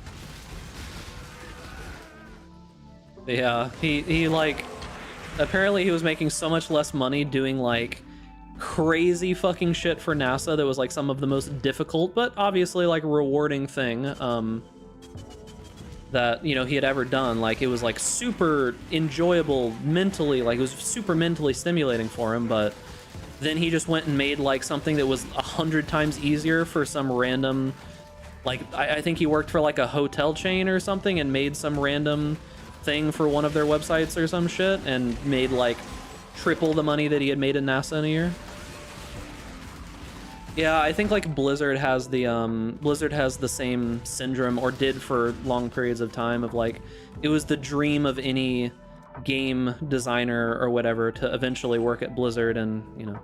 But yeah, he like, apparently he was making so much less money doing like crazy fucking shit for NASA that was like some of the most difficult, but obviously like rewarding thing that, you know, he had ever done. Like, it was like super enjoyable mentally, like it was super mentally stimulating for him, but then he just went and made like something that was 100 times easier for some random, like, I think he worked for like a hotel chain or something and made some random thing for one of their websites or some shit and made like triple the money that he had made in NASA in a year. Yeah, I think like Blizzard has the same syndrome, or did for long periods of time, of like, it was the dream of any game designer or whatever to eventually work at Blizzard and, you know.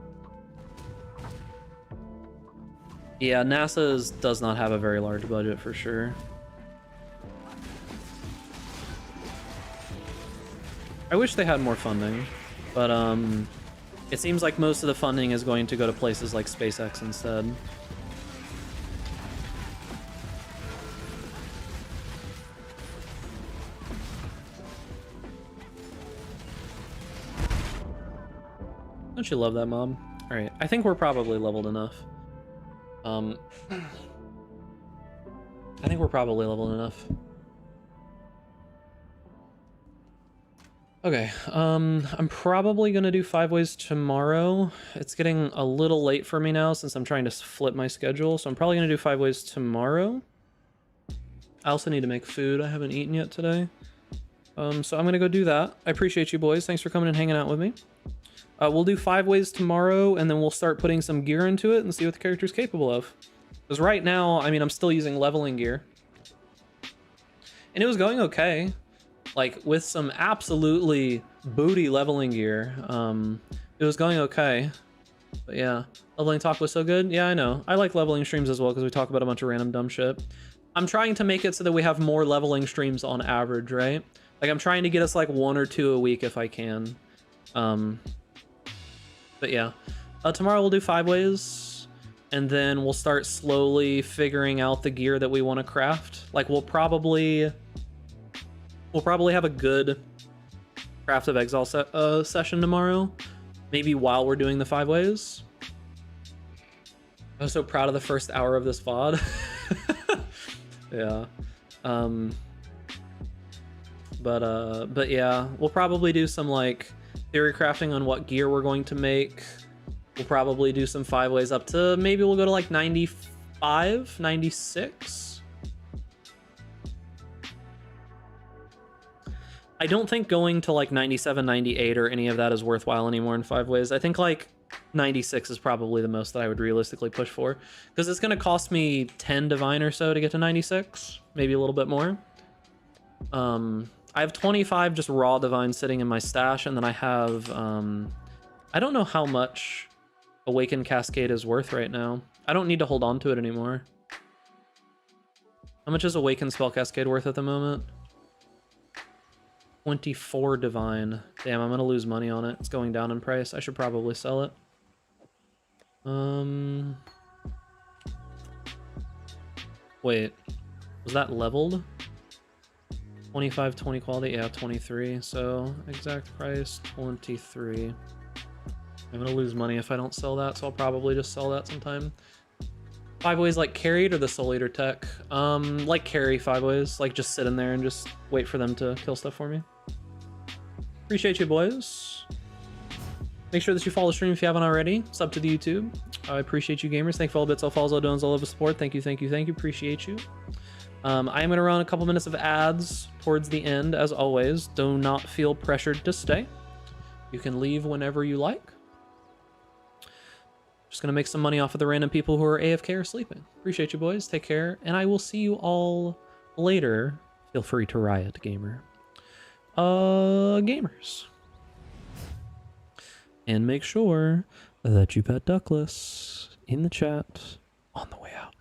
Yeah, NASA does not have a very large budget for sure. I wish they had more funding, but it seems like most of the funding is going to go to places like SpaceX instead. Don't you love that, Mom? Alright, I think we're probably leveled enough. I think we're probably leveled enough. Okay, I'm probably gonna do 5 ways tomorrow. It's getting a little late for me now since I'm trying to flip my schedule, so I'm probably gonna do 5 ways tomorrow. I also need to make food. I haven't eaten yet today. So I'm gonna go do that. I appreciate you boys. Thanks for coming and hanging out with me. We'll do 5 ways tomorrow, and then we'll start putting some gear into it and see what the character's capable of. Because right now, I mean, I'm still using leveling gear. And it was going okay. Like, with some absolutely booty leveling gear, it was going okay. But yeah, leveling talk was so good. Yeah, I know. I like leveling streams as well because we talk about a bunch of random dumb shit. I'm trying to make it so that we have more leveling streams on average, right? Like, I'm trying to get us like 1 or 2 a week if I can. But yeah, tomorrow we'll do 5 ways, and then we'll start slowly figuring out the gear that we want to craft. Like, we'll probably have a good Craft of Exile session tomorrow, maybe while we're doing the 5 ways. I'm so proud of the first hour of this VOD. Yeah. But yeah, we'll probably do some like theory crafting on what gear we're going to make. We'll probably do some 5 ways up to, maybe we'll go to like 95, 96. I don't think going to like 97, 98 or any of that is worthwhile anymore in 5 ways. I think like 96 is probably the most that I would realistically push for, because it's going to cost me 10 divine or so to get to 96, maybe a little bit more. I have 25 just raw divine sitting in my stash, and then I have I don't know how much Awakened Cascade is worth right now. I don't need to hold on to it anymore. How much is Awakened Spell Cascade worth at the moment? 24 divine. Damn, I'm gonna lose money on it. It's going down in price. I should probably sell it. Wait, was that leveled? 25, 20 quality, yeah, 23. So exact price 23. I'm gonna lose money if I don't sell that, so I'll probably just sell that sometime. 5 ways like carried or the Soul Eater tech? Like carry 5 ways, like just sit in there and just wait for them to kill stuff for me. Appreciate you, boys. Make sure that you follow the stream if you haven't already. Sub to the YouTube. I appreciate you, gamers. Thank you for all the bits, all follows, all dones, all of the support. Thank you, thank you, thank you. Appreciate you. I am going to run a couple minutes of ads towards the end, as always. Do not feel pressured to stay. You can leave whenever you like. Just going to make some money off of the random people who are AFK or sleeping. Appreciate you, boys. Take care, and I will see you all later. Feel free to riot, gamer. Gamers. And make sure that you pet Duckless in the chat on the way out.